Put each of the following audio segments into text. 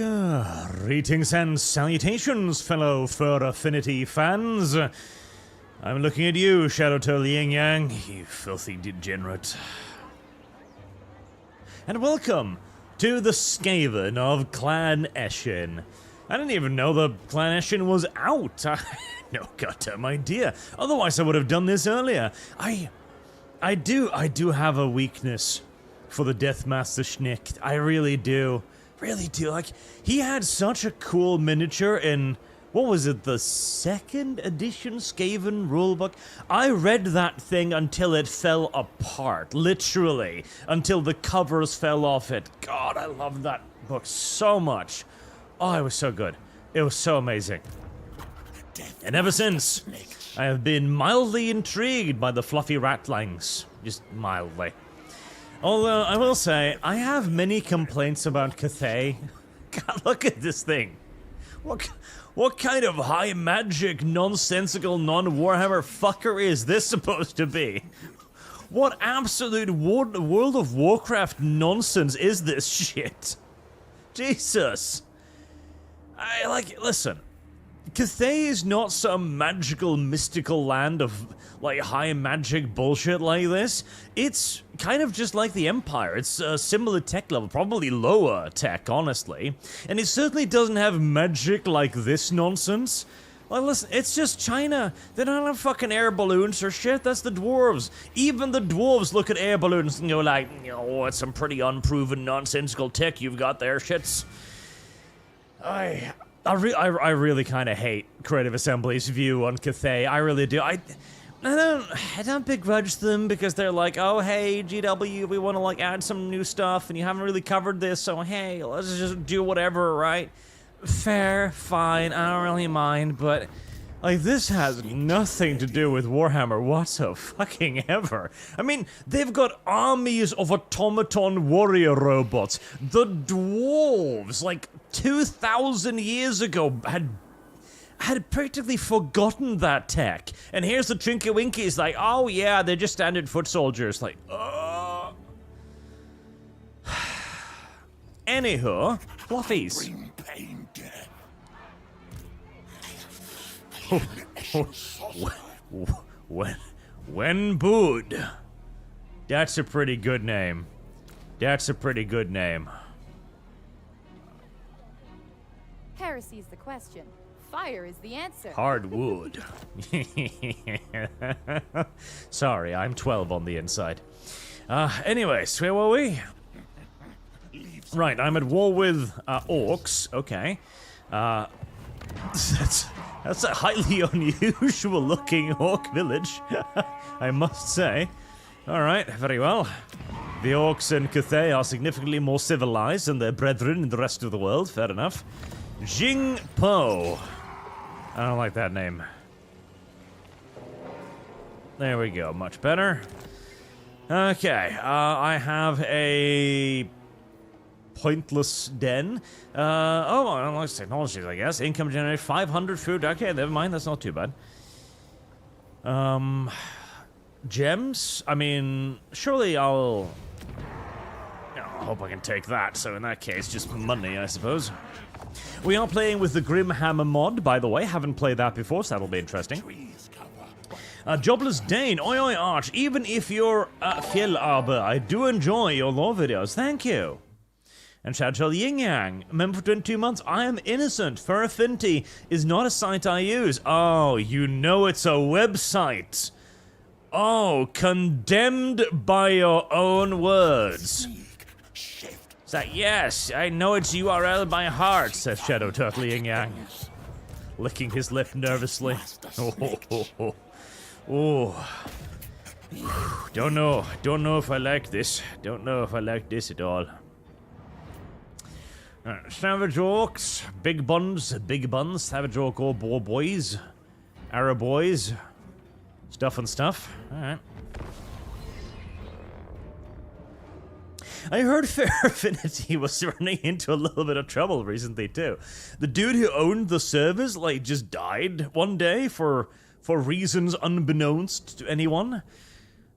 Greetings and salutations, fellow Fur Affinity fans. I'm looking at you, Shadow Turtle Yin Yang, you filthy degenerate. And welcome to the Skaven of Clan Eshin. I didn't even know the Clan Eshin was out. I had no goddamn idea. Otherwise I would have done this earlier. I do have a weakness for the Deathmaster Snikch. I really do. Really do. Like, he had such a cool miniature in, what was it, the 2nd edition Skaven rulebook? I read that thing until it fell apart, literally, until the covers fell off it. God, I loved that book so much. Oh, it was so good. It was so amazing. And ever since, I have been mildly intrigued by the fluffy ratlings. Just mildly. Although, I will say, I have many complaints about Cathay. God, look at this thing. What kind of high magic, nonsensical, non-Warhammer fucker is this supposed to be? What absolute World of Warcraft nonsense is this shit? Jesus. Listen. Cathay is not some magical, mystical land of, like, high magic bullshit like this. It's kind of just like the Empire. It's a similar tech level, probably lower tech, honestly. And it certainly doesn't have magic like this nonsense. Like, listen, it's just China. They don't have fucking air balloons or shit. That's the dwarves. Even the dwarves look at air balloons and go like, oh, it's some pretty unproven, nonsensical tech you've got there, shits. I really kind of hate Creative Assembly's view on Cathay. I really do. I don't begrudge them because they're like, oh hey GW, we want to like add some new stuff and you haven't really covered this, so hey, let's just do whatever, right? Fair, fine, I don't really mind, but like this has nothing to do with Warhammer whatsoever. I mean, they've got armies of automaton warrior robots. The dwarves, like 2,000 years ago, had practically forgotten that tech. And here's the Trinky Winkies like, oh yeah, they're just standard foot soldiers. Like, Anywho, fluffies. When booed. That's a pretty good name. That's a pretty good name. Heresy is the question. Fire is the answer. Hard wood. Sorry, I'm 12 on the inside. Anyways, where were we? Right, I'm at war with orcs. Okay. That's a highly unusual looking orc village, I must say. Alright, very well. The orcs in Cathay are significantly more civilized than their brethren in the rest of the world, fair enough. Jing Po. I don't like that name. There we go, much better. Okay, I have a pointless den. Oh, I don't like technologies, I guess. Income generate 500 food. Okay, never mind, that's not too bad. Gems? I mean, surely I hope I can take that, so in that case, just money, I suppose. We are playing with the Grim Hammer mod, by the way. Haven't played that before, so that'll be interesting. Jobless Dane, oi oi Arch, even if you're Fjellarbor, I do enjoy your lore videos, thank you. And Shadow Yin Yang, member for 22 months, I am innocent, Fur Affinity is not a site I use. Oh, you know it's a website. Oh, condemned by your own words. Is that, yes, I know its URL by heart, says Shadow Turtle Yin Yang, licking his lip nervously. Oh. Don't know if I like this. Don't know if I like this at all. Savage Orcs, big buns, Savage Orc or boar boys, Arrow boys, stuff and stuff. Alright. I heard Fair Affinity was running into a little bit of trouble recently too. The dude who owned the servers, like, just died one day for reasons unbeknownst to anyone.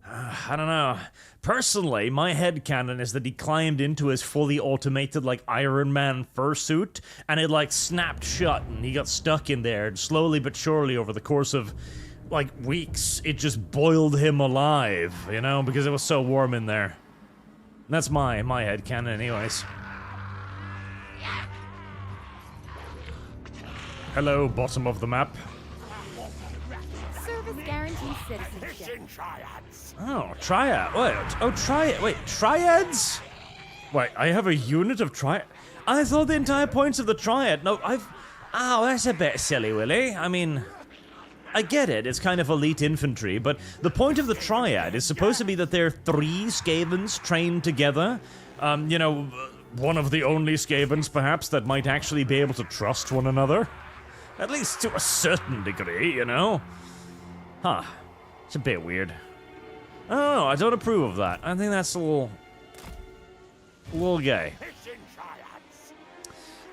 I don't know. personally, my headcanon is that he climbed into his fully automated, like, Iron Man fursuit, and it, like, snapped shut, and he got stuck in there, and slowly but surely over the course of, like, weeks, it just boiled him alive, you know, because it was so warm in there. That's my headcanon anyways. Hello, bottom of the map. Service guarantees citizenship. Oh, triad. Wait, oh, triad. Wait, triads? Wait, I have a unit of triad. I thought the entire point of the triad. No, oh, that's a bit silly, Willy. I mean, I get it. It's kind of elite infantry, but the point of the triad is supposed to be that there are 3 Skavens trained together. You know, one of the only Skavens, perhaps, that might actually be able to trust one another. At least to a certain degree, you know? Huh. It's a bit weird. I don't know, I don't approve of that. I think that's a little gay.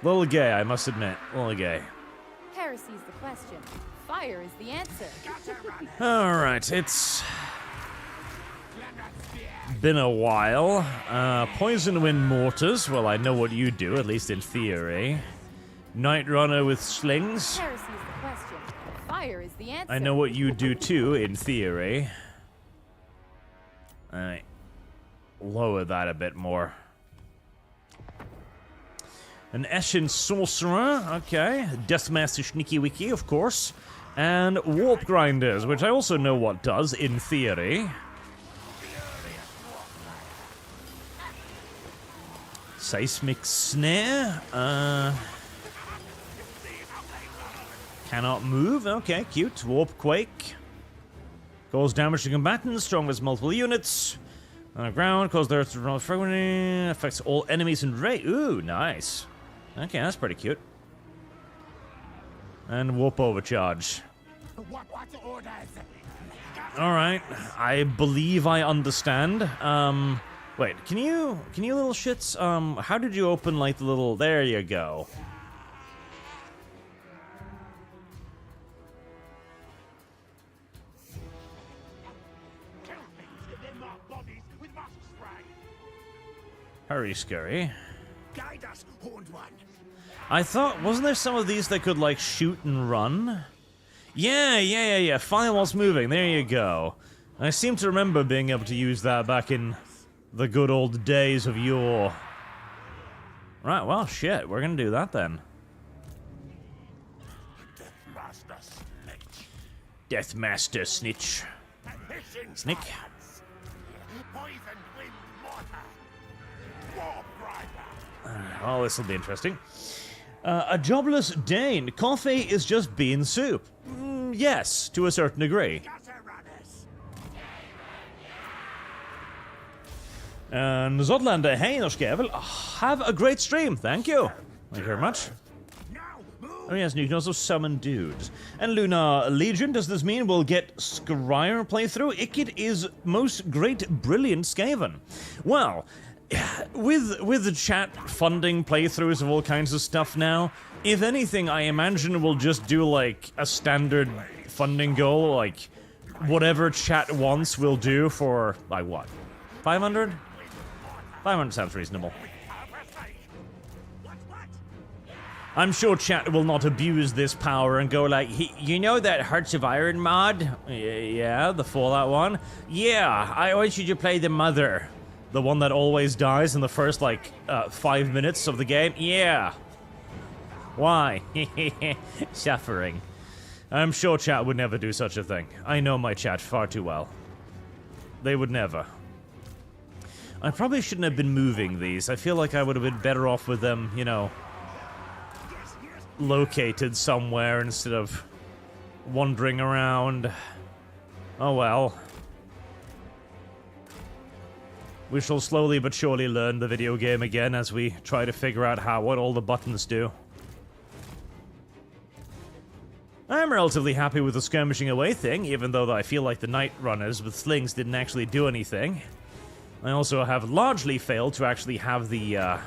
Little gay, I must admit. Little gay. Heresy's the question. Fire is the answer. Alright, it's been a while. Poison wind mortars. Well, I know what you do, at least in theory. Night Runner with slings. Heresy's the question. Fire is the answer. I know what you do too, in theory. Alright. Lower that a bit more. An Eshin sorcerer, okay. Deathmaster Snikch, of course. And warp grinders, which I also know what does, in theory. Seismic snare, cannot move, okay, cute. Warp quake. Cause damage to combatants, strong with multiple units. On the ground, cause the earth to run frequently. Affects all enemies in range. Ooh, nice. Okay, that's pretty cute. And warp overcharge. Alright, I believe I understand. Wait, can you little shits, how did you open, like, the little, there you go. Hurry, scurry. Guide us, horned one. I thought, wasn't there some of these that could, like, shoot and run? Yeah. Firewall's moving, there you go. I seem to remember being able to use that back in the good old days of yore. Right, well, shit, we're gonna do that then. Deathmaster Snikch. Deathmaster Snikch. Snick. Poisoned wind mortar. Warp grinder. Well, this will be interesting. A jobless Dane. Coffee is just bean soup. Yes, to a certain degree. Gutter runners. And Zodlander, hey, Norskjævel. Have a great stream, thank you. Thank you very much. Now move. Oh yes, and you can also summon dudes. And Luna Legion, does this mean we'll get Scryer playthrough? Ikit is most great, brilliant Skaven. Well, with the chat funding playthroughs of all kinds of stuff now, if anything, I imagine we'll just do like a standard funding goal, like whatever chat wants we'll do for, like what, 500? 500 sounds reasonable. I'm sure chat will not abuse this power and go like, you know that Hearts of Iron mod? Yeah, the Fallout one? Yeah, I want you to play the mother. The one that always dies in the first, like, 5 minutes of the game? Yeah. Why? Suffering. I'm sure chat would never do such a thing. I know my chat far too well. They would never. I probably shouldn't have been moving these. I feel like I would have been better off with them, you know, located somewhere instead of wandering around. Oh well. We shall slowly but surely learn the video game again as we try to figure out what all the buttons do. I'm relatively happy with the skirmishing away thing, even though I feel like the Night Runners with slings didn't actually do anything. I also have largely failed to actually have the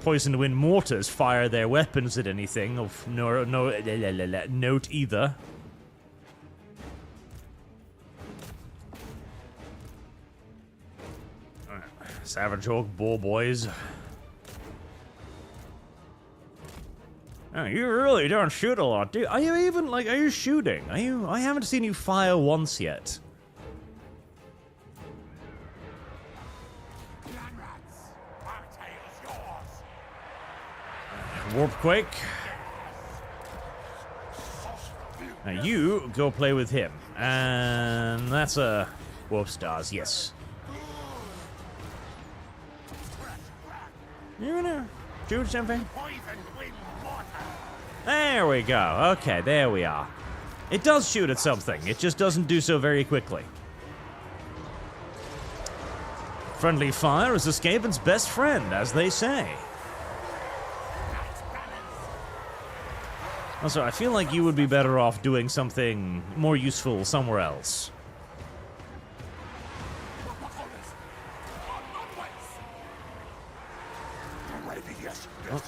Poisoned Wind Mortars fire their weapons at anything of note either. Savage Oak Bull boys. Oh, you really don't shoot a lot, do you? Are you even, like, are you shooting? Are you? I haven't seen you fire once yet. Warp Quake. Now you go play with him. And that's a Warp Stars, yes. You wanna shoot something? There we go. Okay, there we are. It does shoot at something. It just doesn't do so very quickly. Friendly fire is a Skaven's best friend, as they say. Also, I feel like you would be better off doing something more useful somewhere else. Oh,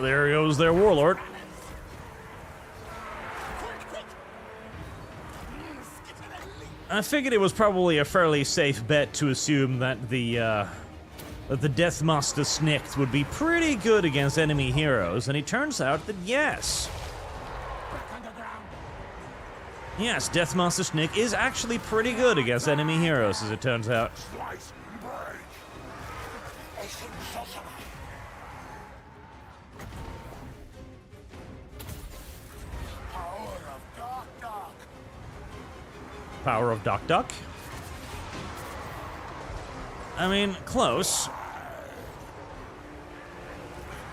there goes their warlord. I figured it was probably a fairly safe bet to assume that the Deathmaster Snikch would be pretty good against enemy heroes, and it turns out that yes. Yes, Deathmaster Snikch is actually pretty good against enemy heroes, as it turns out. Power of Doc Duck. I mean, close.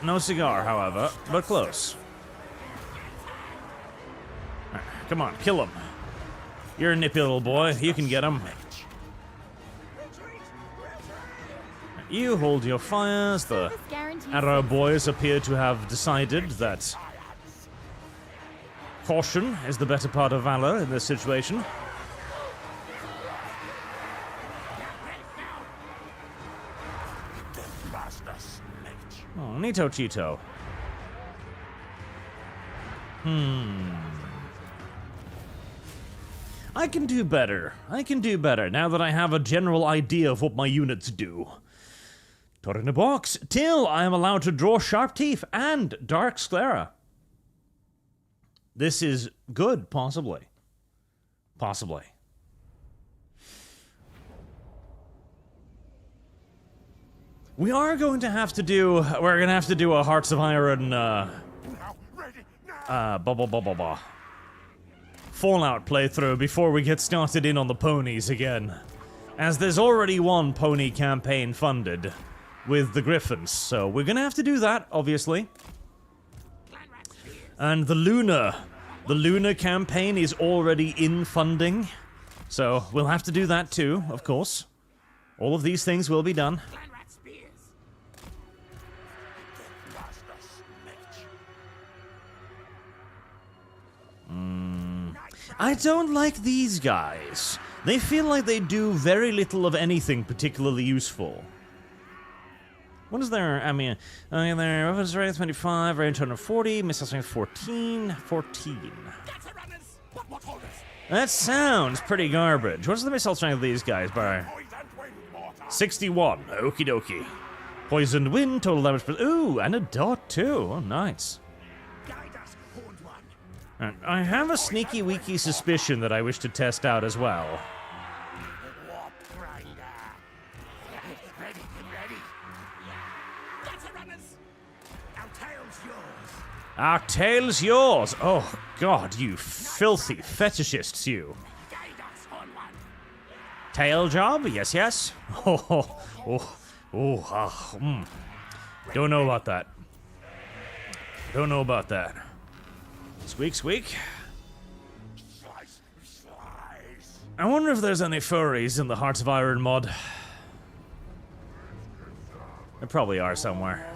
No cigar, however, but close. Right, come on, kill him. You're a nippy little boy. You can get him. You hold your fires. The arrow boys appear to have decided that caution is the better part of valor in this situation. Oh, Nito Cheeto. I can do better. I can do better now that I have a general idea of what my units do. Tot in a box. Till I am allowed to draw Sharp Teeth and Dark Sclera. This is good, possibly. Possibly. We are going to have to do... We're going to have to do a Hearts of Iron, Fallout playthrough before we get started in on the ponies again. As there's already one pony campaign funded with the Griffins, so we're going to have to do that, obviously. And the Luna campaign is already in funding, so we'll have to do that too, of course. All of these things will be done. I don't like these guys. They feel like they do very little of anything particularly useful. What is their, I mean, their weapons range 25, range 140, missile strength 14. That sounds pretty garbage. What's the missile strength of these guys, by 61. Okie dokie. Poisoned wind, total damage per... Ooh, and a dot too. Oh, nice. I have a sneaky weaky suspicion that I wish to test out as well. Our tail's yours! Oh, God, you filthy fetishists, you. Tail job? Yes, yes. Don't know about that. Don't know about that. Squeak, squeak. I wonder if there's any furries in the Hearts of Iron mod. There probably are somewhere.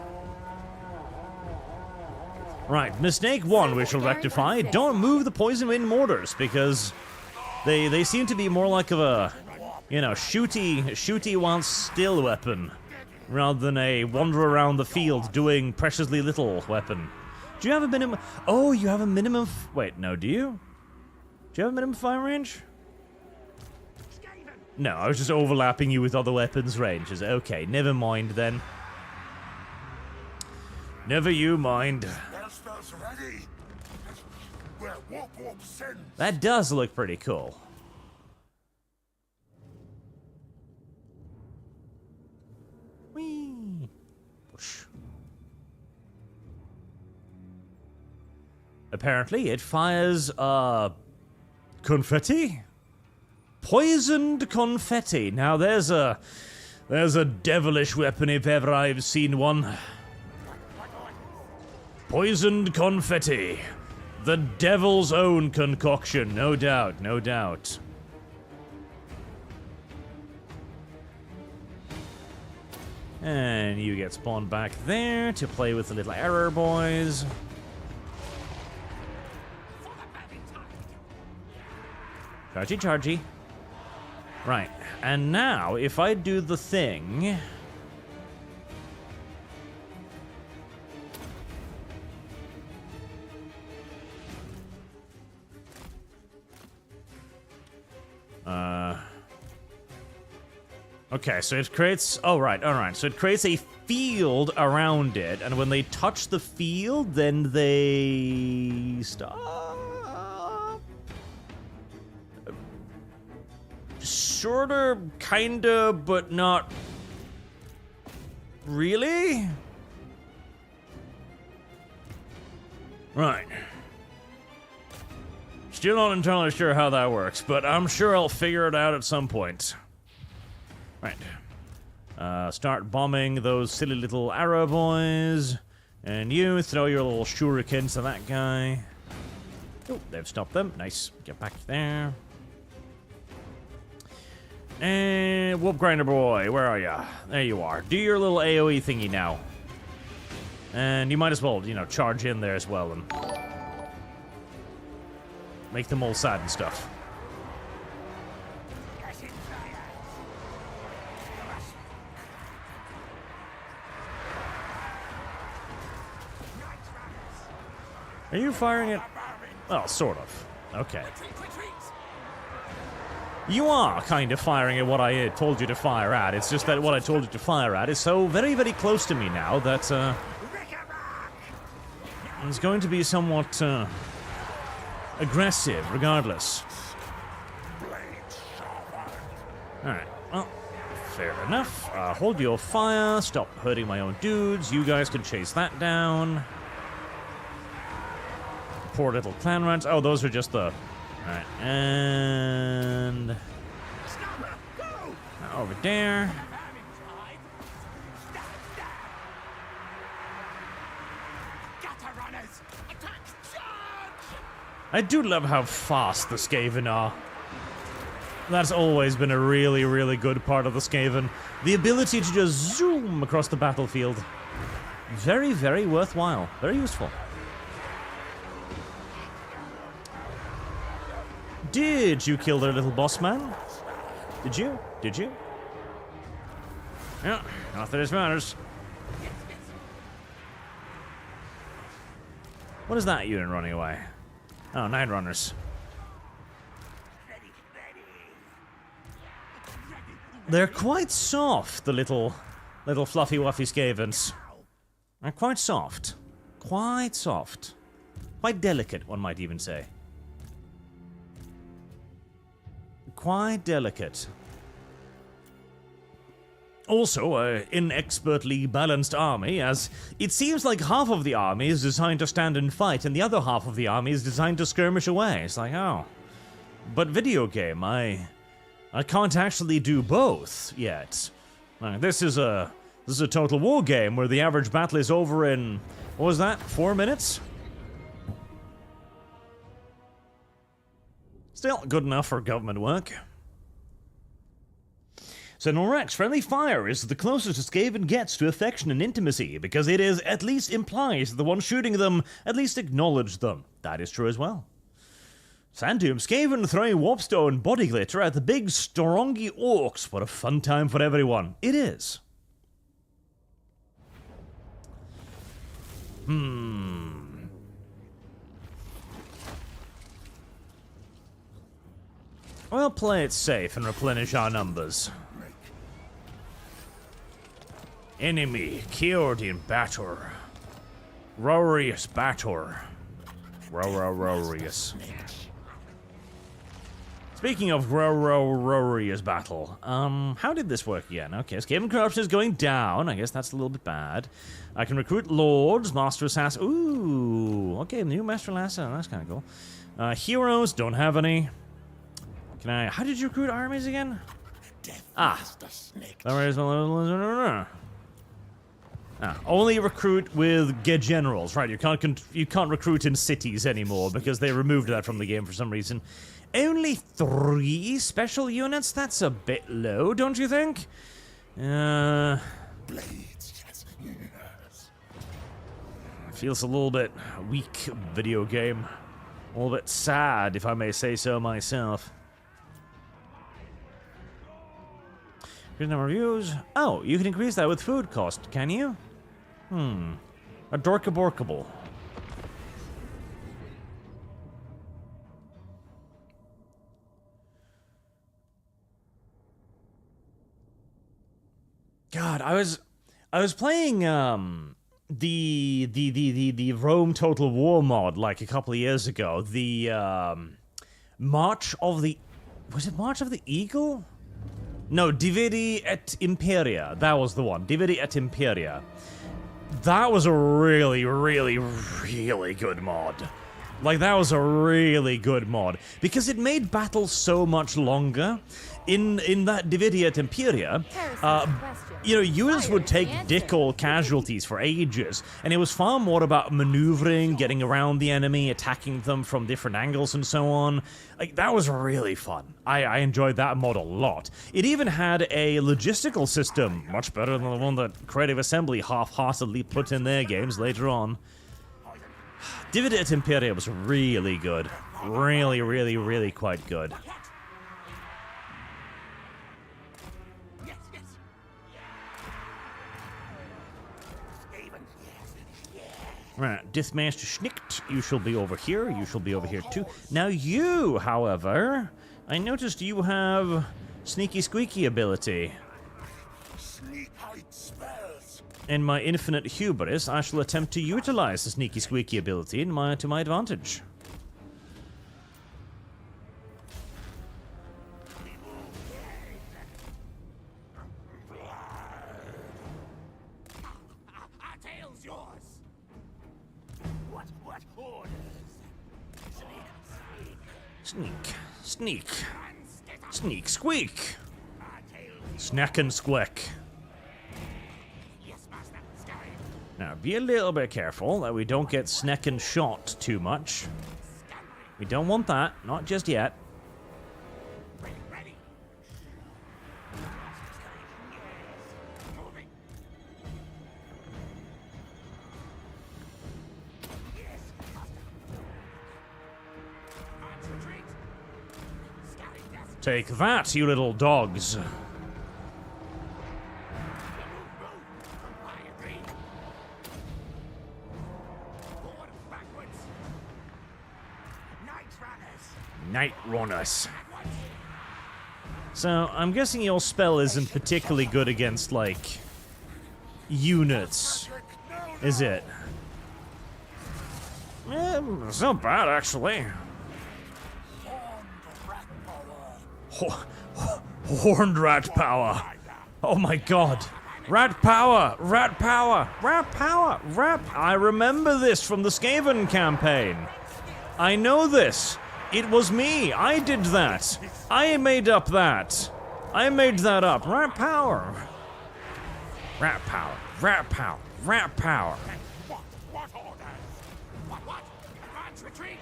Right, mistake one we shall rectify. Don't move the poison wind mortars, because they seem to be more like of a, you know, shooty while still weapon, rather than a wander around the field doing preciously little weapon. Do you have a minimum? Oh, you have a minimum. Wait, no, do you? Do you have a minimum fire range? No, I was just overlapping you with other weapons ranges. Okay, never mind then. Never you mind. Spells ready. Where warp sends. That does look pretty cool. Whee! Whoosh. Apparently, it fires, confetti? Poisoned confetti. Now, there's a devilish weapon if ever I've seen one. Poisoned confetti. The devil's own concoction, no doubt, no doubt. And you get spawned back there to play with the little error boys. Chargy, chargy. Right, and now, if I do the thing... Okay, so it creates... Oh, right, alright. So it creates a field around it, and when they touch the field, then they... stop... Sorta, kinda, but not... really? Right. Still not entirely sure how that works, but I'm sure I'll figure it out at some point. Right. Start bombing those silly little arrow boys. And you throw your little shurikens at that guy. Oh, they've stopped them. Nice. Get back there. And Whoop Grinder Boy, where are ya? There you are. Do your little AoE thingy now. And you might as well, you know, charge in there as well and make them all sad and stuff. Are you firing it? Well, sort of. Okay. You are kind of firing at what I told you to fire at. It's just that what I told you to fire at is so very, very close to me now that, it's going to be somewhat, aggressive, regardless. Alright, well, fair enough. Hold your fire, stop hurting my own dudes. You guys can chase that down. Poor little clan rats. Oh, those are just the... Alright, and... over there. I do love how fast the Skaven are. That's always been a really, really good part of the Skaven. The ability to just zoom across the battlefield. Very, very worthwhile. Very useful. Did you kill their little boss man? Did you? Did you? Yeah, not that it matters. What is that unit running away? Oh, 9 runners. They're quite soft, the little fluffy wuffy Skavens. They're quite soft. Quite soft. Quite delicate, one might even say. Quite delicate. Also, an inexpertly balanced army, as it seems like half of the army is designed to stand and fight, and the other half of the army is designed to skirmish away. It's like, oh. But video game, I can't actually do both yet. This is a total war game where the average battle is over in, what was that, 4 minutes? Still good enough for government work. So Norex, friendly fire is the closest a Skaven gets to affection and intimacy, because it is at least implies that the one shooting them at least acknowledged them. That is true as well. Sanddoom, Skaven throwing warpstone body glitter at the big strongy orcs. What a fun time for everyone. It is. We'll play it safe and replenish our numbers. Enemy killed in battle. Glorious battle. Glorious. Speaking of glorious battle, how did this work again? Okay, Skaven corruption is going down. I guess that's a little bit bad. I can recruit lords, master assassin. Ooh, okay, new master assassin. That's kind of cool. Heroes, don't have any. Can I? How did you recruit armies again? Deathmaster Snikch. There is only recruit with generals, right? You can't recruit in cities anymore because they removed that from the game for some reason. Only 3 special units? That's a bit low, don't you think? Blades, yes. Yes. Feels a little bit weak, video game. A little bit sad, if I may say so myself. Here's number of views. Oh, you can increase that with food cost, can you? A dorkaborkable. God, I was playing the Rome Total War mod like a couple of years ago. The March of the Eagle? No, Dividi et Imperia. That was the one. Dividi et Imperia. That was a really, really, really good mod. Like, that was a really good mod. Because it made battles so much longer. In that Dividi et Imperia, you know, units would take Dickel casualties for ages, and it was far more about maneuvering, getting around the enemy, attacking them from different angles and so on. Like, that was really fun. I enjoyed that mod a lot. It even had a logistical system, much better than the one that Creative Assembly half-heartedly put in their games later on. Dividi et Imperia was really good. Really, really, really quite good. Right, Deathmaster Snikch, you shall be over here, you shall be over here too. Now you, however, I noticed you have sneaky squeaky ability. In my infinite hubris, I shall attempt to utilize the sneaky squeaky ability to my advantage. Sneak, squeak. Snack and squeak. Now, be a little bit careful that we don't get snack and shot too much. We don't want that, not just yet. Take that, you little dogs. Night runners. So, I'm guessing your spell isn't particularly good against, like, units, is it? It's not bad, actually. Horned rat power. Oh my god. Rat power. Rat power. Rat power. Rat. I remember this from the Skaven campaign. I know this. It was me. I did that. I made up that. I made that up. Rat power. Rat power. Rat power. Rat power. What orders? What? Advance retreat!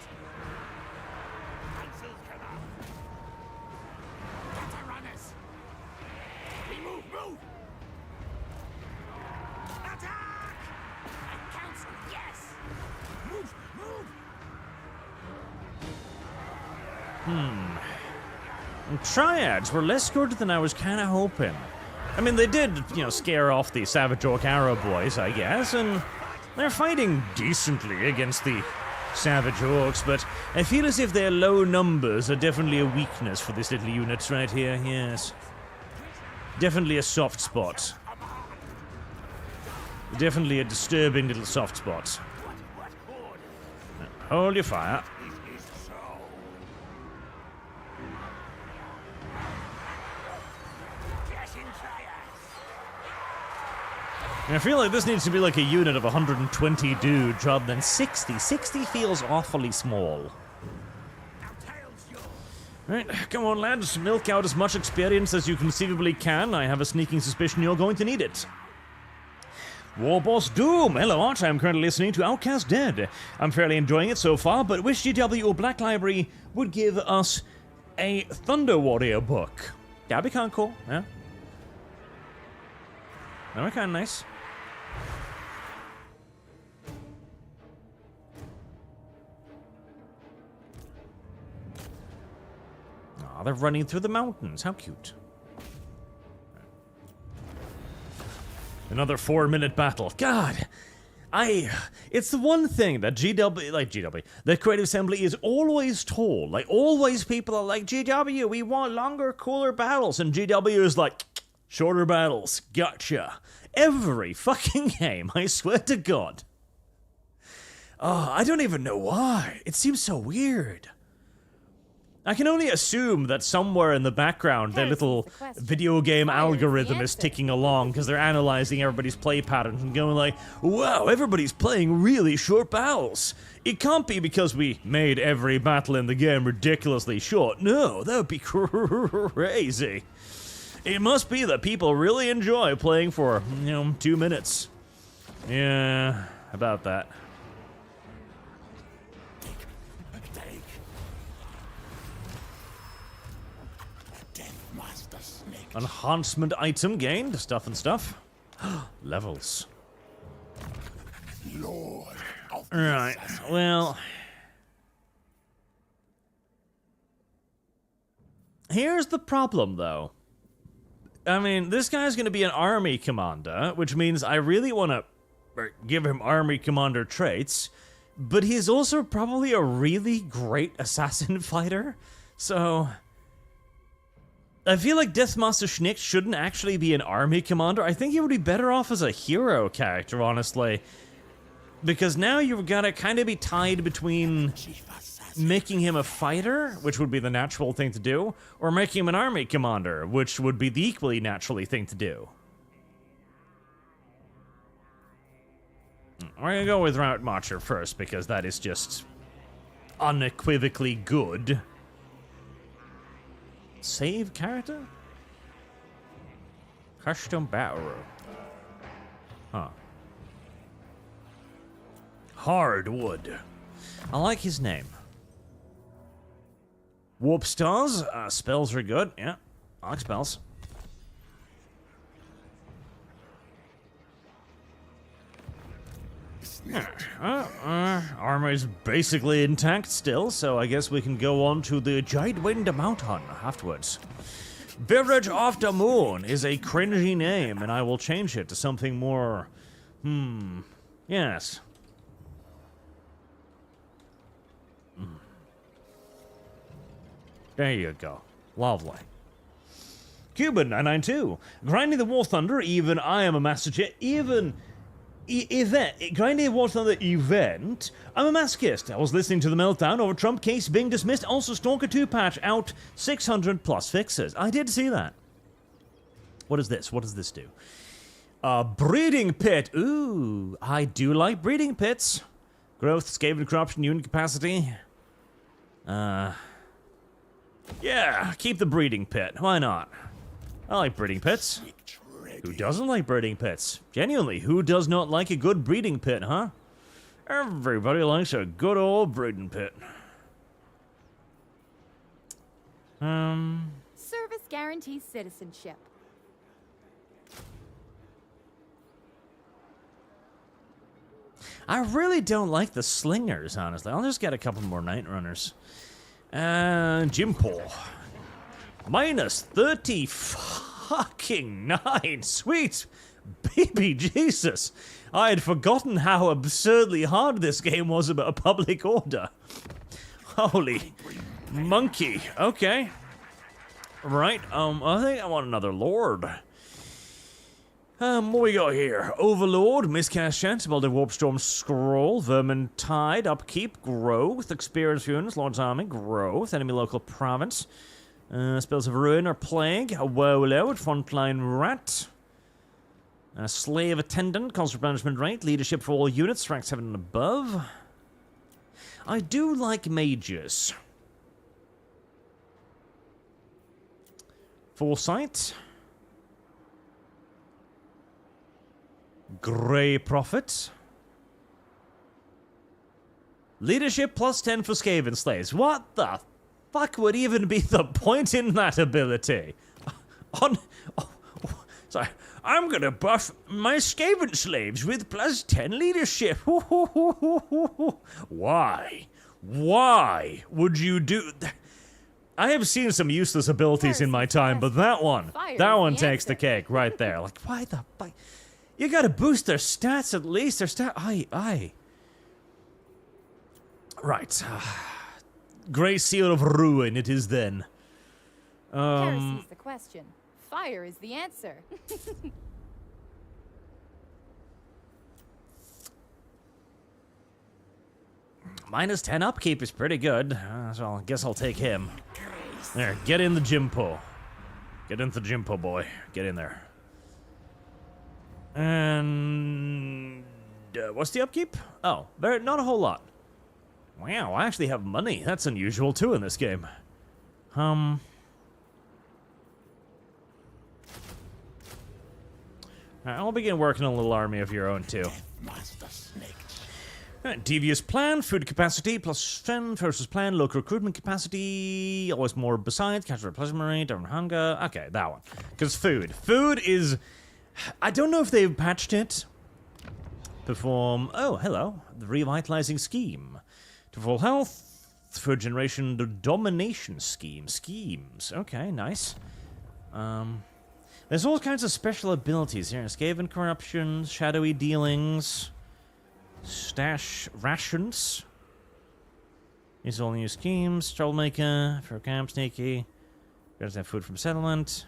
Cancel canal. Cathay runners. We move! Attack! Council, yes! Move! Triads were less good than I was kind of hoping. I mean, they did, you know, scare off the Savage Orc Arrow boys, I guess, and they're fighting decently against the savage orcs, but I feel as if their low numbers are definitely a weakness for this little unit right here, yes. Definitely a soft spot. Definitely a disturbing little soft spot. Hold your fire. I feel like this needs to be like a unit of 120 dudes rather than 60. 60 feels awfully small. Right, come on lads, milk out as much experience as you conceivably can. I have a sneaking suspicion you're going to need it. Warboss Doom! Hello Arch, I'm currently listening to ArchCast Dead. I'm fairly enjoying it so far, but wish GW or Black Library would give us a Thunder Warrior book. That'd be kinda cool, yeah? That'd be kinda nice. Aw, they're running through the mountains. How cute. Another 4-minute battle. God! It's the one thing that the Creative Assembly is always told. Like, always people are like, GW, we want longer, cooler battles. And GW is like, shorter battles. Gotcha. Every fucking game, I swear to God. Oh, I don't even know why. It seems so weird. I can only assume that somewhere in the background their little video game algorithm is ticking along because they're analyzing everybody's play patterns and going like, wow, everybody's playing really short battles. It can't be because we made every battle in the game ridiculously short. No, that would be crazy. It must be that people really enjoy playing for, 2 minutes. Yeah, about that. Deathmaster Snikch. Enhancement item gained, stuff and stuff. Levels. Lord of Right, well... Here's the problem, though. I mean, this guy's gonna be an army commander, which means I really want to give him army commander traits, but he's also probably a really great assassin fighter, so... I feel like Deathmaster Snikch shouldn't actually be an army commander. I think he would be better off as a hero character, honestly. Because now you've got to kind of be tied between making him a fighter, which would be the natural thing to do, or making him an army commander, which would be the equally naturally thing to do. We're gonna go with Route Marcher first, because that is just unequivocally good. Save character? Custom battle. Huh. Hardwood. I like his name. Warp stars. Spells are good. Yeah. I like spells. Armor's basically intact still, so I guess we can go on to the Gidewind Mountain afterwards. Village of the Moon is a cringy name, and I will change it to something more... Yes. There you go. Lovely. Cuban 992. Grinding the War Thunder, even I am a master grinding a War Thunder event. I'm a masochist. I was listening to the meltdown over Trump case being dismissed. Also, Stalker 2 patch out 600 plus fixes. I did see that. What is this? What does this do? Breeding pit. Ooh, I do like breeding pits. Growth, Skaven corruption, unit capacity. Yeah, keep the breeding pit. Why not? I like breeding pits. Who doesn't like breeding pits? Genuinely, who does not like a good breeding pit, huh? Everybody likes a good old breeding pit. Service guarantees citizenship. I really don't like the slingers, honestly. I'll just get a couple more night runners. Jimpole. Minus 30 fucking 9. Sweet. Baby Jesus! I had forgotten how absurdly hard this game was about public order. Holy monkey. Okay. Right, I think I want another lord. What we got here? Overlord, Miscast Chance, Baldur Warpstorm Scroll, Vermintide, Upkeep, Growth, Experience Runes, Lord's Army, Growth, Enemy Local Province, Spells of Ruin or Plague, a Warlord, Frontline Rat, Slave Attendant, Constant Replenishment Rate, Leadership for all units, rank 7 and above. I do like mages. Foresight. Grey Prophet. Leadership plus 10 for Skaven slaves. What the fuck would even be the point in that ability? Sorry. I'm gonna buff my Skaven slaves with plus 10 leadership. Why? Why would you do that? I have seen some useless abilities in my time, but that one takes the cake right there. Like, why the fuck? You gotta boost their stats at least. Their stat. Aye. Right. Grey Seal of Ruin, it is then. Heresy's the question. Fire is the answer. Minus 10 upkeep is pretty good. So I guess I'll take him. There, get in the Jimpo. Get in the Jimpo, boy. Get in there. And what's the upkeep? Oh, not a whole lot. Wow, I actually have money. That's unusual too in this game. I'll begin working on a little army of your own too. Deathmaster Snikch. Devious plan, food capacity, plus strength versus plan, local recruitment capacity, always more besides, casual replenishment rate, down hunger. Okay, that one. Because food. Food is... I don't know if they've patched it. Perform... Oh, hello. The revitalizing scheme. To full health, food generation, the domination scheme. Schemes. Okay, nice. There's all kinds of special abilities here. Skaven corruption, shadowy dealings... Stash rations. These all new schemes. Troublemaker, for camp, sneaky. Gotta have food from settlement.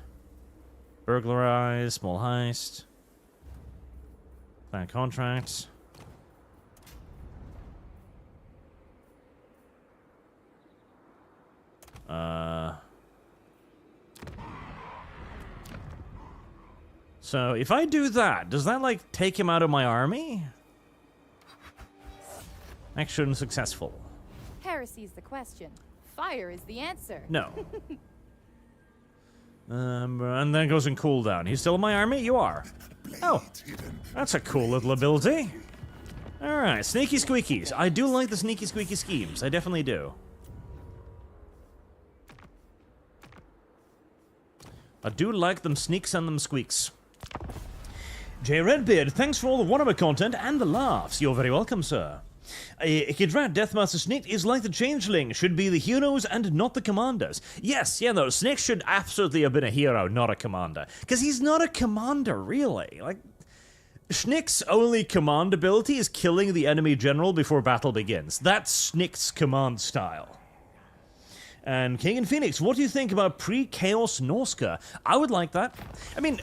Burglarize, small heist. Plan contracts. So if I do that, does that like take him out of my army? Action successful. Heresy's the question. Fire is the answer. No. And then goes in cooldown. He's still in my army? You are. Oh, that's a cool little ability. Alright, sneaky squeakies. I do like the sneaky squeaky schemes. I definitely do. I do like them sneaks and them squeaks. J Redbeard, thanks for all the Warhammer content and the laughs. You're very welcome, sir. Kidrat, Deathmaster Snikch is like the Changeling, should be the heroes and not the commanders. Yes, yeah, no, Snikch should absolutely have been a hero, not a commander. Because he's not a commander, really. Like, Snikch's only command ability is killing the enemy general before battle begins. That's Snikch's command style. And King and Phoenix, what do you think about pre-Chaos Norska? I would like that. I mean...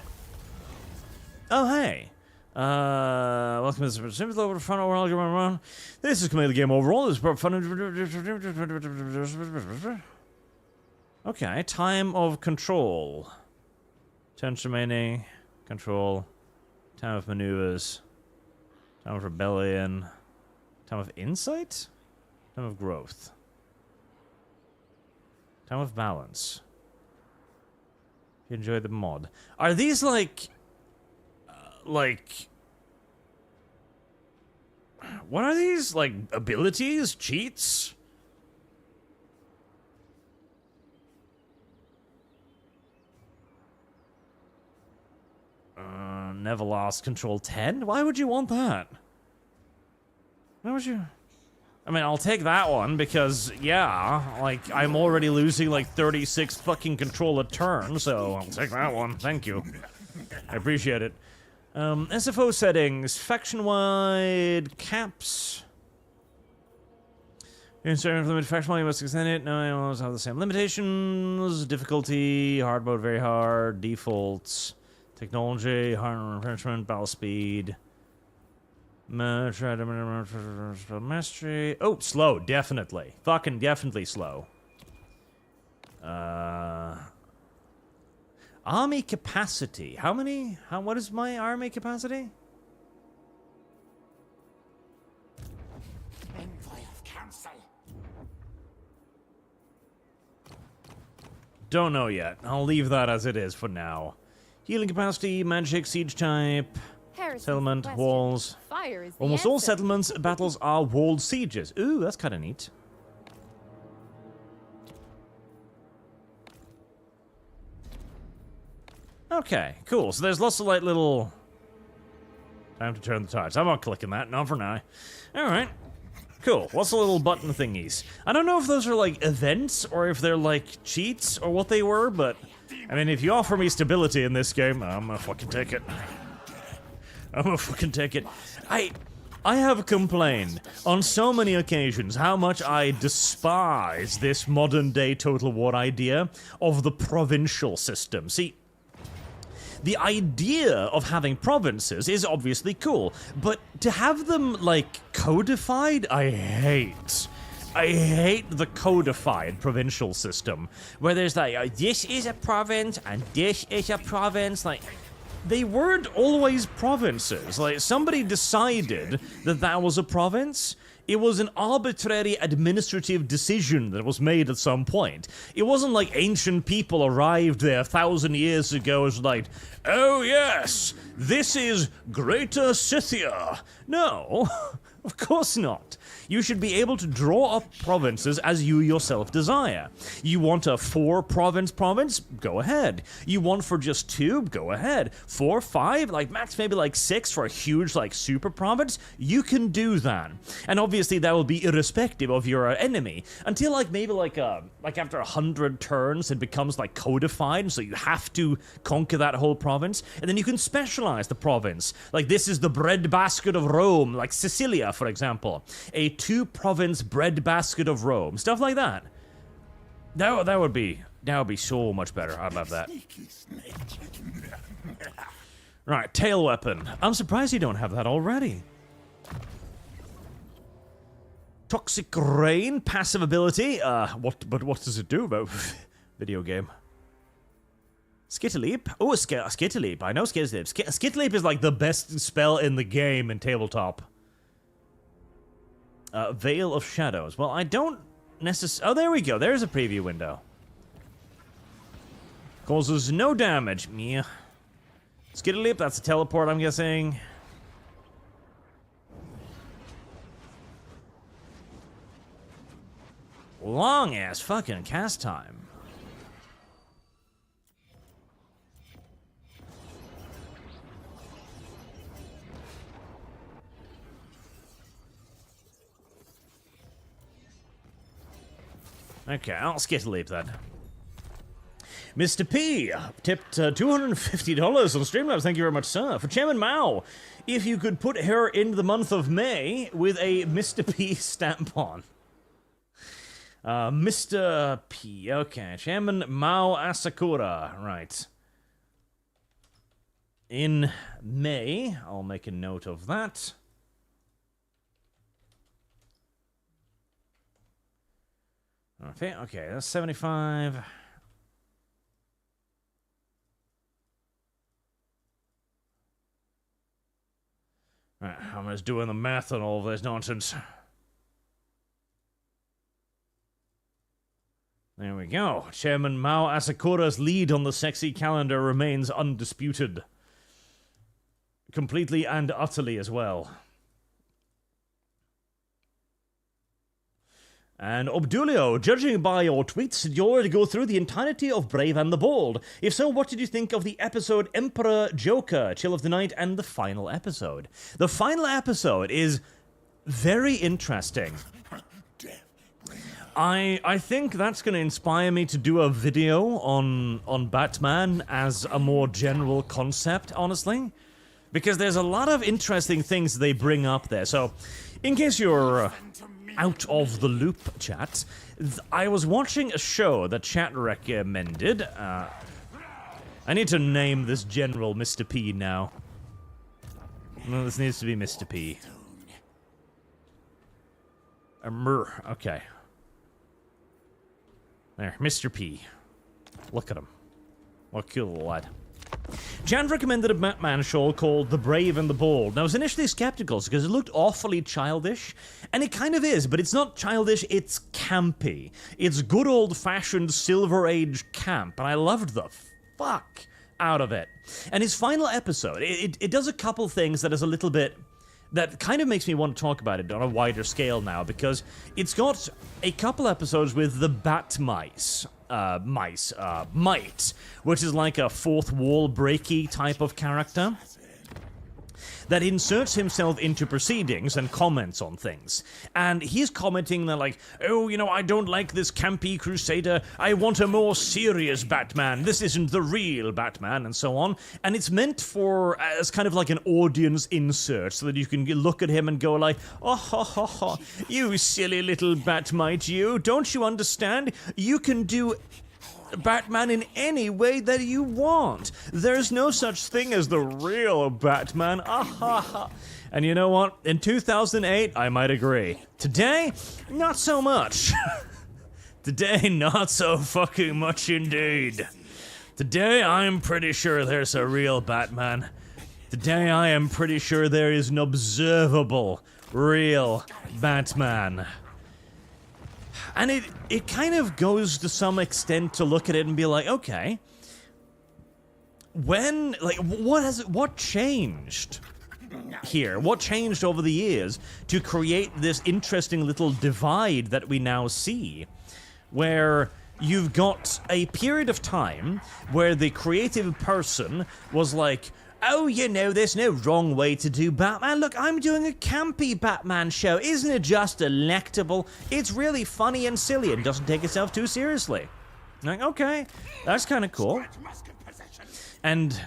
Oh, hey. Welcome to the Simple over front overall. This is the game overall. This is fun. Okay, time of control. Turns remaining. Control. Time of maneuvers. Time of rebellion. Time of insight? Time of growth. Time of balance. You enjoy the mod. Are these like... what are these? Like, abilities? Cheats? Never lost control 10? Why would you want that? Why would you... I mean, I'll take that one because, yeah, like, I'm already losing like 36 fucking control a turn, so I'll take that one. Thank you. I appreciate it. SFO settings, faction-wide caps. Instead of faction wide, you must extend it. No, I always have the same limitations. Difficulty, hard mode, very hard. Defaults, technology, hard refreshment, battle speed. Mastery. Oh, slow, definitely. Fucking definitely slow. Army capacity. How many? What is my army capacity? Envoy of council. Don't know yet. I'll leave that as it is for now. Healing capacity, magic, siege type, Heresy's the settlement, question. walls. Fire is the Almost all answer. settlements, battles are walled sieges. Ooh, that's kind of neat. Okay, cool. So there's lots of like little... Time to turn the tides. I'm not clicking that, not for now. Alright. Cool. What's the little button thingies? I don't know if those are like events or if they're like cheats or what they were, but... I mean, if you offer me stability in this game, I'm gonna fucking take it. I'm gonna fucking take it. I have complained on so many occasions how much I despise this modern day Total War idea of the provincial system. See, the idea of having provinces is obviously cool, but to have them, like, codified, I hate. I hate the codified provincial system, where there's like, this is a province, and this is a province, like... They weren't always provinces. Like, somebody decided that that was a province. It was an arbitrary administrative decision that was made at some point. It wasn't like ancient people arrived there 1,000 years ago as like, oh yes, this is Greater Scythia. No, of course not. You should be able to draw up provinces as you yourself desire. You want a 4-province province? Go ahead. You want for just 2? Go ahead. 4, 5, like max maybe like 6 for a huge like super province? You can do that. And obviously that will be irrespective of your enemy. Until like maybe like after 100 turns it becomes like codified, and so you have to conquer that whole province. And then you can specialize the province. Like this is the breadbasket of Rome, like Sicilia for example. A 2-province breadbasket of Rome, stuff like that. That would be so much better. I'd love that. Right, tail weapon. I'm surprised you don't have that already. Toxic rain, passive ability. But what does it do about video game? Skitterleap. Oh, Skitterleap. I know Skitterleap. Skitterleap is like the best spell in the game in tabletop. Veil of Shadows. Well, I don't necessarily... Oh, there we go. There's a preview window. Causes no damage. Meh. Skitterleap, that's a teleport, I'm guessing. Long-ass fucking cast time. Okay, I'll Skitterleap then. Mr. P tipped $250 on Streamlabs. Thank you very much, sir. For Chairman Mao, if you could put her in the month of May with a Mr. P stamp on. Mr. P. Okay, Chairman Mao Asakura. Right. In May, I'll make a note of that. Okay, that's 75. Right, I'm just doing the math on all of this nonsense. There we go. Chairman Mao Asakura's lead on the sexy calendar remains undisputed. Completely and utterly as well. And Obdulio, judging by your tweets, you already go through the entirety of Brave and the Bold. If so, what did you think of the episode Emperor Joker, Chill of the Night, and the final episode? The final episode is very interesting. I think that's going to inspire me to do a video on Batman as a more general concept, honestly. because there's a lot of interesting things they bring up there. So, in case you're out of the loop, chat, I was watching a show that chat recommended. I need to name this general Mr. P now. No, this needs to be Mr. P. Okay. There, Mr. P. Look at him. What a cool lad. Jan recommended a Batman show called The Brave and the Bold. Now, I was initially skeptical because it looked awfully childish, and it kind of is, but it's not childish, it's campy. It's good old-fashioned Silver Age camp, and I loved the fuck out of it. And his final episode, it does a couple things that is a little bit... that kind of makes me want to talk about it on a wider scale now, because it's got a couple episodes with the Bat-Mice. Might, which is like a fourth wall breaky type of character that inserts himself into proceedings and comments on things. And he's commenting that like, oh, you know, I don't like this campy crusader, I want a more serious Batman, this isn't the real Batman, and so on. And it's meant for, as kind of like an audience insert, so that you can look at him and go like, oh, ho, ho, ho, you silly little Batmite, you, don't you understand? You can do Batman in any way that you want. There's no such thing as the real Batman. Ah ha ha. And you know what? In 2008, I might agree. Today, not so much. Today, not so fucking much indeed. Today, I'm pretty sure there's a real Batman. Today, I am pretty sure there is an observable, real Batman. And it kind of goes to some extent to look at it and be like, okay, when, like, what changed here? What changed over the years to create this interesting little divide that we now see, where you've got a period of time where the creative person was like, oh, you know, there's no wrong way to do Batman. Look, I'm doing a campy Batman show. Isn't it just delectable? It's really funny and silly and doesn't take itself too seriously. Like, okay, that's kind of cool. And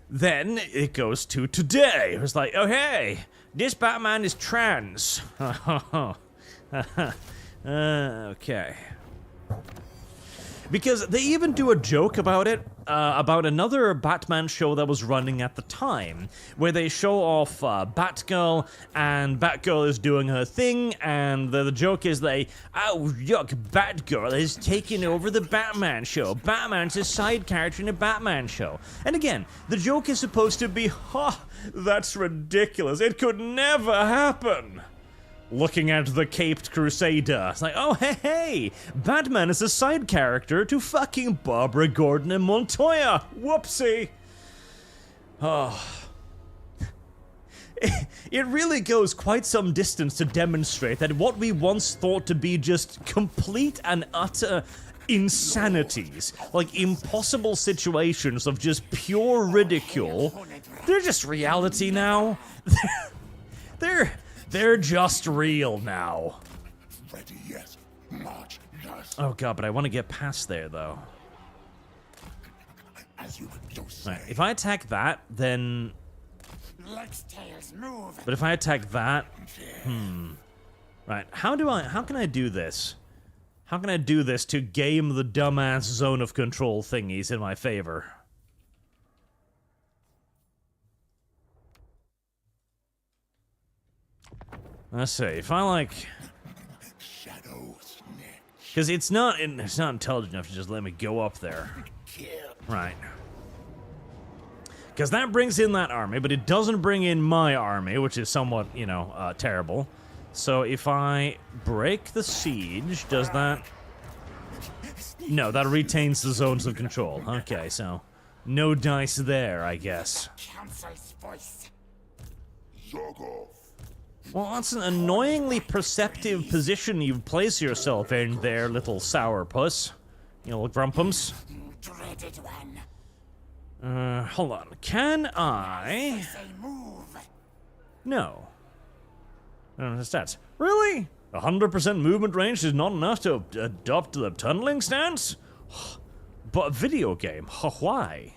then it goes to today. It's like, oh, hey, this Batman is trans. Okay. Because they even do a joke about it, about another Batman show that was running at the time, where they show off Batgirl, and Batgirl is doing her thing, and the joke is oh, yuck, Batgirl is taking over the Batman show. Batman's a side character in a Batman show. And again, the joke is supposed to be, that's ridiculous, it could never happen. Looking at the Caped Crusader. It's like, oh, hey, Batman is a side character to fucking Barbara Gordon and Montoya. Whoopsie. Oh. It really goes quite some distance to demonstrate that what we once thought to be just complete and utter insanities, like impossible situations of just pure ridicule, they're just reality now. They're just real now. Ready, yes. March, yes. Oh god, but I want to get past there, though. As you do say. Right, if I attack that, then... Legs, tails, move. But if I attack that... Right, how can I do this? How can I do this to game the dumbass zone of control thingies in my favor? Let's see, if I like... Shadow Snikch. Because it's not intelligent enough to just let me go up there. Right. Because that brings in that army, but it doesn't bring in my army, which is somewhat, you know, terrible. So if I break the siege, does that... No, that retains the zones of control. Okay, so no dice there, I guess. Council's voice. Zorgo. Well, that's an annoyingly perceptive position you place yourself in there, little sourpuss. You know, grumpums. Dreaded one. Hold on. Can I... Say move. No. I don't know the stats. Really? 100% movement range is not enough to adopt the tunneling stance? But a video game? Why?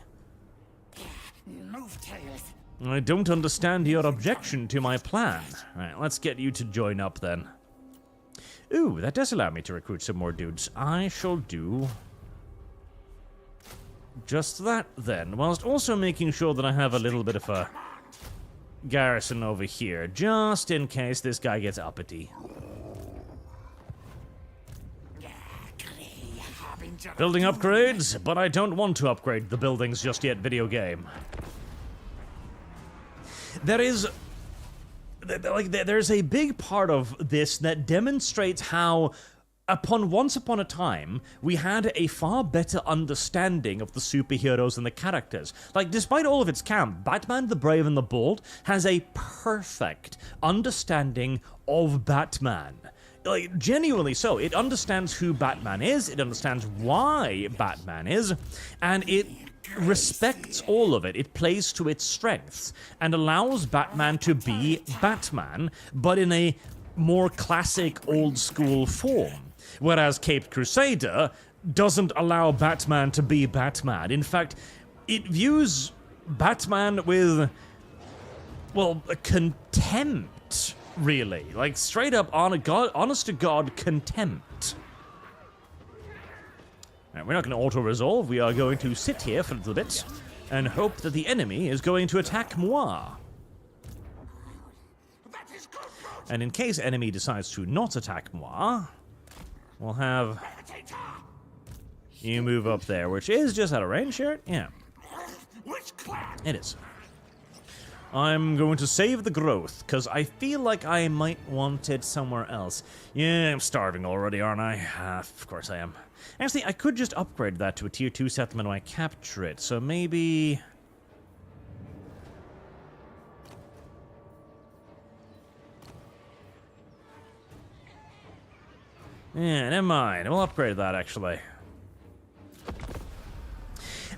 Move, tails. I don't understand your objection to my plan. Alright, let's get you to join up then. Ooh, that does allow me to recruit some more dudes. I shall do just that then, whilst also making sure that I have a little bit of a garrison over here, just in case this guy gets uppity. Building upgrades, but I don't want to upgrade the buildings just yet, video game. There's a big part of this that demonstrates how, once upon a time, we had a far better understanding of the superheroes and the characters. Like, despite all of its camp, Batman the Brave and the Bold has a perfect understanding of Batman. Like, genuinely so. It understands who Batman is, it understands why Batman is, and it respects all of it. It plays to its strengths and allows Batman to be Batman, but in a more classic old-school form. Whereas Caped Crusader doesn't allow Batman to be Batman. In fact, it views Batman with, well, contempt, really. Like, straight up, honest-to-God contempt. We're not going to auto-resolve, we are going to sit here for a little bit and hope that the enemy is going to attack moi. And in case enemy decides to not attack moi, we'll have you move up there, which is just out of range here. Yeah. It is. I'm going to save the growth, because I feel like I might want it somewhere else. Yeah, I'm starving already, aren't I? Of course I am. Actually, I could just upgrade that to a tier 2 settlement when I capture it, so maybe... Yeah, never mind. We'll upgrade that, actually.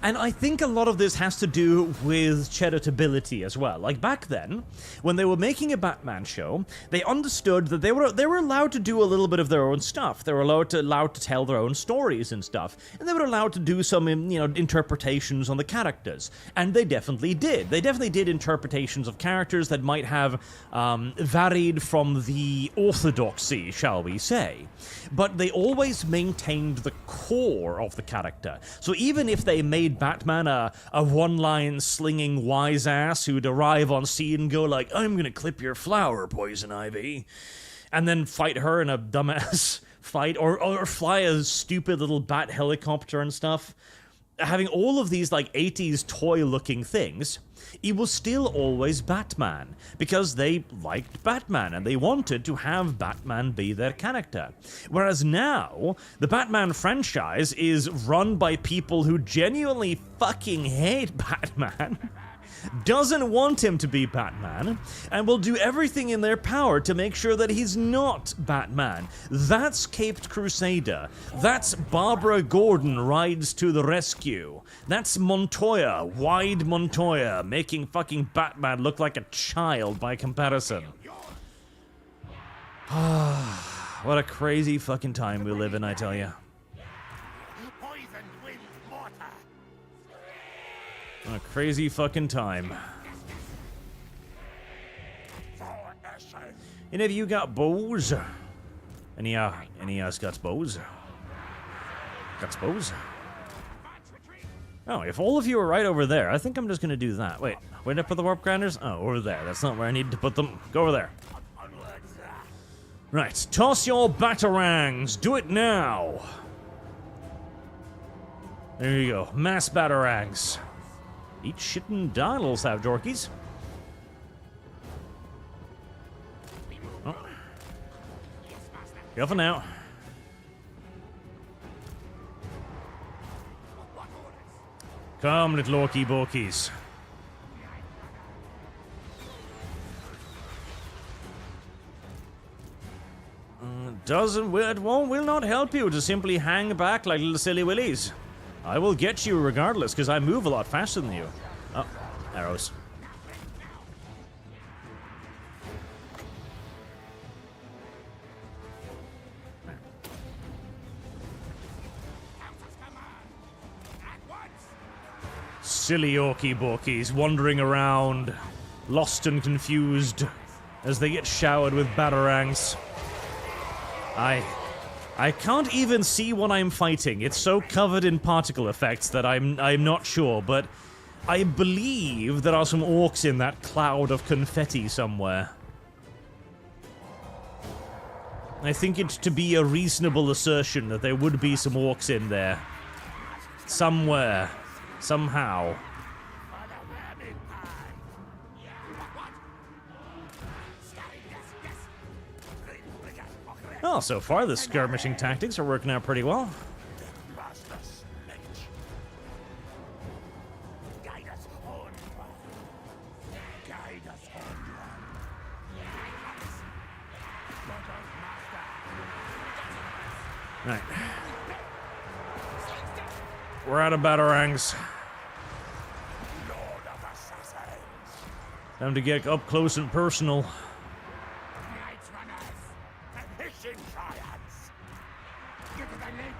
And I think a lot of this has to do with charitability as well. Like, back then, when they were making a Batman show, they understood that they were allowed to do a little bit of their own stuff. They were allowed to tell their own stories and stuff. And they were allowed to do some, interpretations on the characters. And they definitely did. They definitely did interpretations of characters that might have varied from the orthodoxy, shall we say. But they always maintained the core of the character. So even if they made Batman a one-line slinging wise ass who'd arrive on scene and go like, I'm gonna clip your flower, Poison Ivy, and then fight her in a dumbass fight, or fly a stupid little bat helicopter and stuff, having all of these like 80s toy-looking things, he was still always Batman, because they liked Batman and they wanted to have Batman be their character. Whereas now, the Batman franchise is run by people who genuinely fucking hate Batman, doesn't want him to be Batman, and will do everything in their power to make sure that he's not Batman. That's Caped Crusader. That's Barbara Gordon rides to the rescue. That's Montoya, Wide Montoya, making fucking Batman look like a child by comparison. What a crazy fucking time we live in, I tell you. What a crazy fucking time. Any of you got bows? Any us got bows? Got bows? Oh, if all of you are right over there, I think I'm just gonna do that. Wait, where did I put the warp grinders? Oh, over there. That's not where I need to put them. Go over there. Right, toss your batarangs. Do it now. There you go. Mass batarangs. Eat shit and die, little savage orkies. Oh. Careful now. Come, little orky borkies. Will not help you to simply hang back like little silly willies. I will get you regardless, because I move a lot faster than you. Oh, arrows. silly orky borkies wandering around, lost and confused, as they get showered with batarangs. I can't even see what I'm fighting. It's so covered in particle effects that I'm not sure, but I believe there are some orcs in that cloud of confetti somewhere. I think it to be a reasonable assertion that there would be some orcs in there. Somewhere. Somehow. Oh, so far the skirmishing tactics are working out pretty well. Deathmaster Snikch. Guide us onward. Guide us onward. Right. We're out of batarangs. Lord of Assassins. Time to get up close and personal. Night Runners. And Eshin Giants. Give it a leap.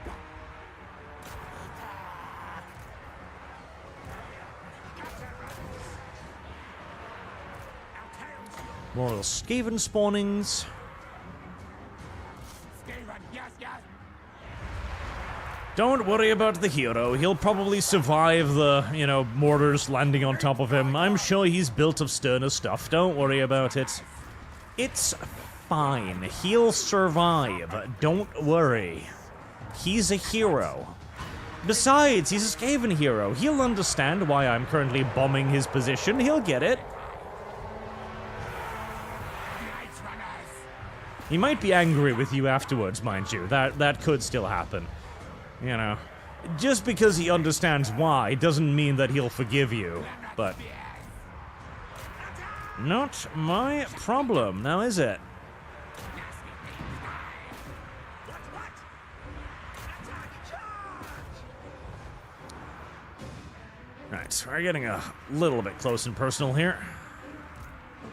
More Skaven spawnings. Skaven, yes, yes. Don't worry about the hero. He'll probably survive the, mortars landing on top of him. I'm sure he's built of sterner stuff. Don't worry about it. It's fine. He'll survive. Don't worry. He's a hero. Besides, he's a Skaven hero. He'll understand why I'm currently bombing his position. He'll get it. Night Runners. He might be angry with you afterwards, mind you. That could still happen. Just because he understands why doesn't mean that he'll forgive you. But not my problem, now is it? Right, we're getting a little bit close and personal here.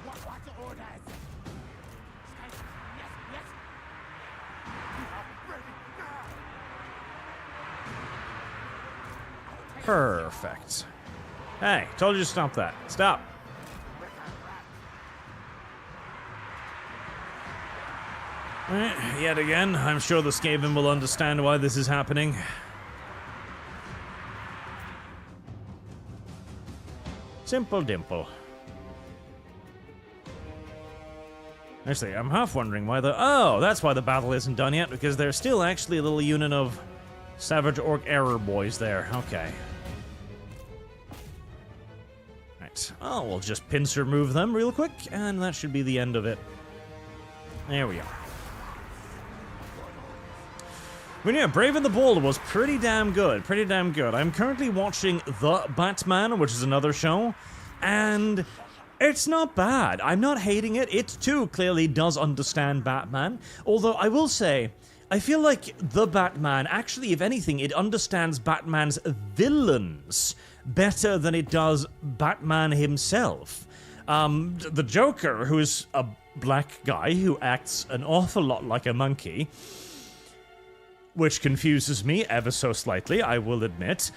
What orders? Yes, yes. Perfect. Hey, told you to stop that. Stop. Yet again, I'm sure the Skaven will understand why this is happening. Simple dimple. Actually, I'm half wondering why oh, that's why the battle isn't done yet, because there's still actually a little unit of Savage Orc Error boys there. Okay. Right. Oh, we'll just pincer move them real quick, and that should be the end of it. There we are. But yeah, Brave and the Bold was pretty damn good. Pretty damn good. I'm currently watching The Batman, which is another show, and it's not bad. I'm not hating it. It, too, clearly does understand Batman. Although, I will say, I feel like The Batman, actually, if anything, it understands Batman's villains better than it does Batman himself. The Joker, who is a black guy who acts an awful lot like a monkey, which confuses me ever so slightly, I will admit,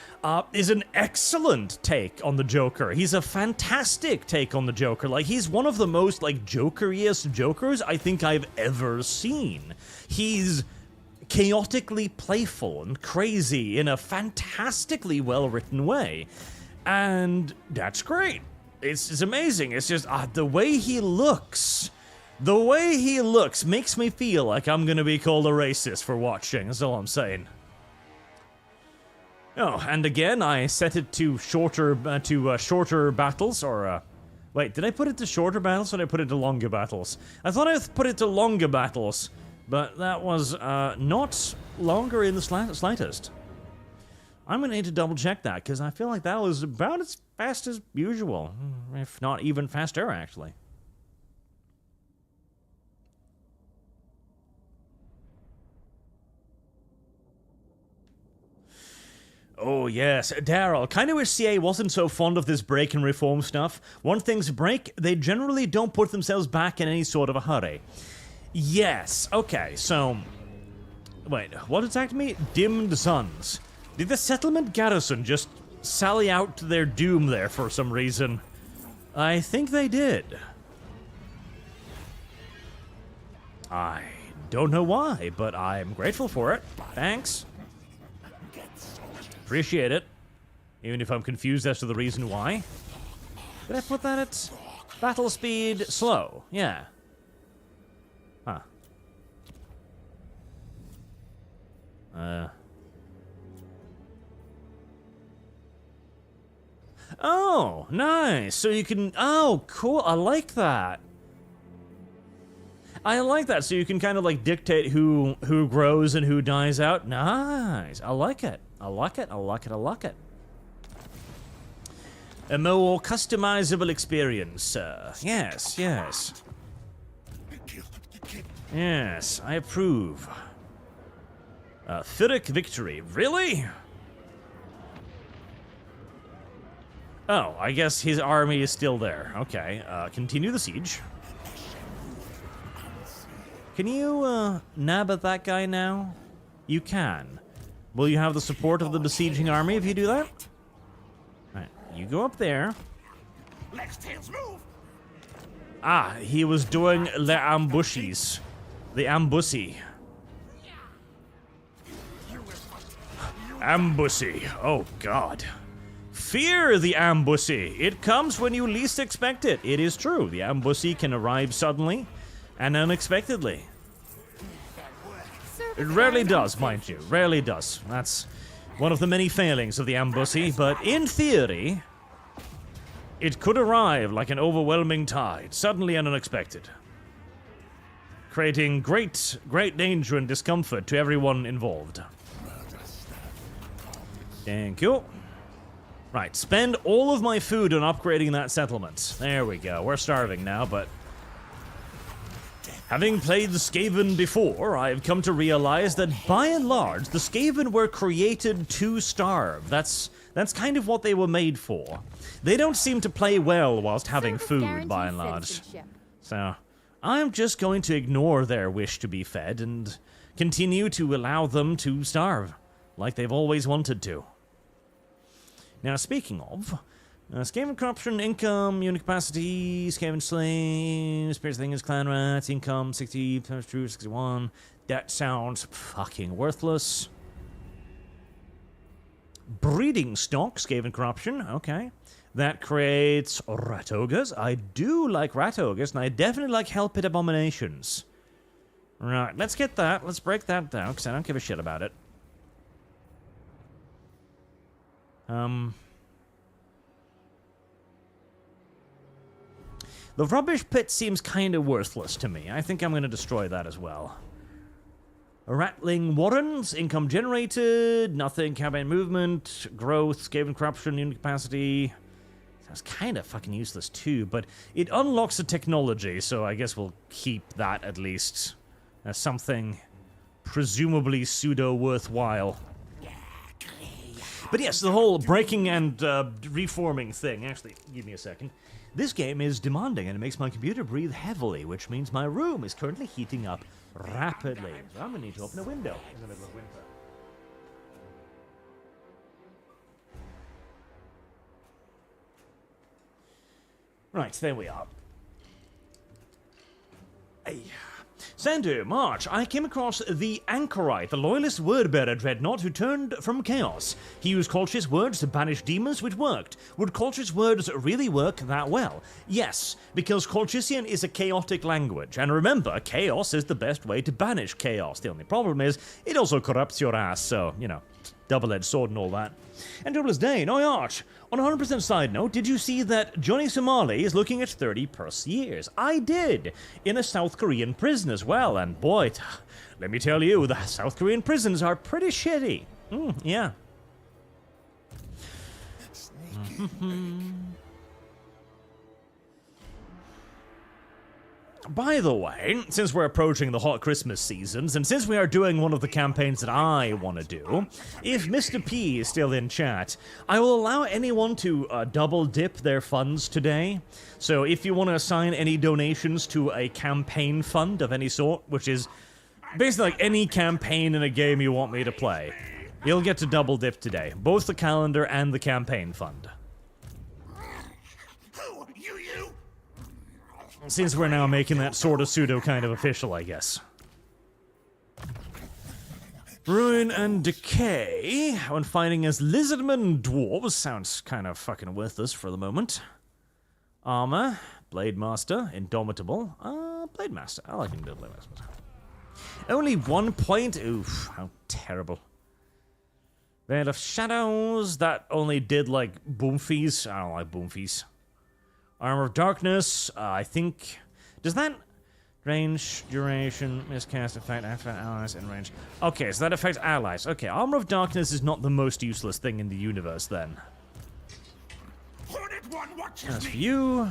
is an excellent take on the Joker. He's a fantastic take on the Joker. Like, he's one of the most, Jokeriest Jokers I think I've ever seen. He's chaotically playful and crazy in a fantastically well-written way. And that's great. It's amazing. It's just, the way he looks... The way he looks makes me feel like I'm gonna be called a racist for watching, that's all I'm saying. Oh, and again, I set it to shorter battles, or, wait, did I put it to shorter battles, or did I put it to longer battles? I thought I put it to longer battles, but that was, not longer in the slightest. I'm gonna need to double check that, because I feel like that was about as fast as usual, if not even faster, actually. Oh yes, Daryl, kinda wish CA wasn't so fond of this break and reform stuff. One thing's break, they generally don't put themselves back in any sort of a hurry. Yes, okay, so... Wait, what attacked me? Dimmed Suns. Did the settlement garrison just sally out to their doom there for some reason. I think they did. I don't know why, but I'm grateful for it. Thanks. Appreciate it. Even if I'm confused as to the reason why. Did I put that at battle speed slow? Yeah. Huh. Oh, nice. So you can... Oh, cool. I like that. I like that. So you can kind of like dictate who grows and who dies out. Nice. I like it. I like it. I like it. I like it. A more customizable experience, yes, yes. Yes, I approve. Furic victory, really? Oh, I guess his army is still there. Okay, continue the siege. Can you, nab at that guy now? You can. Will you have the support of the besieging army if you do that? Alright, you go up there. Legs, tails, move! Ah, he was doing the ambushes. The ambussy. Ambussy. Oh, God. Fear the ambussy. It comes when you least expect it. It is true. The ambussy can arrive suddenly and unexpectedly. It rarely does, mind you. Rarely does. That's one of the many failings of the ambussy, but in theory, it could arrive like an overwhelming tide, suddenly and unexpected, creating great danger and discomfort to everyone involved. Thank you. Right, spend all of my food on upgrading that settlement. There we go. We're starving now, but having played the Skaven before, I've come to realize that by and large, the Skaven were created to starve. That's kind of what they were made for. They don't seem to play well whilst having food, by and large. So, I'm just going to ignore their wish to be fed and continue to allow them to starve, like they've always wanted to. Now, speaking of, Skaven corruption, income, unit capacity, Skaven slaves, spirits thing is clan rats, income 60, times true 61. That sounds fucking worthless. Breeding stock, Skaven corruption, okay. That creates rat ogres. I do like rat ogres, and I definitely like hell-pit abominations. Right, let's get that. Let's break that down, because I don't give a shit about it. The rubbish pit seems kind of worthless to me. I think I'm going to destroy that as well. Rattling warrens, income generated, nothing, campaign movement, growth, Skaven corruption, unit capacity. That's kind of fucking useless too, but it unlocks the technology, so I guess we'll keep that at least as something presumably pseudo-worthwhile. But yes, the whole breaking and reforming thing, actually, give me a second. This game is demanding and it makes my computer breathe heavily, which means my room is currently heating up rapidly. So I'm gonna need to open a window in the middle of winter. Right, there we are. Hey. Sandu, March, I came across the Anchorite, the loyalist word-bearer dreadnought who turned from chaos. He used Colchis words to banish demons, which worked. Would Colchis words really work that well? Yes, because Colchisian is a chaotic language, and remember, chaos is the best way to banish chaos. The only problem is, it also corrupts your ass, so, you know, double-edged sword and all that. And Doublest Day, no Arch. On a 100% side note, did you see that Johnny Somali is looking at 30+ years? I did, in a South Korean prison as well, and boy, let me tell you, the South Korean prisons are pretty shitty. Yeah. By the way, since we're approaching the hot Christmas seasons, and since we are doing one of the campaigns that I want to do, if Mr. P is still in chat, I will allow anyone to double dip their funds today. So if you want to assign any donations to a campaign fund of any sort, which is basically like any campaign in a game you want me to play, You'll get to double dip today. Both the calendar and the campaign fund. Who? You? Since we're now making that sort of pseudo kind of official, I guess. Ruin and Decay. When fighting as lizardmen dwarves sounds kind of fucking worthless for the moment. Armor. Blade Master. Indomitable. Blade Master. I like Blade Master. Only 1 point? Oof, how terrible. Veil of Shadows. That only did like boomfies. I don't like boomfies. Armor of Darkness. I think... Does that... Range, duration, miscast effect, affect allies in range. Okay, so that affects allies. Okay, Armor of Darkness is not the most useless thing in the universe then. Hornet One watches As for me. you...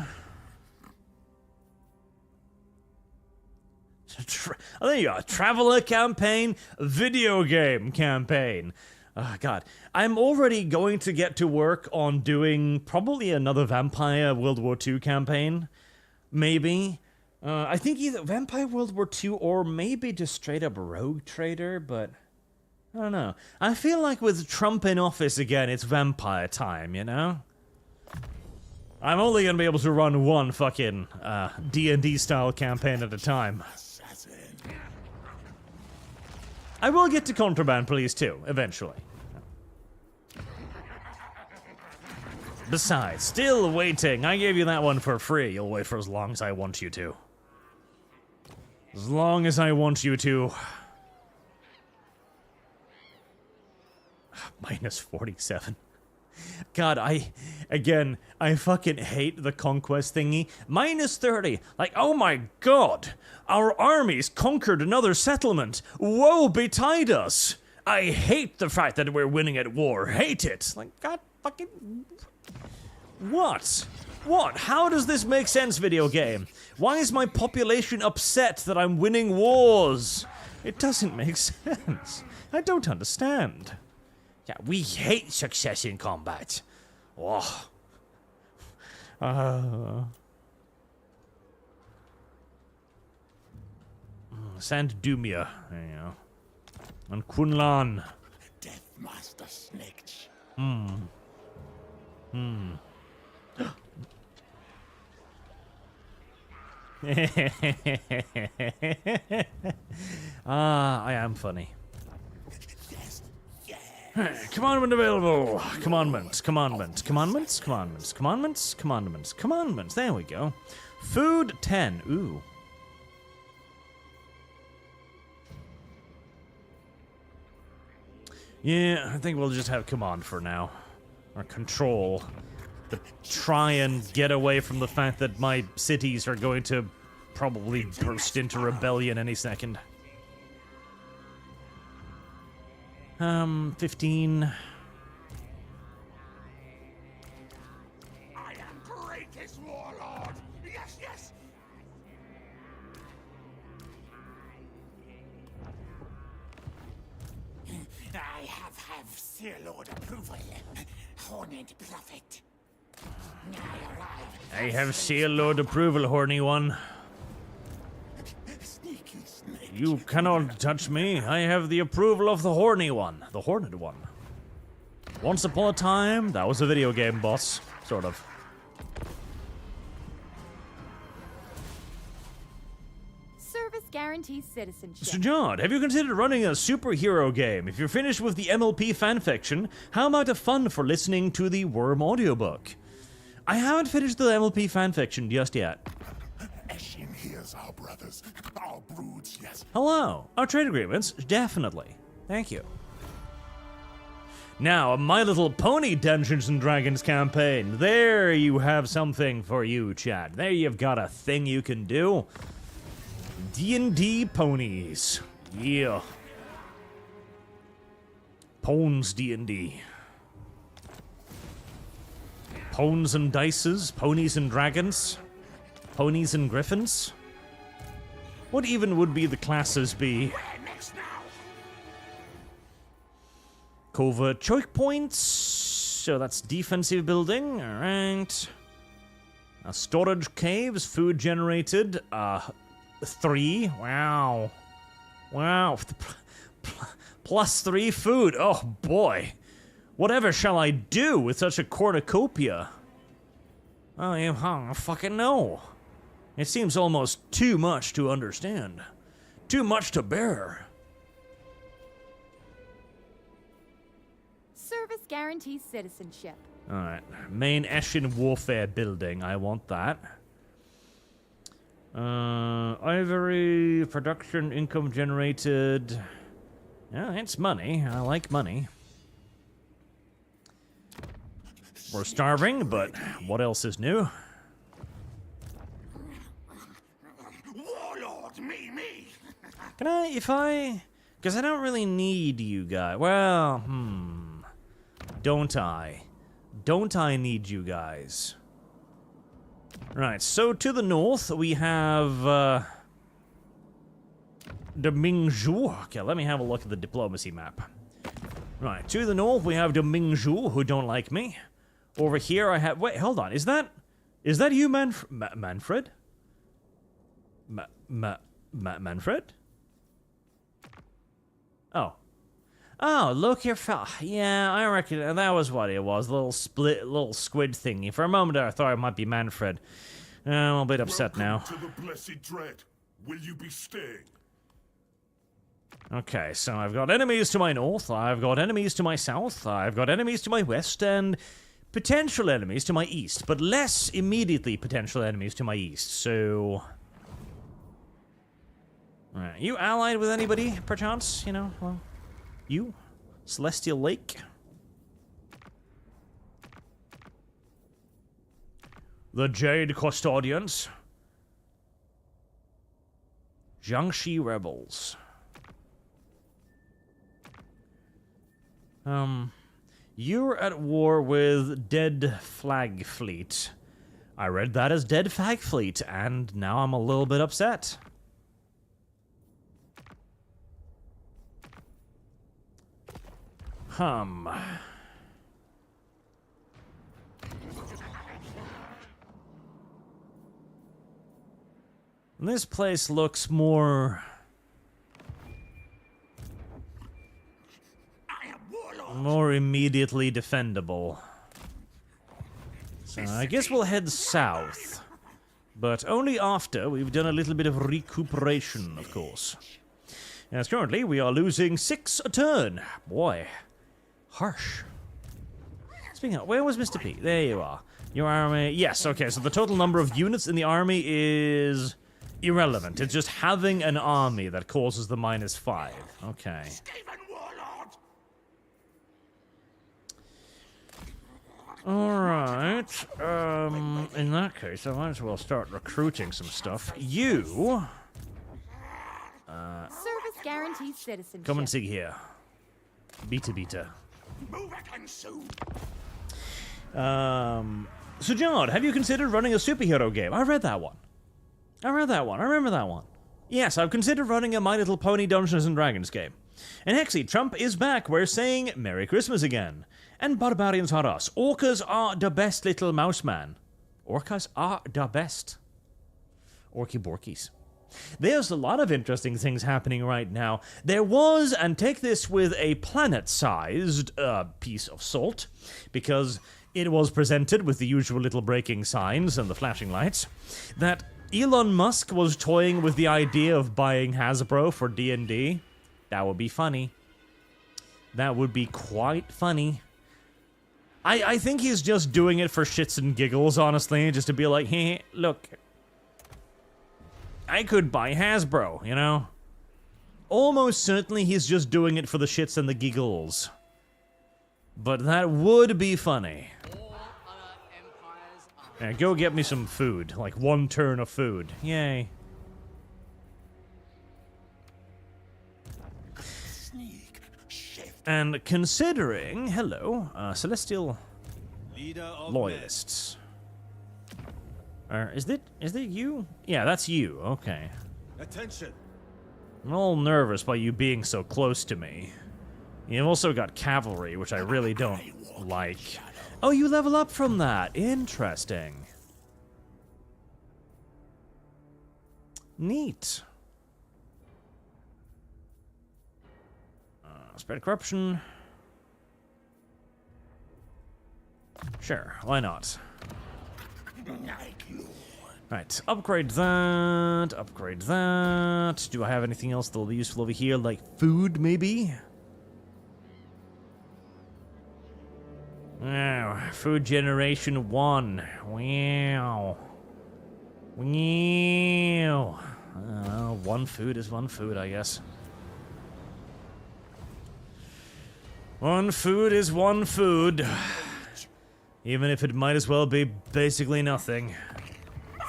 Oh, there you are. Traveler campaign, video game campaign. Oh, God. I'm already going to get to work on doing probably another Vampire World War II campaign. Maybe. I think either Vampire World War II or maybe just straight up Rogue Trader, but I don't know. I feel like with Trump in office again, it's vampire time, you know? I'm only gonna be able to run one fucking D&D style campaign at a time. I will get to Contraband Police too, eventually. Besides, still waiting. I gave you that one for free. You'll wait for as long as I want you to. As long as I want you to. Minus 47. God, I fucking hate the conquest thingy. Minus 30. Like, oh my god. Our armies conquered another settlement. Woe betide us. I hate the fact that we're winning at war. Hate it. Like, god fucking... What? What? How does this make sense, video game? Why is my population upset that I'm winning wars? It doesn't make sense. I don't understand. Yeah, we hate success in combat. Oh. Sand Dumia. There you go. And Kunlan. Deathmaster Snikch. I am funny. Commandment available. Commandments. There we go. Food 10. Ooh. Yeah, I think we'll just have command for now. Or control. To try and get away from the fact that my cities are going to probably burst into rebellion any second. 15. I am greatest warlord. Yes. I have Sir Lord approval. Horned Prophet. I have Seal Lord approval, horny one. Sneaky snake. You cannot touch me. I have the approval of the horny one. The horned one. Once upon a time, that was a video game boss. Sort of. Service guarantees citizenship. Mr. John, have you considered running a superhero game? If you're finished with the MLP fanfiction, how about a fund for listening to the Worm audiobook? I haven't finished the MLP fanfiction just yet. Eshin hears our brothers, our broods, yes. Hello. Our trade agreements? Definitely. Thank you. Now, My Little Pony Dungeons & Dragons campaign. There you have something for you, chat. There you've got a thing you can do. D&D ponies. Yeah. Pons D&D. Pons and dices, ponies and dragons, ponies and griffins. What even would be the classes be? Where next now? Covert choke points. So that's defensive building. All right. Storage caves, food generated. 3. Wow. Wow. +3 food. Oh boy. Whatever shall I do with such a cornucopia? I don't fucking know. It seems almost too much to understand. Too much to bear. Service guarantees citizenship. Alright, main Eshin warfare building. I want that. Ivory, production, income generated. Yeah, it's money. I like money. We're starving, but what else is new? Warlord, me. Can I, because I don't really need you guys. Well, don't I? Don't I need you guys? Right, so to the north we have, the Mingzhu. Okay, let me have a look at the diplomacy map. Right, to the north we have the Mingzhu, who don't like me. Over here I have, wait, hold on, is that you, Manfred? Manfred? Oh. Oh, look here, yeah, I reckon that was what it was, little squid thingy. For a moment I thought it might be Manfred. I'm a bit upset now. To the blessed dread. Will you be staying? Okay, so I've got enemies to my north, I've got enemies to my south, I've got enemies to my west, and potential enemies to my east, but less immediately potential enemies to my east, so... Alright, you allied with anybody, perchance? You know, well... You? Celestial Lake? The Jade Custodians. Jiangxi Rebels. You're at war with Dead Flag Fleet. I read that as Dead Flag Fleet, and now I'm a little bit upset. This place looks more immediately defendable. So I guess we'll head south. But only after we've done a little bit of recuperation, of course. As currently we are losing 6 a turn. Boy. Harsh. Speaking of, where was Mr. P? There you are. Your army... Yes, okay, so the total number of units in the army is irrelevant. It's just having an army that causes the -5. Okay. Skaven warlord. Alright. In that case, I might as well start recruiting some stuff. You... Service guarantees citizenship. Come and see here. Beta. Move again soon. Sujad, have you considered running a superhero game? I read that one. I remember that one. Yes, I've considered running a My Little Pony Dungeons & Dragons game. And Hexy, Trump is back. We're saying Merry Christmas again. And barbarians are us. Orcas are the best little mouse man. Orcas are the best. Orky Borkies. There's a lot of interesting things happening right now. There was, and take this with a planet-sized piece of salt, because it was presented with the usual little braking signs and the flashing lights, that Elon Musk was toying with the idea of buying Hasbro for D&D. That would be funny. That would be quite funny. I think he's just doing it for shits and giggles, honestly, just to be like, hey, look... I could buy Hasbro, you know? Almost certainly he's just doing it for the shits and the giggles. But that would be funny. Yeah, go get me some food. Like 1 turn of food. Yay. And considering... Hello, Celestial Loyalists. Is it you? Yeah, that's you. Okay. Attention. I'm all nervous by you being so close to me. You've also got cavalry, which I really don't like. Oh, you level up from that. Interesting. Neat. Spread corruption. Sure, why not? Right, upgrade that, upgrade that. Do I have anything else that will be useful over here, like food, maybe? Oh, food generation 1. Wow. Wow. One food is one food, I guess. One food is one food. Even if it might as well be basically nothing.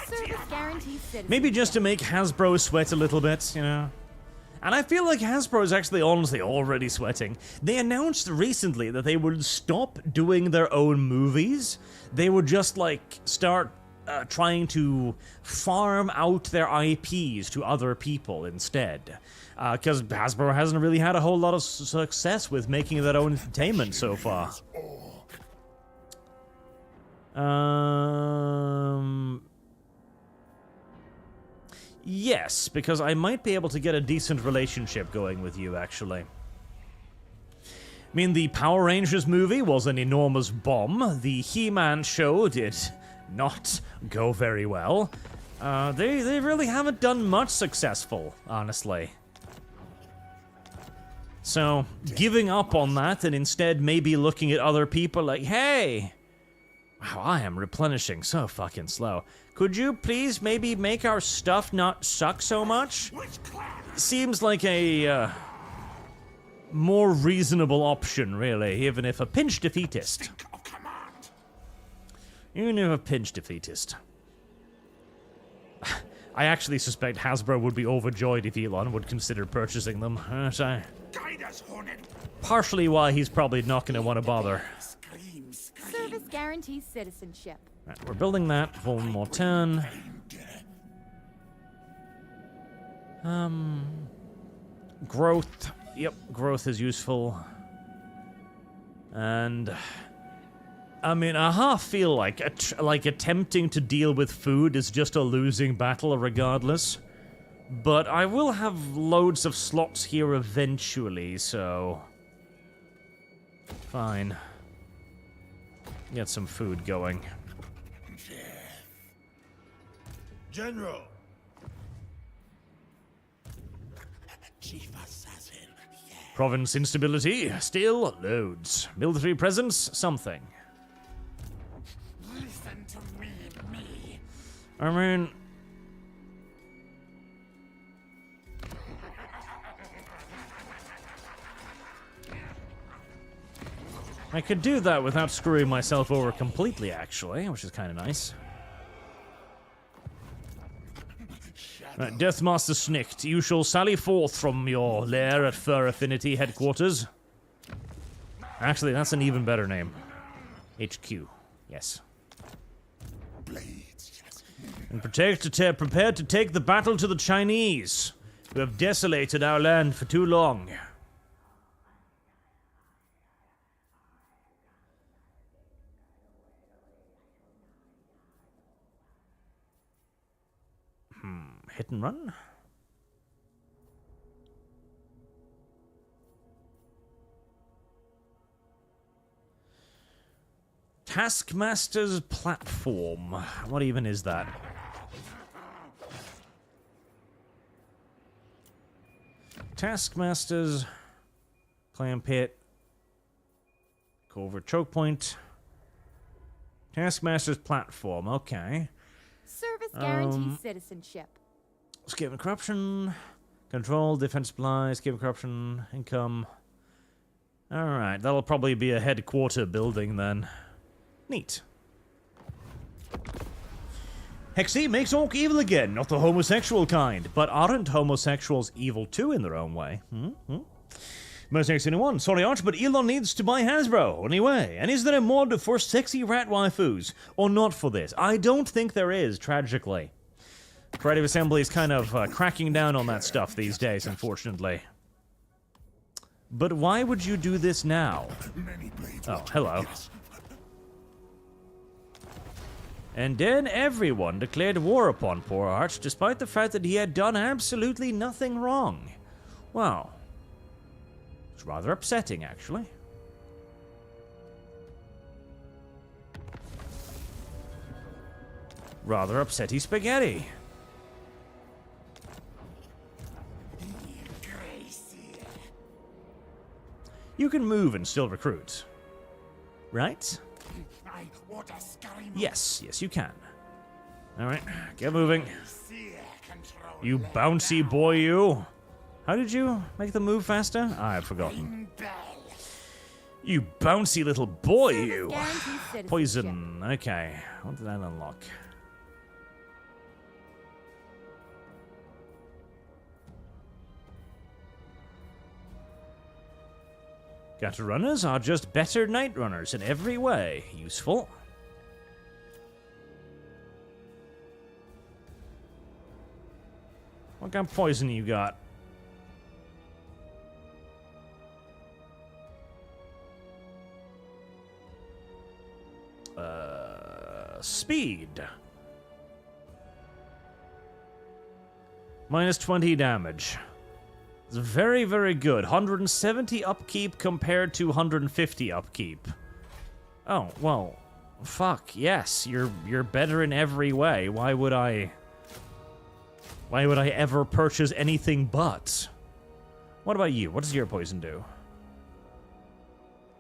Service guarantees citizenship. Maybe just to make Hasbro sweat a little bit, you know? And I feel like Hasbro is actually honestly already sweating. They announced recently that they would stop doing their own movies. They would just, like, start trying to farm out their IPs to other people instead. Because Hasbro hasn't really had a whole lot of success with making their own entertainment so far. Yes, because I might be able to get a decent relationship going with you, actually. I mean, the Power Rangers movie was an enormous bomb. The He-Man show did not go very well. They really haven't done much successful, honestly. So, giving up on that and instead maybe looking at other people like, hey, wow, I am replenishing so fucking slow. Could you please maybe make our stuff not suck so much? Seems like a more reasonable option, really, even if a pinch defeatist. Even if a pinch defeatist. I actually suspect Hasbro would be overjoyed if Elon would consider purchasing them. Partially why he's probably not going to want to bother. Service guarantees citizenship. Right, we're building that. One more turn. Growth. Yep, growth is useful. And I mean, I half feel like attempting to deal with food is just a losing battle regardless. But I will have loads of slots here eventually, so fine. Get some food going. General. Chief Assassin. Yeah. Province instability, still loads. Military presence, something. Listen to me. I mean, I could do that without screwing myself over completely, actually, which is kind of nice. Right, Deathmaster Snikch, you shall sally forth from your lair at Fur Affinity headquarters. Actually, that's an even better name. HQ, yes. Blades, yes. And prepared to take the battle to the Chinese, who have desolated our land for too long. Hit and run? Taskmaster's platform. What even is that? Taskmaster's clam pit. Covert choke point. Taskmaster's platform, okay. Service guarantees citizenship. Skaven corruption, control, defense supplies, Skaven corruption, income. Alright, that'll probably be a headquarter building then. Neat. Hexy makes Orc evil again, not the homosexual kind. But aren't homosexuals evil too in their own way? Mercenaries 21, sorry Arch, but Elon needs to buy Hasbro, anyway. And is there a mod for sexy rat waifus? Or not for this? I don't think there is, tragically. Creative Assembly is kind of cracking down on that stuff these days, unfortunately. But why would you do this now? Oh, hello. And then everyone declared war upon poor Arch, despite the fact that he had done absolutely nothing wrong. Wow. It's rather upsetting, actually. Rather upsetty spaghetti. You can move and still recruit. Right? Yes, yes you can. Alright, get moving. You bouncy boy, you. How did you make the move faster? I've forgotten. You bouncy little boy, you. Poison. Okay. What did that unlock? Gutter runners are just better night runners in every way. Useful. What kind of poison you got? Speed. Minus 20 damage. It's very, very good. 170 upkeep compared to 150 upkeep. Oh, well, fuck, yes. You're better in every way. Why would I ever purchase anything but? What about you? What does your poison do?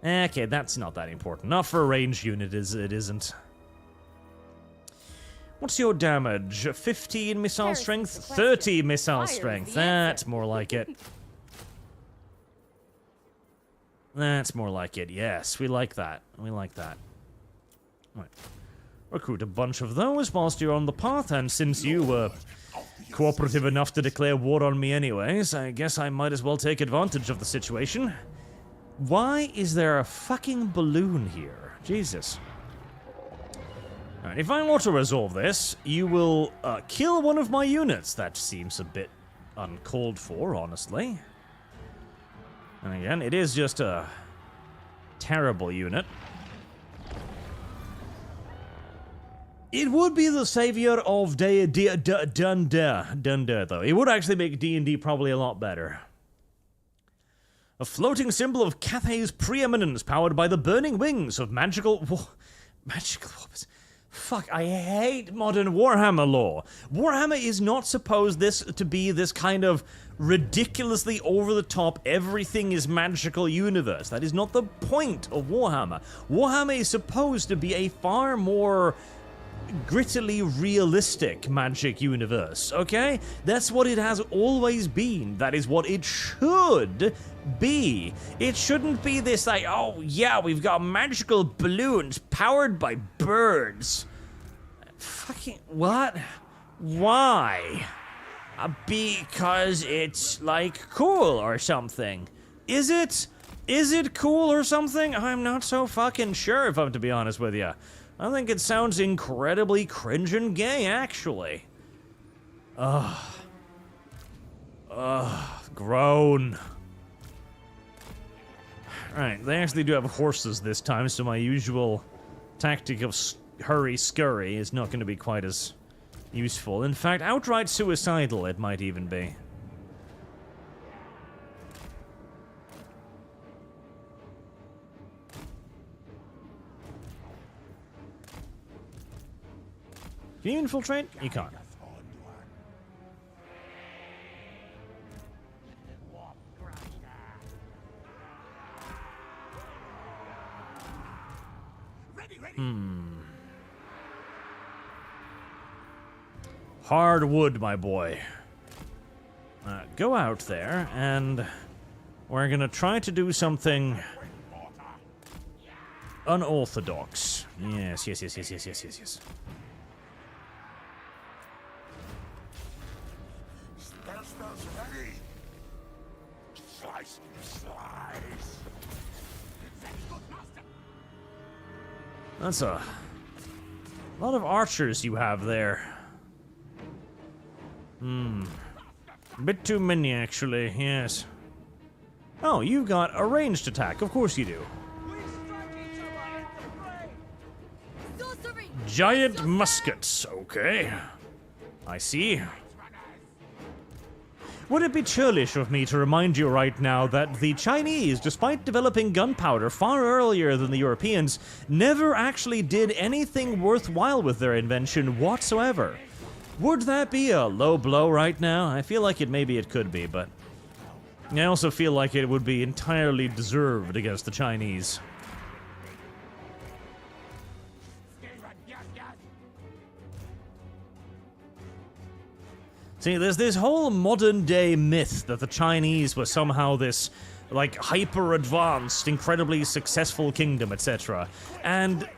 Okay, that's not that important. Not for a ranged unit, it isn't. What's your damage? 15 missile strength? 30 missile strength. That's more like it. That's more like it. Yes, we like that. We like that. Right. Recruit a bunch of those whilst you're on the path, and since you were cooperative enough to declare war on me anyways, I guess I might as well take advantage of the situation. Why is there a fucking balloon here? Jesus. Alright, if I want to resolve this, you will kill one of my units. That seems a bit uncalled for, honestly. And again, it is just a terrible unit. It would be the savior of Dundee, though. It would actually make D&D probably a lot better. A floating symbol of Cathay's preeminence, powered by the burning wings of magical... Magical... Fuck, I hate modern Warhammer lore. Warhammer is not supposed to be this kind of ridiculously over-the-top, everything is magical universe. That is not the point of Warhammer. Warhammer is supposed to be a far more grittily realistic magic universe, okay? That's what it has always been. That is what it should be. It shouldn't be this like, oh yeah, we've got magical balloons powered by birds. Fucking what? Why? Because it's like cool or something. Is it? Is it cool or something? I'm not so fucking sure, if I'm to be honest with you. I think it sounds incredibly cringe and gay, actually. Groan. Alright, they actually do have horses this time, so my usual tactic of hurry-scurry is not going to be quite as useful. In fact, outright suicidal it might even be. Can you infiltrate? You can't. Hard wood, my boy. Go out there, and we're gonna try to do something unorthodox. Yes. That's a lot of archers you have there. A bit too many, actually, yes. Oh, you've got a ranged attack. Of course you do. Giant muskets. Okay. I see. Would it be churlish of me to remind you right now that the Chinese, despite developing gunpowder far earlier than the Europeans, never actually did anything worthwhile with their invention whatsoever? Would that be a low blow right now? I feel like maybe it could be, but I also feel like it would be entirely deserved against the Chinese. See, there's this whole modern-day myth that the Chinese were somehow this, like, hyper-advanced, incredibly successful kingdom, etc. And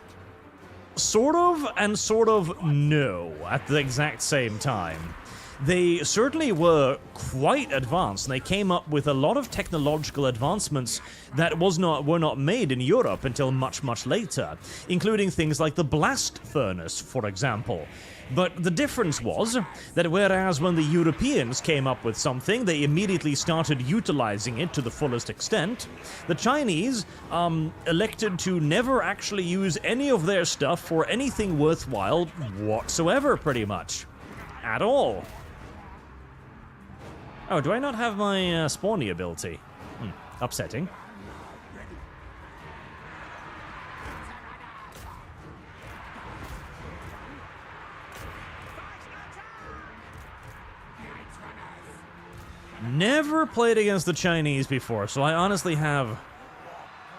sort of no at the exact same time. They certainly were quite advanced, and they came up with a lot of technological advancements that were not made in Europe until much, much later, including things like the blast furnace, for example. But the difference was that whereas when the Europeans came up with something, they immediately started utilizing it to the fullest extent, the Chinese elected to never actually use any of their stuff for anything worthwhile whatsoever, pretty much. At all. Oh, do I not have my spawny ability? Upsetting. Never played against the Chinese before, so I honestly have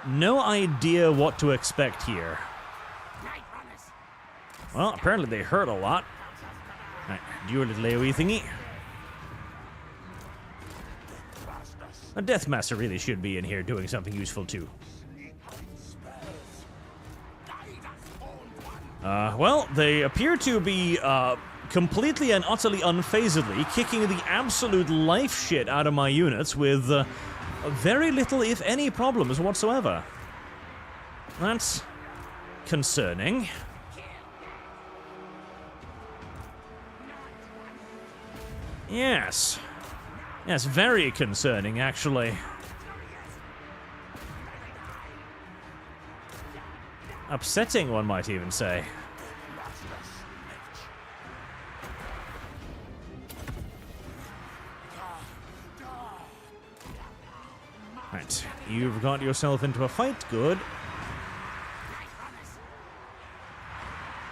no idea what to expect here. Well, apparently they hurt a lot. Alright, do your little AoE thingy. A Deathmaster really should be in here doing something useful too. Well, they appear to be, completely and utterly unfazedly kicking the absolute life shit out of my units with very little, if any, problems whatsoever. That's concerning. Yes. Yes, very concerning, actually. Upsetting, one might even say. Right, you've got yourself into a fight, good.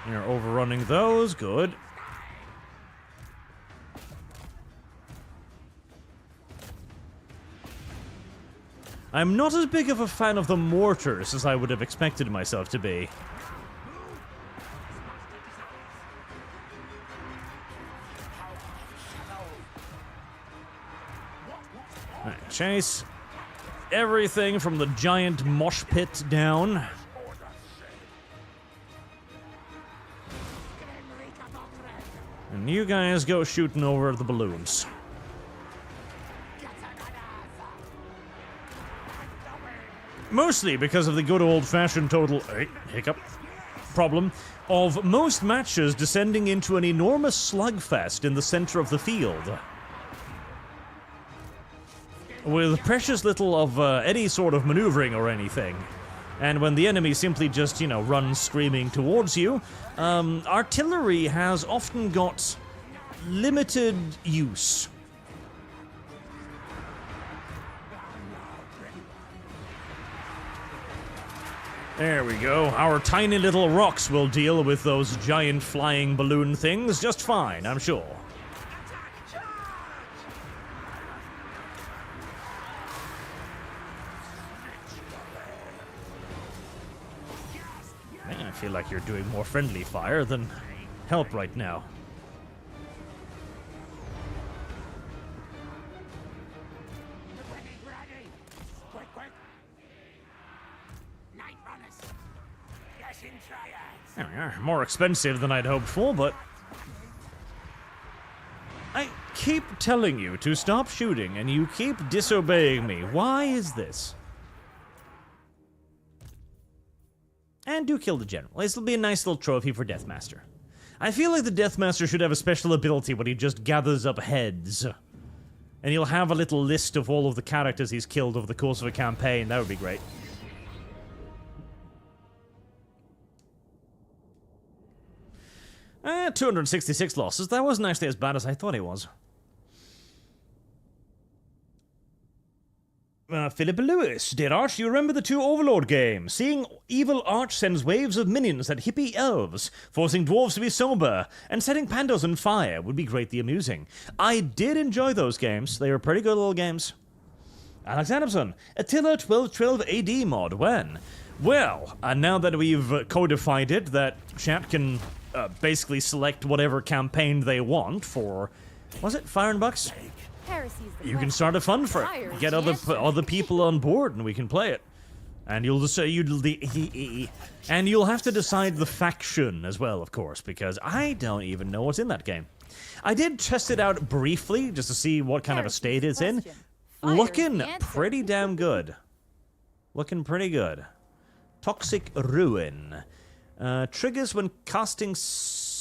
You're overrunning those, good. I'm not as big of a fan of the mortars as I would have expected myself to be. Right, chase everything from the giant mosh pit down. And you guys go shooting over the balloons. Mostly because of the good old-fashioned total hiccup problem of most matches descending into an enormous slugfest in the center of the field. With precious little of any sort of maneuvering or anything. And when the enemy simply just, runs screaming towards you, artillery has often got limited use. There we go. Our tiny little rocks will deal with those giant flying balloon things just fine, I'm sure. Man, I feel like you're doing more friendly fire than help right now. There we are. More expensive than I'd hoped for, but I keep telling you to stop shooting, and you keep disobeying me. Why is this? And do kill the general. This will be a nice little trophy for Deathmaster. I feel like the Deathmaster should have a special ability when he just gathers up heads. And he'll have a little list of all of the characters he's killed over the course of a campaign. That would be great. 266 losses. That wasn't actually as bad as I thought it was. Philip Lewis, dear Arch, do you remember the 2 Overlord games? Seeing evil Arch sends waves of minions at hippie elves, forcing dwarves to be sober, and setting pandas on fire would be greatly amusing. I did enjoy those games. They were pretty good little games. Alex Adamson, Attila 1212 AD mod, when? Well, now that we've codified it, that chat can basically select whatever campaign they want for, was it Fire and Bucks? Heresy's the You can question. start a fund for it. Fire is Get the answer. other people on board, and we can play it. And you'll just and you'll have to decide the faction as well, of course, because I don't even know what's in that game. I did test it out briefly just to see what kind of a state it's in. Question. Fire is Looking the answer. pretty damn good. Looking pretty good. Toxic Ruin. Triggers when casting spells?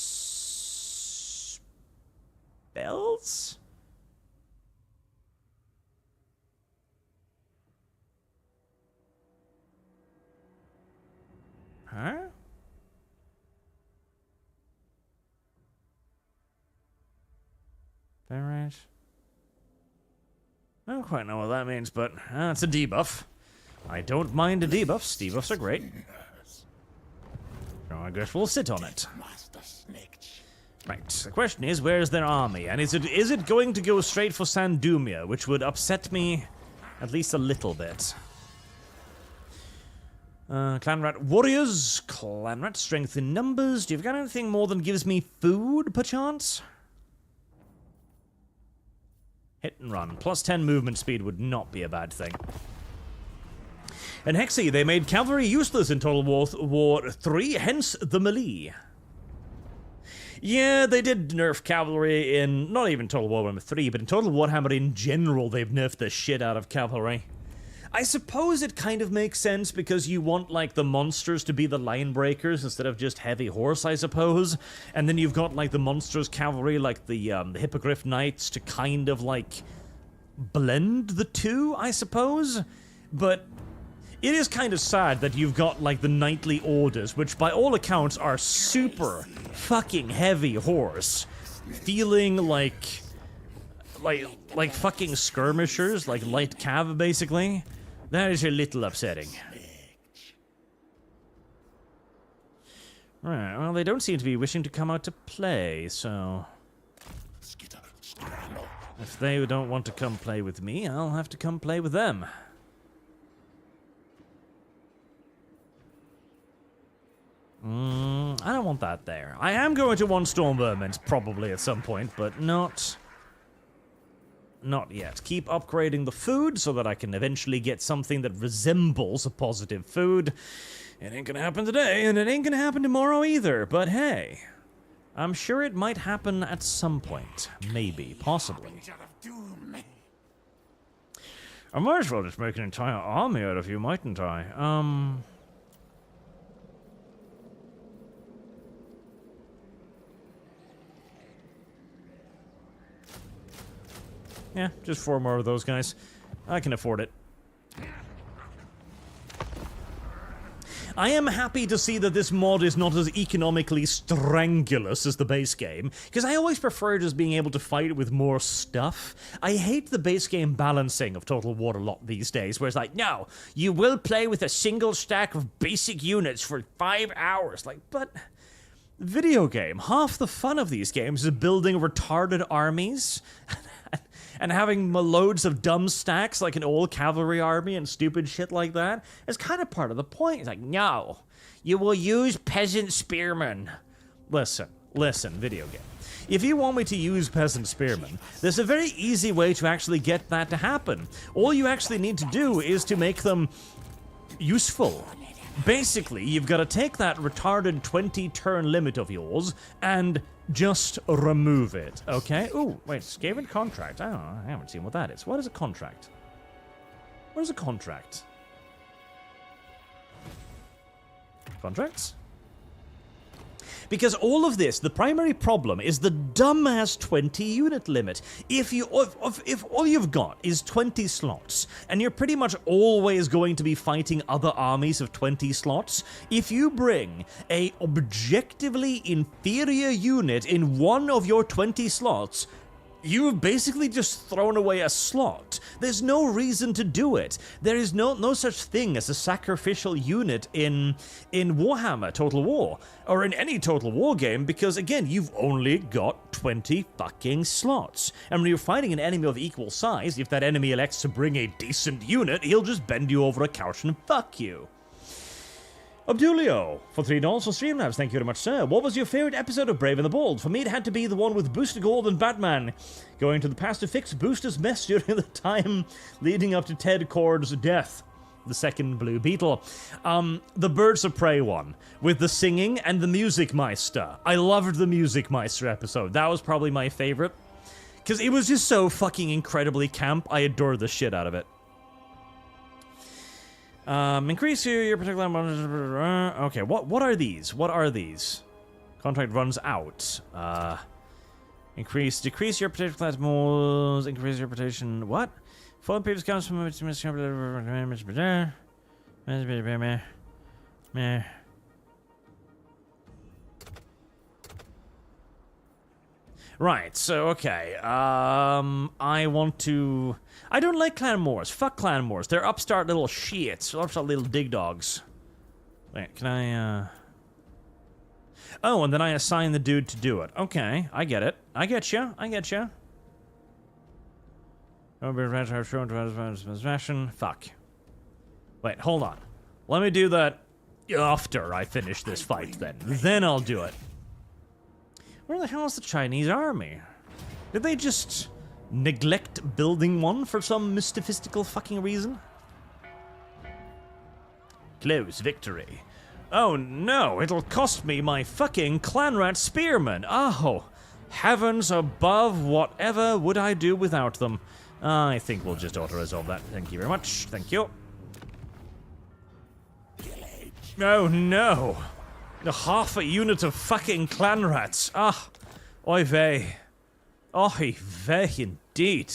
Huh? Alright. I don't quite know what that means, but it's a debuff. I don't mind the debuffs. Debuffs are great. So I guess we'll sit on it. Master Snikch. Right. The question is, where's their army? And is it going to go straight for Sandumia, which would upset me at least a little bit. Clanrat warriors. Clanrat strength in numbers. Do you have got anything more than gives me food, perchance? Hit and run. Plus 10 movement speed would not be a bad thing. And Hexy, they made cavalry useless in Total War 3, hence the melee. Yeah, they did nerf cavalry in, not even Total Warhammer 3, but in Total Warhammer in general, they've nerfed the shit out of cavalry. I suppose it kind of makes sense because you want, like, the monsters to be the line breakers instead of just heavy horse, I suppose. And then you've got, like, the monsters cavalry, like the Hippogriff Knights, to kind of, like, blend the two, I suppose. But it is kind of sad that you've got, like, the knightly orders, which by all accounts are super fucking heavy horse, feeling like fucking skirmishers, like light cav, basically. That is a little upsetting. Right, well, they don't seem to be wishing to come out to play, so if they don't want to come play with me, I'll have to come play with them. I don't want that there. I am going to want Storm Vermins probably at some point, but not yet. Keep upgrading the food so that I can eventually get something that resembles a positive food. It ain't gonna happen today, and it ain't gonna happen tomorrow either, but hey, I'm sure it might happen at some point. Maybe, possibly. I might as well just make an entire army out of you, mightn't I? Yeah, just 4 more of those guys. I can afford it. I am happy to see that this mod is not as economically strangulous as the base game, because I always prefer just being able to fight with more stuff. I hate the base game balancing of Total War a lot these days, where it's like, no, you will play with a single stack of basic units for 5 hours. Like, but video game, half the fun of these games is building retarded armies and having loads of dumb stacks like an old cavalry army and stupid shit like that. It's kind of part of the point. It's like, no, you will use peasant spearmen. Listen, video game. If you want me to use peasant spearmen, there's a very easy way to actually get that to happen. All you actually need to do is to make them useful. Basically, you've got to take that retarded 20-turn limit of yours and just remove it, okay? Ooh, wait, Skaven contract. I don't know, I haven't seen what that is. What is a contract? What is a contract? Contracts? Because all of this, the primary problem is the dumbass 20-unit limit. If all you've got is 20 slots, and you're pretty much always going to be fighting other armies of 20 slots, if you bring a objectively inferior unit in one of your 20 slots, you've basically just thrown away a slot. There's no reason to do it. There is no such thing as a sacrificial unit in Warhammer Total War, or in any Total War game, because again, you've only got 20 fucking slots. And when you're fighting an enemy of equal size, if that enemy elects to bring a decent unit, he'll just bend you over a couch and fuck you. Abdulio, for $3 for Streamlabs, thank you very much, sir. What was your favorite episode of Brave and the Bold? For me, it had to be the one with Booster Gold and Batman going to the past to fix Booster's mess during the time leading up to Ted Kord's death. The second Blue Beetle. The Birds of Prey one, with the singing and the Music Meister. I loved the Music Meister episode. That was probably my favorite, because it was just so fucking incredibly camp. I adored the shit out of it. Increase your particular... Okay, what are these? What are these? Contract runs out. Decrease your particular class moles, increase your reputation... What? Full period comes from... Right, so, okay, I want to... I don't like clan Moors. Fuck clan Moors. They're upstart little shits. Upstart little dig dogs. Wait, can I, Oh, and then I assign the dude to do it. Okay, I get it. I get you. I get you. Fuck. Wait, hold on. Let me do that after I finish this fight, then. Then I'll do it. Where the hell is the Chinese army? Did they just neglect building one for some mystifistical fucking reason? Close victory. Oh no, it'll cost me my fucking Clanrat Spearmen. Oh, heavens above, whatever would I do without them? I think we'll just auto-resolve that. Thank you very much. Thank you. Oh no. Half a unit of fucking Clanrats. Ah, oy vey. Oy vey indeed.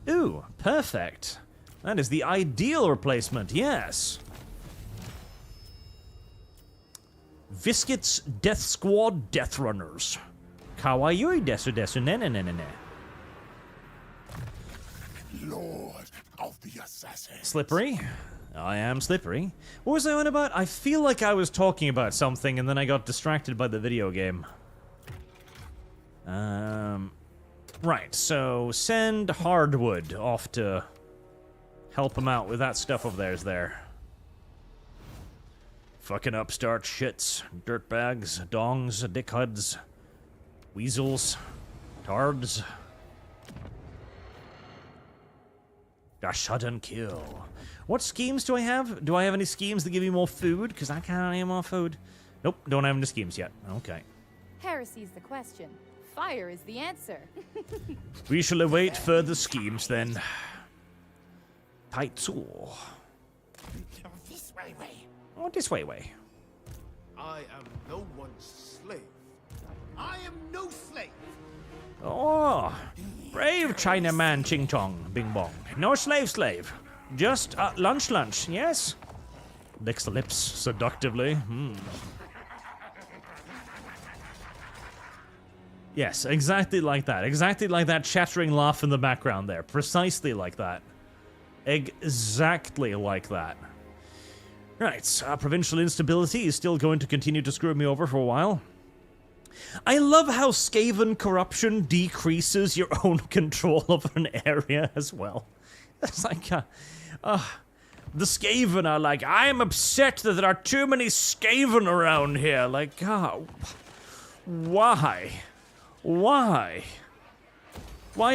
Ooh, perfect. That is the ideal replacement, yes. Viscuit's Death Squad Death Runners. Kawaii desu desu ne ne ne ne ne. Lord of the Assassins. Slippery. I am slippery. What was I on about? I feel like I was talking about something and then I got distracted by the video game. Right, so send Hardwood off to help him out with that stuff of theirs there. Fucking upstart shits, dirtbags, dongs, dickhuds, weasels, tards. A sudden kill. What schemes do I have? Do I have any schemes that give me more food? Because I can't have any more food. Nope, don't have any schemes yet. Okay. Heresy's the question. Fire is the answer. We shall await further schemes then. Taitsu. This way, way. Oh, this way. I am no one's slave. I am no slave. Oh, brave Chinaman Ching Chong Bing Bong. No slave. Just lunch, yes? Licks the lips seductively. Yes, exactly like that. Exactly like that chattering laugh in the background there. Precisely like that. Exactly like that. Right, provincial instability is still going to continue to screw me over for a while. I love how Skaven corruption decreases your own control of an area as well. It's like, the Skaven are like, I am upset that there are too many Skaven around here. Like, why? Why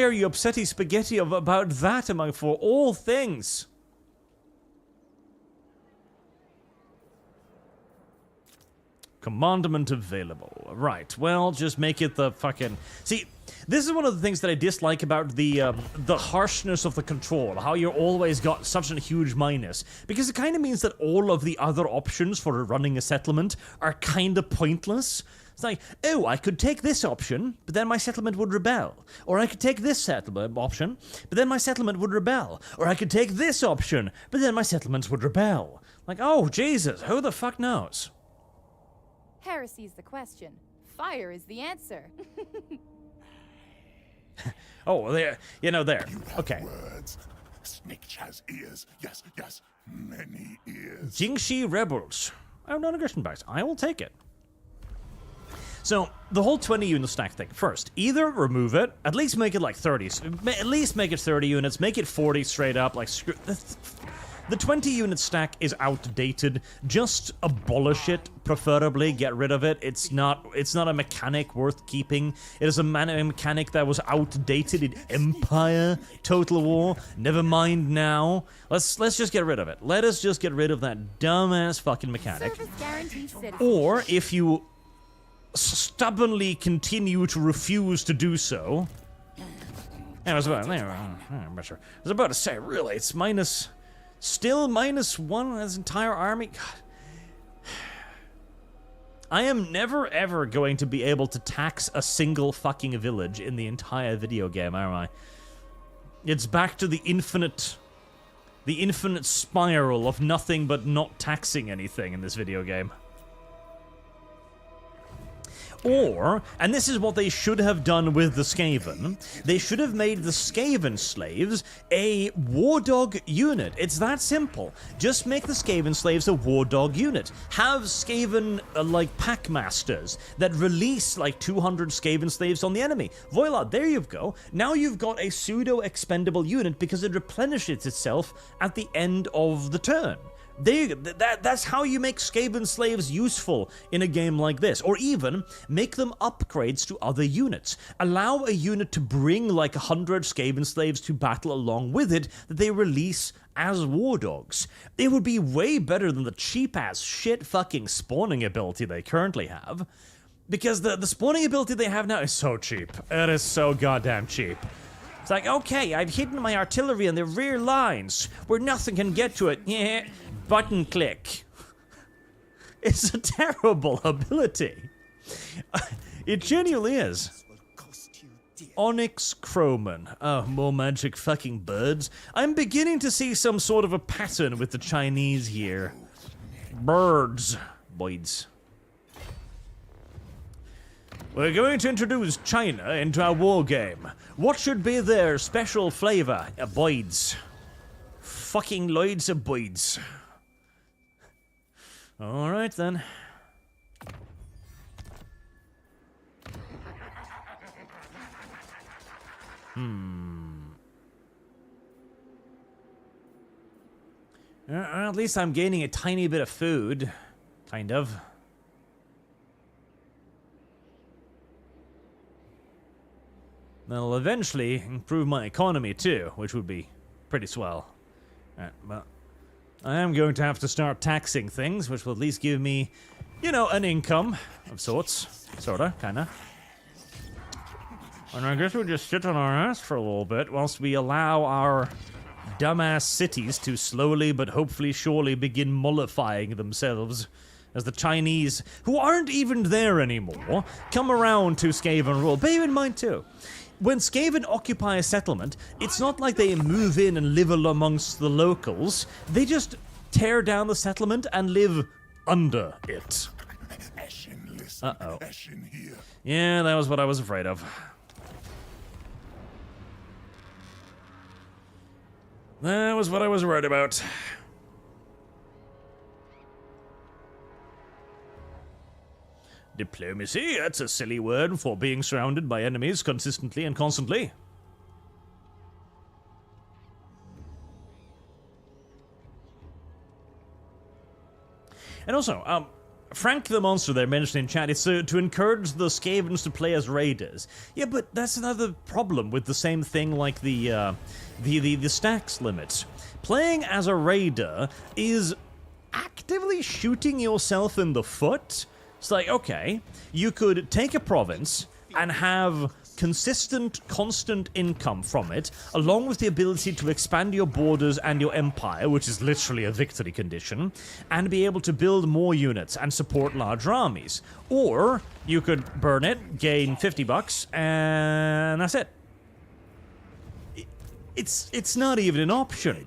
are you upsetty spaghetti about that among for all things? Commandment available. Right, well, just make it the fucking... See, this is one of the things that I dislike about the harshness of the control, how you're always got such a huge minus, because it kind of means that all of the other options for running a settlement are kind of pointless. It's like, oh, I could take this option, but then my settlement would rebel. Or I could take this settlement option, but then my settlement would rebel. Or I could take this option, but then my settlements would rebel. Like, oh, Jesus, who the fuck knows? Heresy's the question. Fire is the answer. Oh, there. You know, there. You have Okay. words. Snikch has ears. Yes, yes, many ears. Jingxi Rebels. Oh, non-aggression backs. I will take it. So, the whole 20 unit stack thing. First, either remove it, at least make it like 30. At least make it 30 units, make it 40 straight up. Like, screw. The 20 unit stack is outdated. Just abolish it, preferably. Get rid of it. It's not a mechanic worth keeping. It is a mechanic that was outdated in Empire Total War. Never mind now. Let's just get rid of it. Let us just get rid of that dumbass fucking mechanic. Service guaranteed citizenship. Or if you stubbornly continue to refuse to do so. I was about to say, really, it's still -1 in his entire army. God. I am never ever going to be able to tax a single fucking village in the entire video game, am I? It's back to the infinite spiral of nothing but not taxing anything in this video game. Or, and this is what they should have done with the Skaven, they should have made the Skaven slaves a war dog unit. It's that simple. Just make the Skaven slaves a war dog unit. Have Skaven, like, packmasters that release, like, 200 Skaven slaves on the enemy. Voila, there you go. Now you've got a pseudo-expendable unit because it replenishes itself at the end of the turn. That's how you make Skaven slaves useful in a game like this. Or even, make them upgrades to other units. Allow a unit to bring like 100 Skaven slaves to battle along with it that they release as war dogs. It would be way better than the cheap-ass shit fucking spawning ability they currently have. Because the spawning ability they have now is so cheap. It is so goddamn cheap. It's like, okay, I've hidden my artillery in the rear lines where nothing can get to it. Yeah. Button click. It's a terrible ability. It genuinely is. Onyx Crowman. Oh, more magic fucking birds. I'm beginning to see some sort of a pattern with the Chinese here. Birds. Boys. We're going to introduce China into our war game. What should be their special flavor? Boys. Fucking loads of boys. Alright then. At least I'm gaining a tiny bit of food. Kind of. That'll eventually improve my economy too, which would be pretty swell. But I am going to have to start taxing things, which will at least give me, you know, an income of sorts. Sorta, kinda. And I guess we'll just sit on our ass for a little bit whilst we allow our dumbass cities to slowly but hopefully surely begin mollifying themselves as the Chinese, who aren't even there anymore, come around to Skaven rule. Bear in mind too, when Skaven occupy a settlement, it's not like they move in and live amongst the locals. They just tear down the settlement and live under it. Eshin, listen. Uh-oh. Eshin here. Yeah, that was what I was afraid of. That was what I was worried about. Diplomacy, that's a silly word for being surrounded by enemies consistently and constantly. And also, Frank the Monster there mentioned in chat, it's to encourage the Skavens to play as raiders. Yeah, but that's another problem with the same thing like the stacks limits. Playing as a raider is actively shooting yourself in the foot. It's like, okay, you could take a province and have consistent, constant income from it, along with the ability to expand your borders and your empire, which is literally a victory condition, and be able to build more units and support larger armies. Or you could burn it, gain 50 bucks, and that's it. It's not even an option.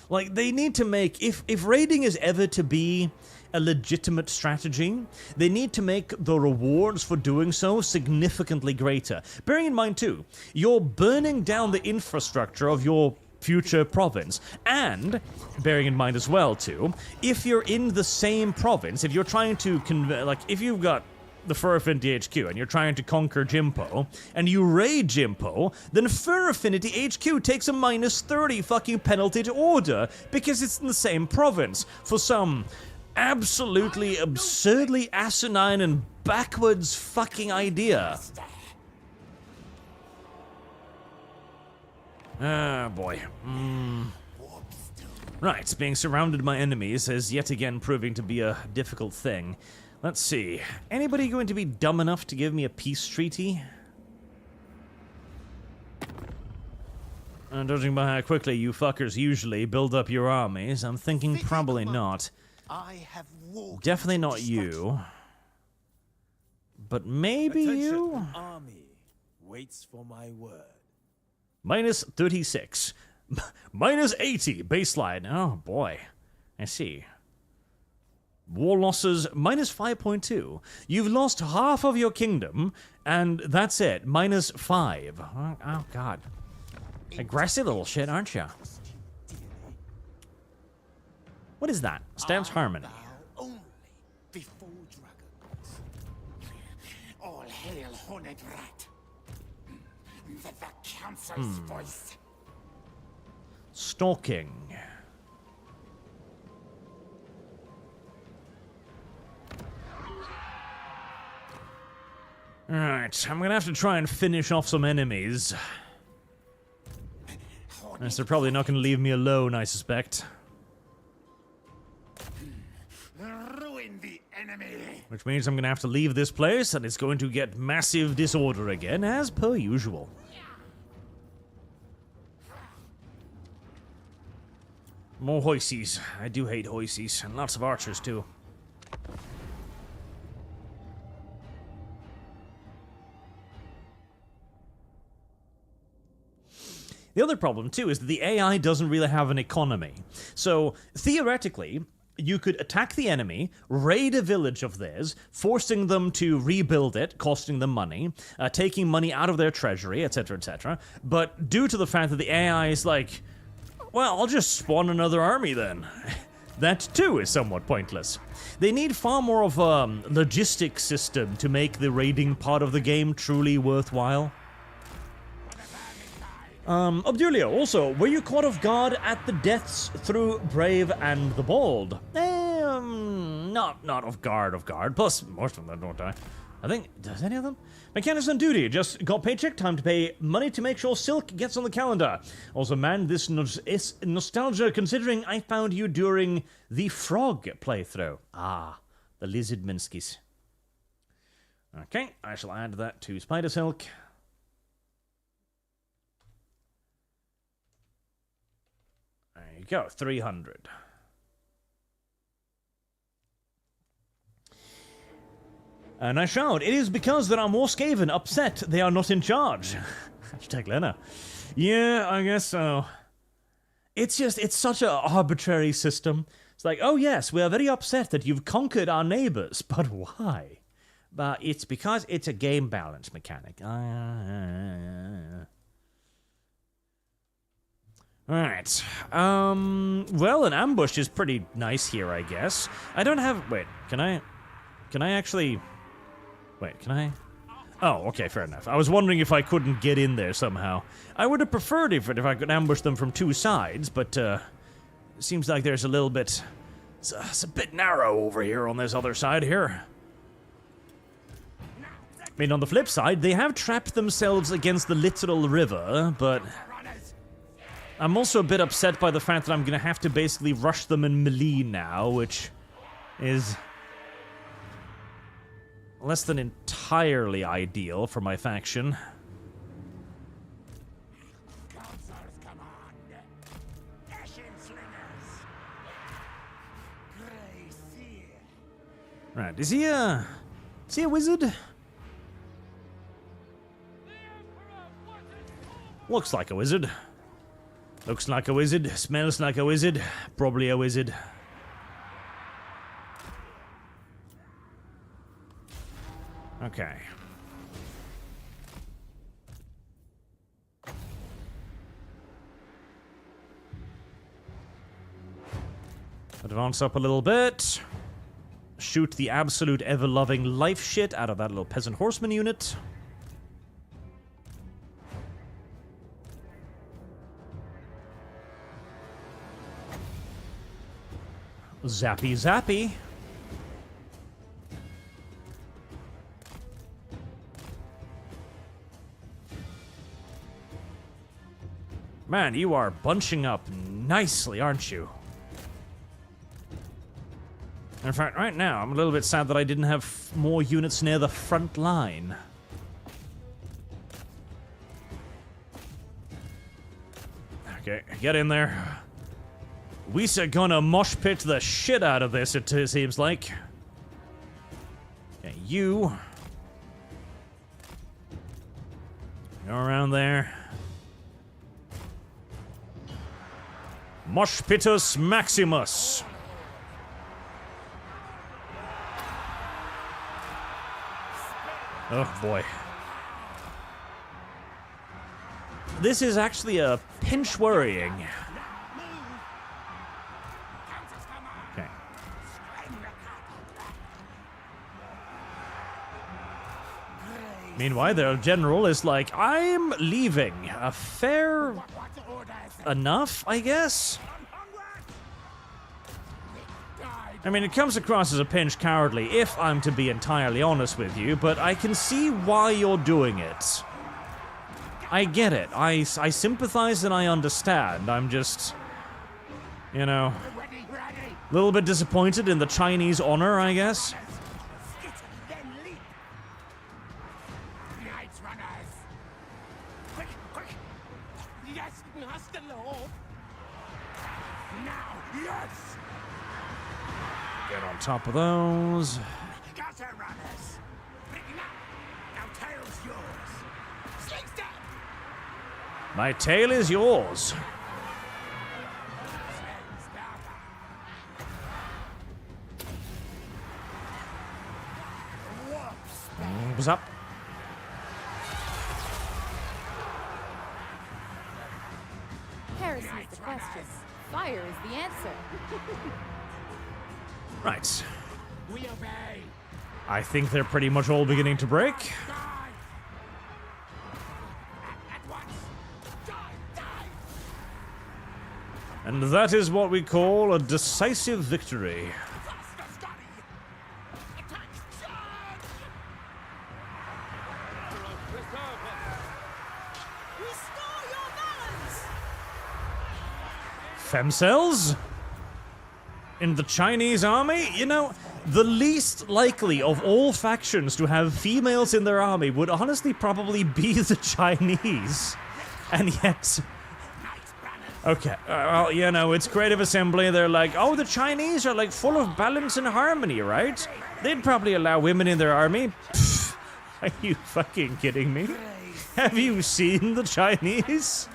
Like, they need to make, if raiding is ever to be a legitimate strategy, they need to make the rewards for doing so significantly greater. Bearing in mind, too, you're burning down the infrastructure of your future province, and bearing in mind as well, too, if you're in the same province, if you're trying to if you've got the Fur Affinity HQ and you're trying to conquer Jimpo, and you raid Jimpo, then Fur Affinity HQ takes a -30 fucking penalty to order because it's in the same province for some absolutely absurdly asinine and backwards fucking idea. Ah, boy. Right, being surrounded by enemies is yet again proving to be a difficult thing. Let's see. Anybody going to be dumb enough to give me a peace treaty? Judging by how quickly you fuckers usually build up your armies, I'm thinking probably not. Definitely not you. But maybe you? Army waits for my word. -36. -80 baseline. Oh boy. I see. War losses -5.2. You've lost half of your kingdom, and that's it. -5. Oh god. Aggressive little shit, aren't you? What is that? Stance harmony. Only before dragons. All hail horned rat. The council's voice. Stalking. Alright, I'm gonna have to try and finish off some enemies. As they're probably not gonna leave me alone, I suspect. Ruin the enemy. Which means I'm gonna have to leave this place, and it's going to get massive disorder again, as per usual. More hoissies. I do hate hoissies, and lots of archers too. The other problem, too, is that the AI doesn't really have an economy. So, theoretically, you could attack the enemy, raid a village of theirs, forcing them to rebuild it, costing them money, taking money out of their treasury, etc., etc. But due to the fact that the AI is like, well, I'll just spawn another army then. That, too, is somewhat pointless. They need far more of a logistics system to make the raiding part of the game truly worthwhile. Obdulio, also, were you caught off guard at the deaths through Brave and the Bald? Not off guard. Plus, most of them don't die. I think, does any of them? Mechanics on duty, just got paycheck, time to pay money to make sure Silk gets on the calendar. Also, man, this is nostalgia considering I found you during the Frog playthrough. Ah, the Lizard Minskis. Okay, I shall add that to Spider Silk. There you go, 300. And I shout, it is because there are more Skaven upset they are not in charge. Hashtag Lena. Yeah, I guess so. It's such an arbitrary system. It's like, oh yes, we are very upset that you've conquered our neighbors, but why? But it's because it's a game balance mechanic. Alright. Well, an ambush is pretty nice here, I guess. I don't have... Wait, can I actually... Wait, can I... Oh, okay, fair enough. I was wondering if I couldn't get in there somehow. I would have preferred if I could ambush them from two sides, but, it seems like there's a little bit... It's a bit narrow over here on this other side here. I mean, on the flip side, they have trapped themselves against the literal river, but... I'm also a bit upset by the fact that I'm gonna have to basically rush them in melee now, which is less than entirely ideal for my faction. Right, is he a wizard? Looks like a wizard. Looks like a wizard, smells like a wizard, probably a wizard. Okay. Advance up a little bit. Shoot the absolute ever-loving life shit out of that little peasant horseman unit. Zappy zappy. Man, you are bunching up nicely, aren't you? In fact, right now, I'm a little bit sad that I didn't have more units near the front line. Okay, get in there. We're gonna mosh pit the shit out of this, it seems like. Okay, you. Go around there. Mosh Pitus Maximus. Oh boy. This is actually a pinch worrying. Okay. Meanwhile, their general is like, I'm leaving. A fair enough, I guess? I mean, it comes across as a pinch cowardly, if I'm to be entirely honest with you, but I can see why you're doing it. I get it. I sympathize and I understand. I'm just, you know, a little bit disappointed in the Chinese honor, I guess. Get on top of those. My tail is yours. What's up? Heresy is the question. Fire is the answer. Right. We obey. I think they're pretty much all beginning to break. And that is what we call a decisive victory. Femcells? In the Chinese army? You know, the least likely of all factions to have females in their army would honestly probably be the Chinese. And yet... Okay, well, you know, it's creative assembly. They're like, oh, the Chinese are like full of balance and harmony, right? They'd probably allow women in their army. Pfft, are you fucking kidding me? Have you seen the Chinese?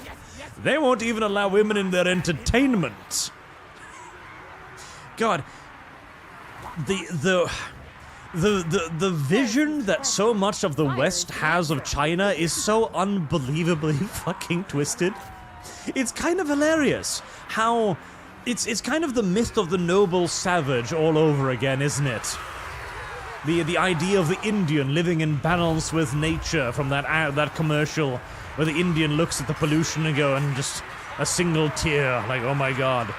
They won't even allow women in their entertainment. God, the vision that so much of the West has of China is so unbelievably fucking twisted. It's kind of hilarious how it's kind of the myth of the noble savage all over again, isn't it? The idea of the Indian living in balance with nature from that commercial where the Indian looks at the pollution and go and just a single tear like, oh my god.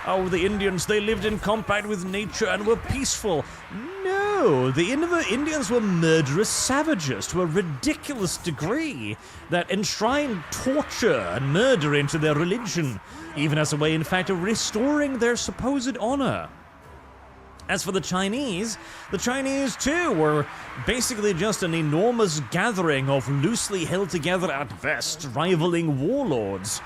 Oh, the Indians, they lived in compact with nature and were peaceful. No, the Indians were murderous savages to a ridiculous degree that enshrined torture and murder into their religion, even as a way, in fact, of restoring their supposed honor. As for the Chinese too were basically just an enormous gathering of loosely held together at best rivaling warlords.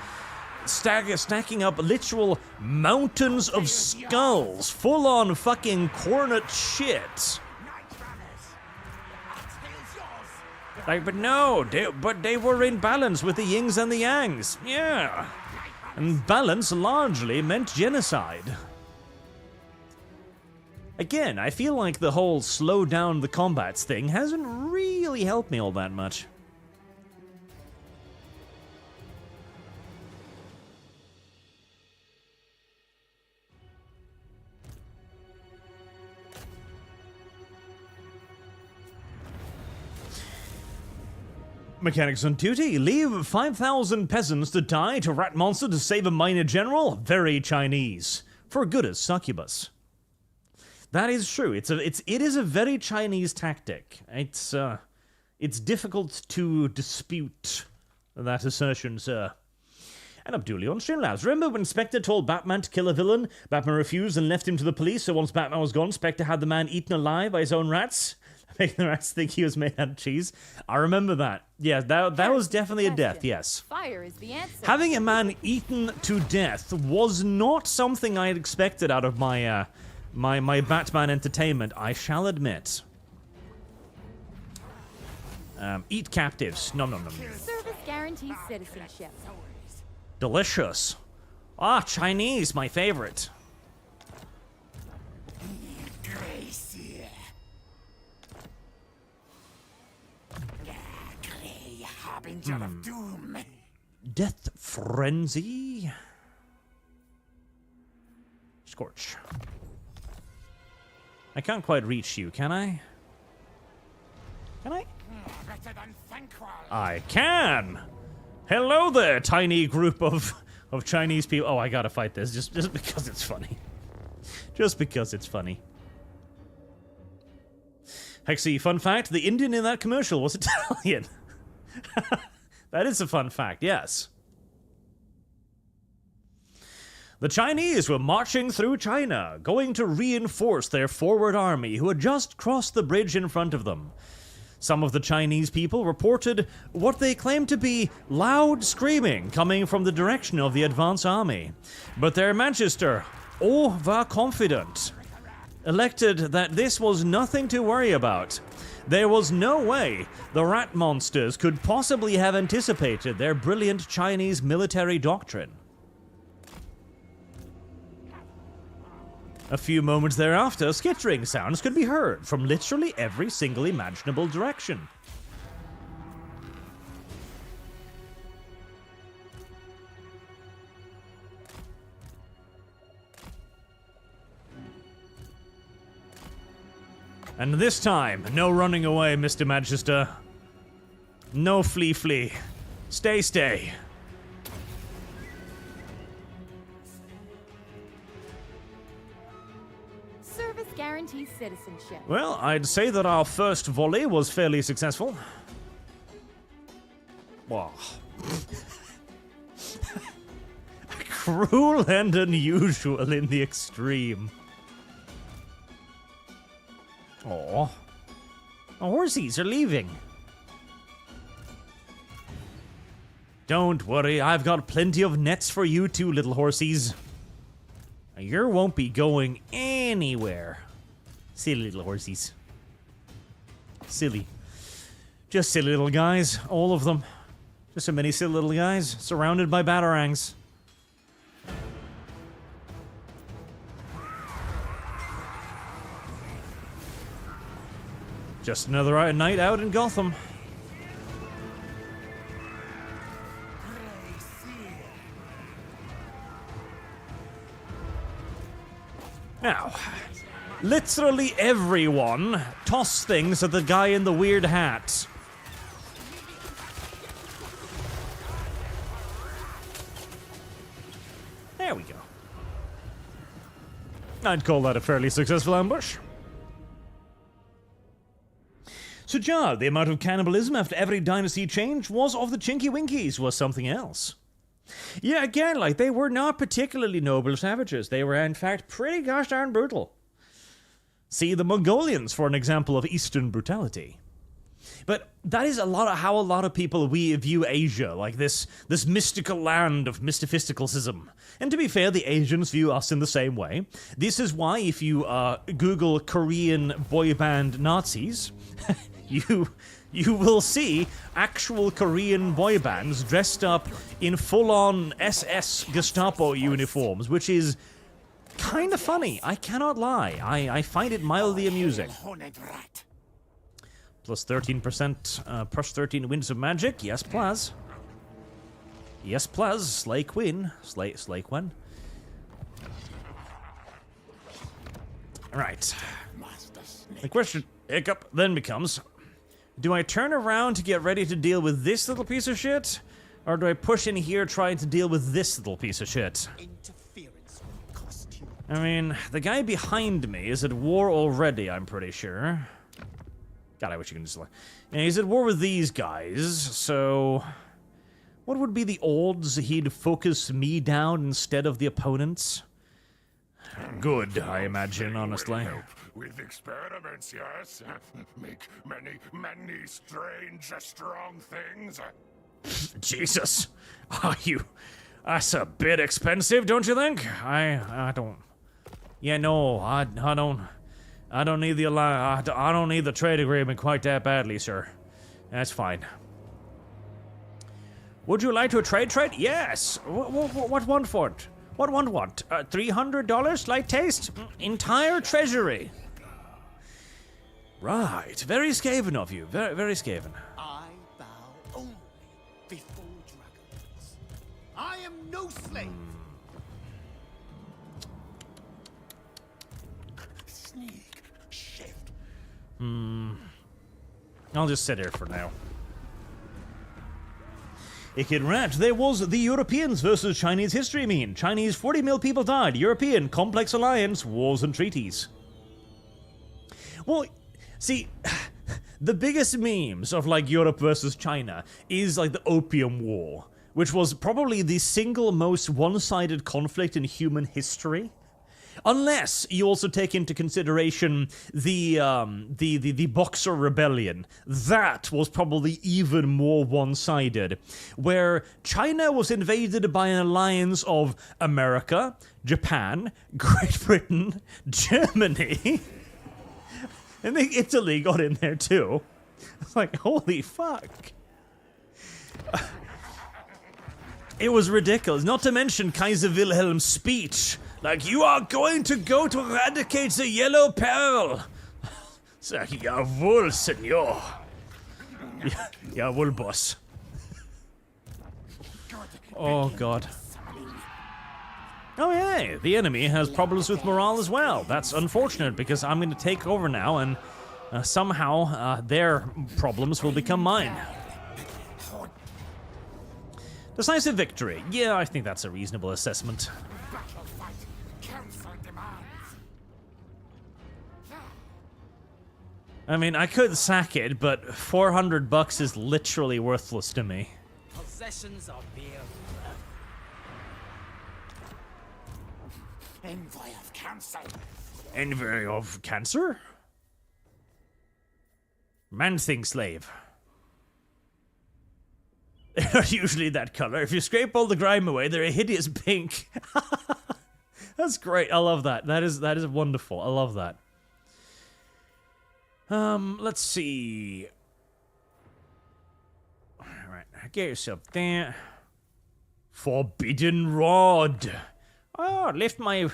Stacking up literal mountains of skulls, full-on fucking cornet shit. Like, but no, they were in balance with the yins and the yangs, yeah. And balance largely meant genocide. Again, I feel like the whole slow down the combats thing hasn't really helped me all that much. Mechanics on duty. Leave 5,000 peasants to die to rat monster to save a minor general. Very Chinese. For good as succubus. That is true. It is a very Chinese tactic. It's difficult to dispute that assertion, sir. And Abduli on Streamlabs. Remember when Spectre told Batman to kill a villain? Batman refused and left him to the police, so once Batman was gone, Spectre had the man eaten alive by his own rats? Making the rats think he was made out of cheese. I remember that. Yeah, that was definitely a death, yes. Fire is the answer. Having a man eaten to death was not something I had expected out of my my Batman entertainment, I shall admit. Eat captives. Nom nom nom. Service guarantees citizenship. Delicious. Ah, Chinese, my favorite. Of doom. Death frenzy. Scorch. I can't quite reach you, can I? Can I? Better than thankful. I can! Hello there, tiny group of Chinese people. Oh, I gotta fight this just because it's funny. Just because it's funny. Hexy, fun fact, the Indian in that commercial was Italian. That is a fun fact, yes. The Chinese were marching through China, going to reinforce their forward army, who had just crossed the bridge in front of them. Some of the Chinese people reported what they claimed to be loud screaming coming from the direction of the advance army. But their Manchester, overconfident, elected that this was nothing to worry about. There was no way the rat monsters could possibly have anticipated their brilliant Chinese military doctrine. A few moments thereafter, skittering sounds could be heard from literally every single imaginable direction. And this time, no running away, Mr. Manchester. No flee. Stay. Service guarantees citizenship. Well, I'd say that our first volley was fairly successful. Wow. Cruel and unusual in the extreme. Aww. The horsies are leaving. Don't worry, I've got plenty of nets for you two, little horsies. You won't be going anywhere. Silly little horsies. Silly. Just silly little guys, all of them. Just so many silly little guys, surrounded by batarangs. Just another night out in Gotham. Now, literally everyone toss things at the guy in the weird hat. There we go. I'd call that a fairly successful ambush. Sujar, the amount of cannibalism after every dynasty change was of the Chinky Winkies was something else. Yeah, again, like, they were not particularly noble savages. They were, in fact, pretty gosh darn brutal. See the Mongolians for an example of Eastern brutality. But that is how a lot of people we view Asia, like this mystical land of mystifisticism. And to be fair, the Asians view us in the same way. This is why if you Google Korean boy band Nazis, you will see actual Korean boy bands dressed up in full-on SS Gestapo uniforms, which is kind of funny. I cannot lie. I find it mildly amusing. Horned rat. Plus 13%, plus 13 winds of magic. Yes, plus. Yes, plus. Slay Queen. Slay Queen. Right. The question, Hiccup, then becomes, do I turn around to get ready to deal with this little piece of shit? Or do I push in here trying to deal with this little piece of shit? Interference will cost you. I mean, the guy behind me is at war already, I'm pretty sure. God, I wish you could just like... Yeah, he's at war with these guys, so... What would be the odds he'd focus me down instead of the opponents? Good, I imagine, honestly. Help with experiments, yes? Make many strange, strong things. Jesus. Are you... That's a bit expensive, don't you think? I don't... Yeah, no, I don't need the I don't need the trade agreement quite that badly, sir. That's fine. Would you like to trade? Yes. What one for it? What one want? $300? Slight taste? Entire treasury. Right. Very Skaven of you. Very Skaven. I bow only before dragons. I am no slave. Sneak. Shift. I'll just sit here for now. Ikid Rat, there was the Europeans versus Chinese history mean. Chinese 40 mil people died. European complex alliance, wars and treaties. Well, see, the biggest memes of like Europe versus China is like the Opium War, which was probably the single most one-sided conflict in human history. Unless you also take into consideration the Boxer Rebellion. That was probably even more one-sided, where China was invaded by an alliance of America, Japan, Great Britain, Germany, and then Italy got in there too. It's like, holy fuck. It was ridiculous, not to mention Kaiser Wilhelm's speech. Like, you are going to go to eradicate the yellow peril. It's like, jawohl, senor. Jawohl, boss. Oh, God. Oh, yeah, the enemy has problems with morale as well. That's unfortunate, because I'm going to take over now, and somehow their problems will become mine. Decisive victory. Yeah, I think that's a reasonable assessment. I mean, I could sack it, but $400 is literally worthless to me. Possessions are beer. Envoy of cancer. Envy of cancer? Man-thing slave. They're not usually that color. If you scrape all the grime away, they're a hideous pink. That's great. I love that. That is wonderful. I love that. Let's see. Alright, get yourself there. Forbidden Rod. Oh, lift my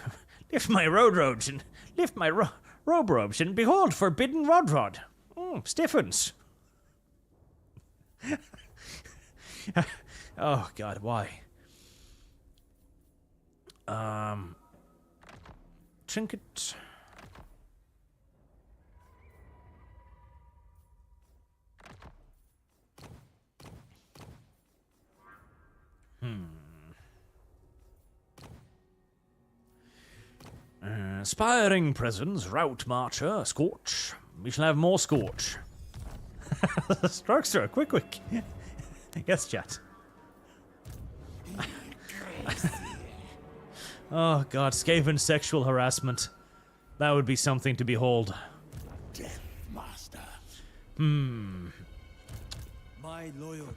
robe robes and behold, Forbidden Rod. Stiffens. Oh God, why? Trinket. Aspiring presence, route marcher, scorch. We shall have more scorch. Stroke, quick. Yes, chat. Oh God, Skaven sexual harassment. That would be something to behold. Deathmaster. My loyalty.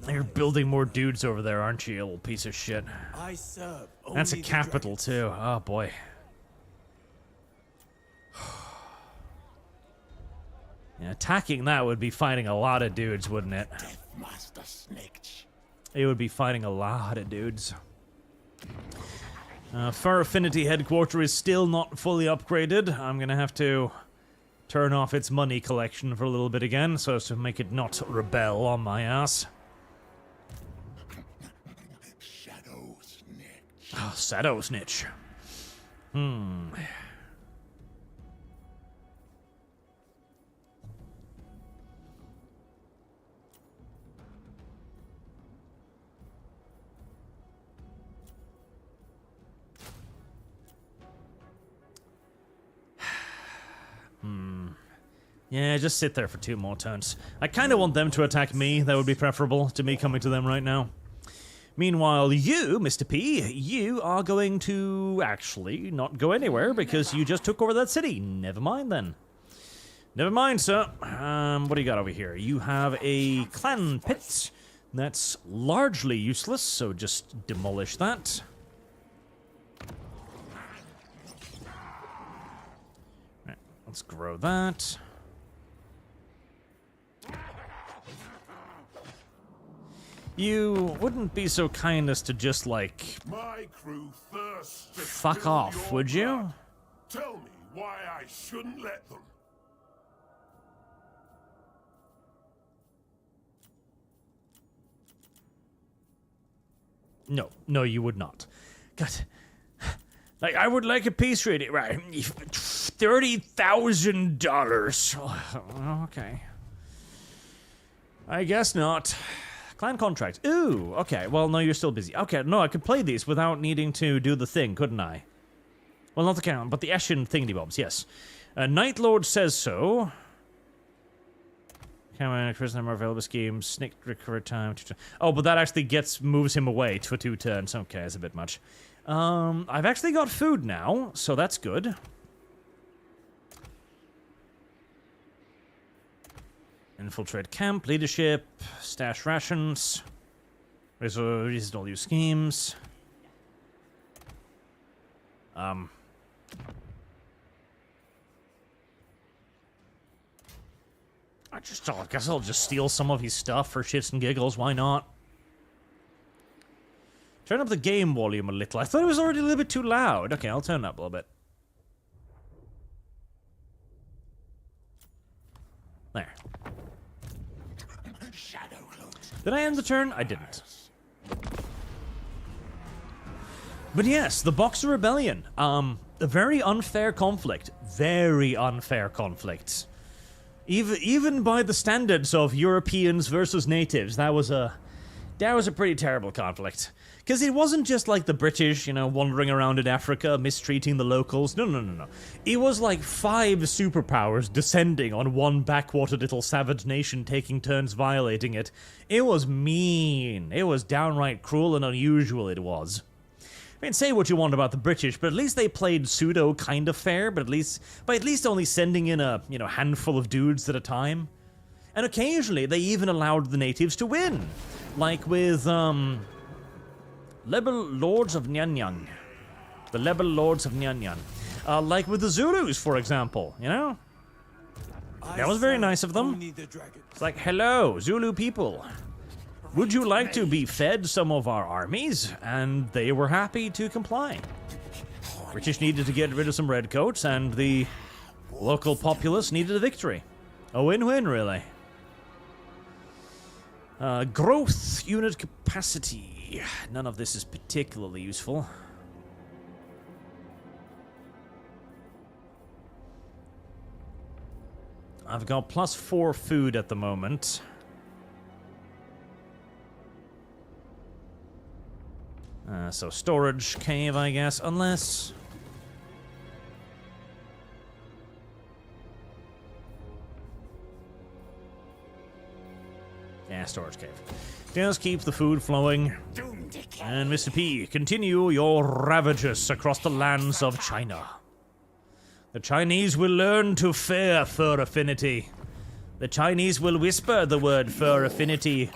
You're building more dudes over there, aren't you, you little piece of shit? I serve. That's a only the capital dragons. too. Oh boy. Yeah, attacking that would be fighting a lot of dudes, wouldn't it? Deathmaster Snikch. It would be fighting a lot of dudes. Fur Affinity Headquarters is still not fully upgraded. I'm gonna have to turn off its money collection for a little bit again, so as to make it not rebel on my ass. Shadow Snikch. Oh, Shadow Snikch. Yeah, just sit there for 2 more turns. I kind of want them to attack me. That would be preferable to me coming to them right now. Meanwhile, you, Mr. P, you are going to actually not go anywhere because you just took over that city. Never mind then. Never mind, sir. What do you got over here? You have a clan pit that's largely useless, so just demolish that. Right, let's grow that. You wouldn't be so kind as to just, like, My crew thirsts to fuck spill off, your would you? blood. Tell me why I shouldn't let them. No, you would not. God. Like, I would like a peace treaty, right? $30,000. Oh, okay. I guess not. Clan contract. Ooh, okay. Well, no, you're still busy. Okay, no, I could play these without needing to do the thing, couldn't I? Well, not the count, but the Eshin thingy-bobs, yes. Night Lord says so. Camera increase number of available schemes. Snick recover time. Oh, but that actually moves him away for 2 turns. Okay, that's a bit much. I've actually got food now, so that's good. Infiltrate camp, leadership, stash rations, reasonable use schemes. I guess I'll just steal some of his stuff for shits and giggles, why not? Turn up the game volume a little. I thought it was already a little bit too loud. Okay, I'll turn it up a little bit. There. Did I end the turn? I didn't. But yes, the Boxer Rebellion. A very unfair conflict. Very unfair conflict. Even by the standards of Europeans versus natives, that was a pretty terrible conflict. Because it wasn't just like the British, wandering around in Africa, mistreating the locals. No. It was like 5 superpowers descending on one backwater little savage nation, taking turns violating it. It was mean. It was downright cruel and unusual, it was. I mean, say what you want about the British, but at least they played pseudo kind of fair, but at least only sending in a, handful of dudes at a time. And occasionally, they even allowed the natives to win. Like with, Lebel Lords of Nyanyang. The Lebel Lords of Nyanyang. Like with the Zulus, for example, That was very nice of them. It's like, hello, Zulu people. Would you like to be fed some of our armies? And they were happy to comply. British needed to get rid of some redcoats, and the local populace needed a victory. A win-win, really. Growth unit capacity. None of this is particularly useful. I've got +4 food at the moment. So storage cave, I guess, unless... Yeah, storage cave. Just keep the food flowing. And Mr. P, continue your ravages across the lands of China. The Chinese will learn to fear fur affinity. The Chinese will whisper the word fur affinity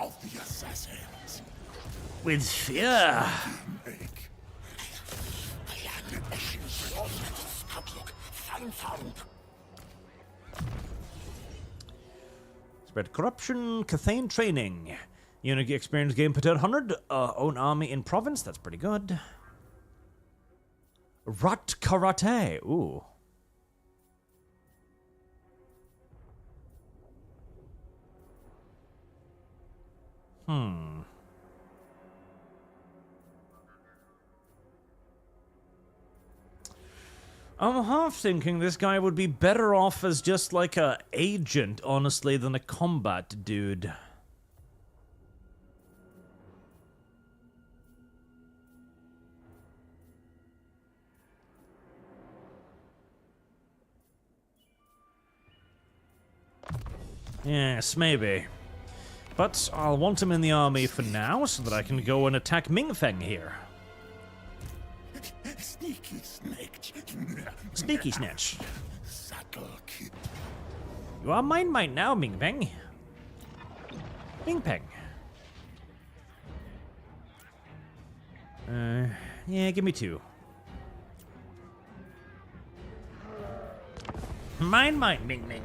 with fear. Spread corruption, Cathay training. Unit experience game per turn 100. Own army in province, that's pretty good. Rut Karate. Ooh. I'm half thinking this guy would be better off as just like a agent, honestly, than a combat dude. Yes, maybe. But I'll want him in the army for now, so that I can go and attack Mingfeng here. Sneaky Snikch. Sneaky Snitch. Subtle kid. You are mine now, Mingfeng. Mingpeng. Yeah, give me 2. Mine, Ming Ming.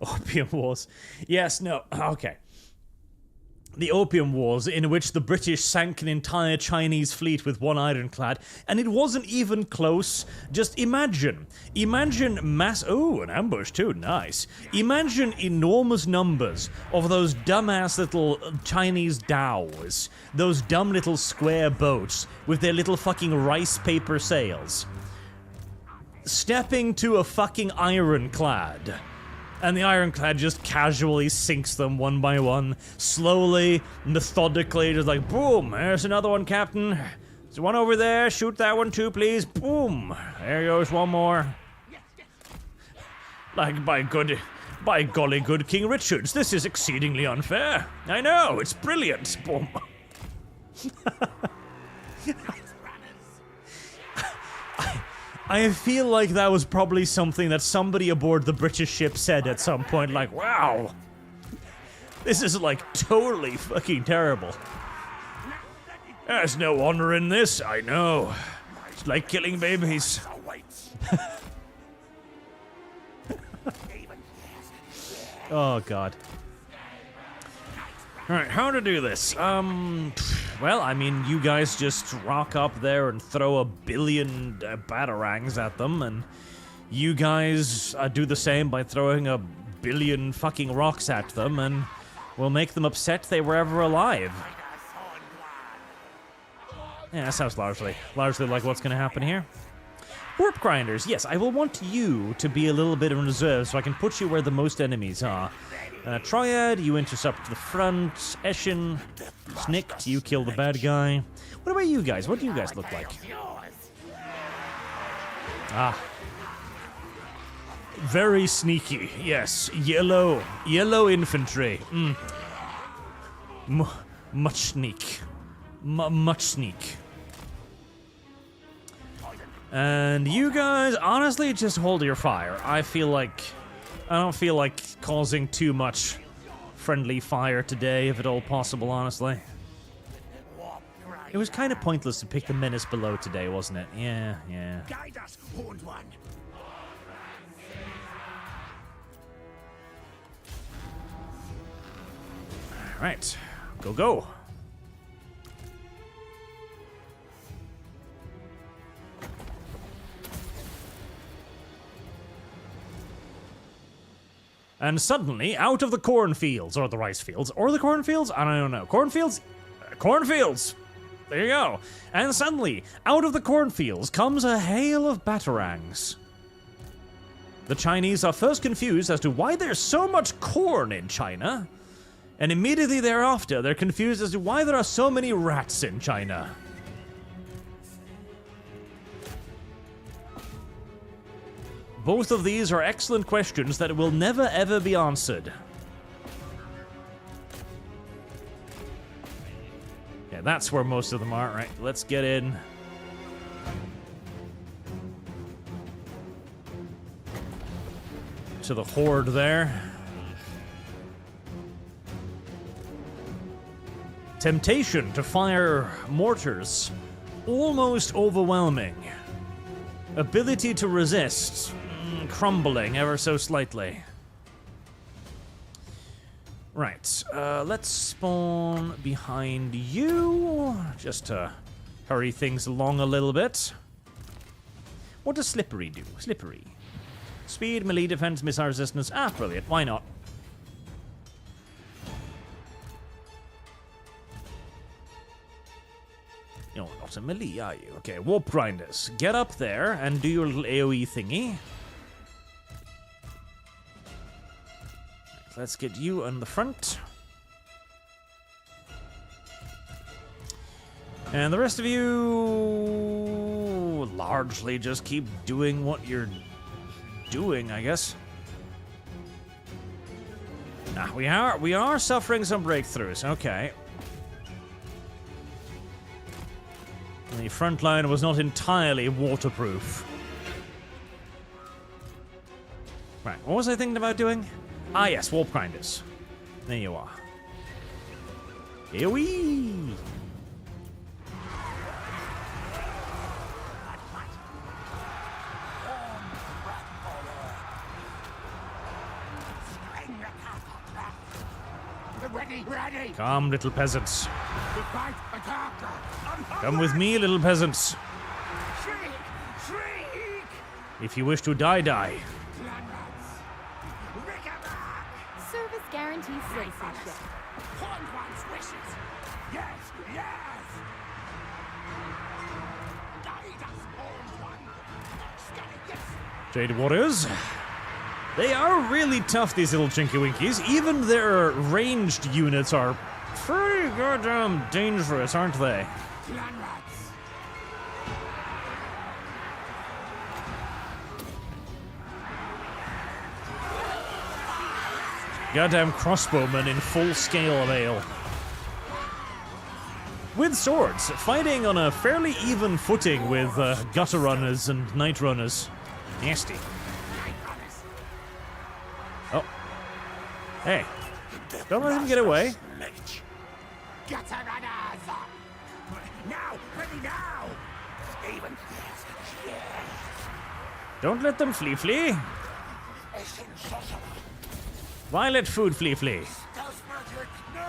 Opium Wars. Yes, no, okay. The Opium Wars, in which the British sank an entire Chinese fleet with one ironclad, and it wasn't even close. Just imagine. Imagine mass... Oh, an ambush too, nice. Imagine enormous numbers of those dumbass little Chinese dhows. Those dumb little square boats with their little fucking rice paper sails. Stepping to a fucking ironclad. And the ironclad just casually sinks them one by one, slowly, methodically, just like, boom, there's another one, Captain. There's one over there, shoot that one too, please. Boom, there goes one more. Like, by golly good King Richards, this is exceedingly unfair. I know, it's brilliant. Boom. I feel like that was probably something that somebody aboard the British ship said at some point, like, wow, this is like totally fucking terrible. There's no honor in this, I know. It's like killing babies. Oh, God. Alright, how to do this? Well, I mean, you guys just rock up there and throw a billion batarangs at them, and you guys do the same by throwing a billion fucking rocks at them, and we'll make them upset they were ever alive. Yeah, that sounds largely like what's gonna happen here. Warp grinders, yes, I will want you to be a little bit in reserve so I can put you where the most enemies are. Triad, you intercept the front. Eshin, Snikch, you kill the bad guy. What about you guys? What do you guys look like? Ah. Very sneaky, yes. Yellow infantry. Much sneak. Much sneak. And you guys, honestly, just hold your fire. I don't feel like causing too much friendly fire today, if at all possible, honestly. It was kind of pointless to pick the menace below today, wasn't it? Yeah. Guide us, Horned One. Alright, go. And suddenly, out of the cornfields, or the rice fields, or the cornfields? I don't know. Cornfields? Cornfields! There you go. And suddenly, out of the cornfields comes a hail of batarangs. The Chinese are first confused as to why there's so much corn in China, and immediately thereafter, they're confused as to why there are so many rats in China. Both of these are excellent questions that will never ever be answered. Yeah, that's where most of them are. Right, let's get in. To the horde there. Temptation to fire mortars. Almost overwhelming. Ability to resist. Crumbling ever so slightly. Right, let's spawn behind you, just to hurry things along a little bit. What does Slippery do? Slippery. Speed, melee defense, missile resistance. Ah, brilliant. Why not? You're not a melee, are you? Okay, Warp Grinders. Get up there and do your little AoE thingy. Let's get you on the front. And the rest of you largely just keep doing what you're doing, I guess. Nah, we are suffering some breakthroughs. Okay. The front line was not entirely waterproof. Right, what was I thinking about doing? Ah, yes, Warp Grinders. There you are. AoE! Ready. Come, little peasants. To fight the conqueror. Come with me, little peasants. Shriek. If you wish to die, die. Clanrats. Rickaback. Service guarantees citizenship. Horned one's wishes. Yes. Guide us, horned one. Yes. Jade Warriors. They are really tough, these little Chinky Winkies. Even their ranged units are pretty goddamn dangerous, aren't they? Clanrats. Goddamn crossbowmen in full scale of ale. With swords, fighting on a fairly even footing with gutter runners and night runners. Nasty. Oh. Hey. Don't let him get away. Gutter runners. Now, ready now. Skaven. Yes. Don't let them flee. Eshin. Violet food flee. Stealth magic. No.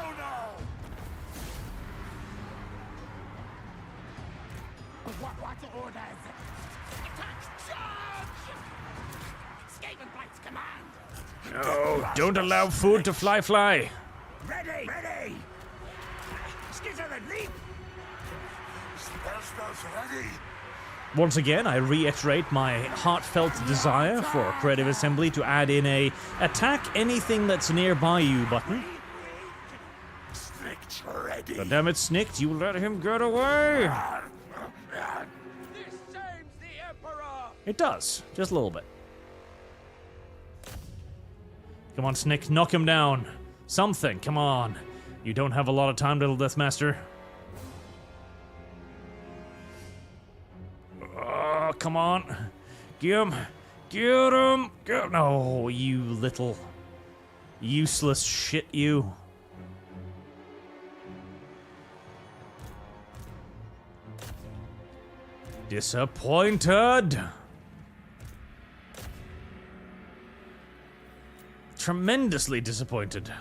What orders? Attack! Charge! Skaven Blight's command. No, don't allow food to fly. Ready! Skitter and leap! Spells ready. Once again, I reiterate my heartfelt desire for Creative Assembly to add in a attack anything that's nearby you button. Snikch ready. God damn it, Snikch, you let him get away! This shames the Emperor! It does, just a little bit. Come on, Snikch, knock him down. Something, come on. You don't have a lot of time, little Deathmaster. Oh, come on. Get him. No, you little useless shit, you. Disappointed. Tremendously disappointed.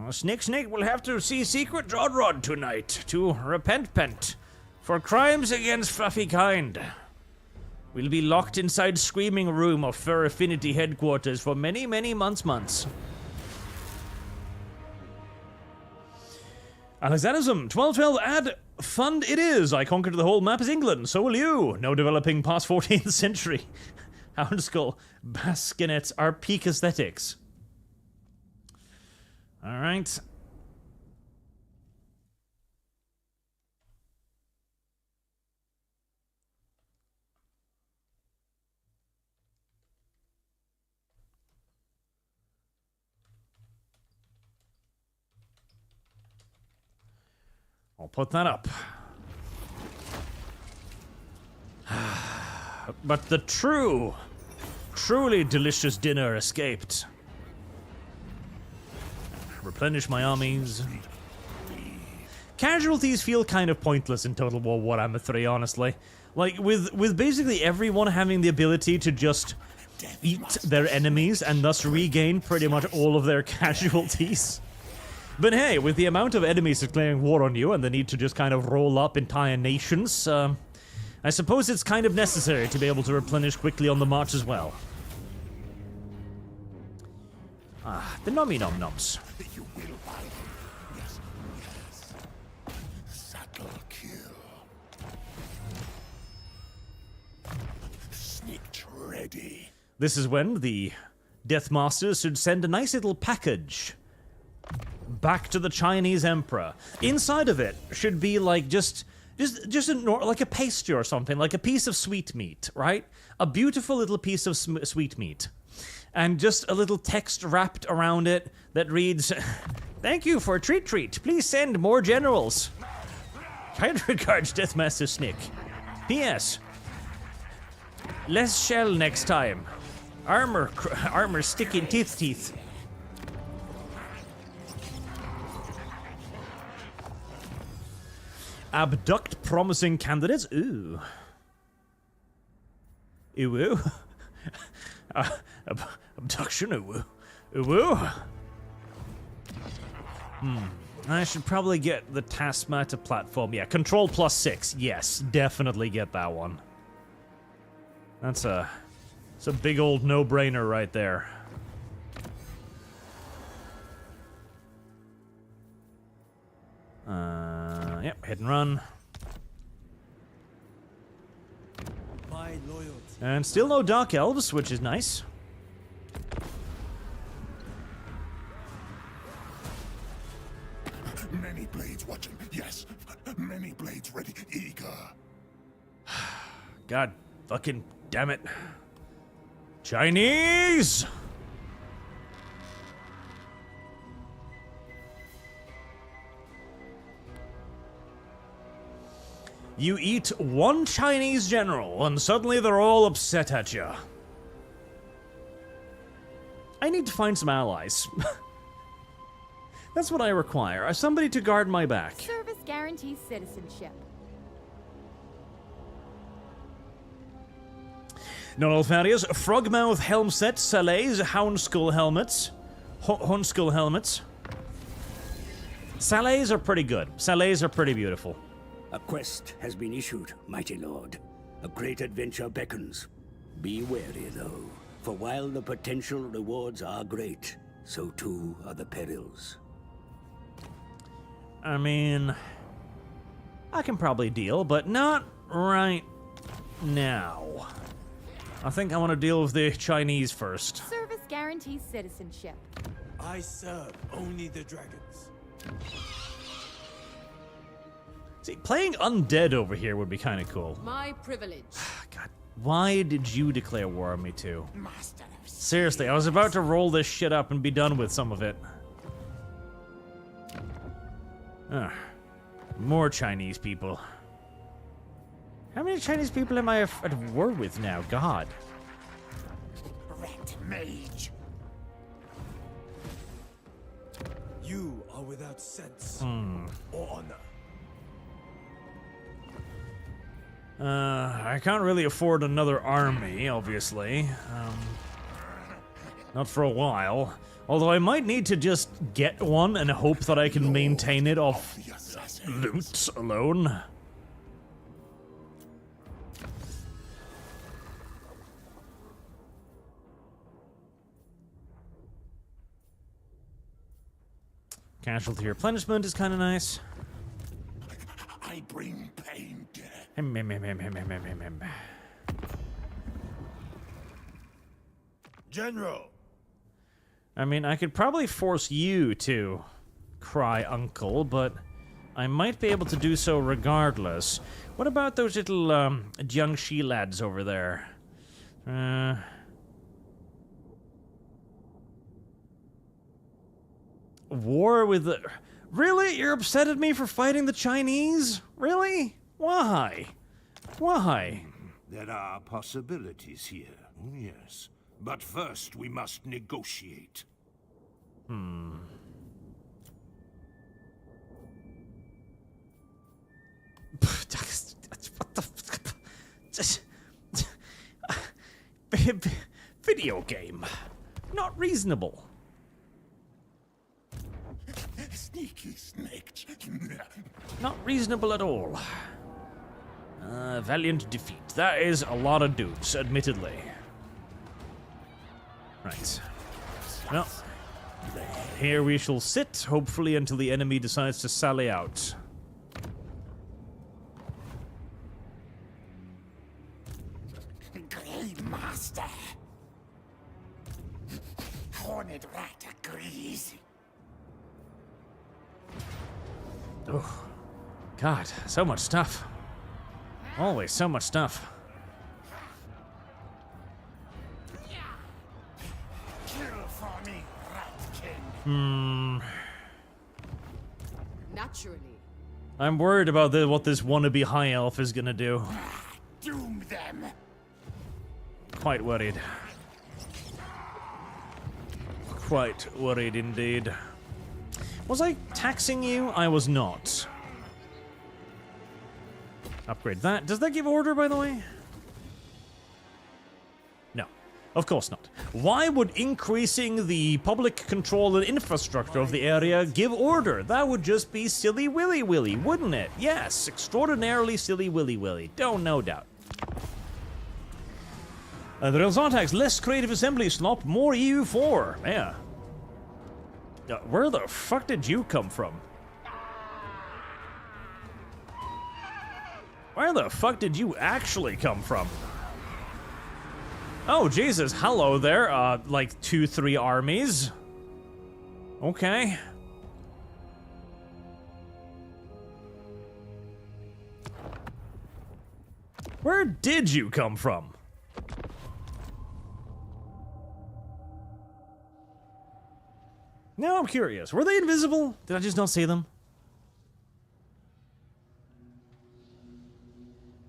Snikch will have to see Secret Rod tonight to repent for crimes against fluffy kind. We'll be locked inside screaming room of Fur Affinity headquarters for many months. Alexandrism 1212 ad fund it is. I conquered the whole map as England. So will you. No developing past 14th century. Houndskull baskinets are peak aesthetics. All right. I'll put that up. But the truly delicious dinner escaped. Replenish my armies. Casualties feel kind of pointless in Total War Warhammer 3, honestly. Like, with basically everyone having the ability to just eat their enemies and thus regain pretty much all of their casualties. But hey, with the amount of enemies declaring war on you and the need to just kind of roll up entire nations, I suppose it's kind of necessary to be able to replenish quickly on the march as well. Ah, the nommy nom noms. You will find. Yes, yes. Subtle kill. Snikch ready. This is when the Deathmasters should send a nice little package back to the Chinese Emperor. Inside of it should be like just like a pastry or something, like a piece of sweetmeat, right? A beautiful little piece of sweetmeat. And just a little text wrapped around it that reads, "Thank you for a treat. Please send more generals. Kind regards, Deathmaster Snikch. P.S. Less shell next time. Armor sticking teeth. Abduct promising candidates. Ooh. Ooh. Abduction. Ooh. I should probably get the Taskmaster platform. Yeah, Control +6. Yes, definitely get that one. It's a big old no-brainer right there. Yep, hit and run. My loyalty. And still no Dark Elves, which is nice. Many blades watching. Yes, many blades ready, eager. God fucking damn it. Chinese! You eat one Chinese general, and suddenly they're all upset at you. I need to find some allies. That's what I require. Somebody to guard my back. Service guarantees citizenship. Not all farriers. Frogmouth helm set, Salays, Houndskull helmets. Houndskull helmets. Salays are pretty good. Salays are pretty beautiful. A quest has been issued, mighty lord. A great adventure beckons. Be wary, though, for while the potential rewards are great, so too are the perils. I mean, I can probably deal, but not right now. I think I want to deal with the Chinese first. Service guarantees citizenship. I serve only the dragons. See, playing undead over here would be kind of cool. My privilege. God, why did you declare war on me too? Master of Seriously, I was about to roll this shit up and be done with some of it. More Chinese people. How many Chinese people am I at war with now? God. rat mage. You are without sense or honor. I can't really afford another army, obviously. Not for a while. Although I might need to just get one and hope that I can maintain it off loot alone. Casualty replenishment is kind of nice. I bring pain, death. General. I mean, I could probably force you to cry uncle, but I might be able to do so regardless. What about those little Jiangxi lads over there? War with the... Really? You're upset at me for fighting the Chinese? Really? Why? Why? There are possibilities here, yes. But first, we must negotiate. What the... video game. Not reasonable. Sneaky Snikch. Not reasonable at all. Valiant defeat. That is a lot of dudes, admittedly. Right. Well, here we shall sit, hopefully until the enemy decides to sally out. Great master. Horned rat agrees. Oh, God, so much stuff. Always so much stuff. Kill for me, Rat King. Naturally. I'm worried about what this wannabe high elf is gonna do. Doom them. Quite worried. Quite worried indeed. Was I taxing you? I was not. Upgrade that. Does that give order, by the way? No. Of course not. Why would increasing the public control and infrastructure of the area give order? That would just be silly willy willy, wouldn't it? Yes, extraordinarily silly willy willy. No doubt. The result tax, less creative assembly slop, more EU4. Yeah. Where the fuck did you come from? Where the fuck did you actually come from? Oh, Jesus, hello there, like 2-3 armies. Okay. Where did you come from? Now I'm curious. Were they invisible? Did I just not see them?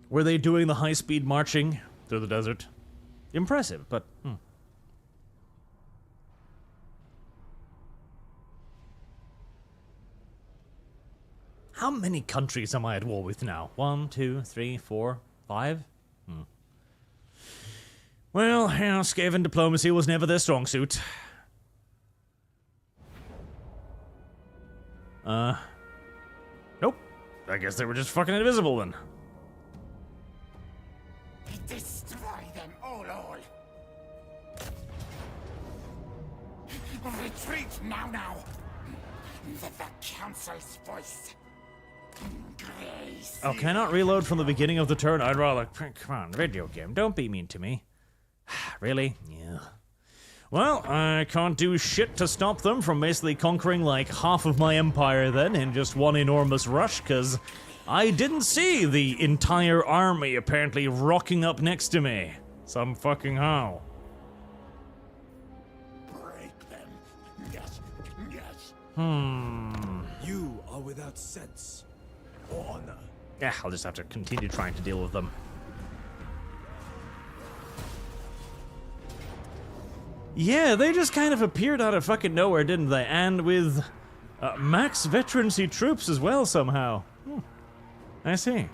Were they doing the high-speed marching through the desert? Impressive, but... How many countries am I at war with now? 1, 2, 3, 4, 5? Well, yeah, Skaven diplomacy was never their strong suit. Nope. I guess they were just fucking invisible then. Destroy them all. Retreat now. The council's voice. Grace. Oh, can I not reload from the beginning of the turn? I'd rather... Come on, video game. Don't be mean to me. Really? Yeah. Well, I can't do shit to stop them from basically conquering like half of my empire then in just one enormous rush, because I didn't see the entire army apparently rocking up next to me. Some fucking how. Break them. Yes. You are without sense or honor. Yeah, I'll just have to continue trying to deal with them. Yeah, they just kind of appeared out of fucking nowhere, didn't they? And with max veterancy troops as well, somehow. I see.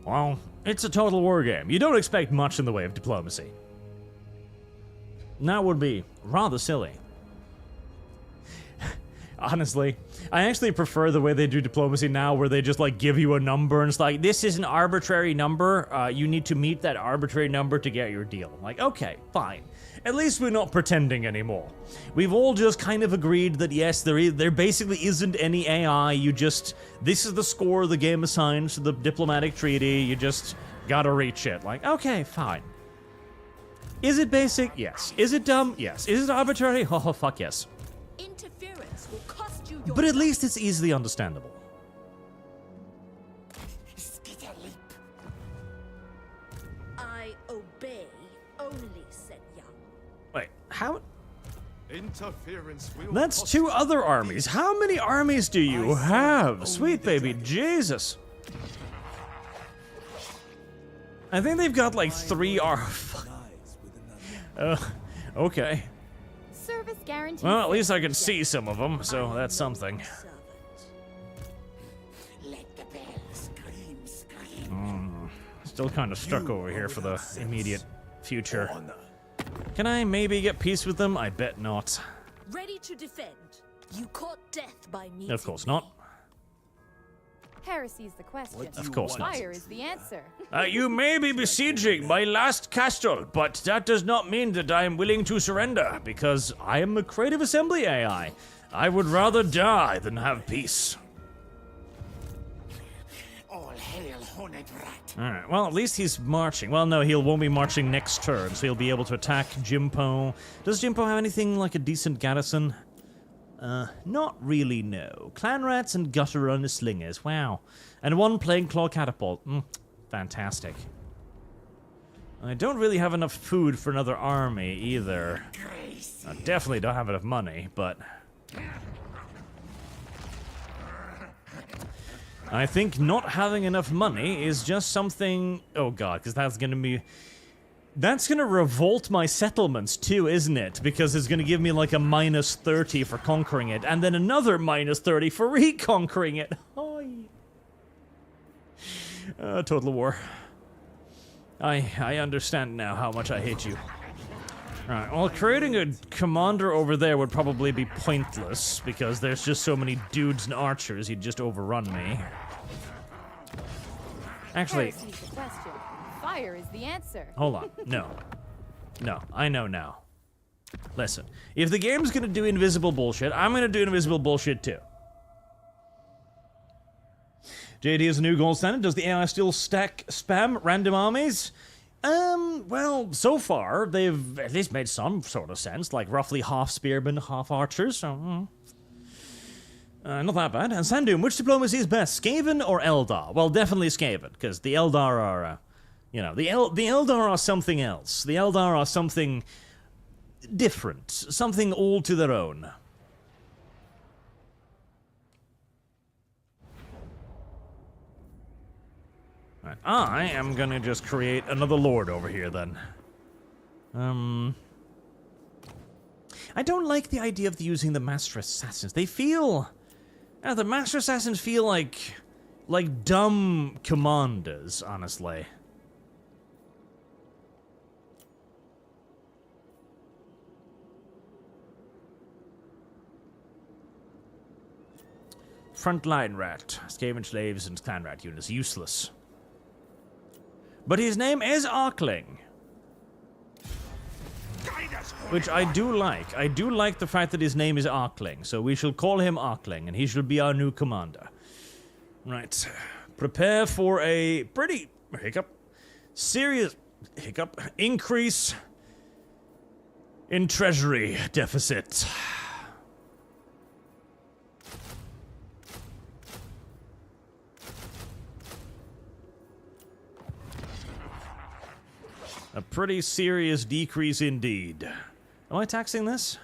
Well, it's a total war game. You don't expect much in the way of diplomacy. That would be rather silly. Honestly, I actually prefer the way they do diplomacy now, where they just like give you a number and it's like, this is an arbitrary number, you need to meet that arbitrary number to get your deal. Like, okay, fine. At least we're not pretending anymore. We've all just kind of agreed that yes, there basically isn't any AI, this is the score the game assigns to the diplomatic treaty, you just gotta reach it. Like, okay, fine. Is it basic? Yes. Is it dumb? Yes. Is it arbitrary? Oh, fuck yes. Interference will cost you your But at least it's easily understandable. Skitter-leap. I obey only, said Young. Wait, how? Interference will That's cost 2 you. other armies. How many armies do you have? Sweet baby Jesus. I think they've got like 3 okay. Service guarantee. Well, at least I can see some of them, so that's something. Still kind of stuck over here for the immediate future. Can I maybe get peace with them? I bet not. Ready to defend. You caught death by me. Of course not. Heresy's the question. Of course not. Fire is the answer. You may be besieging my last castle, but that does not mean that I am willing to surrender, because I am a creative assembly AI. I would rather die than have peace. All hail, horned rat. Alright, well, at least he's marching. Well, no, he won't be marching next turn, so he'll be able to attack Jimpo. Does Jimpo have anything like a decent garrison? Not really, no. Clan rats and gutter runner slingers, wow. And one plague claw catapult. Fantastic. I don't really have enough food for another army, either. I definitely don't have enough money, but... I think not having enough money is just something... Oh god, because that's gonna be... That's gonna revolt my settlements too, isn't it? Because it's gonna give me like a minus 30 for conquering it, and then another minus 30 for reconquering it. Total war. I understand now how much I hate you. Alright, well, creating a commander over there would probably be pointless, because there's just so many dudes and archers, he'd just overrun me. Actually... Heresy's the question. Fire is the answer. Hold on. No. No, I know now. Listen, if the game's gonna do invisible bullshit, I'm gonna do invisible bullshit too. JD is a new gold standard. Does the AI still stack spam random armies? Well, so far, they've at least made some sort of sense, like roughly half spearmen, half archers, so... not that bad. And Sandum, which diplomacy is best, Skaven or Eldar? Well, definitely Skaven, because the Eldar are, you know, the Eldar are something else. The Eldar are something different, something all to their own. Right, I am gonna just create another lord over here, then. I don't like the idea of using the Master Assassins. They feel... the Master Assassins feel like dumb commanders, honestly. Frontline rat. Skaven slaves and clan rat units. Useless. But his name is Arkling. Which I do like. I do like the fact that his name is Arkling, so we shall call him Arkling, and he shall be our new commander. Right. Prepare for a pretty... serious... increase in treasury deficit. A pretty serious decrease indeed. Am I taxing this?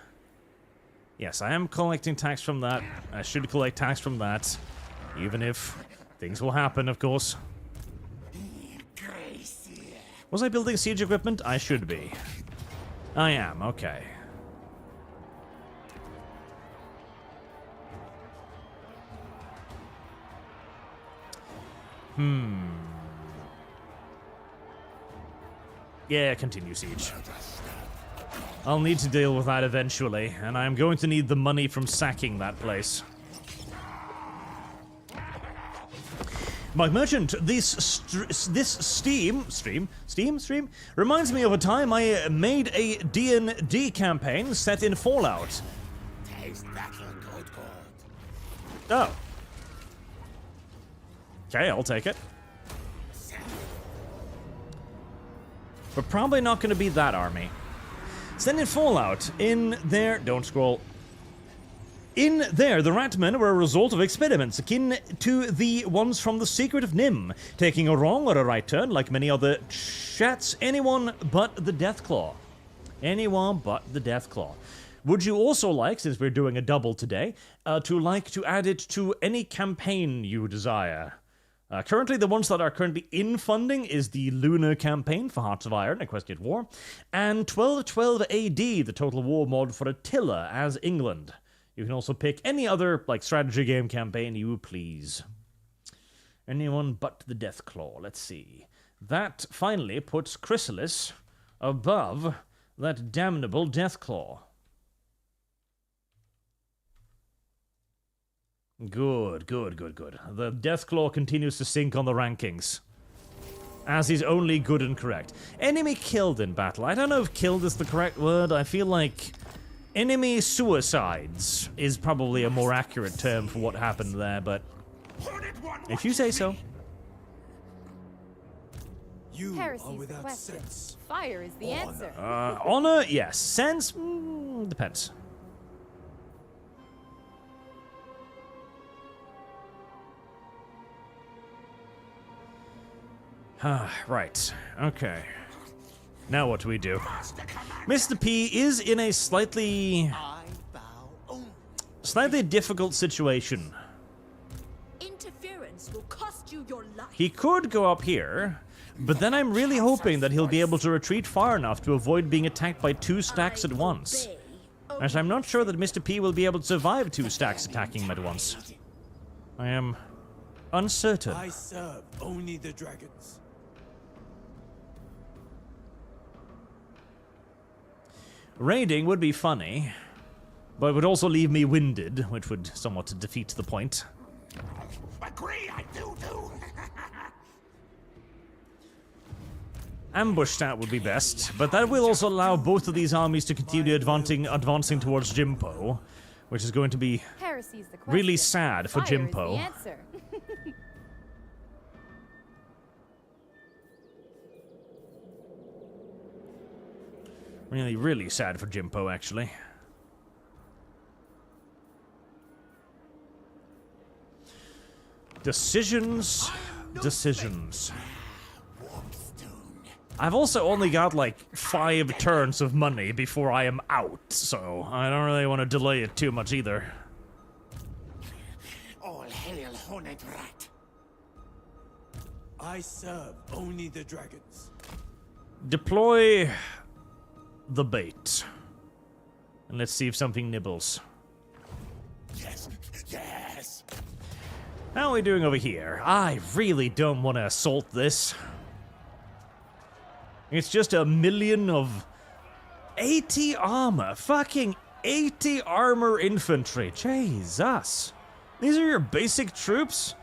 Yes, I am collecting tax from that. I should collect tax from that. Even if things will happen, of course. Was I building siege equipment? I should be. I am, okay. Yeah, continue siege. I'll need to deal with that eventually, and I'm going to need the money from sacking that place. My merchant, this stream reminds me of a time I made a D&D campaign set in Fallout. Oh. Okay, I'll take it. But probably not going to be that army. Then in Fallout, in there... Don't scroll. In there, the Ratmen were a result of experiments akin to the ones from The Secret of Nim, taking a wrong or a right turn, like many other chats, anyone but the Deathclaw. Anyone but the Deathclaw. Would you also like, since we're doing a double today, to add it to any campaign you desire? Currently, the ones that are currently in funding is the Lunar campaign for Hearts of Iron, Equestrian War, and 1212 AD, the Total War mod for Attila as England. You can also pick any other, like, strategy game campaign you please. Anyone but the Deathclaw. Let's see. that finally puts Chrysalis above that damnable Deathclaw. Good, good, good, good. The Deathclaw continues to sink on the rankings, as is only good and correct. Enemy killed in battle. I don't know if killed is the correct word. I feel like enemy suicides is probably a more accurate term for what happened there, but if you say so. Heresy is the question. Fire is the answer. Honor, yes. Sense, depends. Right. Okay. Now what do we do? Mr. P is in a slightly difficult situation. Interference will cost you your life. He could go up here, but then I'm really hoping that he'll be able to retreat far enough to avoid being attacked by 2 stacks at once. As I'm not sure that Mr. P will be able to survive 2 stacks attacking him at once. I am uncertain. I serve only the dragons. Raiding would be funny, but it would also leave me winded, which would somewhat defeat the point. Agree, I do. Ambush stat would be best, but that will also allow both of these armies to continue advancing towards Jimpo, which is going to be Heresy is the question. really sad for Fire Jimpo. Is the answer. Really, really sad for Jimpo, actually. Decisions. I've also only got like 5 turns of money before I am out, so I don't really want to delay it too much either. All hail Hornet Rat. I serve only the dragons. Deploy the bait. And let's see if something nibbles. Yes. How are we doing over here? I really don't want to assault this. It's just 1,000,000 of 80 armor. Fucking 80 armor infantry. Jesus. These are your basic troops?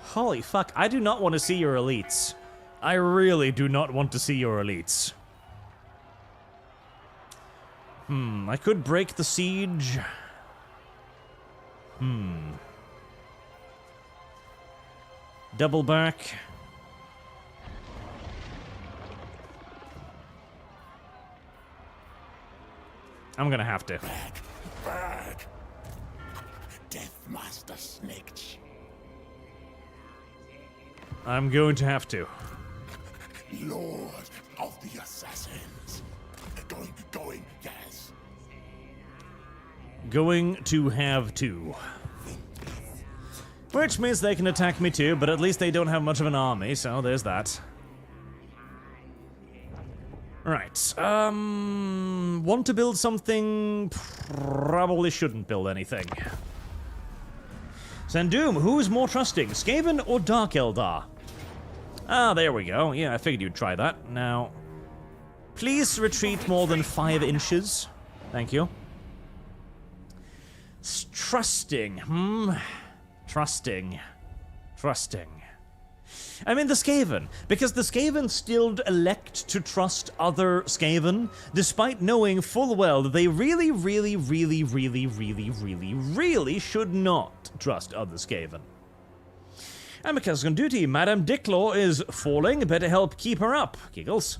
Holy fuck. I do not want to see your elites. I really do not want to see your elites. I could break the siege. Double back. I'm gonna have to. Back. Deathmaster Snikch. I'm going to have to. Lord of the Assassins. Going, yes. Going to have to. Which means they can attack me too, but at least they don't have much of an army, so there's that. Right, want to build something? Probably shouldn't build anything. Sandoom, who's more trusting, Skaven or Dark Eldar? Ah, there we go. Yeah, I figured you'd try that. Now, please retreat more than 5 inches. Thank you. Trusting, Trusting. I mean the Skaven, because the Skaven still elect to trust other Skaven, despite knowing full well that they really should not trust other Skaven. And because on duty, Madame Dicklaw is falling, better help keep her up, giggles.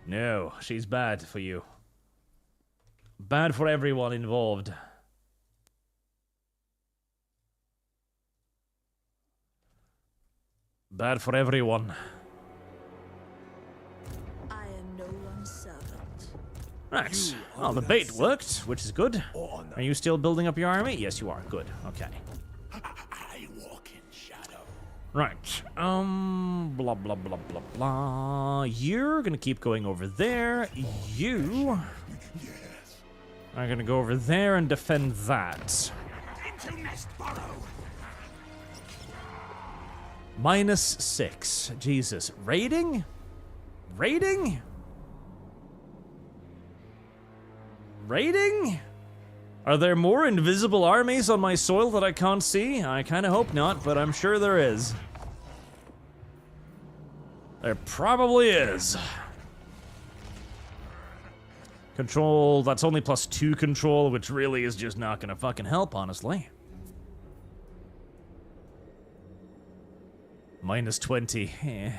No, she's bad for you. Bad for everyone involved. Bad for everyone. I am no one's servant. Right. Well, the bait worked, which is good. Are you still building up your army? Yes, you are. Good. Okay. I walk in shadow. Right. Blah, blah, blah, blah, blah. You're gonna keep going over there. You are gonna go over there and defend that. Into nest burrow. -6. Jesus. Raiding? Raiding? Raiding? Are there more invisible armies on my soil that I can't see? I kind of hope not, but I'm sure there is. There probably is. Control, that's only +2 control, which really is just not gonna fucking help, honestly. -20, eh.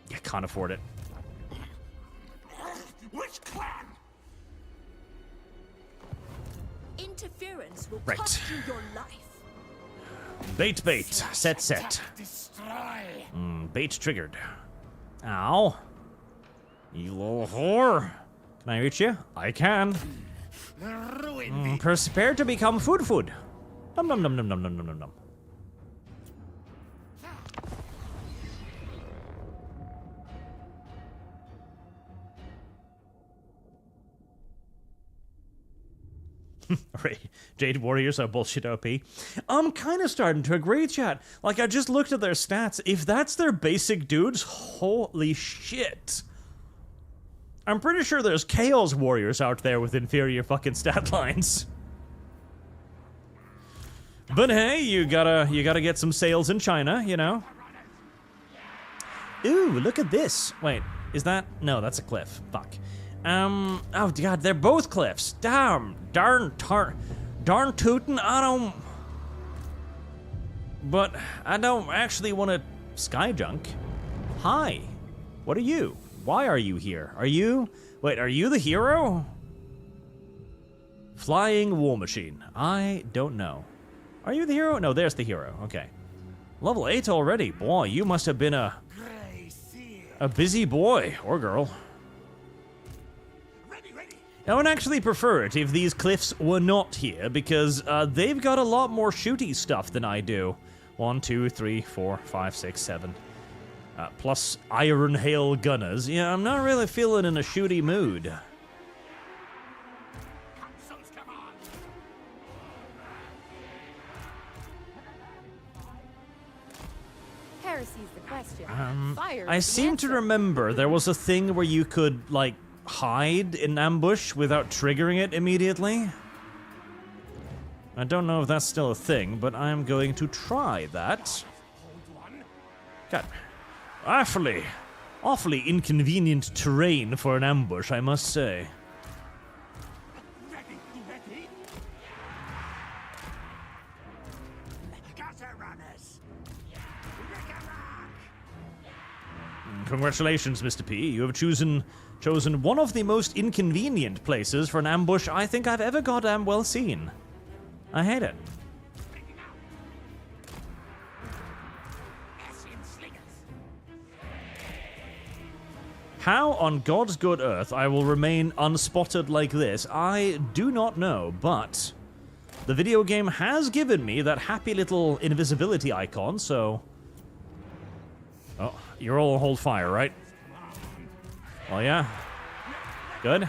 Yeah, can't afford it. Which clan? Interference will Right. cost you your life. Bait, set. Destroy. Bait triggered. Ow. You little whore. Can I reach you? I can. Ruin me. Prepare to become food. Num num num num num num num num. Right, Jade Warriors are bullshit OP. I'm kind of starting to agree, chat. Like, I just looked at their stats. If that's their basic dudes, holy shit. I'm pretty sure there's Chaos Warriors out there with inferior fucking stat lines. But hey, you gotta get some sales in China, you know? Ooh, look at this. Wait, is that? No, that's a cliff. Fuck. Oh god, they're both cliffs. Darn tootin', But I don't actually want to sky junk. Hi, what are you? Why are you here? Are you the hero? Flying war machine. I don't know. Are you the hero? No, there's the hero. Okay. Level 8 already. Boy, you must have been a busy boy or girl. I would actually prefer it if these cliffs were not here, because they've got a lot more shooty stuff than I do. 1, 2, 3, 4, 5, 6, 7. Plus iron hail gunners. Yeah, I'm not really feeling in a shooty mood. Heresy's the question. Fire I is the seem to answer. remember there was a thing where you could, like, hide in ambush without triggering it immediately. I don't know if that's still a thing, but I'm going to try that. God, awfully inconvenient terrain for an ambush, I must say. Congratulations, Mr. P. You have chosen one of the most inconvenient places for an ambush I think I've ever goddamn well seen. I hate it. How on God's good earth I will remain unspotted like this, I do not know, but the video game has given me that happy little invisibility icon, so... Oh, you're all hold fire, right? Oh yeah? Good.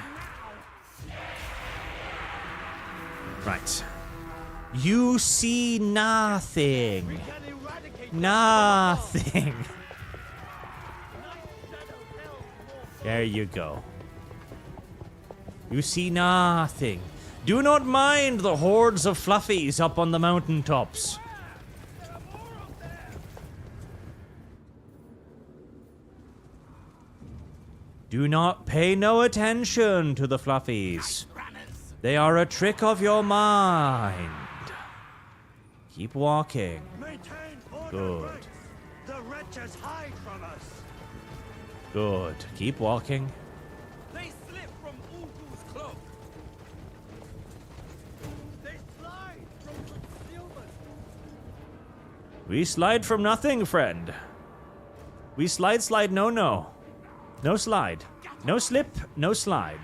Right. You see nothing. Nothing. There you go. You see nothing. Do not mind the hordes of fluffies up on the mountaintops. Do not pay no attention to the fluffies. They are a trick of your mind. Keep walking. Good. The wretches hide from us. Good. Keep walking. They slip from Ugu's cloak. They slide from concealment. We slide from nothing, friend. We slide, no. No slide. No slip, no slide.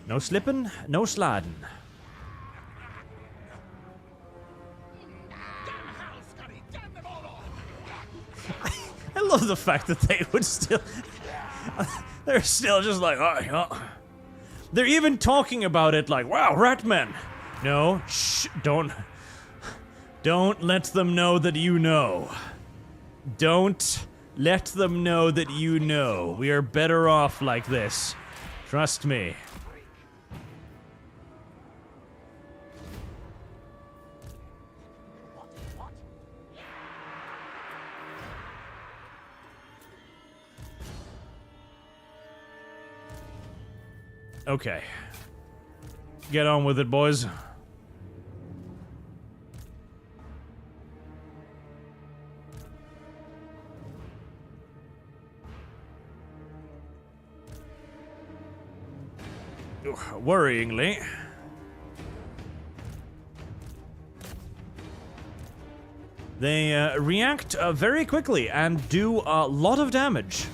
No slippin', no sliding. I love the fact that they would still... They're still just like, oh. They're even talking about it like, wow, Ratman. No, shh, don't let them know that you know. Don't let them know that you know. We are better off like this. Trust me. Okay. Get on with it, boys. Worryingly, they react very quickly and do a lot of damage.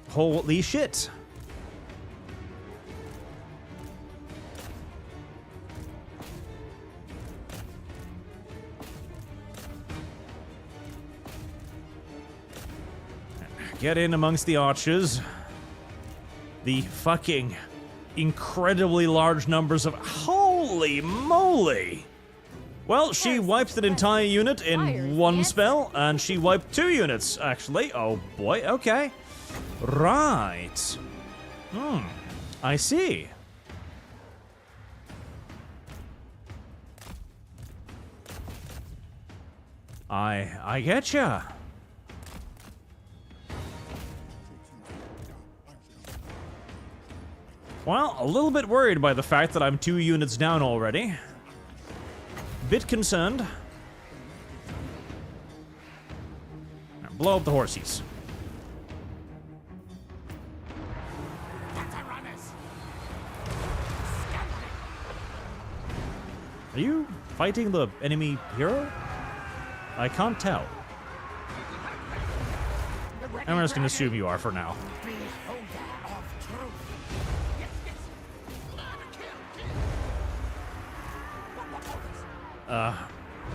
Holy shit. Get in amongst the archers. The fucking incredibly large numbers of... Holy moly! Well, she wiped an entire unit in one spell, and she wiped 2 units, actually. Oh boy, okay. Right. I see. I getcha. Well, a little bit worried by the fact that I'm 2 units down already. Bit concerned. Blow up the horsies. Are you fighting the enemy hero? I can't tell. I'm just gonna assume you are for now.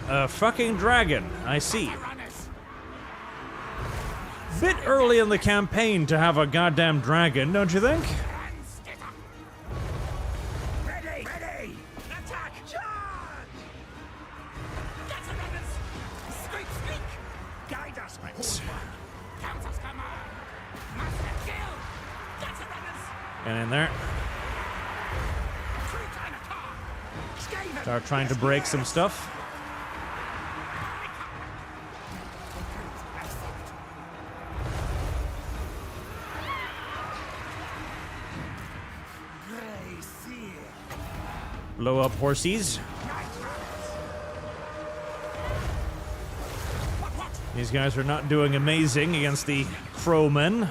A fucking dragon, I see. Bit early in the campaign to have a goddamn dragon, don't you think? Ready! Ready! Attack! Charge! That's a runners! Squeak! Squeak! Guide us, my old one! Count us, come on! Master kill! That's a runners! And in there. Skaven! Start trying to break some stuff. Blow up horsies. These guys are not doing amazing against the crowmen. Right,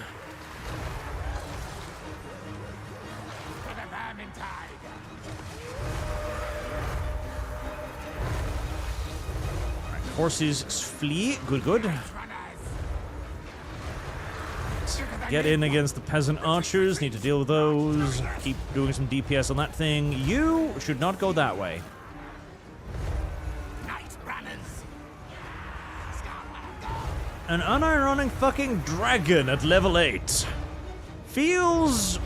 horses flee. Good, good. Get in against the peasant archers. Need to deal with those. Keep doing some DPS on that thing. You should not go that way. An unironic fucking dragon at level 8. Feels...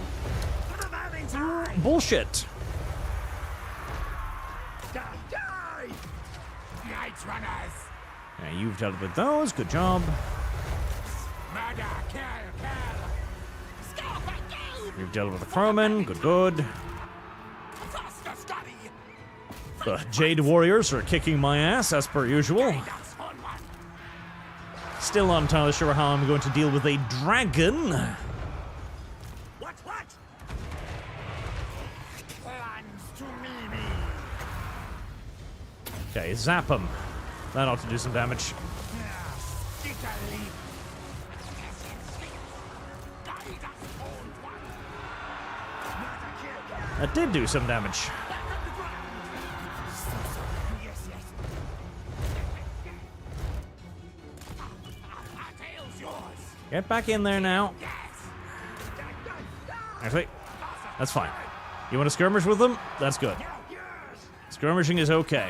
bullshit. Yeah, you've dealt with those. Good job. You've dealt with the crowmen. Good, good. The Jade Warriors are kicking my ass, as per usual. Still not entirely sure how I'm going to deal with a dragon. What? Plans to me. Okay, zap him. That ought to do some damage. That did do some damage. Get back in there now. Actually, that's fine. You want to skirmish with them? That's good. Skirmishing is okay.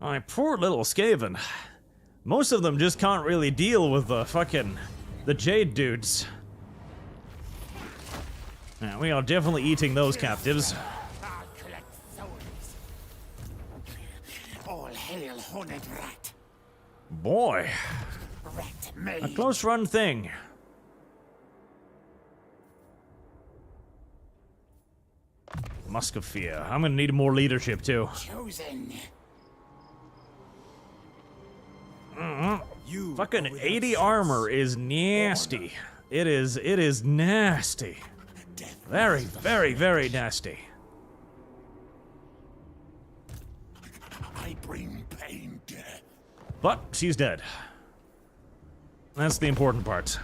My poor little Skaven. Most of them just can't really deal with the Jade dudes. Yeah, we are definitely eating those captives. I'll collect souls. All hail horned rat. Boy, Rat a made. close run thing. Musk of Fear. I'm gonna need more leadership too. Chosen. You Fucking are without 80 sense. armor is nasty. It is nasty. Very, very, very nasty. I bring pain, death. But she's dead. That's the important part.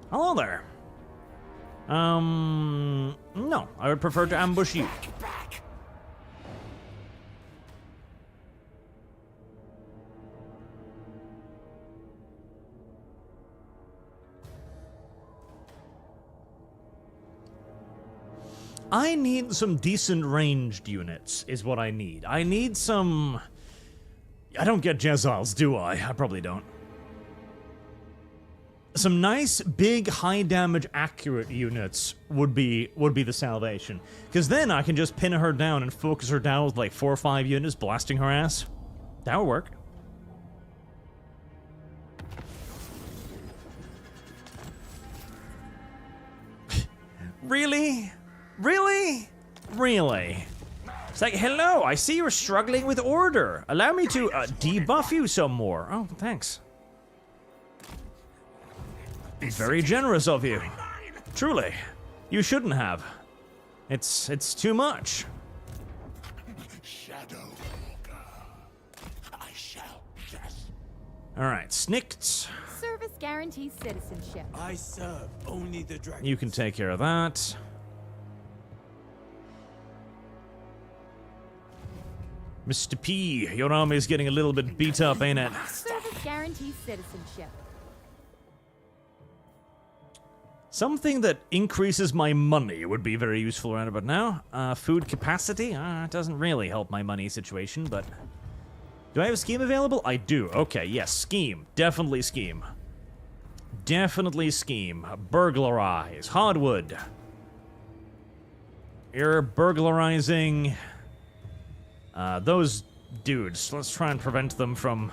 Hello there. No, I would prefer to ambush you. Back. I need some decent ranged units, is what I need. I need some... I don't get Jezals, do I? I probably don't. Some nice, big, high-damage, accurate units would be the salvation. Because then I can just pin her down and focus her down with like 4 or 5 units blasting her ass. That would work. Really? Really? Really? It's like, hello, I see you're struggling with order. Allow me to debuff you some more. Oh, thanks. Very generous of you. Truly. You shouldn't have. It's too much. Shadow Walker. I shall guess. Alright, Snikch. Service guarantees citizenship. I serve only the dragon. You can take care of that. Mr. P, your army is getting a little bit beat up, ain't it? Service guarantees citizenship. Something that increases my money would be very useful around about now. Food capacity? It doesn't really help my money situation, but... Do I have a scheme available? I do. Okay, yes, scheme. Definitely scheme. Definitely scheme. Burglarize. Hardwood. You're burglarizing... those dudes. Let's try and prevent them from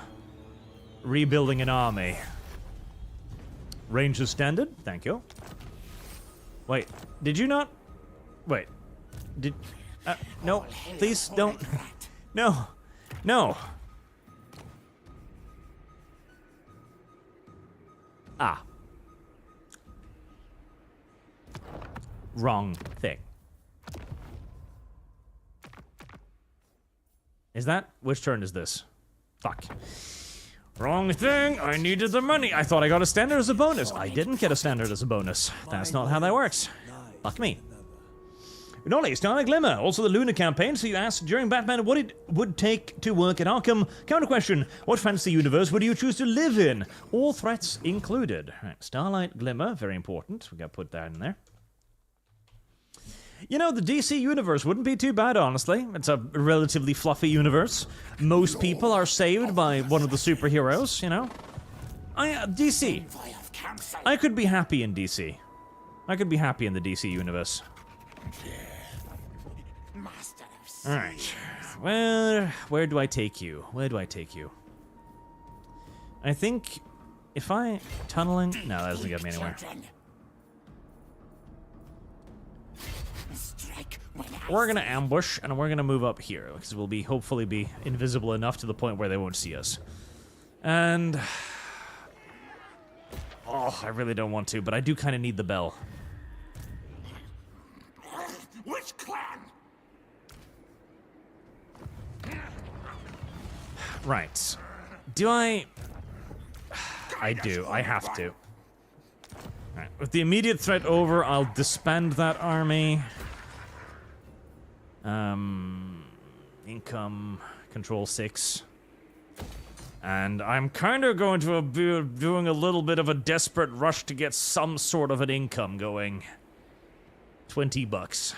rebuilding an army. Range is standard. Thank you. Wait, did you not? Wait, did... no, please don't. No, no. Ah. Wrong thing. Is that? Which turn is this? Fuck. Wrong thing, I needed the money. I thought I got a standard as a bonus. I didn't get a standard as a bonus. That's not how that works. Fuck me. Nolly, Starlight Glimmer, also the Luna campaign, so you asked during Batman what it would take to work at Arkham. Counter question, what fantasy universe would you choose to live in? All threats included. Right, Starlight Glimmer, very important. We gotta put that in there. You know, the DC universe wouldn't be too bad, honestly. It's a relatively fluffy universe. Most people are saved by one of the superheroes, you know? DC. I could be happy in DC. I could be happy in the DC universe. Alright. Where do I take you? Where do I take you? I think if I... Tunneling? No, that doesn't get me anywhere. We're gonna ambush, and we're gonna move up here, because we'll be hopefully be invisible enough to the point where they won't see us. And... Oh, I really don't want to, but I do kind of need the bell. Which clan? Right. Do I... I do. I have to. Alright, with the immediate threat over, I'll disband that army. Income, control 6. And I'm kind of going to be doing a little bit of a desperate rush to get some sort of an income going. 20 bucks.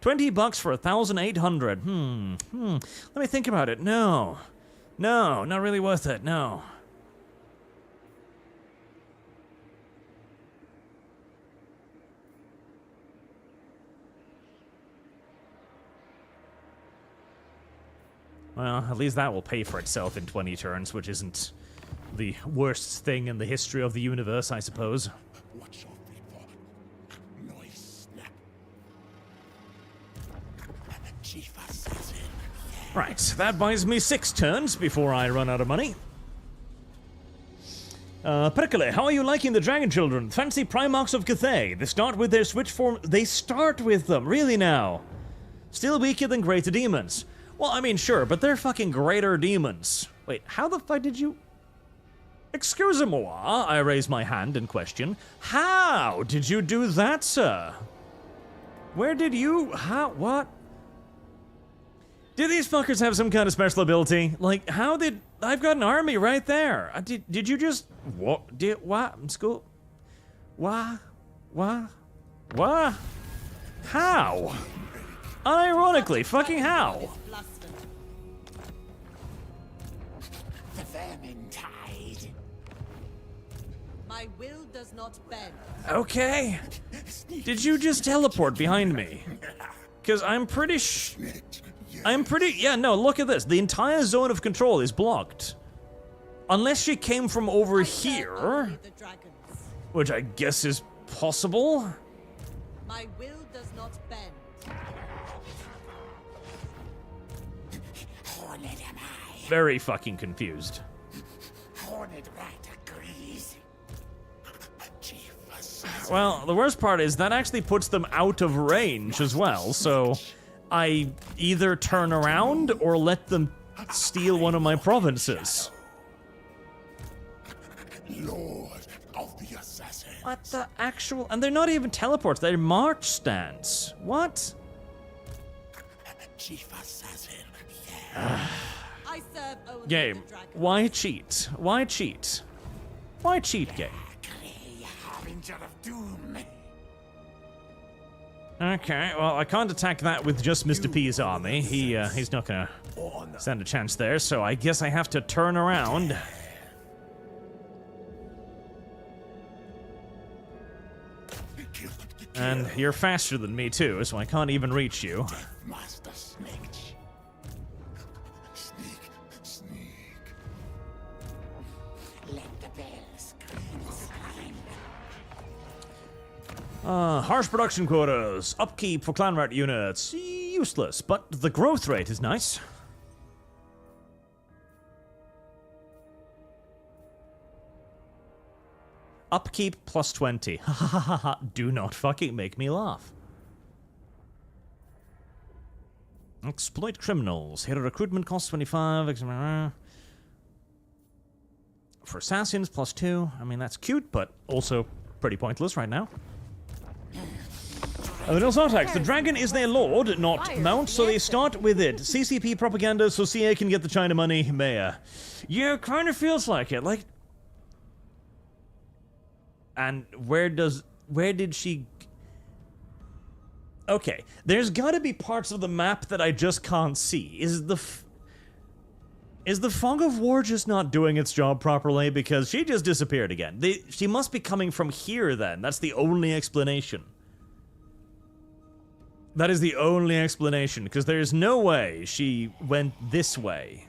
20 bucks for 1,800. Let me think about it. No, not really worth it. No. Well, at least that will pay for itself in 20 turns, which isn't the worst thing in the history of the universe, I suppose. What's your feet for? Noise snap. Chief Assassin. Right, that buys me 6 turns before I run out of money. Perkele, how are you liking the Dragon Children? Fancy Primarchs of Cathay. They start with their switch form. They start with them, really now? Still weaker than Greater Demons. Well, I mean, sure, but they're fucking Greater Demons. Wait, how the fuck did you... Excusez-moi, I raise my hand in question. How did you do that, sir? Where did you... How... What? Did these fuckers have some kind of special ability? Like, how did... I've got an army right there. Did you just... What? Did... What? In school? What? What? What? How? Unironically, fucking how? The Vermintide. My will does not bend. Okay. Did you just teleport behind me? Because I'm pretty yeah, no, look at this. The entire zone of control is blocked. Unless she came from over here, which I guess is possible. My will does not bend. Horned am I. Very fucking confused. Horned rat agrees. Chief Assassin. Well, the worst part is that actually puts them out of range as well, so I either turn around or let them steal one of my provinces. Lord of the Assassin. What the actual... And they're not even teleports, they're march stands. What? Chief Assassin. I serve only Game, the dragon. why cheat? Why cheat? Why cheat, game? Harbinger of Doom. Okay, well, I can't attack that with just Mr. P's army. He's not gonna stand a chance there, so I guess I have to turn around. And you're faster than me, too, so I can't even reach you. Deathmaster Snikch. Sneak. Let the bells scream. Harsh production quotas. Upkeep for clan rat units. Useless, but the growth rate is nice. Upkeep plus 20. Ha ha ha ha ha. Do not fucking make me laugh. Exploit criminals. Hero recruitment costs 25. For assassins, plus 2. I mean, that's cute, but also pretty pointless right now. The Nilsartax, the dragon is their lord, not mount, so they start with it. CCP propaganda so CA can get the China money, mayor. Yeah, kind of feels like it, like... And where did she... Okay, there's gotta be parts of the map that I just can't see. Is the Fog of War just not doing its job properly? Because she just disappeared again. She must be coming from here then. That's the only explanation. That is the only explanation, because there's no way she went this way.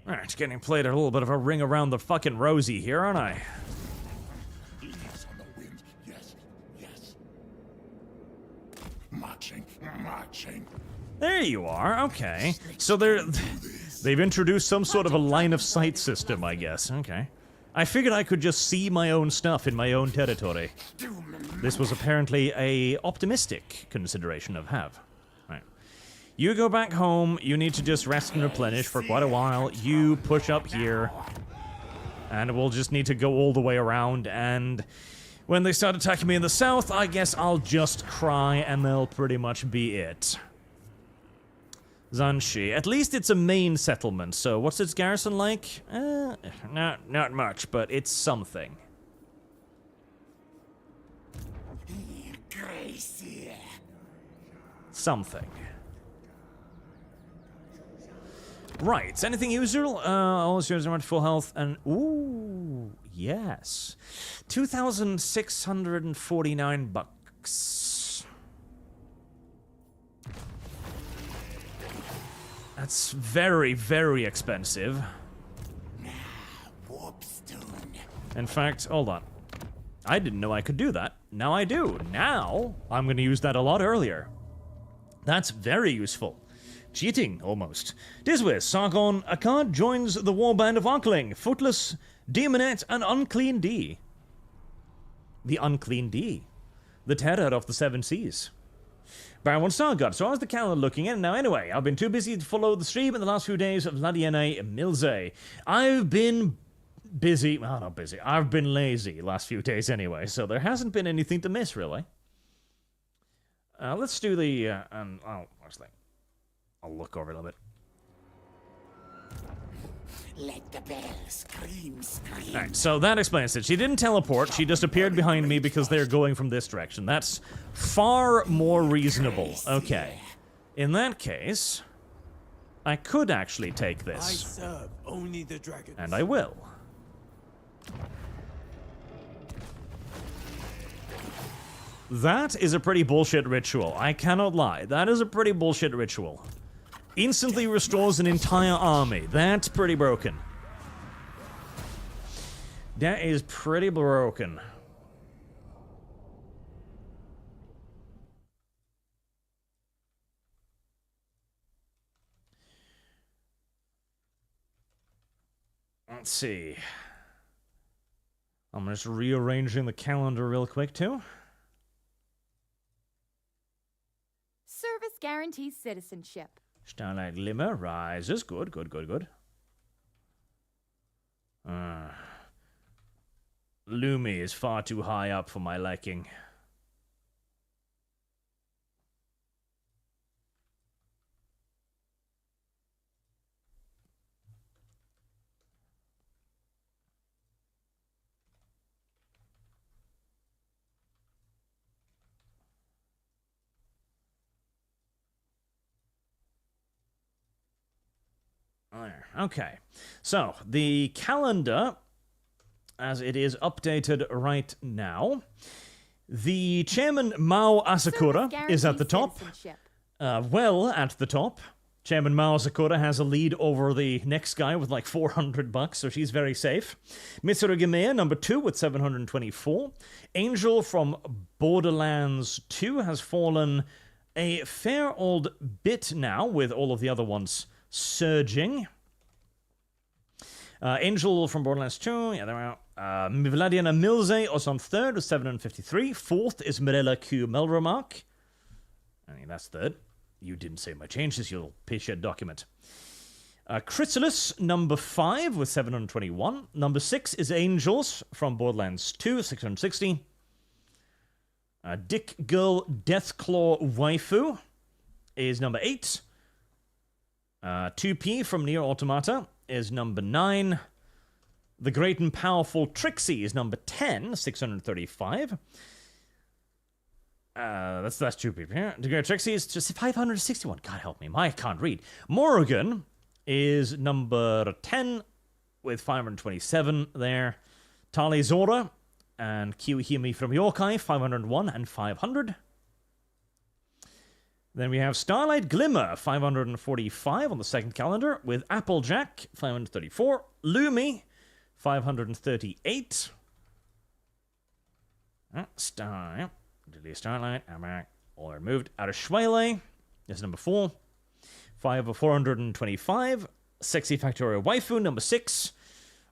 Alright, getting played a little bit of a ring around the fucking rosy here, aren't I? Ease on the wind. Yes. Marching. There you are, okay. So they've introduced some sort of a line of sight system, I guess. Okay. I figured I could just see my own stuff in my own territory. This was apparently a optimistic consideration of have. Right. You go back home, you need to just rest and replenish for quite a while. You push up here. And we'll just need to go all the way around, and when they start attacking me in the south, I guess I'll just cry and they'll pretty much be it. Zanshi. At least it's a main settlement, so what's its garrison like? Not much, but it's something. Crazy. Something. Right, anything usual? All students are at full health and... Ooh, yes. 2,649 bucks. That's very, very expensive. In fact, hold on. I didn't know I could do that. Now I do. Now, I'm going to use that a lot earlier. That's very useful. Cheating, almost. Diswiz, Sargon, Akkad joins the warband of Arkling, Footless, Demonette, and Unclean D. The Unclean D. The terror of the Seven Seas. Baron Stargard, so how's the calendar looking in? Now anyway, I've been too busy to follow the stream in the last few days of Ladiene Milze. I've been busy, well not busy, I've been lazy last few days anyway, so there hasn't been anything to miss really. Let's do the, actually, I'll look over a little bit. Let the bell scream. Alright, so that explains it. She didn't teleport, she just appeared behind me because they're going from this direction. That's far more reasonable. Okay. In that case, I could actually take this. I serve only the dragons. And I will. That is a pretty bullshit ritual. I cannot lie. That is a pretty bullshit ritual. Instantly restores an entire army. That's pretty broken. That is pretty broken. Let's see. I'm just rearranging the calendar real quick, too. Service guarantees citizenship. Starlight Glimmer rises. Good. Lumi is far too high up for my liking. There. Okay. So, the calendar, as it is updated right now, the chairman Mao Asakura is at the top. Well at the top. Chairman Mao Asakura has a lead over the next guy with like 400 bucks, so she's very safe. Mitsuru Gimea, number 2 with 724. Angel from Borderlands 2 has fallen a fair old bit now, with all of the other ones surging. Angel from Borderlands 2, yeah, they're out. Vladiana Milze is on 3rd with 753. 4th is Mirella Q. Melromark. I mean, that's 3rd. You didn't say my changes, you'll pitch a document. Chrysalis, number 5 with 721. Number 6 is Angels from Borderlands 2, 660. Dick Girl Deathclaw Waifu is number 8. 2P from Nier Automata is number 9. The Great and Powerful Trixie is number 10, 635. That's 2P. Yeah. The Great Trixie is just 561. God help me, I can't read. Morrigan is number 10 with 527 there. Tali Zora and Kiwihimi from Yokai, 501 and 500. Then we have Starlight Glimmer, 545 on the second calendar, with Applejack, 534. Lumi, 538. Delete Starlight, Amac, all removed. Arashwele is number 4. 425. Sexy Factorio Waifu, number 6.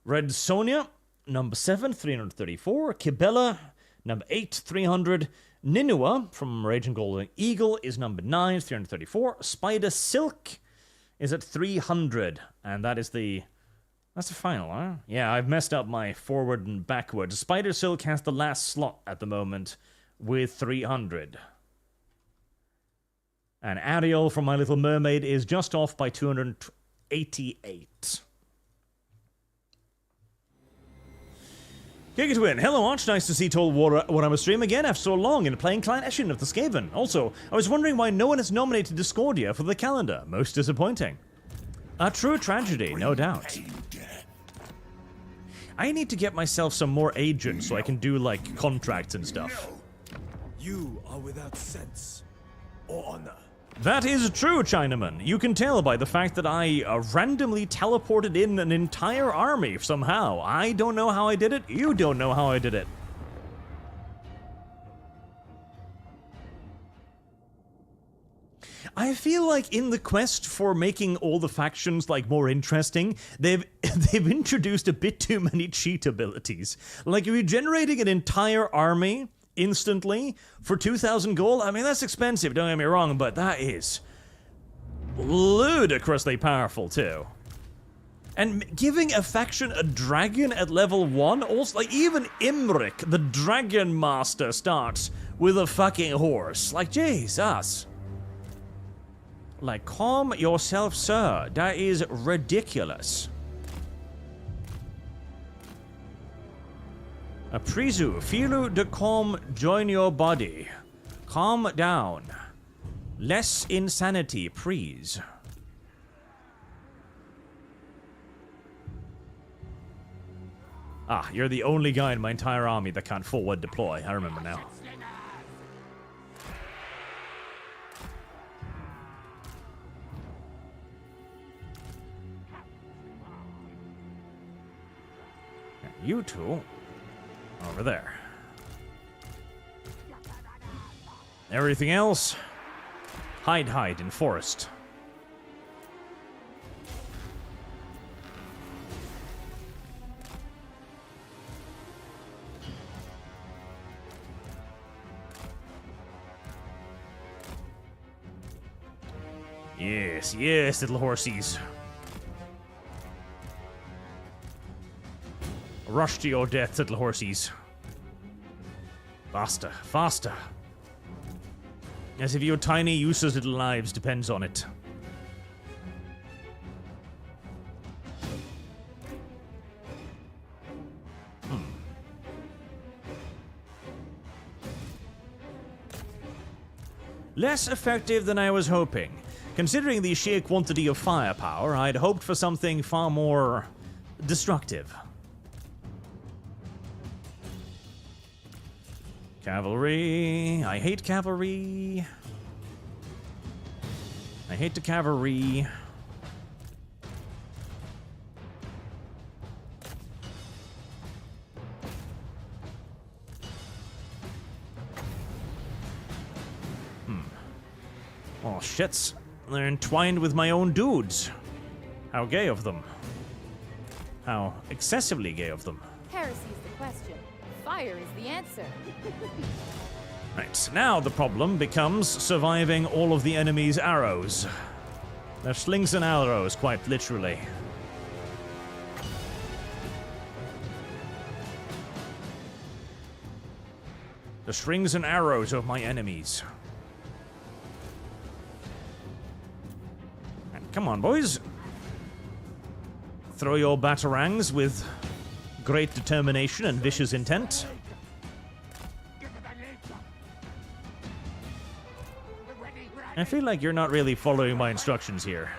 Red Sonia, number 7, 334. Kibella, number 8, 300. Ninua from Raging Golden Eagle is number 9, 334. Spider Silk is at 300. And that's the final, huh? Yeah, I've messed up my forward and backward. Spider Silk has the last slot at the moment with 300. And Ariel from My Little Mermaid is just off by 288. Gigatwin, hello Arch, nice to see Toll Warhammer stream again after so long and playing Clan Eshin of the Skaven. Also, I was wondering why no one has nominated Discordia for the calendar. Most disappointing. A true tragedy, no doubt. I need to get myself some more agents so I can do, like, contracts and stuff. You are without sense or honor. That is true, Chinaman. You can tell by the fact that I randomly teleported in an entire army somehow. I don't know how I did it. You don't know how I did it. I feel like in the quest for making all the factions like more interesting, they've introduced a bit too many cheat abilities. Like regenerating an entire army instantly for 2,000 gold. I mean, that's expensive, don't get me wrong, but that is ludicrously powerful too. And giving a faction a dragon at level 1, also, like, even Imric, the Dragon Master, starts with a fucking horse. Like, Jesus. Like, calm yourself, sir. That is ridiculous. Aprizu, filu de calm, join your body. Calm down. Less insanity, please. Ah, you're the only guy in my entire army that can't forward deploy. I remember now. You two, over there. Everything else, hide in forest. Yes, yes, little horsies. Rush to your death, little horsies. Faster, faster. As if your tiny, useless little lives depends on it. Less effective than I was hoping. Considering the sheer quantity of firepower, I'd hoped for something far more destructive. Cavalry. I hate cavalry. I hate the cavalry. Oh, shits. They're entwined with my own dudes. How gay of them. How excessively gay of them. Heresy's the question. Fire is the answer. Right, now the problem becomes surviving all of the enemy's arrows. They're slings and arrows, quite literally. The strings and arrows of my enemies. And come on, boys. Throw your batarangs with great determination and vicious intent. I feel like you're not really following my instructions here.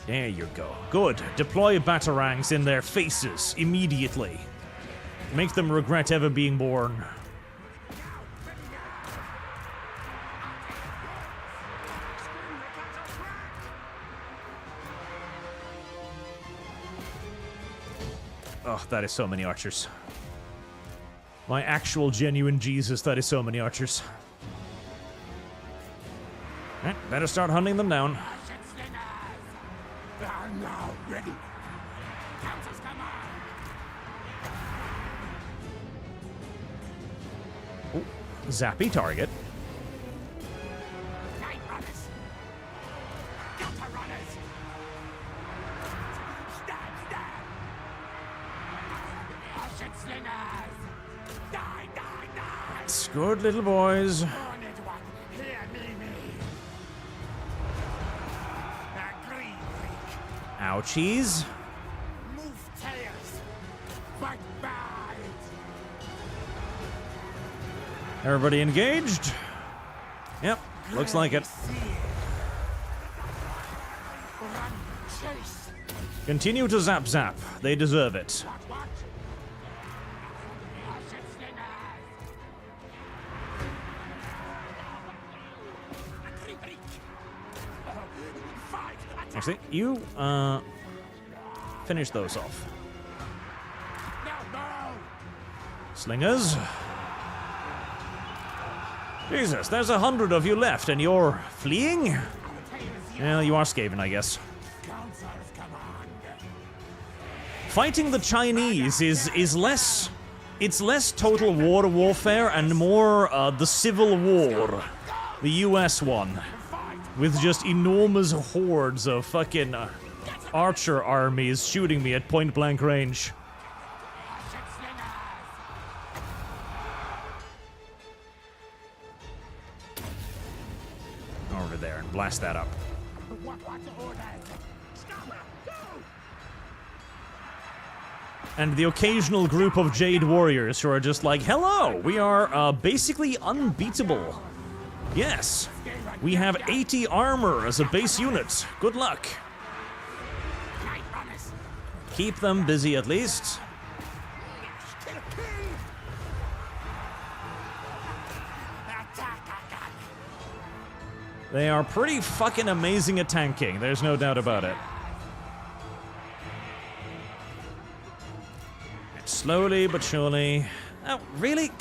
There you go. Good. Deploy batarangs in their faces immediately. Make them regret ever being born. Oh, that is so many archers. My actual genuine Jesus, that is so many archers. Alright, better start hunting them down. I'm now ready. Ooh, zappy target. Die, die, die! Good little boys. Ouchies. Move tails. Fight back. Everybody engaged? Yep, looks like it. Run, chase. Continue to zap zap. They deserve it. What? Actually, you, finish those off. Slingers. Jesus, there's 100 of you left, and you're fleeing? Well, you are Skaven, I guess. Fighting the Chinese is less... It's less total warfare and more, the Civil War. The US one. With just enormous hordes of fucking archer armies shooting me at point-blank range. Over there and blast that up. And the occasional group of Jade Warriors who are just like, hello, we are basically unbeatable. Yes, we have 80 armor as a base unit. Good luck. Keep them busy at least. They are pretty fucking amazing at tanking, there's no doubt about it. And slowly but surely... Oh, really?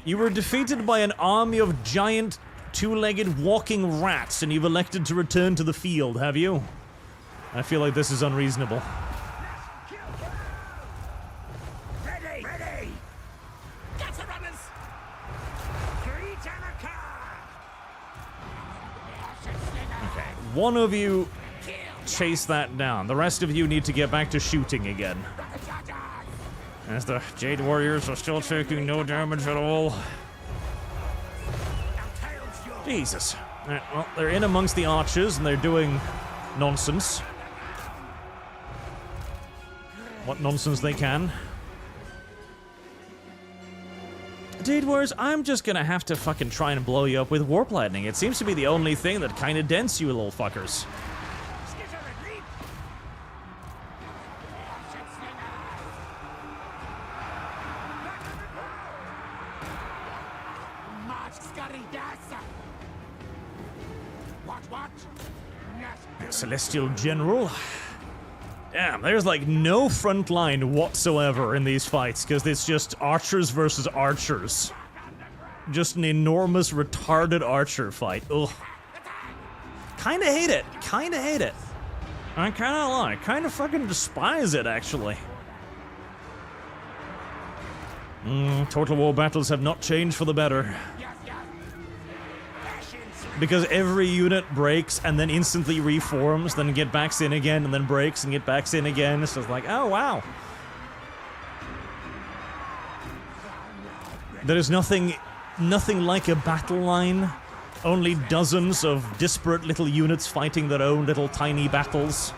You were defeated by an army of giant, two-legged walking rats, and you've elected to return to the field, have you? I feel like this is unreasonable. Ready! Ready! Get the runners! Okay, one of you chase that down. The rest of you need to get back to shooting again. As the Jade Warriors are still taking no damage at all. Jesus. Alright, well, they're in amongst the archers and they're doing nonsense. What nonsense they can. Jade Warriors, I'm just gonna have to fucking try and blow you up with Warp Lightning. It seems to be the only thing that kinda dents you little fuckers. Celestial General. Damn, there's like no front line whatsoever in these fights, because it's just archers versus archers. Just an enormous retarded archer fight. Ugh. Kinda hate it. Kinda hate it. I kinda like. Kinda fucking despise it, actually. Total War battles have not changed for the better. Because every unit breaks and then instantly reforms, then get backs in again, and then breaks and get backs in again. It's just like, oh wow. There is nothing like a battle line. Only dozens of disparate little units fighting their own little tiny battles.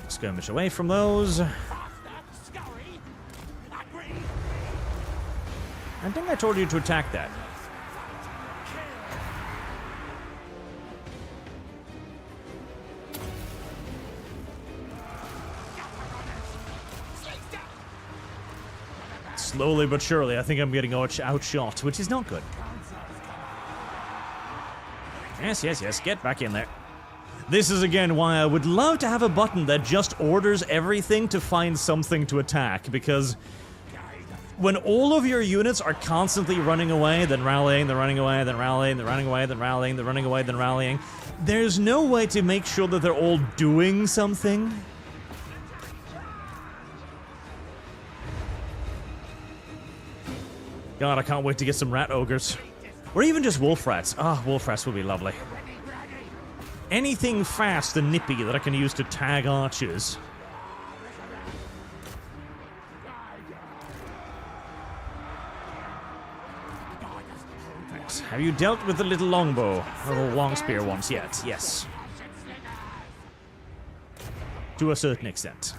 Skirmish away from those. I think I told you to attack that. Slowly but surely, I think I'm getting outshot, which is not good. Yes, yes, yes, get back in there. This is again why I would love to have a button that just orders everything to find something to attack, because when all of your units are constantly running away, then rallying, then running away, then rallying, then running away, then rallying, then running away, then rallying, there's no way to make sure that they're all doing something. God, I can't wait to get some rat ogres. Or even just wolf rats. Ah, wolf rats would be lovely. Anything fast and nippy that I can use to tag archers. Right. Have you dealt with the little longbow? Or the long spear once yet? Yes. To a certain extent.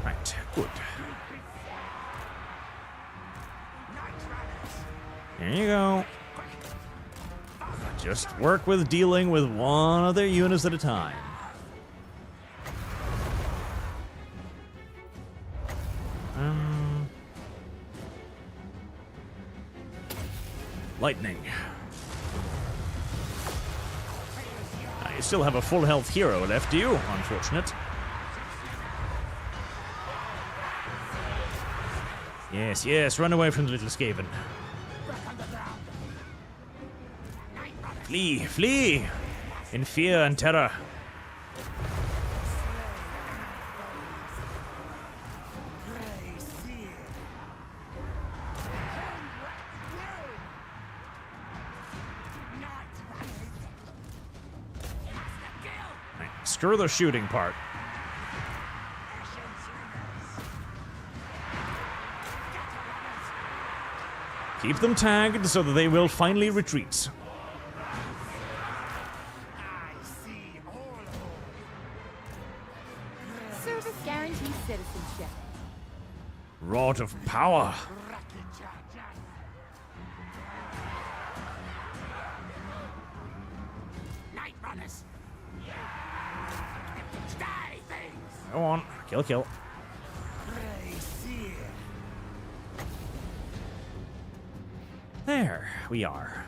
Right, good. There you go. Just work with dealing with one of their units at a time. Lightning. You still have a full health hero left, do you? Unfortunate. Yes, yes, run away from the little Skaven. Flee, flee! In fear and terror. Screw the shooting part. Keep them tagged so that they will finally retreat. Service guarantees citizenship. Rod of power. Go on, kill, kill. There we are.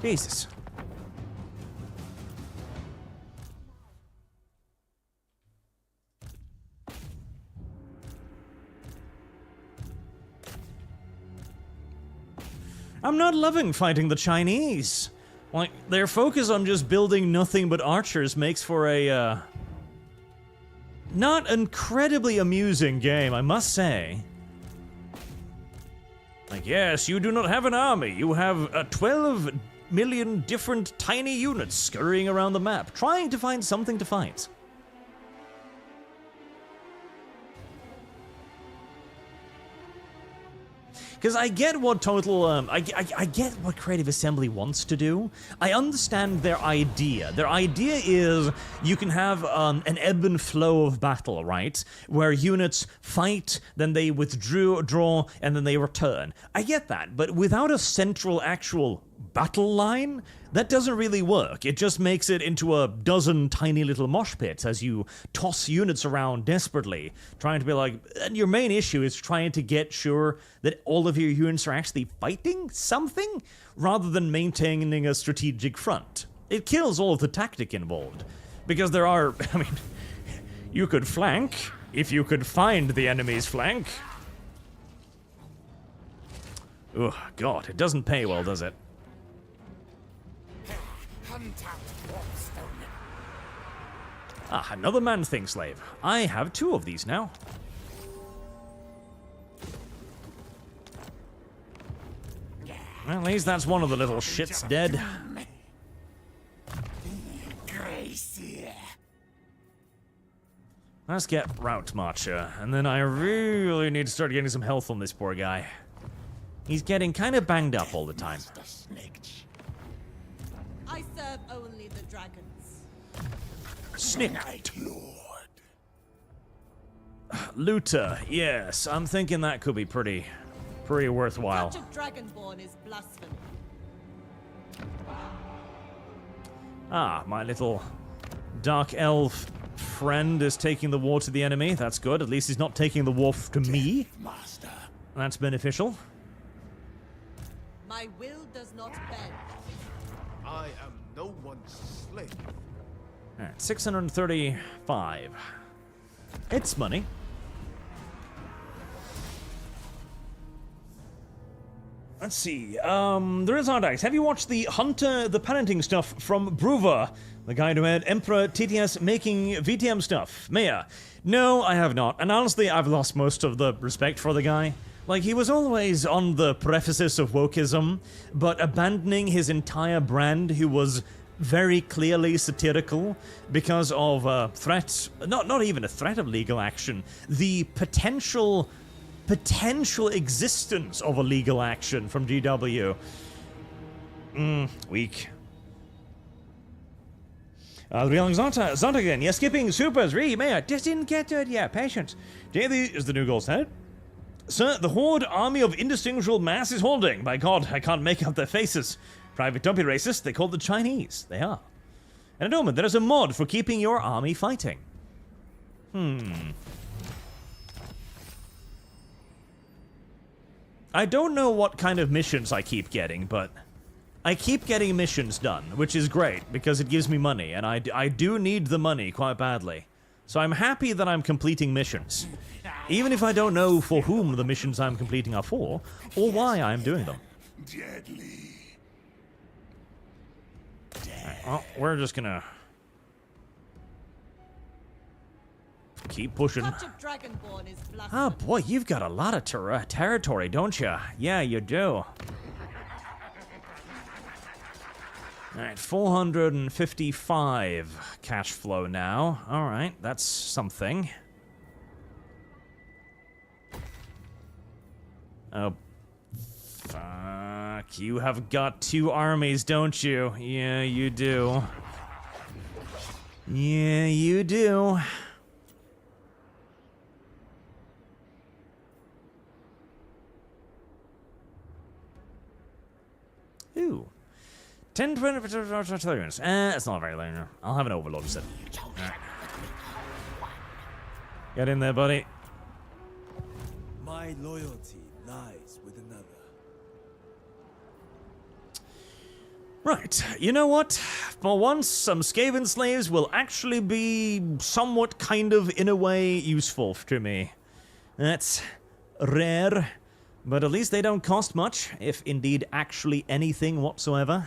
Jesus. I'm not loving fighting the Chinese. Like, their focus on just building nothing but archers makes for a, not incredibly amusing game, I must say. Like, yes, you do not have an army. You have 12 million different tiny units scurrying around the map, trying to find something to fight. Because I get what total, I get what Creative Assembly wants to do. I understand their idea. Their idea is you can have an ebb and flow of battle, right? Where units fight, then they draw, and then they return. I get that, but without a central actual battle line, that doesn't really work. It just makes it into a dozen tiny little mosh pits as you toss units around desperately, trying to be like, and your main issue is trying to get sure that all of your units are actually fighting something, rather than maintaining a strategic front. It kills all of the tactic involved, because there are, I mean, you could flank, if you could find the enemy's flank. Oh, God, it doesn't pay well, does it? Ah, another man-thing slave. I have 2 of these now. Well, at least that's one of the little shits dead. Let's get Route Marcher, and then I really need to start getting some health on this poor guy. He's getting kind of banged up all the time. I serve only the dragons. Snikch. Looter, yes. I'm thinking that could be pretty worthwhile. Touch of Dragonborn is blasphemy. Ah, my little dark elf friend is taking the war to the enemy. That's good. At least he's not taking the war to me. That's beneficial. My will does not bend. I am no one's slave. Alright, 635. It's money. Let's see. There is our dice. Have you watched the parenting stuff from Bruva The guy who had Emperor TTS making VTM stuff. Maya. No, I have not. And honestly, I've lost most of the respect for the guy. Like, he was always on the prefaces of wokeism, but abandoning his entire brand, who was very clearly satirical because of threats, not even a threat of legal action, the potential existence of a legal action from GW. Weak. Real Zonta again. Yeah, skipping supers, Mayor. Just didn't get to it yet. Patience. Daily is the new goal set. Sir, the horde army of indistinguishable mass is holding. By God, I can't make out their faces. Private, don't be racist. They call the Chinese. They are. And at moment, there is a mod for keeping your army fighting. I don't know what kind of missions I keep getting, but I keep getting missions done, which is great, because it gives me money, and I do need the money quite badly. So I'm happy that I'm completing missions. Even if I don't know for whom the missions I'm completing are for, or why I'm doing them. Deadly. Right, well, we're just gonna keep pushing. Oh boy, you've got a lot of territory, don't you? Yeah, you do. Alright, 455 cash flow now. Alright, that's something. Oh, fuck. You have got 2 armies, don't you? Yeah, you do. Yeah, you do. Ooh. 10, 20, it's not very long. I'll have an overload set. Right. Get in there, buddy. My loyalty lies with another. Right, you know what? For once, some Skaven slaves will actually be somewhat kind of, in a way, useful to me. That's rare, but at least they don't cost much, if indeed actually anything whatsoever.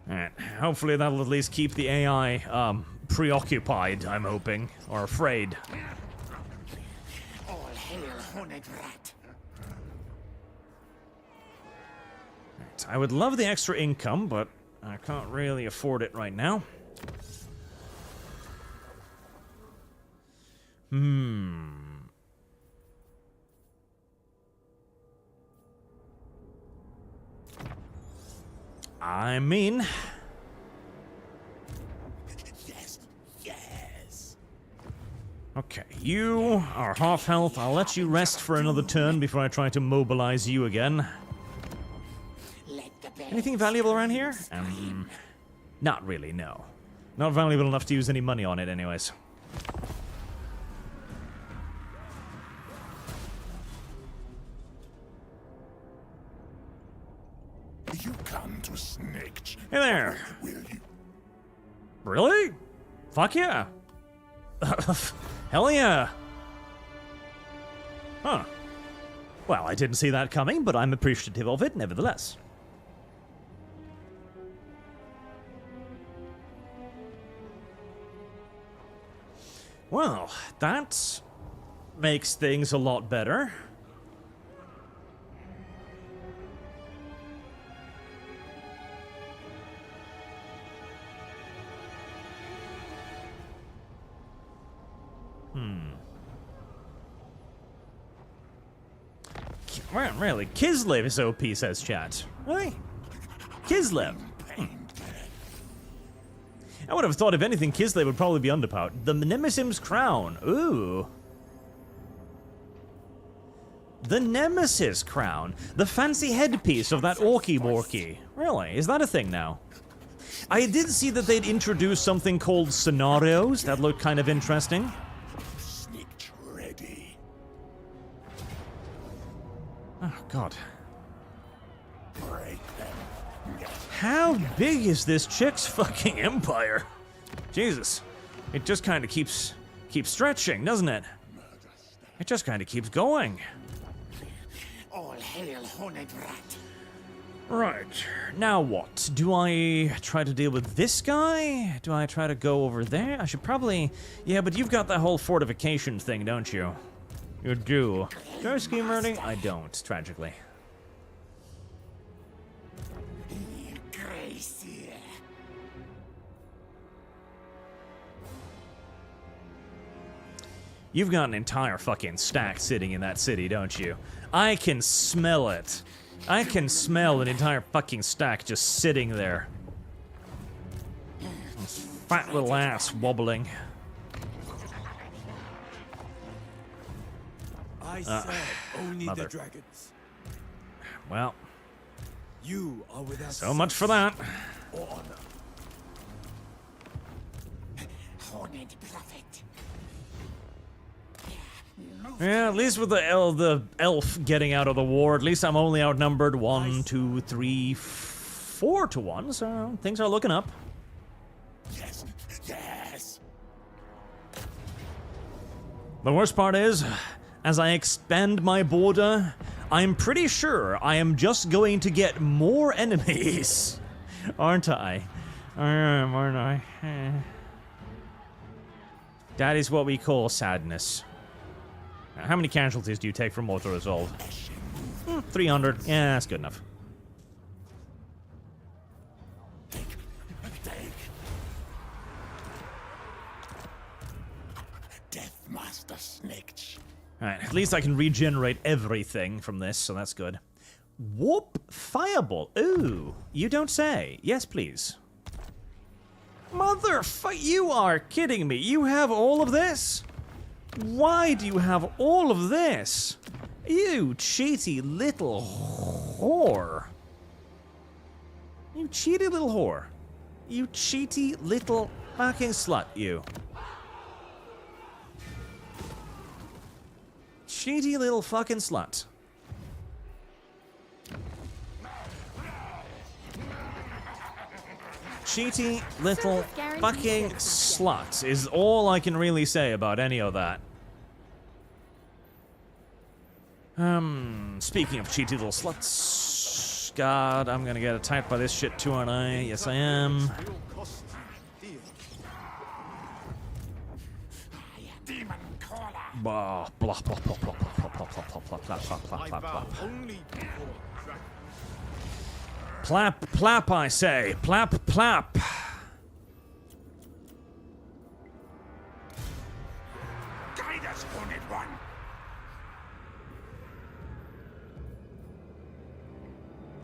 Alright, hopefully that'll at least keep the AI, preoccupied, I'm hoping. Or afraid. All hail horned rat. Right, I would love the extra income, but I can't really afford it right now. I mean... Yes. Okay, you are half health. I'll let you rest for another turn before I try to mobilize you again. Anything valuable around here? Not really, no. Not valuable enough to use any money on it anyways. You come to Snikch. Hey there! Will you? Really? Fuck yeah! Hell yeah! Huh. Well, I didn't see that coming, but I'm appreciative of it nevertheless. Well, that makes things a lot better. Well, really, Kislev is OP, says chat. Really? Kislev? I would have thought, if anything, Kislev would probably be underpowered. The Nemesim's crown. Ooh. The Nemesis crown. The fancy headpiece of that Orky-Borky. Really? Is that a thing now? I did see that they'd introduced something called scenarios. That looked kind of interesting. Snikch ready. Oh, God. Break them. How big is this chick's fucking empire? Jesus. It just kind of keeps stretching, doesn't it? It just kind of keeps going. Hail, horned rat. Right, now what? Do I try to deal with this guy? Do I try to go over there? I should probably... Yeah, but you've got that whole fortification thing, don't you? You do. Do I scheme murdering? I don't, tragically. Gracie. You've got an entire fucking stack sitting in that city, don't you? I can smell it. I can smell an entire fucking stack just sitting there. This fat little ass wobbling. I said only mother. the dragons. Well, You are without so much for that. or honor. Horned prophet. Yeah, at least with the elf getting out of the war, at least I'm only outnumbered 1, 2, 3, 4 to 1, so things are looking up. Yes, yes. The worst part is, as I expand my border, I'm pretty sure I am just going to get more enemies. Aren't I? Aren't I? That is what we call sadness. How many casualties do you take from mortal assault? 300. Yeah, that's good enough. Deathmaster Snikch. Alright, at least I can regenerate everything from this, so that's good. Warp Fireball. Ooh, you don't say. Yes, please. You are kidding me. You have all of this? Why do you have all of this? You cheaty little whore. You cheaty little whore. You cheaty little fucking slut, you. Cheaty little fucking slut. Cheaty little fucking slut is all I can really say about any of that. Speaking of cheaty little sluts, God, I'm gonna get attacked by this shit too, aren't I? Yes, I am. Demon caller. Blah, blah, blah, blah, blah, blah, blah, blah, blah, blah, blah, blah, blah, blah. Only before dragon. Plap, plap, I say. Plap, plap. Guide us, horned one.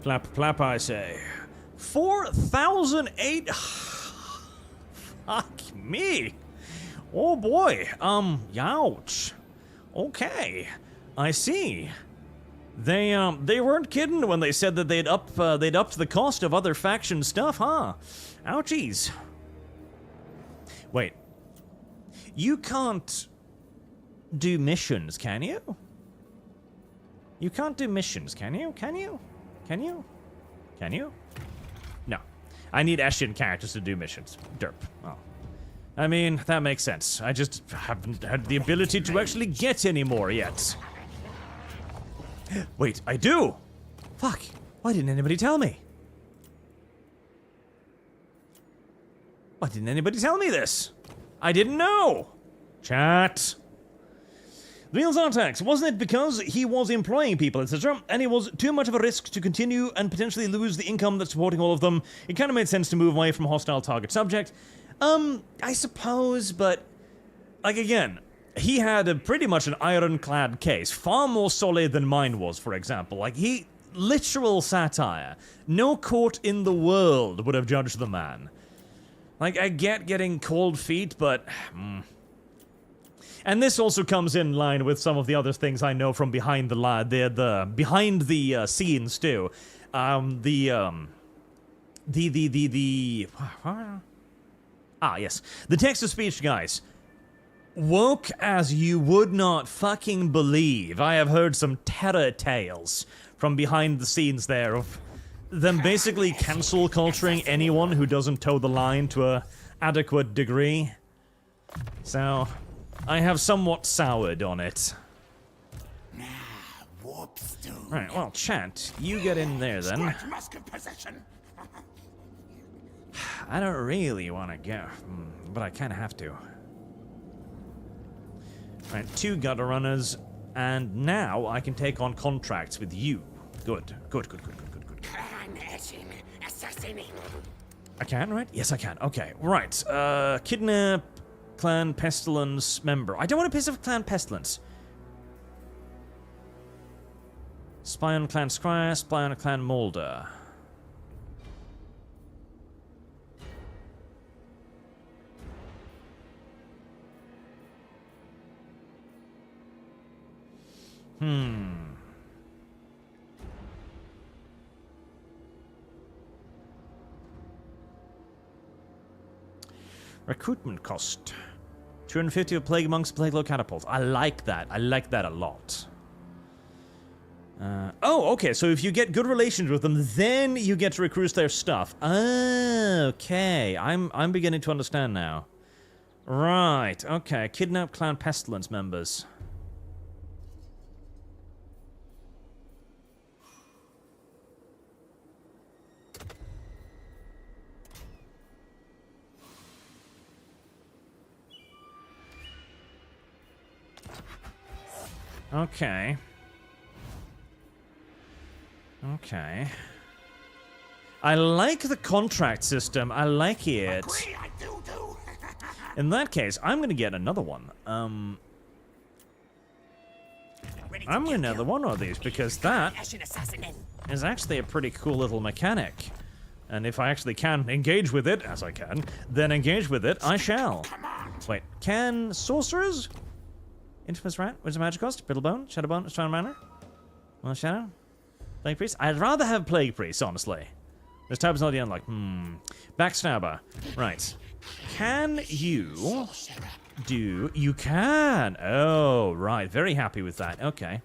Plap, plap, I say. 4,008. Fuck me. Oh boy. Youch. Okay. I see. They weren't kidding when they said that they'd upped the cost of other faction stuff, huh? Ouchies. Wait. You can't do missions, can you? You can't do missions, can you? Can you? Can you? Can you? No. I need Eshin characters to do missions. Derp. Oh. I mean, that makes sense. I just haven't had the ability to actually get any more yet. Wait, I do! Fuck. Why didn't anybody tell me? Why didn't anybody tell me this? I didn't know! Chat. Wheels Artax, wasn't it because he was employing people, etc., and he was too much of a risk to continue and potentially lose the income that's supporting all of them? It kind of made sense to move away from a hostile target subject. I suppose, but... Like, again, he had a pretty much an ironclad case, far more solid than mine was, for example. Like, literal satire. No court in the world would have judged the man. Like, I get getting cold feet, but... And this also comes in line with some of the other things I know from behind the behind the scenes too. Yes, the text-to-speech guys. Woke as you would not fucking believe. I have heard some terror tales from behind the scenes there of them basically cancel culturing anyone who doesn't toe the line to a adequate degree. So, I have somewhat soured on it. Now, warp stone. Right, well, chat, you get in there then. Squirt musket possession. I don't really want to go, but I kind of have to. Right, 2 gutter runners, and now I can take on contracts with you. Good. I'm Eshin, assassinating. I can, right? Yes, I can. Okay, right. Kidnap Clan Pestilence member. I don't want to piss off Clan Pestilence. Spy on Clan Scryer, spy on a Clan Molder. Recruitment cost. 250 of Plague Monks, Plague Lord Catapults. I like that. I like that a lot. Oh, okay, so if you get good relations with them, then you get to recruit their stuff. Okay, I'm beginning to understand now. Right, okay, kidnap Clan Pestilence members. Okay. Okay. I like the contract system. I like it. In that case, I'm gonna get another one. I'm gonna get another one of these because that is actually a pretty cool little mechanic. And if I actually can engage with it, as I can, then engage with it, I shall. Wait, can sorcerers? Infamous Rat, Wizard Magic Cost, Brittlebone, Shadowbone, Strand Manor, Well Shadow, Plague Priest. I'd rather have Plague Priest, honestly. This tab is not the unlock. Backstabber. Right. Can you do... You can! Oh, right. Very happy with that. Okay.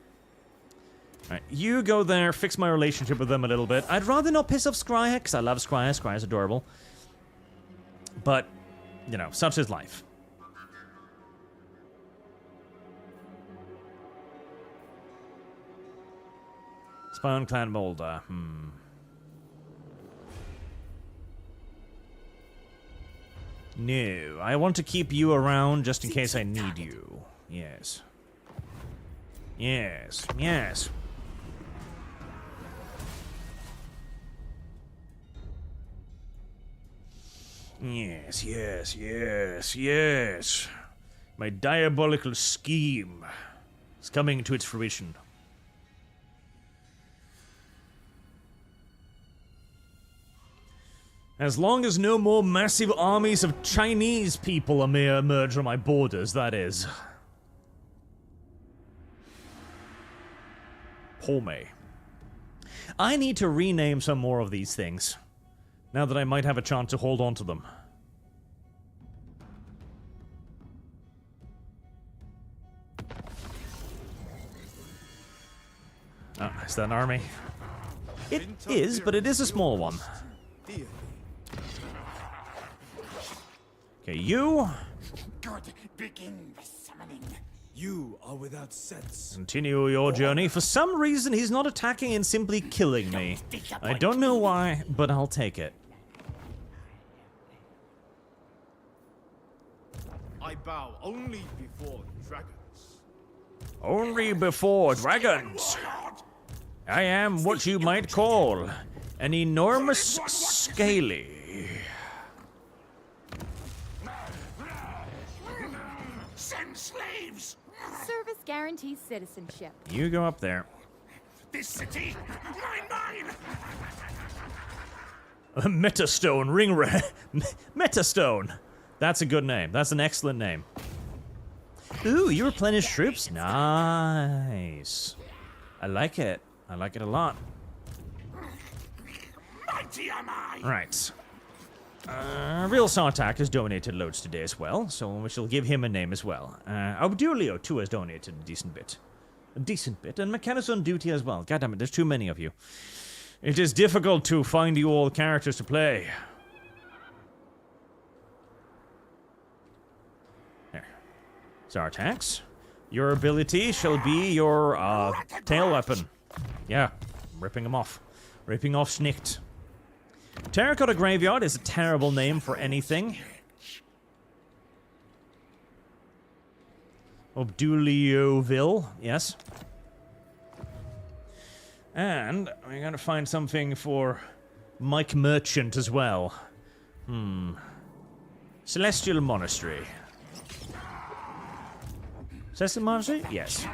Right. You go there, fix my relationship with them a little bit. I'd rather not piss off Scryer, because I love Scryer. Scryer's adorable. But, you know, such is life. Spy on Clan Molder. No, I want to keep you around just in case I need you. Yes. Yes, yes. Yes, yes, yes, yes. My diabolical scheme is coming to its fruition. As long as no more massive armies of Chinese people may emerge on my borders, that is. Poor me. I need to rename some more of these things, now that I might have a chance to hold on to them. Oh, is that an army? It is, but it is a small one. Okay, you. Good. Begin the summoning. You are without sense. Continue your journey. For some reason, he's not attacking and simply killing me. I don't know why, but I'll take it. I bow only before dragons. Only before dragons. I am what you might call an enormous scaly. Send slaves. Service guarantees citizenship. You go up there. This city, mine. Metastone ring rat. Metastone. That's a good name. That's an excellent name. Ooh, you replenish troops? Nice. I like it. I like it a lot. Mighty am I. Right. Real Sartak has donated loads today as well, so we shall give him a name as well. Obdulio too has donated a decent bit. And Mechanis on duty as well. God damn it, there's too many of you. It is difficult to find you all characters to play. There. Zartax. Your ability shall be your tail weapon. Yeah, ripping him off. Ripping off Snikch. Terracotta Graveyard is a terrible name for anything. Obdulioville, yes. And we're gonna find something for Mike Merchant as well. Celestial Monastery. Celestial Monastery? Yes.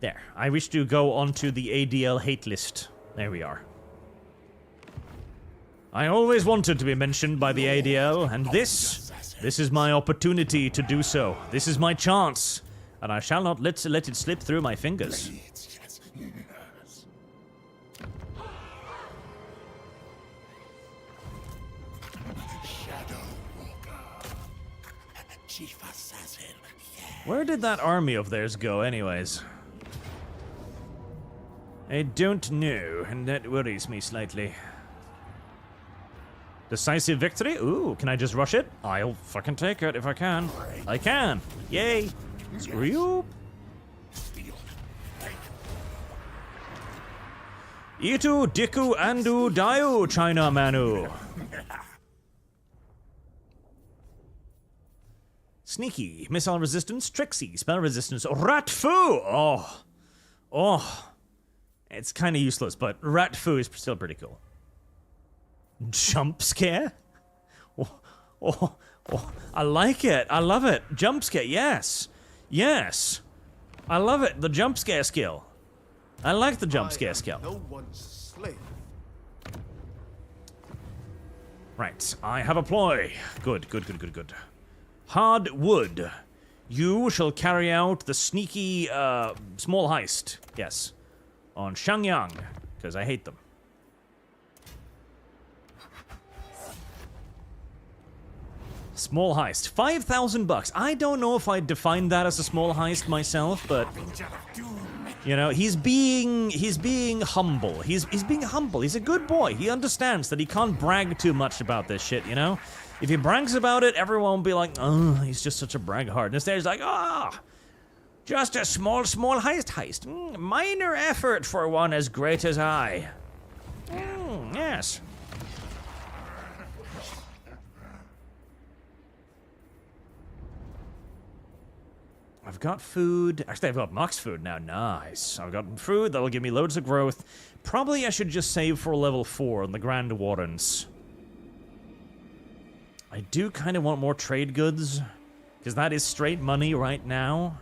There. I wish to go onto the ADL hate list. There we are. I always wanted to be mentioned by the ADL, and this is my opportunity to do so. This is my chance, and I shall not let it slip through my fingers. Where did that army of theirs go, anyways? I don't know, and that worries me slightly. Decisive victory? Ooh, can I just rush it? I'll fucking take it if I can. I can! Yay! Screw you! Itu, Diku, Andu, Dayu, China Manu. Sneaky, missile resistance, Trixie, spell resistance, Ratfu! Oh. It's kind of useless, but Ratfu is still pretty cool. Jump scare? Oh, I like it. I love it. Jump scare, yes. Yes. I love it. The jump scare skill. I like the jump scare skill. No one's slave. Right, I have a ploy. Good. Hard wood. You shall carry out the sneaky, small heist. Yes. On Shangyang, because I hate them. Small heist. 5,000 bucks. I don't know if I'd define that as a small heist myself, but you know, he's being humble. He's being humble. He's a good boy. He understands that he can't brag too much about this shit, you know? If he brags about it, everyone will be like, oh, he's just such a braggart. And instead he's like, just a small heist. Minor effort for one as great as I. Yes. I've got food. Actually, I've got max food now. Nice. I've got food that'll give me loads of growth. Probably I should just save for level 4 on the Grand Warrens. I do kind of want more trade goods, because that is straight money right now.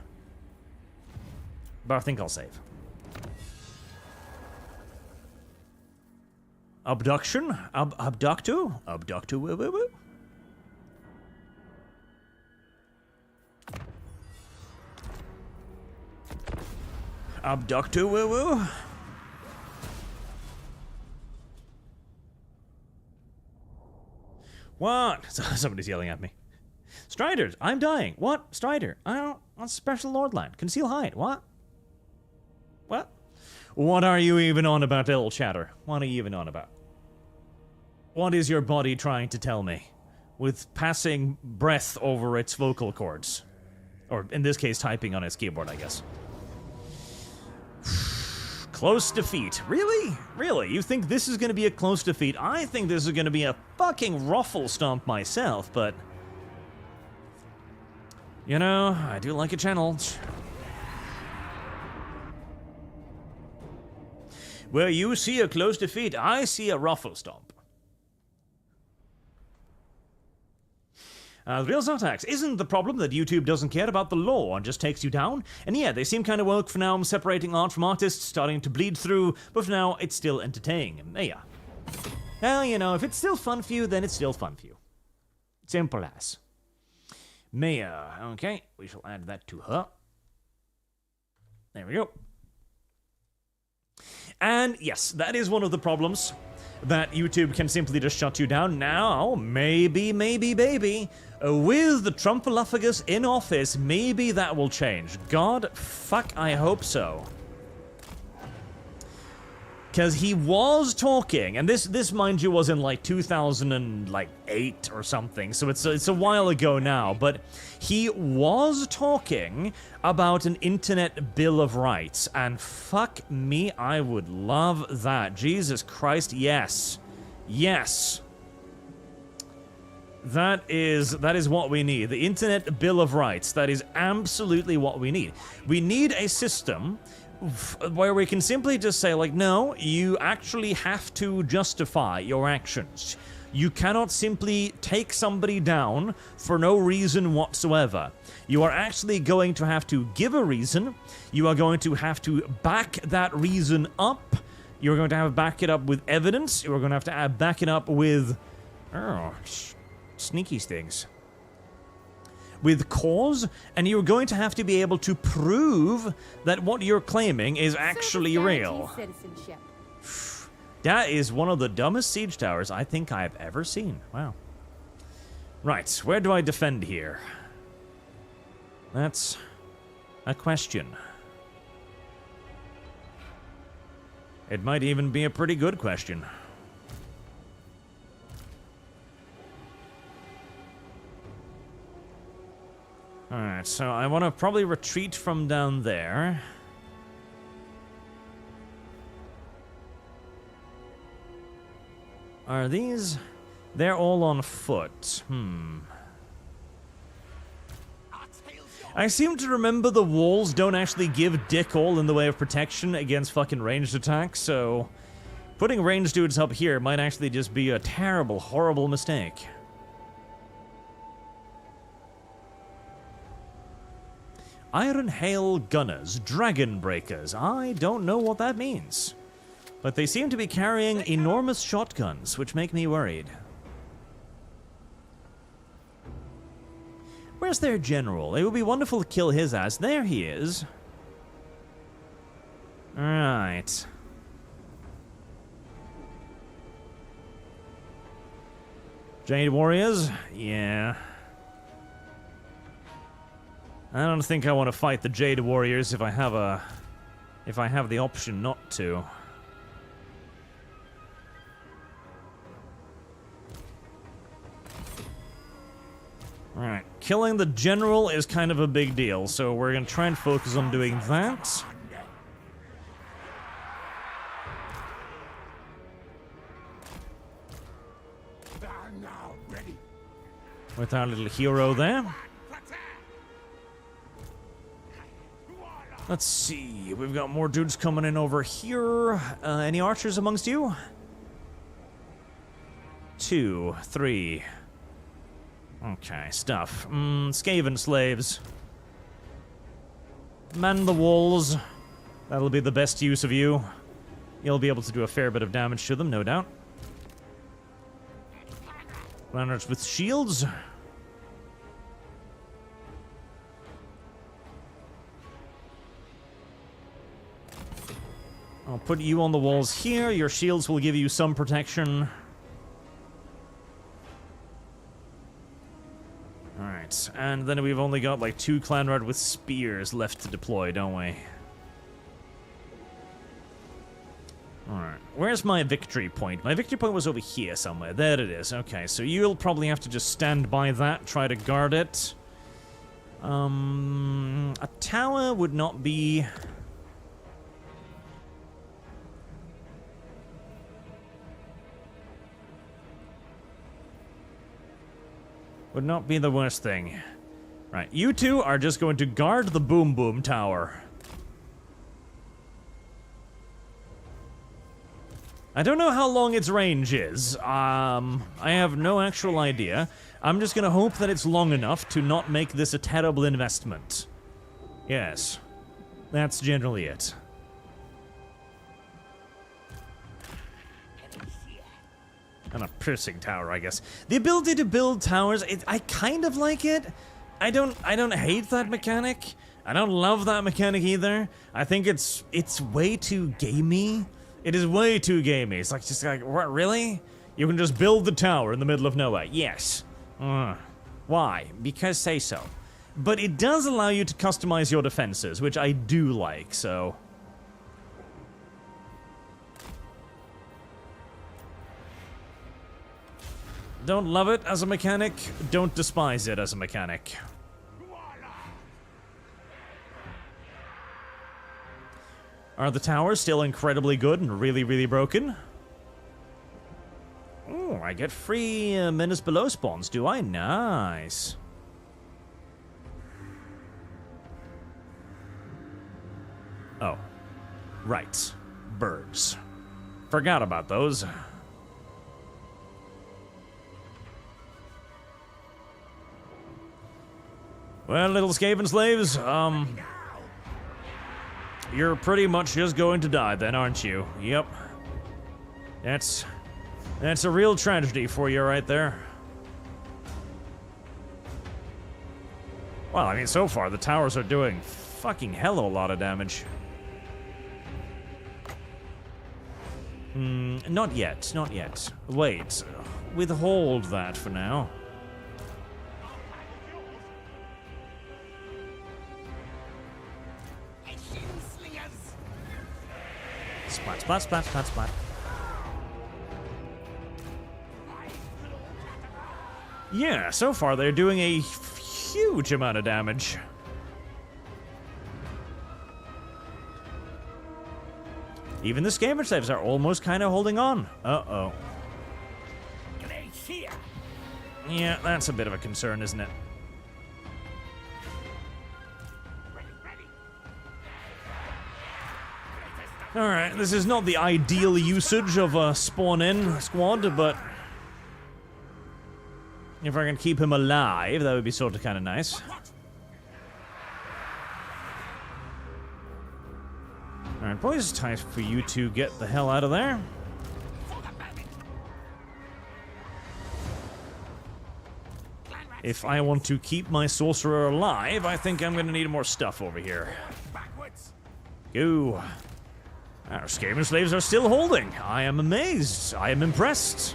But I think I'll save. Abduction? Abducto? Abducto, woo woo woo. Abducto, woo woo. What? Somebody's yelling at me. Striders, I'm dying. What? Strider, I don't want special Lordland. Conceal hide. What? What? What are you even on about, little chatter? What are you even on about? What is your body trying to tell me? With passing breath over its vocal cords. Or, in this case, typing on its keyboard, I guess. Close defeat. Really? Really? You think this is going to be a close defeat? I think this is going to be a fucking ruffle stomp myself, but... you know, I do like a challenge. Where you see a close defeat, I see a ruffle stomp. The real Zotax, isn't the problem that YouTube doesn't care about the law and just takes you down? And yeah, they seem kind of woke for now. I'm separating art from artists, starting to bleed through, but for now, it's still entertaining. Yeah. Well, you know, if it's still fun for you, then it's still fun for you. Simple as. Maya, okay, we shall add that to her. There we go. And yes, that is one of the problems, that YouTube can simply just shut you down. Now, maybe, with the Trumpalophagus in office, maybe that will change. God, fuck, I hope so. Because he was talking, and this mind you was in like 2008 or something, so it's a while ago now, but he was talking about an internet bill of rights, and fuck me, I would love that. Jesus Christ, yes. Yes. That is what we need. The internet bill of rights, that is absolutely what we need. We need a system where we can simply just say, like, no, you actually have to justify your actions. You cannot simply take somebody down for no reason whatsoever. You are actually going to have to give a reason. You are going to have to back that reason up. You're going to have to back it up with evidence. You're going to have to back it up with... oh, sneaky things. With cause, and you're going to have to be able to prove that what you're claiming is actually real. Citizenship. That is one of the dumbest siege towers I think I've ever seen. Wow. Right, where do I defend here? That's a question. It might even be a pretty good question. Alright, so I want to probably retreat from down there. Are these... they're all on foot. I seem to remember the walls don't actually give dick all in the way of protection against fucking ranged attacks, so... putting ranged dudes up here might actually just be a terrible, horrible mistake. Iron Hail Gunners, Dragon Breakers. I don't know what that means. But they seem to be carrying enormous shotguns, which make me worried. Where's their general? It would be wonderful to kill his ass. There he is. Right. Jade Warriors? Yeah. I don't think I want to fight the Jade Warriors if I have the option not to. Alright, killing the general is kind of a big deal, so we're gonna try and focus on doing that. With our little hero there. Let's see, we've got more dudes coming in over here. Any archers amongst you? 2, 3. Okay, stuff. Skaven slaves. Man the walls. That'll be the best use of you. You'll be able to do a fair bit of damage to them, no doubt. Runners with shields. I'll put you on the walls here. Your shields will give you some protection. Alright, and then we've only got like 2 Clanrad with spears left to deploy, don't we? Alright, where's my victory point? My victory point was over here somewhere. There it is. Okay, so you'll probably have to just stand by that, try to guard it. A tower would not be... would not be the worst thing. Right, you two are just going to guard the Boom Boom Tower. I don't know how long its range is. I have no actual idea. I'm just gonna hope that it's long enough to not make this a terrible investment. Yes. That's generally it. And a piercing tower, I guess. The ability to build towers, I kind of like it. I don't hate that mechanic. I don't love that mechanic either. I think it's way too gamey. It is way too gamey. It's like, just like, what, really? You can just build the tower in the middle of nowhere. Yes. Why? Because say so. But it does allow you to customize your defenses, which I do like, so... Don't love it as a mechanic, don't despise it as a mechanic. Are the towers still incredibly good and really, really broken? Oh, I get free Menace Below spawns, do I? Nice. Oh. Right. Birds. Forgot about those. Well, little Skaven slaves, you're pretty much just going to die then, aren't you? Yep. That's a real tragedy for you right there. Well, I mean, so far the towers are doing fucking hell of a lot of damage. Not yet, not yet. Wait, withhold that for now. Splat, splat, splat, splat, splat. Yeah, so far they're doing a huge amount of damage. Even the Skaven slaves are almost kind of holding on. Uh-oh. Yeah, that's a bit of a concern, isn't it? Alright, this is not the ideal usage of a spawn-in squad, but if I can keep him alive, that would be sort of kind of nice. Alright, boys, time for you to get the hell out of there. If I want to keep my sorcerer alive, I think I'm gonna need more stuff over here. Go. Our Skaven slaves are still holding. I am amazed. I am impressed.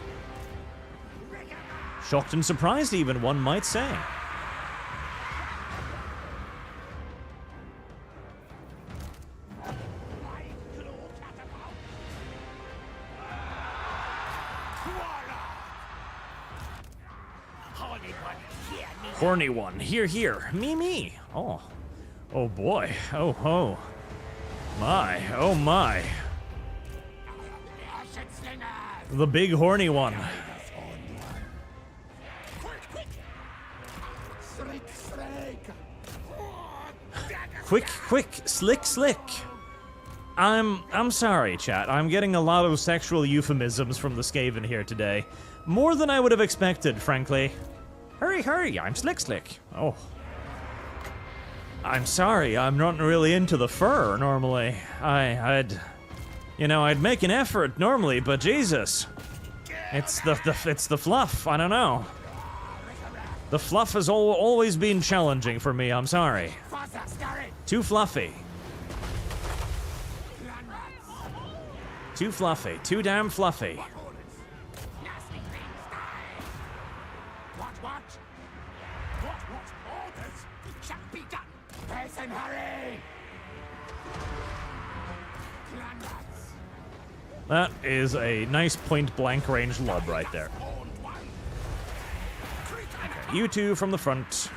Shocked and surprised, even, one might say. Horny one. Here, here. Me, me. Oh. Oh, boy. Oh, ho. My. Oh, my. The big horny one. Quick, quick. Slick, slick. I'm sorry, chat. I'm getting a lot of sexual euphemisms from the Skaven here today. More than I would have expected, frankly. Hurry, hurry, I'm Slick Slick. Oh. I'm sorry, I'm not really into the fur, normally. I'd make an effort, normally, but Jesus. It's the fluff, I don't know. The fluff has always been challenging for me, I'm sorry. Too fluffy. Too fluffy, too damn fluffy. That is a nice point-blank range lub right there. Okay, you two from the front.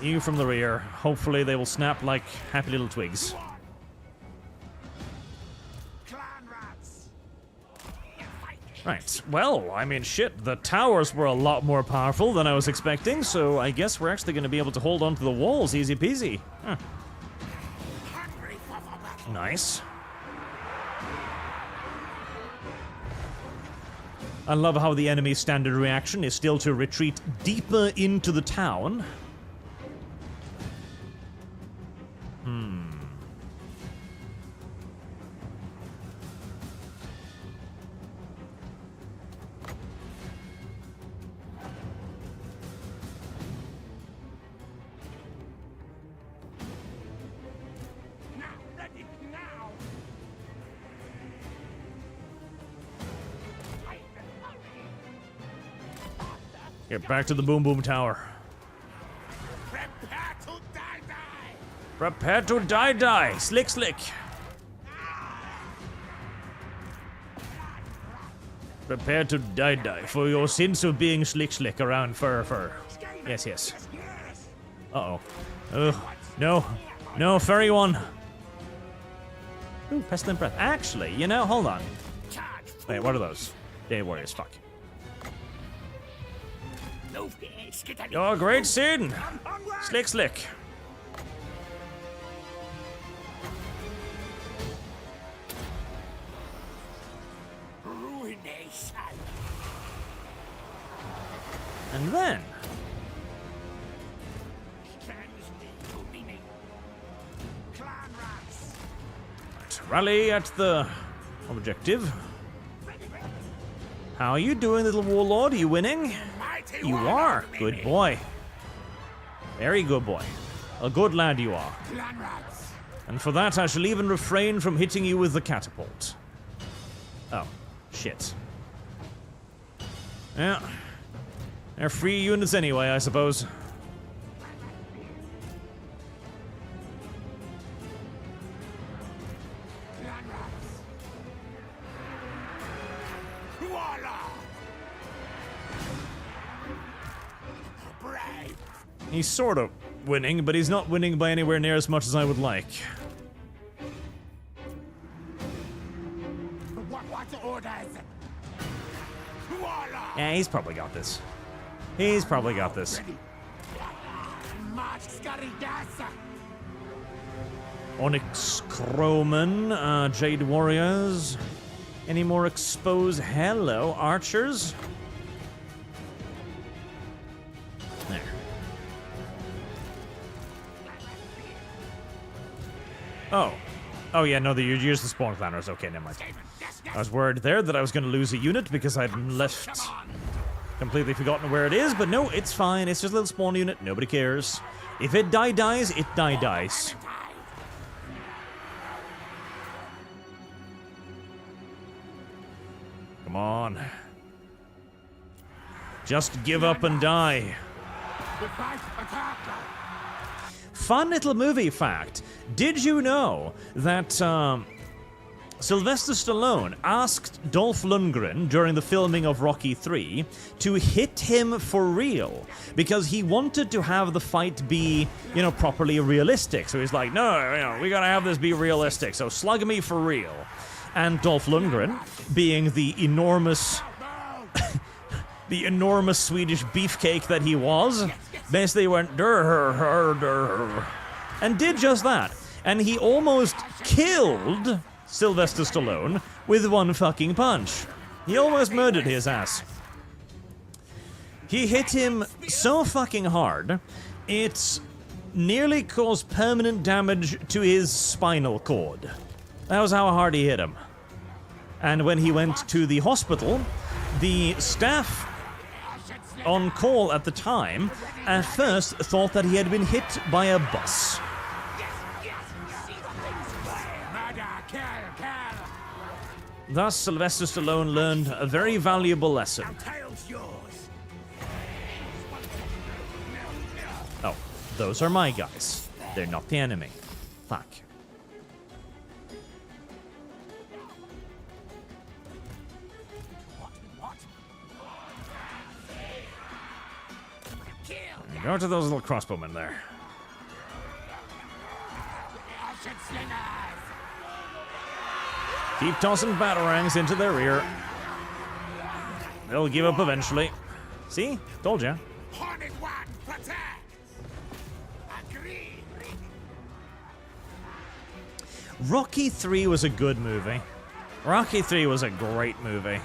You from the rear. Hopefully they will snap like happy little twigs. Right, well, I mean, shit, the towers were a lot more powerful than I was expecting, so I guess we're actually going to be able to hold on to the walls easy peasy. Huh. Nice. I love how the enemy's standard reaction is still to retreat deeper into the town. Get back to the Boom Boom Tower. Prepare to die. Prepare to die. Slick, slick. Prepare to die for your sins of being slick around fur. Yes, yes. Uh-oh. No. No, furry one. Ooh, pestilent breath. Actually, you know, hold on. Wait, what are those? Day warriors, fuck. Your great sin! Slick. And then... rally at the objective. How are you doing, little warlord? Are you winning? You are. Good boy. Very good boy. A good lad you are. And for that, I shall even refrain from hitting you with the catapult. Oh, shit. Yeah. They're free units anyway, I suppose. He's sort of winning, but he's not winning by anywhere near as much as I would like. Yeah, he's probably got this. He's probably got this. Onyx Crowman, Jade Warriors. Any more exposed? Hello, archers. There. Oh yeah, no, you use the spawn planners. Okay, never mind. I was worried there that I was going to lose a unit because I'd left... completely forgotten where it is, but no, it's fine. It's just a little spawn unit. Nobody cares. If it dies, it dies. Come on. Just give up and die. Fun little movie fact. Did you know that Sylvester Stallone asked Dolph Lundgren during the filming of Rocky 3 to hit him for real because he wanted to have the fight be, properly realistic. So he's like, no, we gotta have this be realistic, so slug me for real. And Dolph Lundgren, being the enormous Swedish beefcake that he was, basically went durr, and did just that. And he almost killed Sylvester Stallone with one fucking punch. He almost murdered his ass. He hit him so fucking hard, it nearly caused permanent damage to his spinal cord. That was how hard he hit him. And when he went to the hospital, the staff on call at the time at first thought that he had been hit by a bus. Thus, Sylvester Stallone learned a very valuable lesson. Oh, those are my guys. They're not the enemy. Fuck. Go to those little crossbowmen there. Keep tossing batarangs into their rear. They'll give up eventually. See? Told ya. Rocky 3 was a good movie. Rocky 3 was a great movie.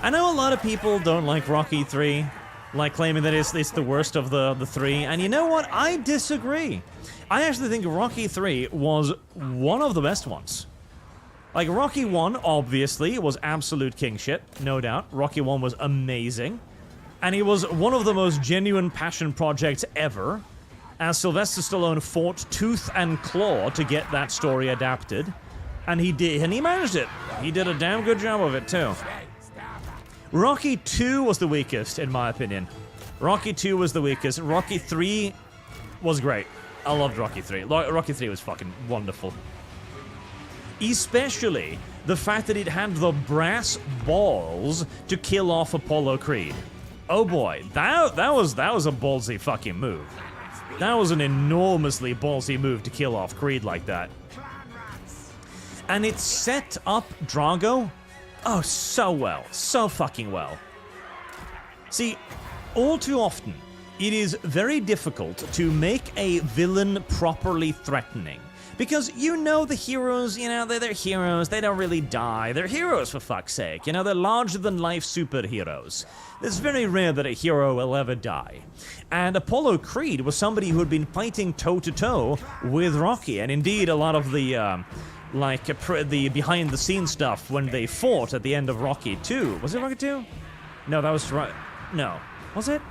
I know a lot of people don't like Rocky 3, like claiming that it's the worst of the three, and you know what? I disagree. I actually think Rocky 3 was one of the best ones. Like, Rocky 1, obviously, was absolute king shit, no doubt. Rocky 1 was amazing. And he was one of the most genuine passion projects ever, as Sylvester Stallone fought tooth and claw to get that story adapted. And he did, and he managed it. He did a damn good job of it, too. Rocky 2 was the weakest, in my opinion. Rocky 2 was the weakest. Rocky 3 was great. I loved Rocky 3. Rocky 3 was fucking wonderful. Especially the fact that it had the brass balls to kill off Apollo Creed. Oh boy, that was a ballsy fucking move. That was an enormously ballsy move to kill off Creed like that. And it set up Drago, oh, so well, so fucking well. See, all too often, it is very difficult to make a villain properly threatening. Because you know the heroes, you know, they're heroes, they don't really die. They're heroes, for fuck's sake. You know, they're larger-than-life superheroes. It's very rare that a hero will ever die. And Apollo Creed was somebody who had been fighting toe-to-toe with Rocky. And indeed, a lot of the, the behind-the-scenes stuff when they fought at the end of Rocky 2. Was it Rocky 2? No, that was... No. Was it?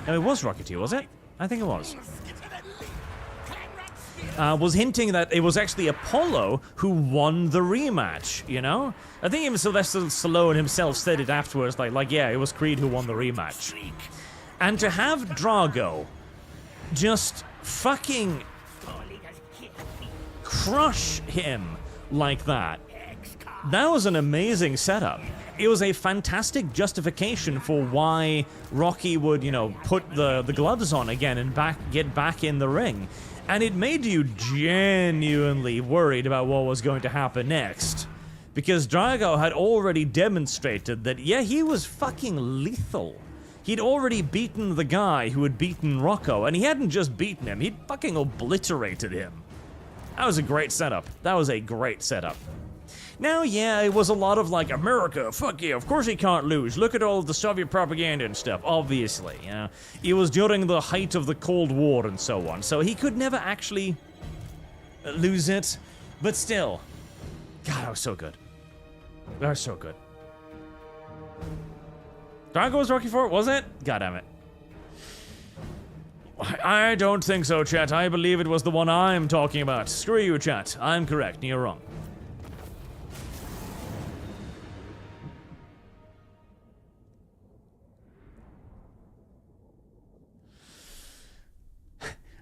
No, it was Rocky 2, was it? I think it was. Was hinting that it was actually Apollo who won the rematch, you know? I think even Sylvester Stallone himself said it afterwards, like, yeah, it was Creed who won the rematch. And to have Drago just fucking crush him like that, that was an amazing setup. It was a fantastic justification for why Rocky would, you know, put the gloves on again and get back in the ring. And it made you genuinely worried about what was going to happen next. Because Drago had already demonstrated that, yeah, he was fucking lethal. He'd already beaten the guy who had beaten Rocco, and he hadn't just beaten him, he'd fucking obliterated him. That was a great setup. That was a great setup. Now, yeah, it was a lot of like, America, fuck yeah, of course he can't lose. Look at all of the Soviet propaganda and stuff, obviously, you know. It was during the height of the Cold War and so on, so he could never actually lose it. But still, God, that was so good. That was so good. Drago was Rocky 4, was it? God damn it. I don't think so, chat. I believe it was the one I'm talking about. Screw you, chat. I'm correct, and you're wrong.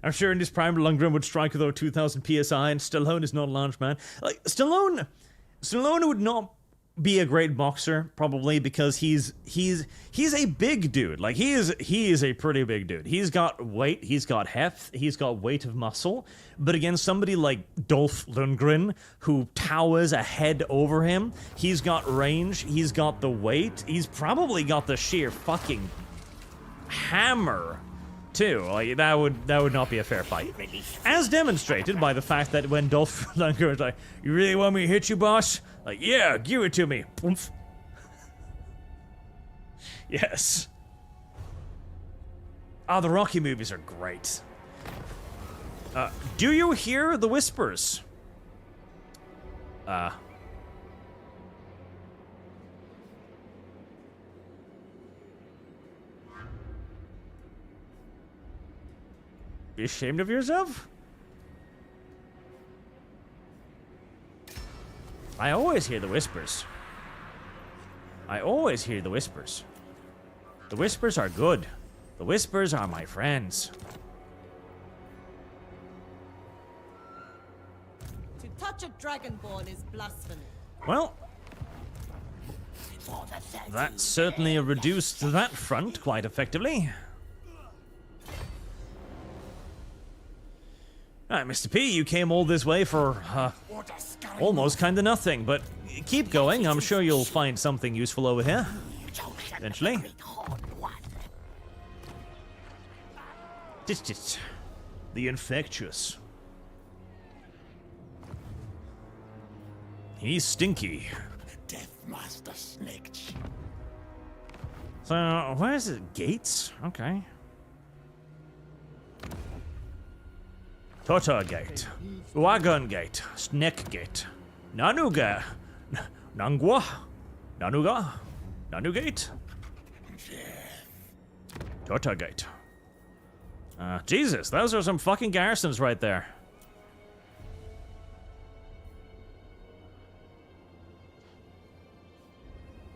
I'm sure in his prime, Lundgren would strike with over 2,000 PSI, and Stallone is not a large man. Like, Stallone would not be a great boxer, probably, because he's a big dude. Like, he is a pretty big dude. He's got weight, he's got heft, he's got weight of muscle, but against somebody like Dolph Lundgren, who towers a head over him, he's got range, he's got the weight, he's probably got the sheer fucking hammer too. Like, that would not be a fair fight. As demonstrated by the fact that when Dolph Lundgren was like, "You really want me to hit you, boss?" Like, "Yeah, give it to me." Poof. Yes. Ah, the Rocky movies are great. Do you hear the whispers? Be ashamed of yourself? I always hear the whispers. I always hear the whispers. The whispers are good. The whispers are my friends. To touch a dragonborn is blasphemy. Well, that certainly reduced that front quite effectively. Alright, Mr. P, you came all this way for, almost kinda nothing, but keep going. I'm sure you'll find something useful over here. Eventually. The infectious. He's stinky. Deathmaster Snikch. So, where is it? Gates? Okay. Tota Gate, Wagon Gate, Snek Gate, Nanuga, Nangwa, Nanuga, Nanugate, Tota Gate. Jesus, those are some fucking garrisons right there.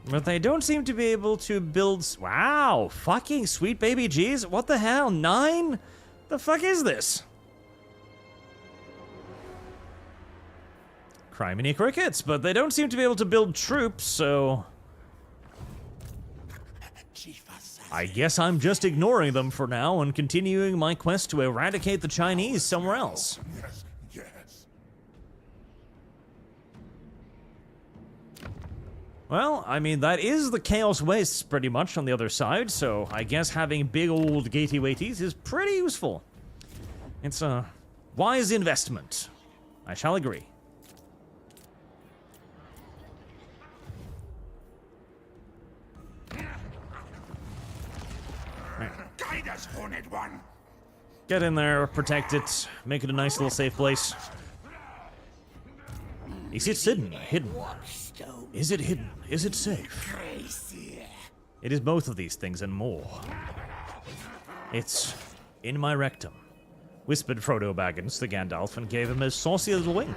But they don't seem to be able to build... Wow, fucking sweet baby G's. What the hell, 9? The fuck is this? Criminy crickets, but they don't seem to be able to build troops, so... I guess I'm just ignoring them for now and continuing my quest to eradicate the Chinese somewhere else. Yes, yes. Well, I mean, that is the Chaos Wastes pretty much on the other side, so I guess having big old gatey weighties is pretty useful. It's a wise investment. I shall agree. Guide us, Horned One. Get in there, protect it, make it a nice little safe place. Is it hidden? Hidden. Is it hidden? Is it safe? It is both of these things and more. It's in my rectum, whispered Frodo Baggins to Gandalf and gave him a saucy little wink.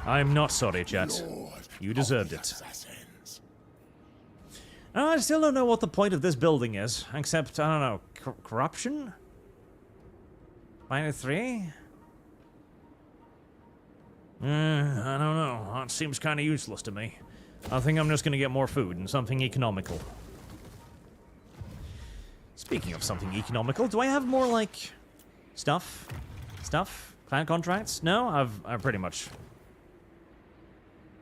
I'm not sorry, chat. You deserved it. I still don't know what the point of this building is, except, I don't know, corruption? -3? I don't know. That seems kind of useless to me. I think I'm just gonna get more food and something economical. Speaking of something economical, do I have more, like, stuff? Stuff? Clan contracts? No? I've pretty much...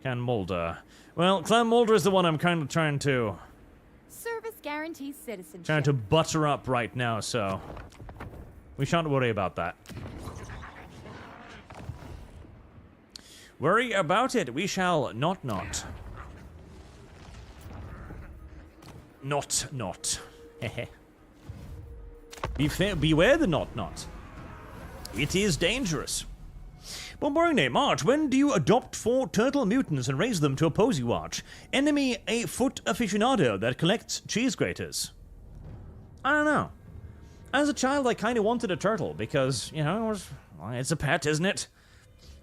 Clan Molder. Well, Clan Molder is the one I'm kind of trying to... Service guarantees citizenship. Trying to butter up right now, so... We shan't worry about that. Worry about it, we shall not. Not. Hehe. Beware the not. It is dangerous. Well, boring name, Arch, when do you adopt 4 turtle mutants and raise them to oppose you, Arch? Enemy a foot aficionado that collects cheese graters. I don't know. As a child, I kind of wanted a turtle because, you know, it's a pet, isn't it?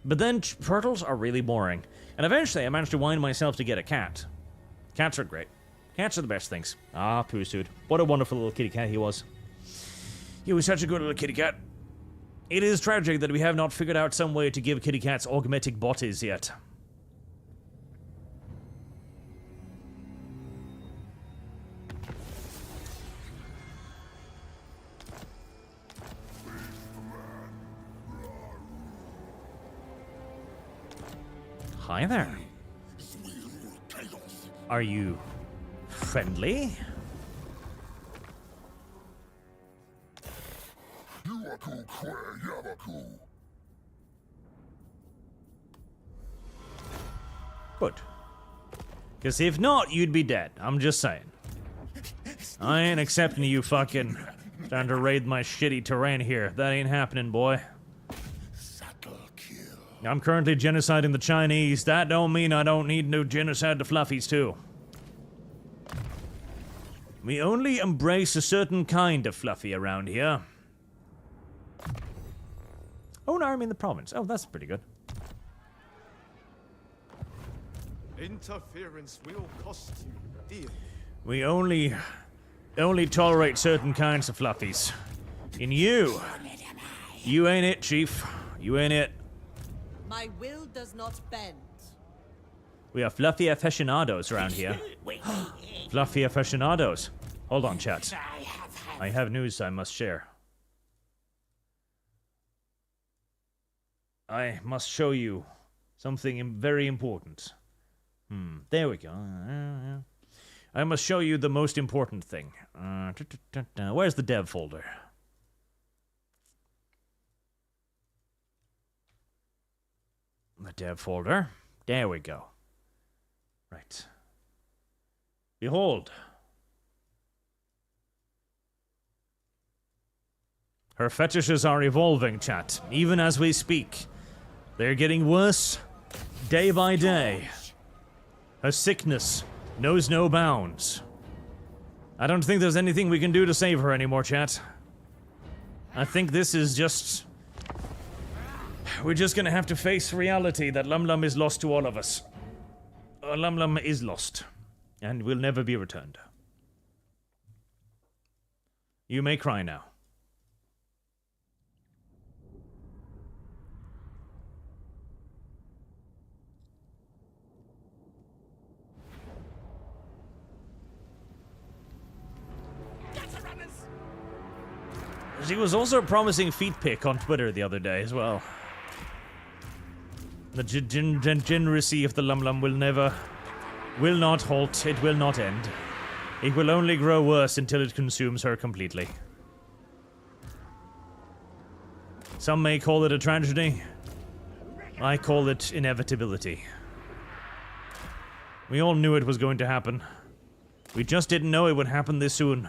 But then turtles are really boring. And eventually I managed to wind myself to get a cat. Cats are great. Cats are the best things. Ah, Pooh-Suit. What a wonderful little kitty cat he was. He was such a good little kitty cat. It is tragic that we have not figured out some way to give kitty cats augmetic bodies yet. Hi there. Are you friendly? Good. Because if not, you'd be dead. I'm just saying. I ain't accepting you fucking trying to raid my shitty terrain here. That ain't happening, boy. I'm currently genociding the Chinese. That don't mean I don't need no genocide the fluffies too. We only embrace a certain kind of fluffy around here. Own army in the province. Oh, that's pretty good. Interference will cost you dear. We only tolerate certain kinds of fluffies. And you ain't it, Chief. You ain't it. My will does not bend. We are fluffy aficionados around here. Fluffy aficionados. Hold on, chat. I have news I must share. I must show you something very important. There we go. I must show you the most important thing. Where's the dev folder? The dev folder. There we go. Right. Behold. Her fetishes are evolving, chat, even as we speak. They're getting worse day by day. Her sickness knows no bounds. I don't think there's anything we can do to save her anymore, chat. I think this is just... We're just gonna have to face reality that Lum Lum is lost to all of us. Lum Lum is lost, and will never be returned. You may cry now. She was also promising feet pic on Twitter the other day as well. The degeneracy of the Lum will not halt, it will not end. It will only grow worse until it consumes her completely. Some may call it a tragedy. I call it inevitability. We all knew it was going to happen. We just didn't know it would happen this soon.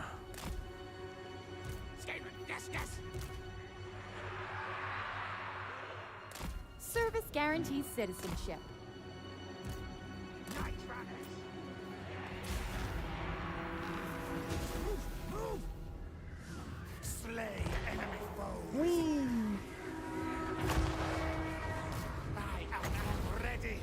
Service guarantees citizenship. Move! Slay enemy foes! I am ready!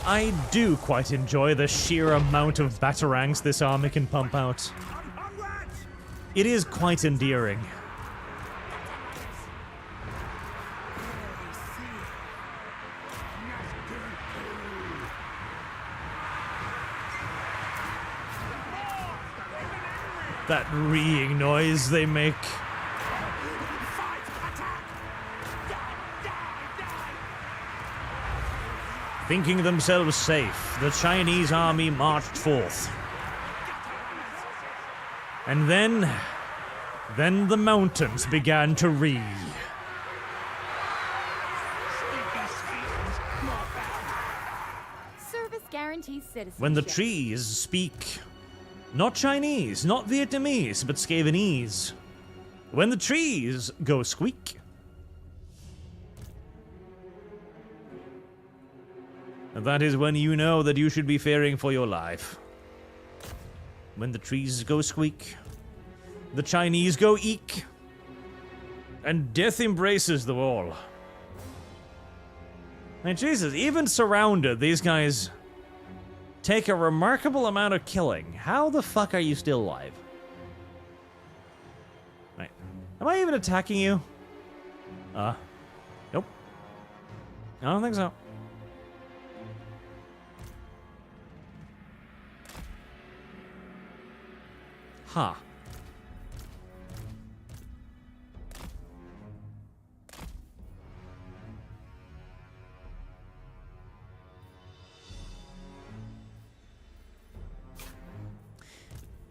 I do quite enjoy the sheer amount of batarangs this army can pump out. It is quite endearing. That reeing noise they make. Thinking themselves safe, the Chinese army marched forth. And then the mountains began to ree. Service guarantees citizenship. When the trees speak, not Chinese, not Vietnamese, but Skavenese. When the trees go squeak. And that is when you know that you should be fearing for your life. When the trees go squeak, the Chinese go eek, and death embraces them all. And Jesus, even surrounded, these guys take a remarkable amount of killing. How the fuck are you still alive? Right. Am I even attacking you? Nope. I don't think so. Huh.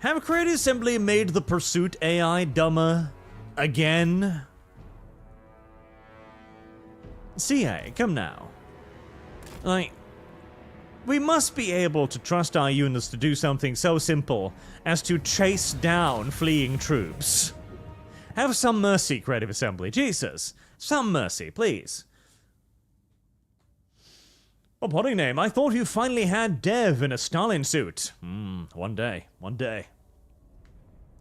Have Creative Assembly made the Pursuit AI dumber again? CA, come now. Like, we must be able to trust our units to do something so simple as to chase down fleeing troops. Have some mercy, Creative Assembly. Jesus. Some mercy, please. Oh, potting name. I thought you finally had Dev in a Stalin suit. One day. One day.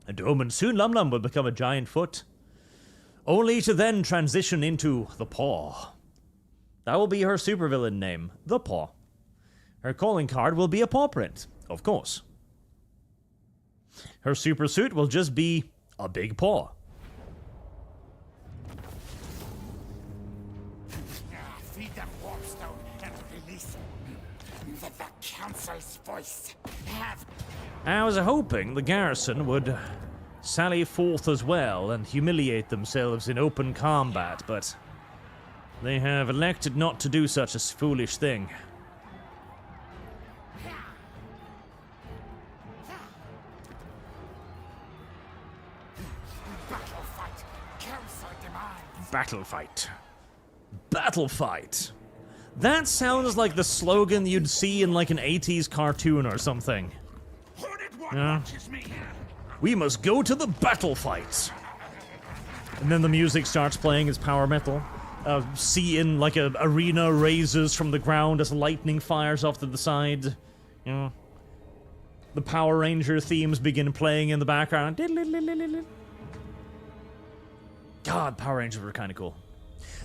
A dome and soon Lum Lum will become a giant foot. Only to then transition into the Paw. That will be her supervillain name. The Paw. Her calling card will be a paw print, of course. Her super suit will just be a big paw. Feed them warpstone and release the council's voice. I was hoping the garrison would sally forth as well and humiliate themselves in open combat, but they have elected not to do such a foolish thing. Battle fight. Battle fight. That sounds like the slogan you'd see in like an 80s cartoon or something. Yeah. We must go to the battle fight. And then the music starts playing as power metal. Seeing like a arena raises from the ground as lightning fires off to the side. Yeah. The Power Ranger themes begin playing in the background. God, Power Rangers were kind of cool.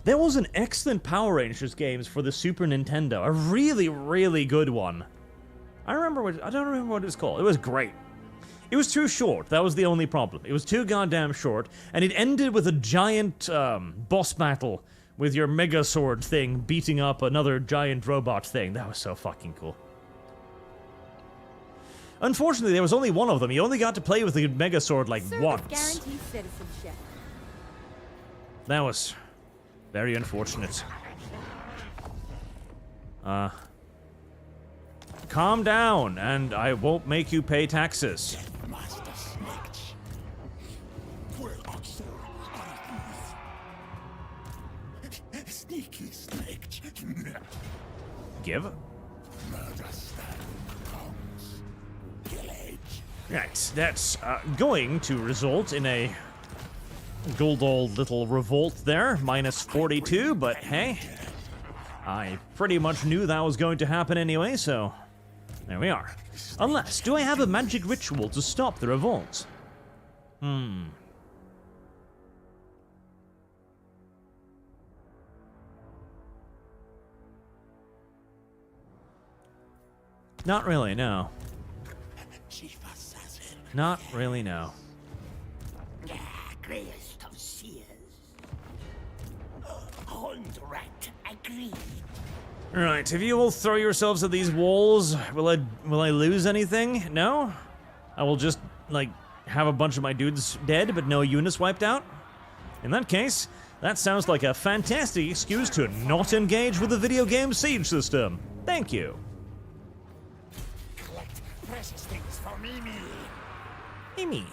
There was an excellent Power Rangers games for the Super Nintendo. A really, really good one. I don't remember what it was called. It was great. It was too short. That was the only problem. It was too goddamn short, and it ended with a giant boss battle with your Mega Sword thing beating up another giant robot thing. That was so fucking cool. Unfortunately, there was only one of them. You only got to play with the Mega Sword like Service once. guarantees citizenship. That was very unfortunate. Calm down, and I won't make you pay taxes. Deathmaster Snikch. Well, Oxel, Sneaky Snikch. Give? Murder stand comes. Pillage. Right, that's going to result in a good old little revolt there, minus 42, but hey, I pretty much knew that was going to happen anyway, so there we are. Unless, do I have a magic ritual to stop the revolt? Not really, no. Chief Assassin. Not really, no. Greatest of seers. Horned rat, agreed. Right, if you will throw yourselves at these walls, will I lose anything? No? I will just, like, have a bunch of my dudes dead, but no units wiped out? In that case, that sounds like a fantastic excuse to not engage with the video game siege system. Thank you. Collect precious things for Mimi. Mimi.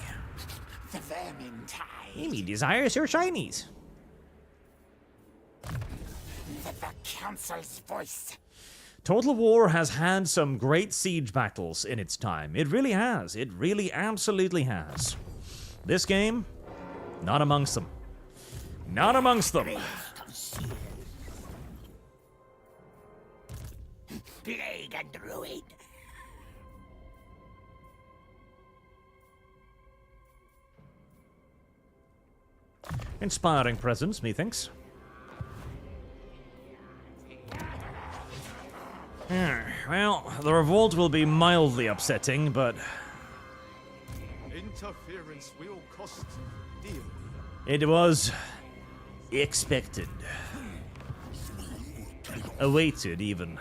The vermin tide. Mimi desires your shinies. The council's voice. Total War has had some great siege battles in its time. It really has. It really absolutely has. This game, not amongst them. Not amongst them. Plague and ruin. Inspiring presence, methinks. Well, the revolt will be mildly upsetting, but Interference will cost dear. it was expected. Awaited, even.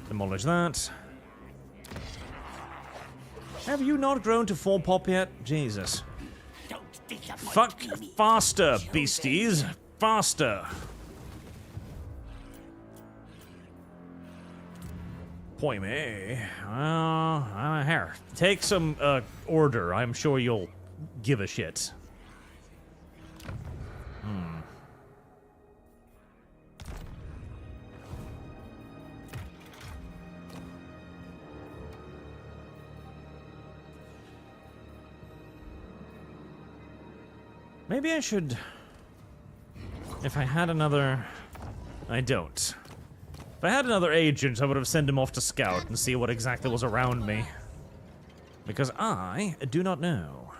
Demolish that. Have you not grown to full pop yet? Jesus. Fuck faster, beasties. Faster. Point me. Well, here. Take some order. I'm sure you'll give a shit. Maybe I should... If I had another... I don't. If I had another agent, I would have sent him off to scout and see what exactly was around me. Because I do not know.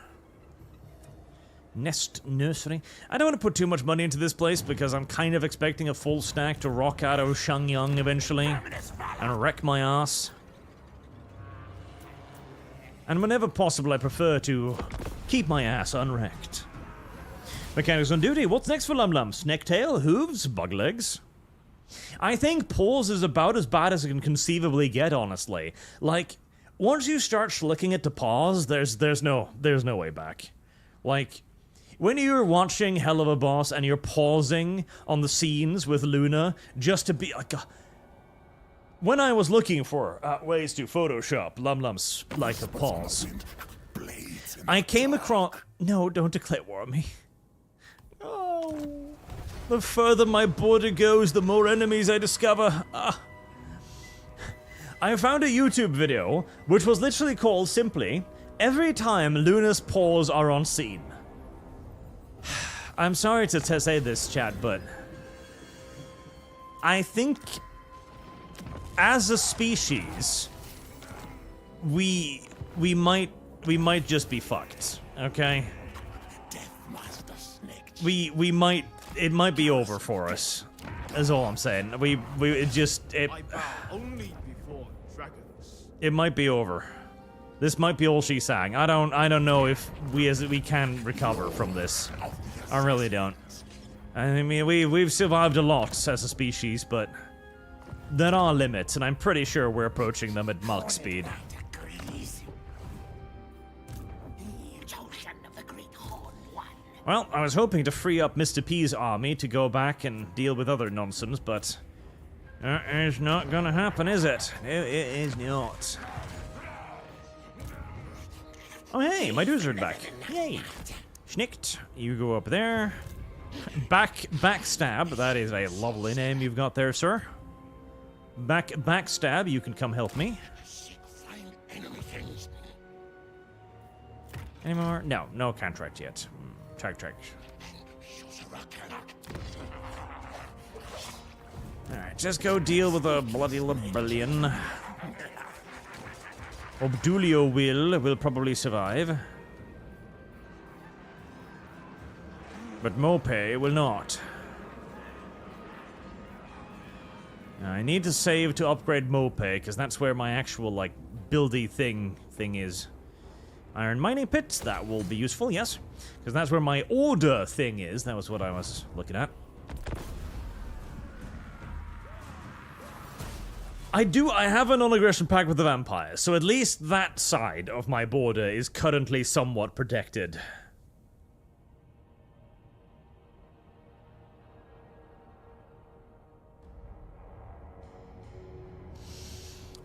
Nest Nursery. I don't want to put too much money into this place because I'm kind of expecting a full stack to rock out of Shangyang eventually and wreck my ass. And whenever possible, I prefer to keep my ass unwrecked. Mechanics on duty. What's next for Lum Lum? Snacktail, hooves, bug legs. I think paws is about as bad as it can conceivably get, honestly. Like, once you start looking at the paws, there's no way back. Like, when you're watching Hell of a Boss and you're pausing on the scenes with Luna just to be like, when I was looking for ways to Photoshop Lum Lum's like a paws, I came across. No, don't declare war on me. Oh, the further my border goes, the more enemies I discover. I found a YouTube video which was literally called simply, "Every time Luna's paws are on scene." I'm sorry to say this, chat, but I think as a species, we might just be fucked, okay? Deathmaster Snikch. We might, it might be over for us. That's all I'm saying. I bow only before dragons. It might be over. This might be all she's saying. I don't know if we can recover from this. I really don't. I mean, we've survived a lot as a species, but there are limits, and I'm pretty sure we're approaching them at Mach speed. Well, I was hoping to free up Mr. P's army to go back and deal with other nonsense, but that is not gonna happen, is it? No, it is not. Oh, hey, my dudes are back. Yay. Snikch, you go up there. Backstab, that is a lovely name you've got there, sir. Backstab, you can come help me. Any more? No, no contract yet. Check. Alright, just go deal with a bloody rebellion. Obdulio will probably survive. But Mope will not. Now, I need to save to upgrade Mope, because that's where my actual, like, buildy thing is. Iron mining pits, that will be useful, yes. Because that's where my order thing is. That was what I was looking at. I have a non-aggression pact with the vampires, so at least that side of my border is currently somewhat protected.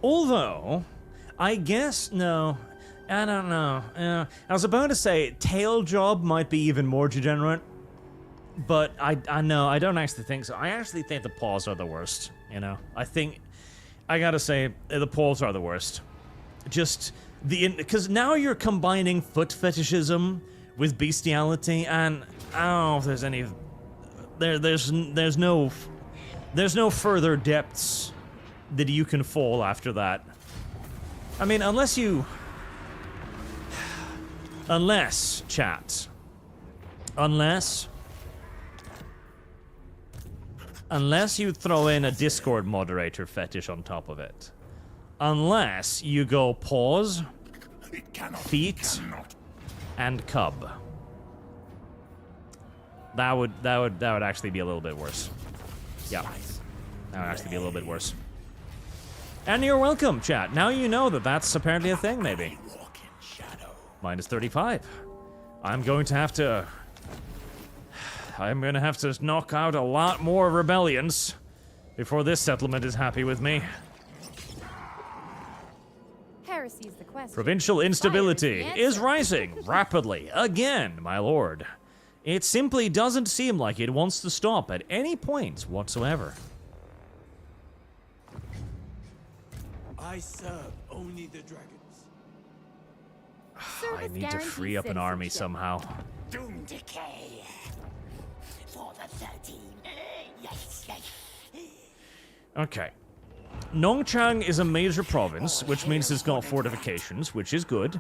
Although, I guess, no, I don't know. I was about to say, tail job might be even more degenerate, but I know, I don't actually think so. I actually think the paws are the worst, you know? I gotta say, the paws are the worst. Just, because now you're combining foot fetishism with bestiality, and I don't know if there's any, there's no further depths that you can fall after that. I mean, unless, chat. Unless you throw in a Discord moderator fetish on top of it. Unless you go paws, feet, and cub. That would actually be a little bit worse. Yeah. That would actually be a little bit worse. And you're welcome, chat. Now you know that that's apparently a thing, maybe. Minus 35. I'm going to have to knock out a lot more rebellions before this settlement is happy with me. Heresy is the question. Provincial instability is rising rapidly again, my lord. It simply doesn't seem like it wants to stop at any point whatsoever. I serve only the dragons. I need to free up an army somehow. Doom decay. For the 13. Yes. Okay. Nongchang is a major province, which means it's got fortifications, which is good.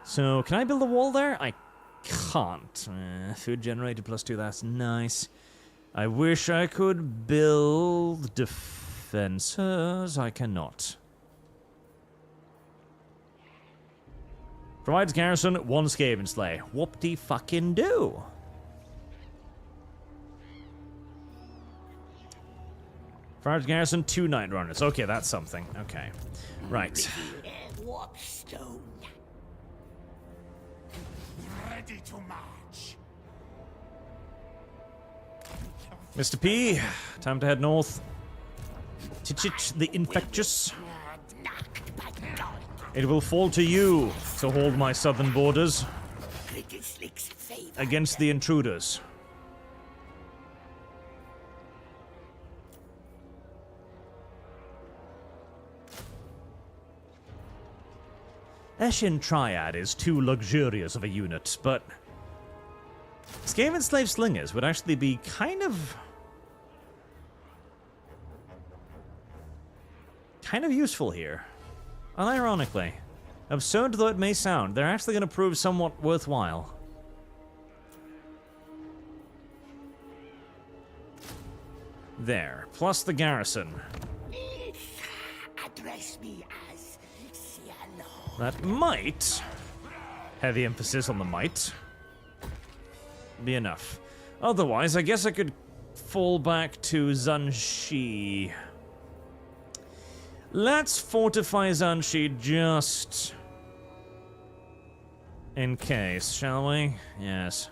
So, can I build a wall there? I can't. Food generated +2, that's nice. I wish I could build defenses. I cannot. Provides garrison, 1 Skaven slay. Whoop-de-fucking-do. Provides garrison, 2 Night Runners. Okay, that's something. Okay. Right. Warpstone. Ready to march. Mr. P, time to head north. Chichich the Infectious. It will fall to you to hold my southern borders against the intruders. Eshin Triad is too luxurious of a unit, but Skaven Slave Slingers would actually be kind of useful here. Unironically, absurd though it may sound, they're actually going to prove somewhat worthwhile. There, plus the garrison. Address me as Ciano. That might, heavy emphasis on the might, be enough. Otherwise, I guess I could fall back to Zunshi. Let's fortify Zanshi just in case, shall we? Yes.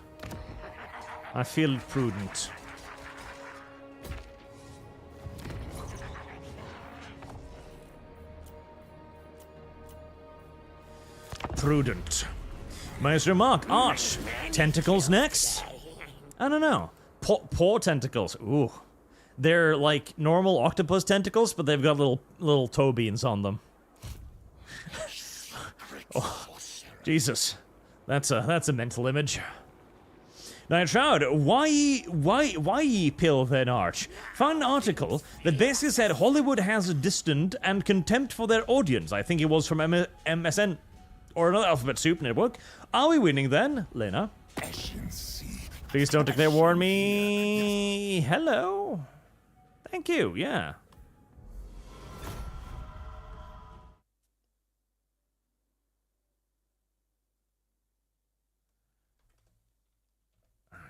I feel prudent. Prudent. Maestro Mark, Arch. Tentacles next? I don't know. Paw tentacles. Ooh. They're like normal octopus tentacles, but they've got little toe beans on them. Oh, Jesus. That's a mental image. Now, Shroud, why ye pill then, Arch? Found an article that basically said Hollywood has a distant and contempt for their audience. I think it was from MSN or another Alphabet Soup network. Are we winning then, Lena? Please don't declare war on me. Hello. Thank you, yeah.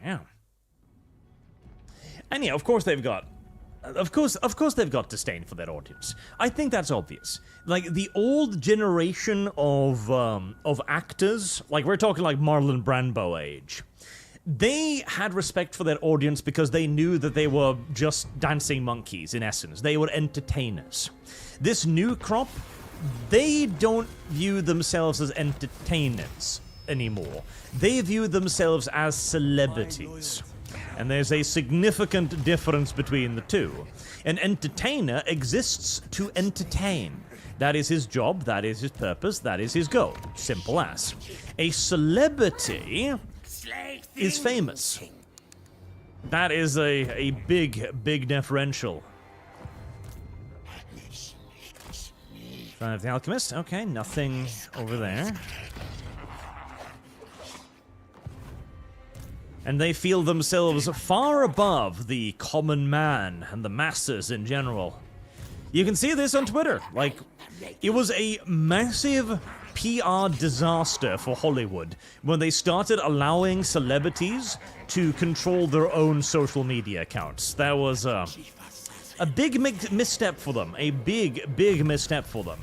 Yeah. And yeah, of course they've got disdain for their audience. I think that's obvious. Like the old generation of actors, like we're talking like Marlon Brando age, they had respect for their audience because they knew that they were just dancing monkeys in essence. They were entertainers. This new crop, they don't view themselves as entertainers anymore. They view themselves as celebrities. And there's a significant difference between the two. An entertainer exists to entertain. That is his job, that is his purpose, that is his goal. Simple as. A celebrity is famous. That is a big differential. Sign of the Alchemist. Okay, nothing over there. And they feel themselves far above the common man and the masses in general. You can see this on Twitter. Like, it was a massive PR disaster for Hollywood when they started allowing celebrities to control their own social media accounts. That was a big misstep for them. A big misstep for them.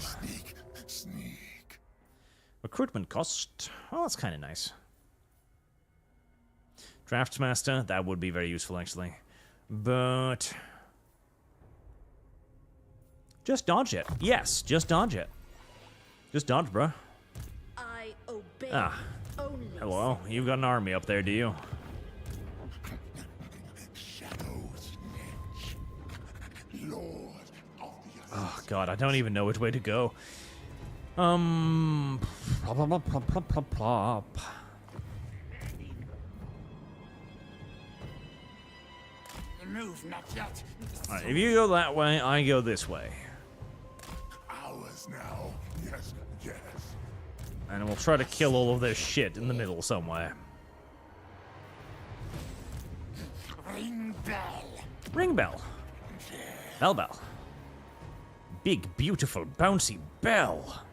Recruitment cost. Oh, that's kind of nice. Draftsmaster, that would be very useful, actually. But just dodge it. Yes, just dodge it. Just dodge, bruh. I obey. Ah. Hello, you've got an army up there, do you? Oh, God, I don't even know which way to go. Move, not yet. Alright, if you go that way, I go this way. Ours now. Yes, yes. And we'll try to kill all of this shit in the middle somewhere. Ring bell. Ring bell. Bell. Big, beautiful, bouncy bell.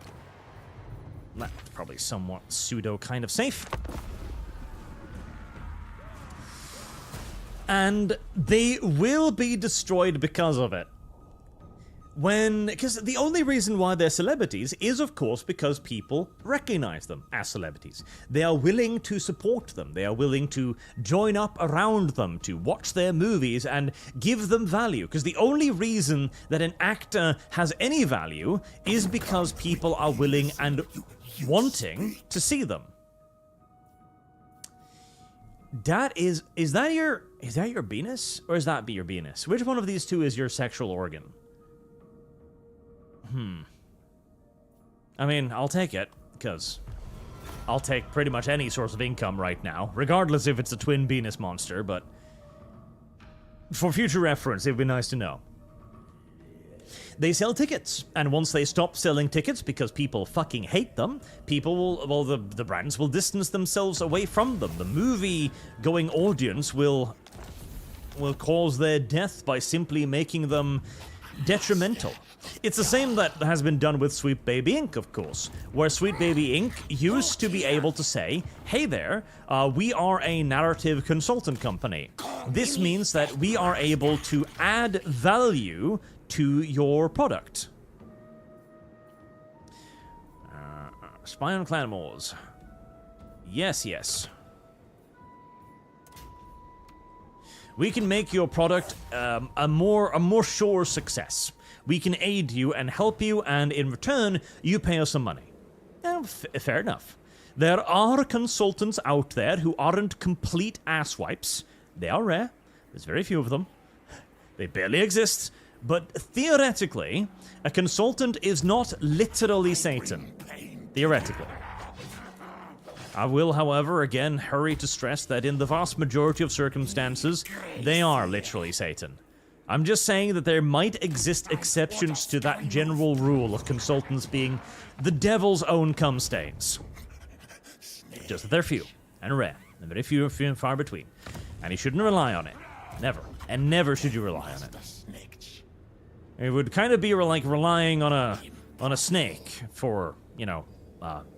That's probably somewhat pseudo kind of safe. And they will be destroyed because of it. Because the only reason why they're celebrities is, of course, because people recognize them as celebrities. They are willing to support them. They are willing to join up around them, to watch their movies and give them value. Because the only reason that an actor has any value is because people are willing and wanting to see them. That is that your penis? Or is that your penis? Which one of these two is your sexual organ? I mean, I'll take it, because I'll take pretty much any source of income right now, regardless if it's a twin penis monster, but for future reference, it'd be nice to know. They sell tickets, and once they stop selling tickets because people fucking hate them, the brands will distance themselves away from them. The movie-going audience will cause their death by simply making them detrimental. It's the same that has been done with Sweet Baby Inc., of course, where Sweet Baby Inc. used to be able to say, hey there, we are a narrative consultant company. This means that we are able to add value to your product. Spy on clan wars. Yes, yes. We can make your product a more sure success. We can aid you and help you, and in return, you pay us some money. Fair enough. There are consultants out there who aren't complete asswipes. They are rare. There's very few of them. They barely exist. But theoretically, a consultant is not literally Satan. Theoretically. I will, however, again hurry to stress that in the vast majority of circumstances, they are literally Satan. I'm just saying that there might exist exceptions to that general rule of consultants being the devil's own cum stains. Just that they're few and rare, and very few and far between. And you shouldn't rely on it. Never. And never should you rely on it. It would kind of be like relying on a snake for, you know,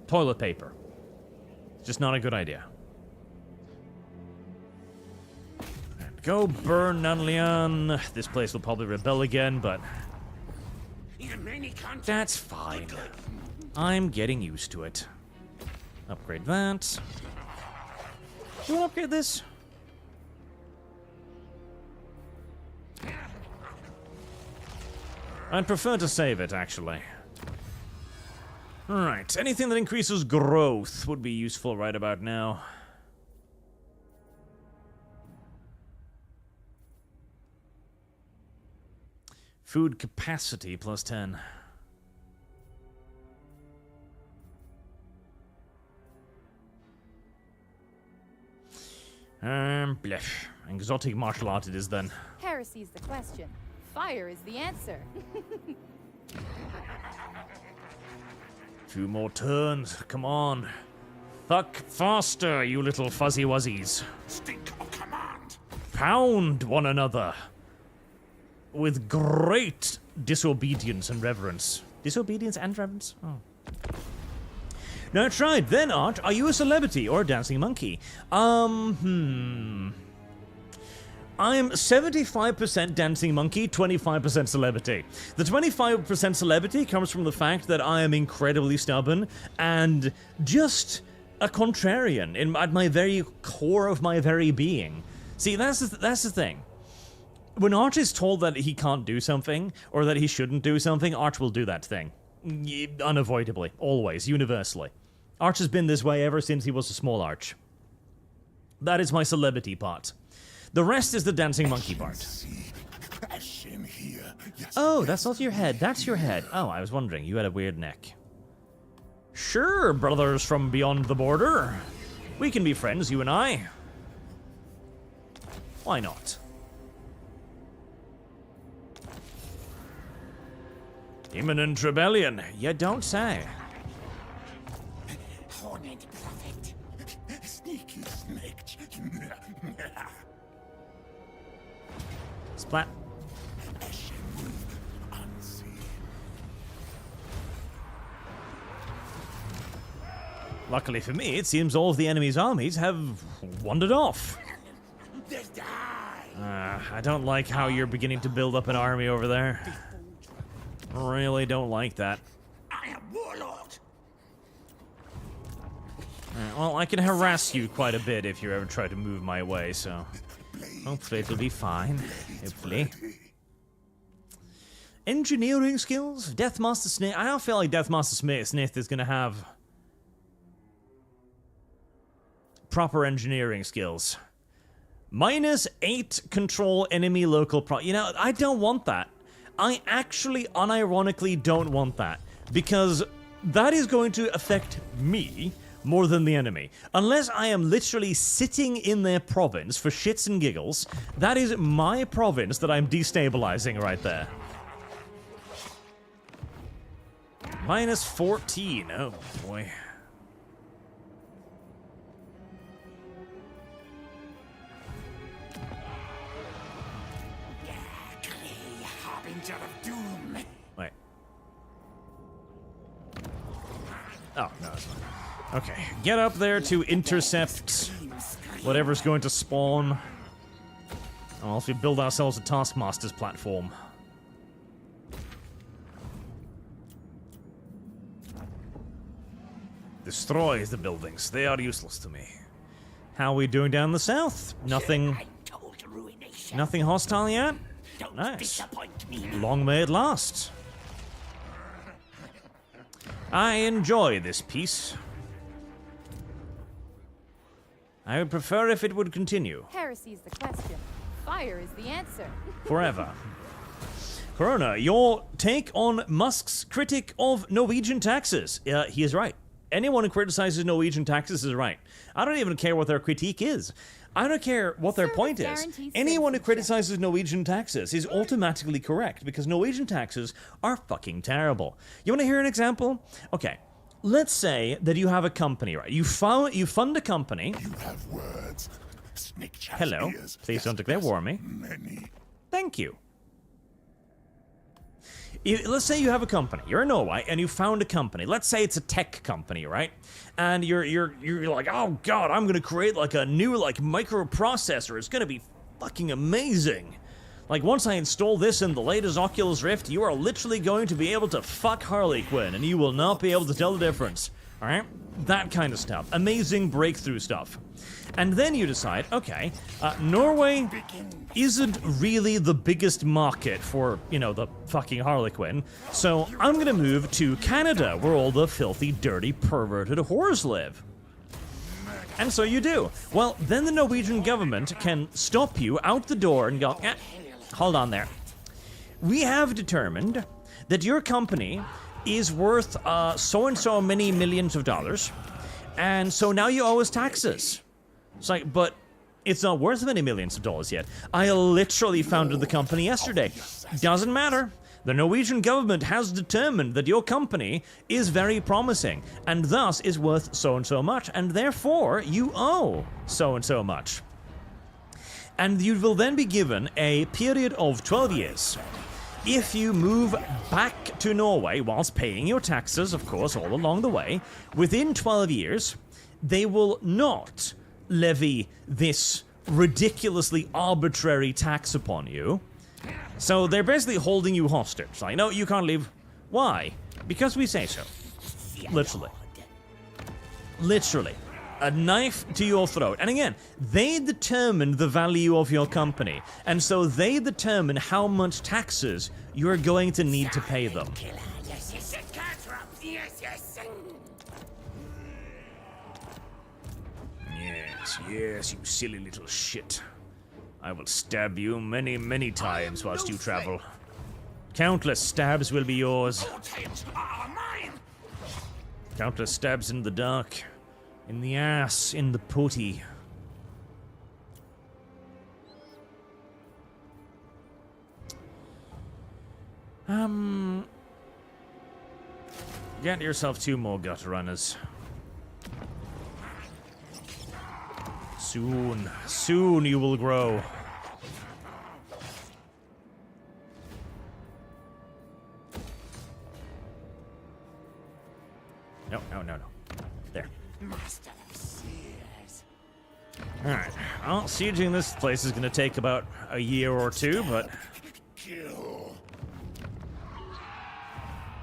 toilet paper. Just not a good idea. And go burn Nanlian. This place will probably rebel again, but that's fine. I'm getting used to it. Upgrade that. Do you want to upgrade this? I'd prefer to save it, actually. Alright, anything that increases growth would be useful right about now. Food capacity plus 10. Blech. Exotic martial art it is then. Heresy's the question. Fire is the answer. Few more turns, come on. Fuck faster, you little fuzzy wuzzies. Stink of command. Pound one another. With great disobedience and reverence. Disobedience and reverence? Oh. Now tried, then Arch, are you a celebrity or a dancing monkey? I'm 75% dancing monkey, 25% celebrity. The 25% celebrity comes from the fact that I am incredibly stubborn and just a contrarian at my very core of my very being. See, that's the thing. When Arch is told that he can't do something, or that he shouldn't do something, Arch will do that thing. Unavoidably. Always. Universally. Arch has been this way ever since he was a small Arch. That is my celebrity part. The rest is the dancing monkey part. Eshin here. Yes, Oh, that's not your head. That's your head. Oh, I was wondering. You had a weird neck. Sure, brothers from beyond the border. We can be friends, you and I. Why not? Imminent rebellion. You don't say. Horned prophet. Sneaky Snikch. Splat. Luckily for me, it seems all of the enemy's armies have wandered off. I don't like how you're beginning to build up an army over there. Really don't like that. I am warlord. Well, I can harass you quite a bit if you ever try to move my way, so hopefully it'll be fine. Hopefully. Engineering skills? Deathmaster Snikch? I don't feel like Deathmaster Snikch is gonna have proper engineering skills. -8 control enemy local You know, I don't want that. I actually unironically don't want that, because that is going to affect me more than the enemy. Unless I am literally sitting in their province for shits and giggles, that is my province that I'm destabilizing right there. -14, oh boy. Wait. Oh, no, it's not. Okay, get up there to intercept whatever's going to spawn. Or else we build ourselves a Taskmaster's platform. Destroy the buildings. They are useless to me. How are we doing down the south? Nothing... Nothing hostile yet? Nice. Long may it last. I enjoy this piece. I would prefer if it would continue. Heresy is the question. Fire is the answer. Forever. Corona, your take on Musk's critic of Norwegian taxes. He is right. Anyone who criticizes Norwegian taxes is right. I don't even care what their critique is. I don't care what their point is. Anyone who criticizes Norwegian taxes is automatically correct, because Norwegian taxes are fucking terrible. You want to hear an example? Okay. Let's say that you have a company, right? You fund a company. You have words. Snikch has Hello. ears. Please Yes, don't declare yes, war on me. Many. Thank you. Let's say you have a company. You're in Norway and you found a company. Let's say it's a tech company, right? And you're like, oh god, I'm gonna create like a new like microprocessor. It's gonna be fucking amazing. Like once I install this in the latest Oculus Rift, you are literally going to be able to fuck Harley Quinn, and you will not be able to tell the difference. All right, that kind of stuff. Amazing breakthrough stuff. And then you decide, okay, Norway isn't really the biggest market for, you know, the fucking Harlequin, so I'm gonna move to Canada, where all the filthy, dirty, perverted whores live. And so you do. Well, then the Norwegian government can stop you out the door and go, hold on there. We have determined that your company is worth so-and-so many millions of dollars, and so now you owe us taxes. It's like, but it's not worth many millions of dollars yet. I literally founded the company yesterday. Doesn't matter. The Norwegian government has determined that your company is very promising, and thus is worth so-and-so much, and therefore you owe so-and-so much. And you will then be given a period of 12 years. If you move back to Norway whilst paying your taxes, of course, all along the way, within 12 years, they will not levy this ridiculously arbitrary tax upon you. So they're basically holding you hostage. Like, no, you can't leave. Why? Because we say so. Literally. Literally. A knife to your throat. And again, they determine the value of your company. And so they determine how much taxes you're going to need to pay them. Yes, you silly little shit. I will stab you many, many times whilst you travel. Countless stabs will be yours. Countless stabs in the dark, in the ass, in the pooty. Get yourself 2 more gutter runners. Soon you will grow. No. There. Alright. Well, sieging this place is gonna take about a year or 2, but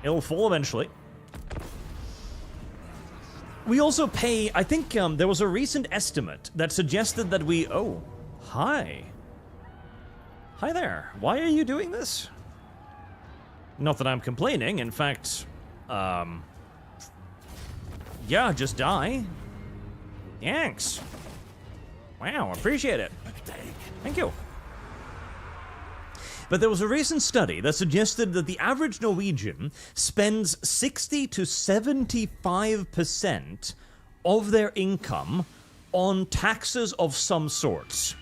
it'll fall eventually. We also pay, I think there was a recent estimate that suggested that we, oh, hi. Hi there. Why are you doing this? Not that I'm complaining, in fact, yeah, just die. Thanks. Wow, appreciate it. Thank you. But there was a recent study that suggested that the average Norwegian spends 60 to 75% of their income on taxes of some sorts.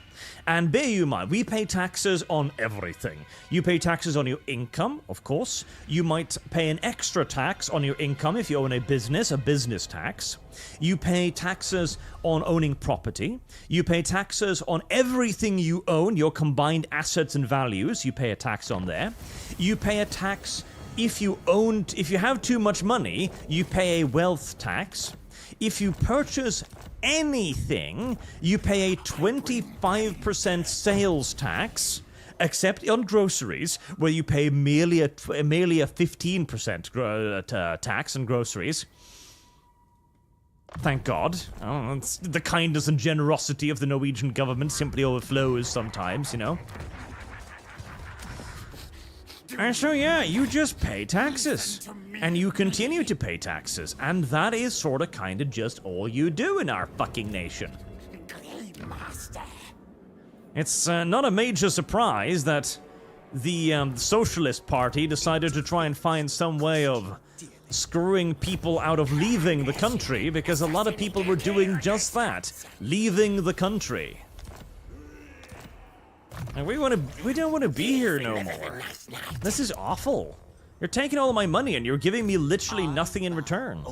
And bear you in mind, we pay taxes on everything. You pay taxes on your income, of course. You might pay an extra tax on your income if you own a business tax. You pay taxes on owning property. You pay taxes on everything you own, your combined assets and values. You pay a tax on there. You pay a tax if you have too much money, you pay a wealth tax. If you purchase anything, you pay a 25% sales tax, except on groceries, where you pay merely a 15% tax on groceries. Thank God. Oh, the kindness and generosity of the Norwegian government simply overflows sometimes, you know? And so yeah, you just pay taxes. And you continue to pay taxes. And that is sorta kinda just all you do in our fucking nation. It's not a major surprise that the Socialist Party decided to try and find some way of screwing people out of leaving the country, because a lot of people were doing just that, leaving the country. And we don't want to be here no more. This is awful. You're taking all of my money and you're giving me literally nothing in return.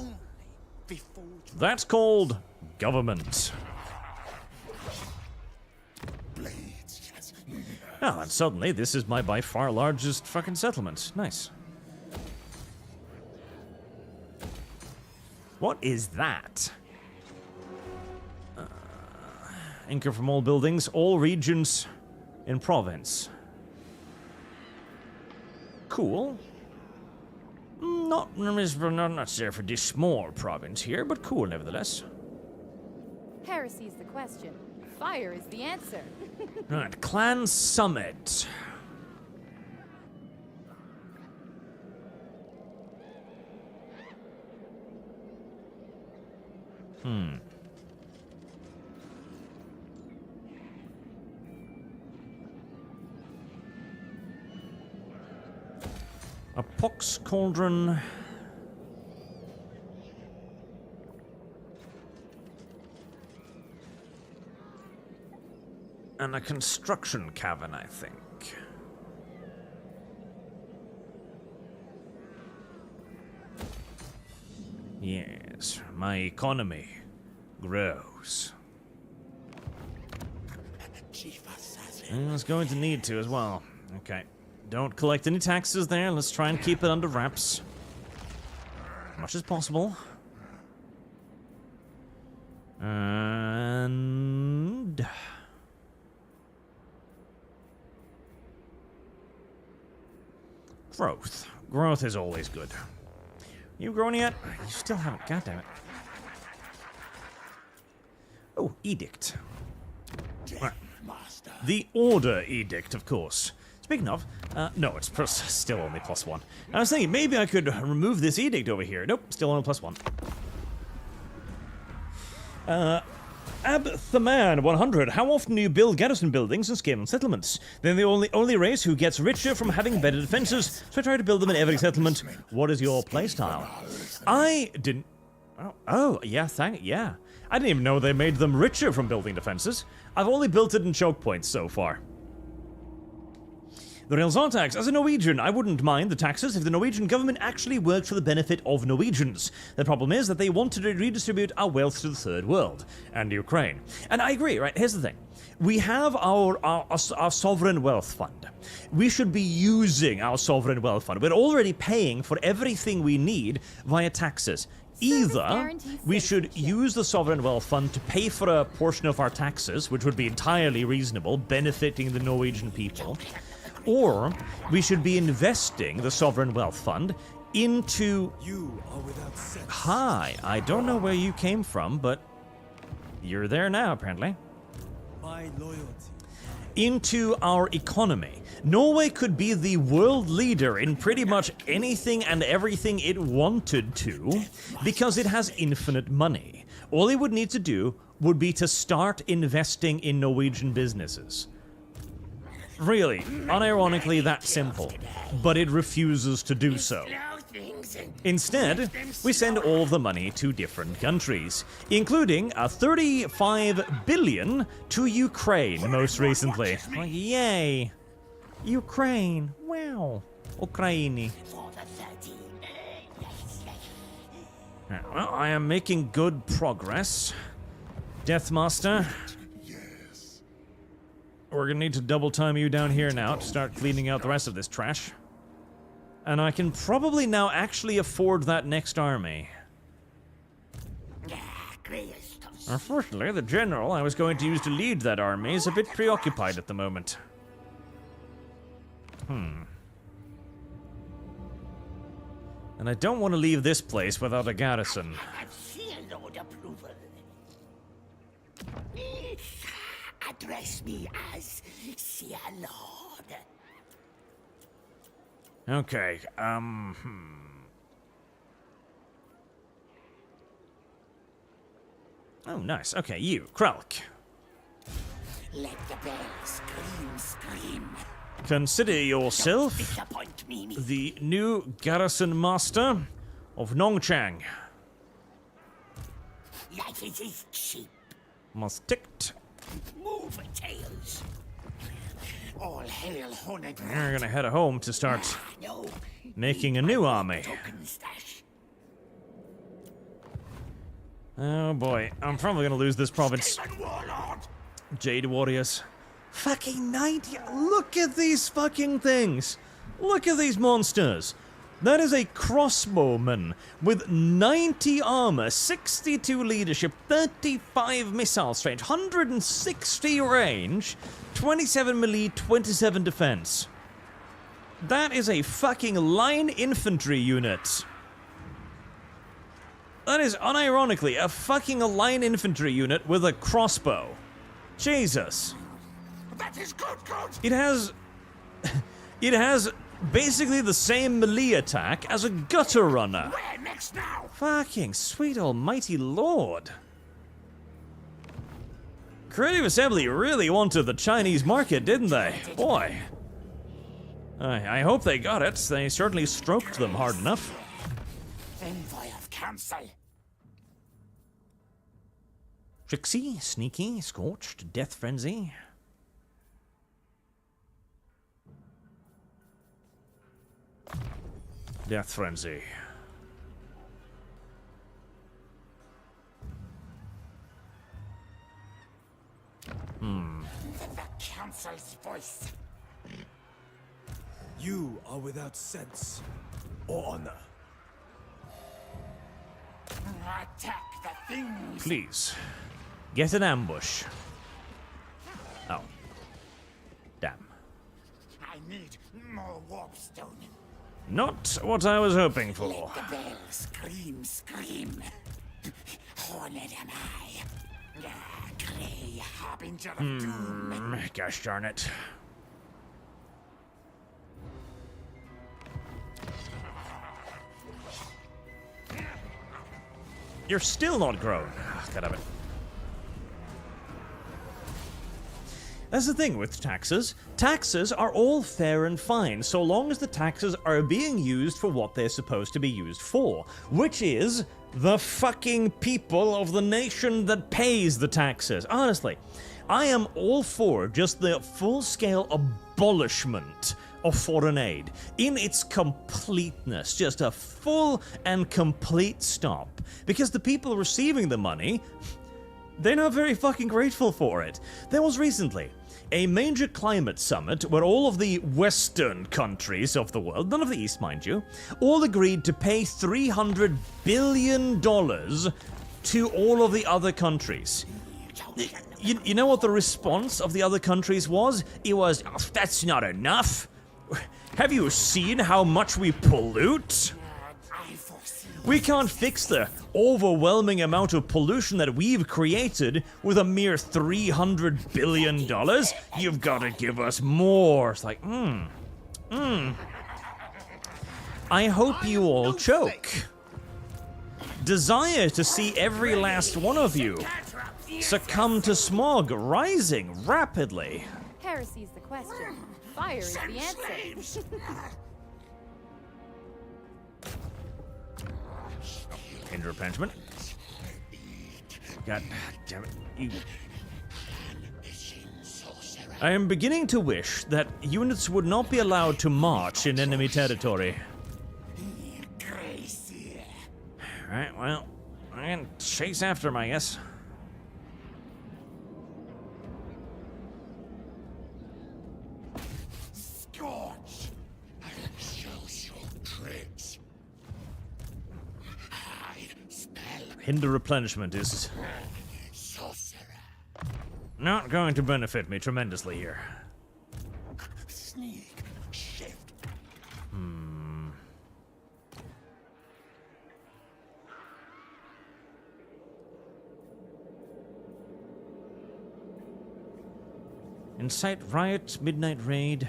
That's called government. Oh, and suddenly this is my by far largest fucking settlement. Nice. What is that? Anchor from all buildings, all regions in province. Cool. Not necessary for this small province here, but cool nevertheless. Heresy is the question. Fire is the answer. Right, Clan Summit. A pox cauldron. And a construction cavern, I think. Yes, my economy grows. And it's going to need to as well. Okay. Don't collect any taxes there. Let's try and keep it under wraps. As much as possible. And... growth. Growth is always good. You grown yet? You still haven't. God damn it. Oh, edict. Right. The Order Edict, of course. Speaking of, no, it's still only +1. I was thinking maybe I could remove this edict over here. Nope, still only +1. Abthaman 100. How often do you build garrison buildings and Skaven settlements? They're the only race who gets richer from having better defenses, so I try to build them in every settlement. What is your playstyle? I didn't... Oh, yeah, yeah. I didn't even know they made them richer from building defenses. I've only built it in choke points so far. The Railzar tax. As a Norwegian, I wouldn't mind the taxes if the Norwegian government actually worked for the benefit of Norwegians. The problem is that they wanted to redistribute our wealth to the third world and Ukraine. And I agree, right? Here's the thing. We have our sovereign wealth fund. We should be using our sovereign wealth fund. We're already paying for everything we need via taxes. Either we should use the Sovereign Wealth Fund to pay for a portion of our taxes, which would be entirely reasonable, benefiting the Norwegian people, or we should be investing the Sovereign Wealth Fund into... You are without sense. Hi, I don't know where you came from, but you're there now, apparently. My loyalty. Into our economy. Norway could be the world leader in pretty much anything and everything it wanted to, because it has infinite money. All it would need to do would be to start investing in Norwegian businesses. Really, unironically that simple, but it refuses to do so. Instead, we send all of the money to different countries, including a 35 billion to Ukraine most recently. Like, yay! Ukraine. Wow. Ukraine. Well, I am making good progress. Deathmaster. Yes. We're gonna need to double time you down here now to start cleaning out the rest of this trash. And I can probably now actually afford that next army. Unfortunately, the general I was going to use to lead that army is a bit preoccupied at the moment. And I don't want to leave this place without a garrison. restored approval. Address me as Sir Lord. Okay, Oh, nice. Okay, you, Kralk. Let the bells scream. Consider yourself Disappoint me. the new garrison master of Nongchang. Life is cheap. Must ticked. Move, tails. All hail Hornet. You're gonna head home to start No. making a new army. Token stash. Oh boy, I'm probably gonna lose this province. Skaven warlord. Jade Warriors. Fucking 90. Look at these fucking things. Look at these monsters. That is a crossbowman with 90 armor, 62 leadership, 35 missile range, 160 range, 27 melee, 27 defense. That is a fucking line infantry unit. That is unironically a fucking line infantry unit with a crossbow. Jesus. That is good. It has basically the same melee attack as a gutter runner. Where next now? Fucking sweet almighty lord. Creative Assembly really wanted the Chinese market, didn't they? Boy. I hope they got it. They certainly stroked them hard enough. Envoy of council. Trixie, Sneaky, Scorched, Death Frenzy. Death Frenzy. The council's voice. You are without sense or honor. Attack the things. Please, get an ambush. Oh. Damn. I need more warpstone. Not what I was hoping for. Let the bells scream. Hornet am I. Clay, harbinger of doom. Gosh darn it. You're still not grown. God damn it. That's the thing with taxes. Taxes are all fair and fine, so long as the taxes are being used for what they're supposed to be used for, which is the fucking people of the nation that pays the taxes. Honestly, I am all for just the full-scale abolishment of foreign aid in its completeness, just a full and complete stop, because the people receiving the money, they're not very fucking grateful for it. There was recently a major climate summit where all of the Western countries of the world, none of the East, mind you, all agreed to pay $300 billion to all of the other countries. You know what the response of the other countries was? It was, oh, that's not enough. Have you seen how much we pollute? We can't fix the overwhelming amount of pollution that we've created with a mere $300 billion. You've got to give us more. It's like, I hope you all choke. Desire to see every last one of you succumb to smog rising rapidly. Heresy's the question. Fire is the answer. Hinder replenishment. God damn it. You. I am beginning to wish that units would not be allowed to march in enemy territory. Alright, well, I can chase after him, I guess. Scorch! I'll show your tricks. I spell Hinder replenishment is sorcerer. not going to benefit me tremendously here. Sneak. Shift. Incite riot, midnight raid.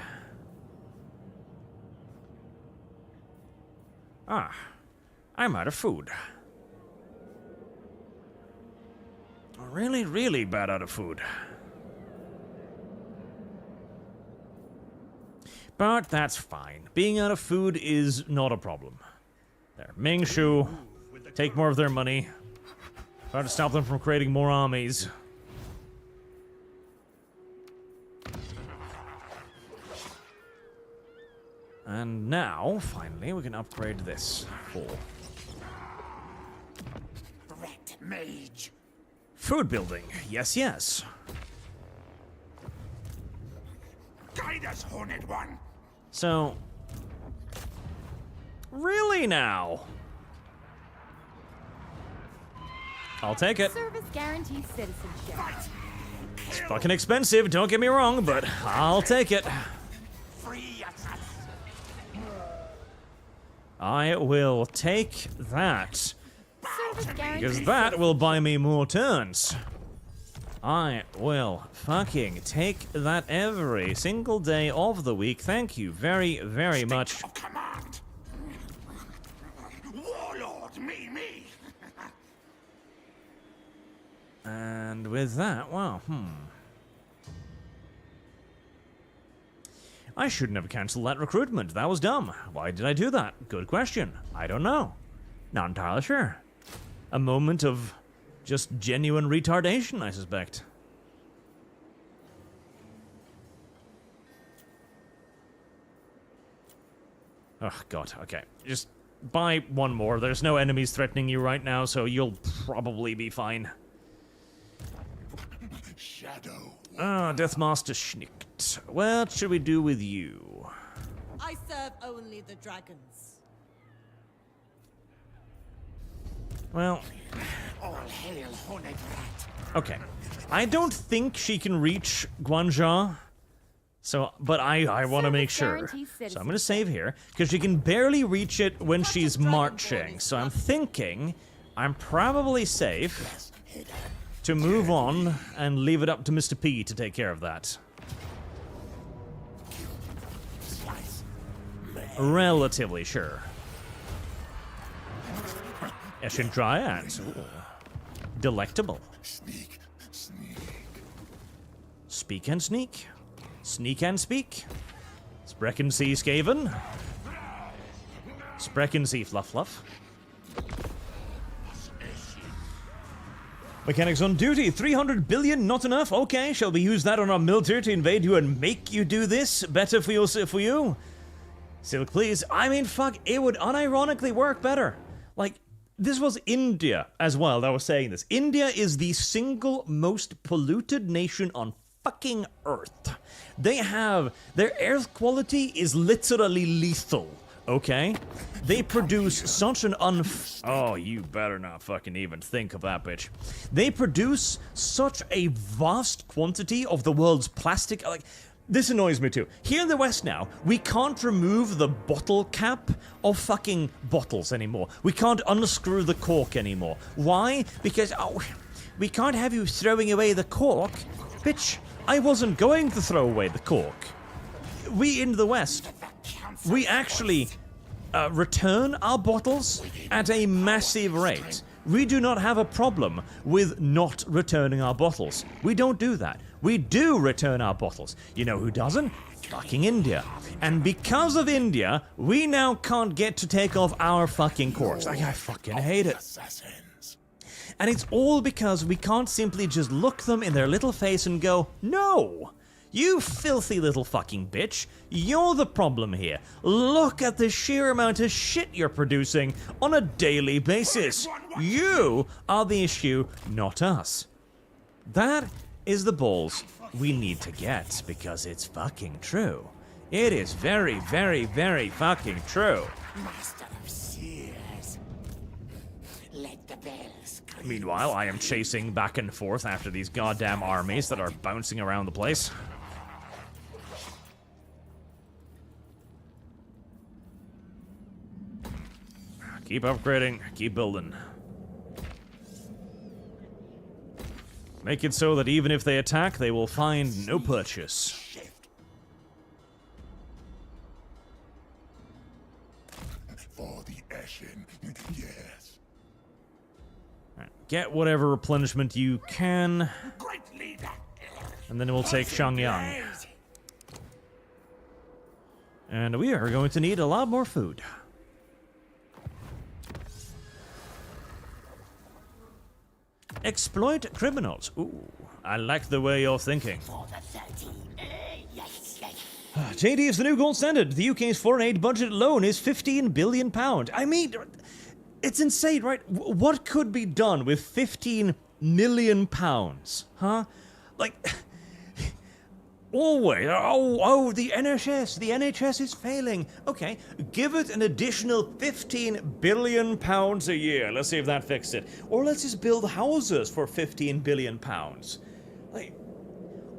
Ah, I'm out of food. Really, really bad out of food. But that's fine. Being out of food is not a problem. There, Ming Shu, take more of their money. Try to stop them from creating more armies. And now, finally, we can upgrade this. Full. Rat mage. Food building. Yes, yes. Guide us, Horned One. So... Really now? I'll take it. Service guarantees citizenship. It's fucking expensive, don't get me wrong, but I'll take it. Free us. I will take that. Service guarantees. Because that will buy me more turns. I will fucking take that every single day of the week. Thank you very, very much. Of command. Warlord, me. And with that, well, I shouldn't have cancelled that recruitment. That was dumb. Why did I do that? Good question. I don't know. Not entirely sure. A moment of just genuine retardation, I suspect. Oh, God. Okay. Just buy one more. There's no enemies threatening you right now, so you'll probably be fine. Shadow. Ah, Deathmaster Snikch. What should we do with you? I serve only the dragons. Well, All hail, Horned Rat. okay. I don't think she can reach Guanzhou. So, but I want to make sure. So I'm going to save here, because she can barely reach it when she's marching. So I'm thinking I'm probably safe to move on and leave it up to Mr. P to take care of that. Relatively sure. Eshin Dryads. Ooh. Delectable. Sneak. Speak and sneak. Sneak and speak. Sprechen Sie Skaven. Sprechen Sie Fluff. Mechanics on duty. 300 billion, not enough? Okay, shall we use that on our military to invade you and make you do this? Better for you? Silk, please. I mean, fuck, it would unironically work better. Like, this was India as well that was saying this. India is the single most polluted nation on fucking Earth. They have... Their air quality is literally lethal, okay? They produce such an Oh, you better not fucking even think of that, bitch. They produce such a vast quantity of the world's plastic... Like, this annoys me too. Here in the West now, we can't remove the bottle cap of fucking bottles anymore. We can't unscrew the cork anymore. Why? Because, we can't have you throwing away the cork. Bitch, I wasn't going to throw away the cork. We in the West, we actually return our bottles at a massive rate. We do not have a problem with not returning our bottles. We don't do that. We do return our bottles. You know who doesn't? Fucking India. And because of India, we now can't get to take off our fucking corks. I fucking hate it. And it's all because we can't simply just look them in their little face and go, no! You filthy little fucking bitch. You're the problem here. Look at the sheer amount of shit you're producing on a daily basis. You are the issue, not us. That is the balls we need to get, because it's fucking true. It is very, very, very fucking true. Master of Seers. Let the bells scream. Meanwhile, I am chasing back and forth after these goddamn armies that are bouncing around the place. Keep upgrading, keep building. Make it so that even if they attack, they will find no purchase. For the Eshin, yes. Right, get whatever replenishment you can. Great leader. And then we'll take Shangyang. And we are going to need a lot more food. Exploit criminals. Ooh, I like the way you're thinking. JD is the new gold standard. The UK's foreign aid budget alone is £15 billion. I mean, it's insane, right? What could be done with £15 million? Huh? Like, always. Oh, the NHS is failing. Okay, give it an additional £15 billion a year. Let's see if that fixed it. Or let's just build houses for £15 billion. Like,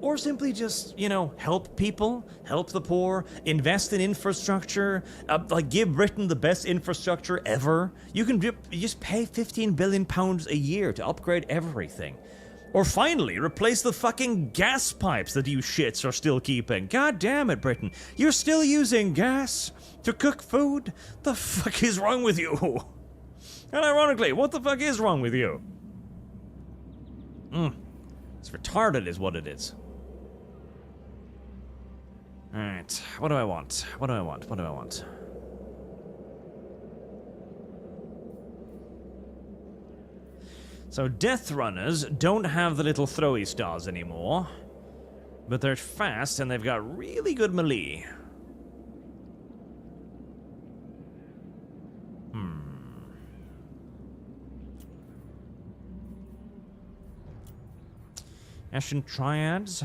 or simply just, you know, help people, help the poor, invest in infrastructure, like give Britain the best infrastructure ever. You can just pay £15 billion a year to upgrade everything. Or finally, replace the fucking gas pipes that you shits are still keeping. God damn it, Britain. You're still using gas to cook food? The fuck is wrong with you? And ironically, what the fuck is wrong with you? It's retarded is what it is. Alright, what do I want? What do I want? What do I want? So Death Runners don't have the little throwy stars anymore, but they're fast and they've got really good melee. Eshin Triads?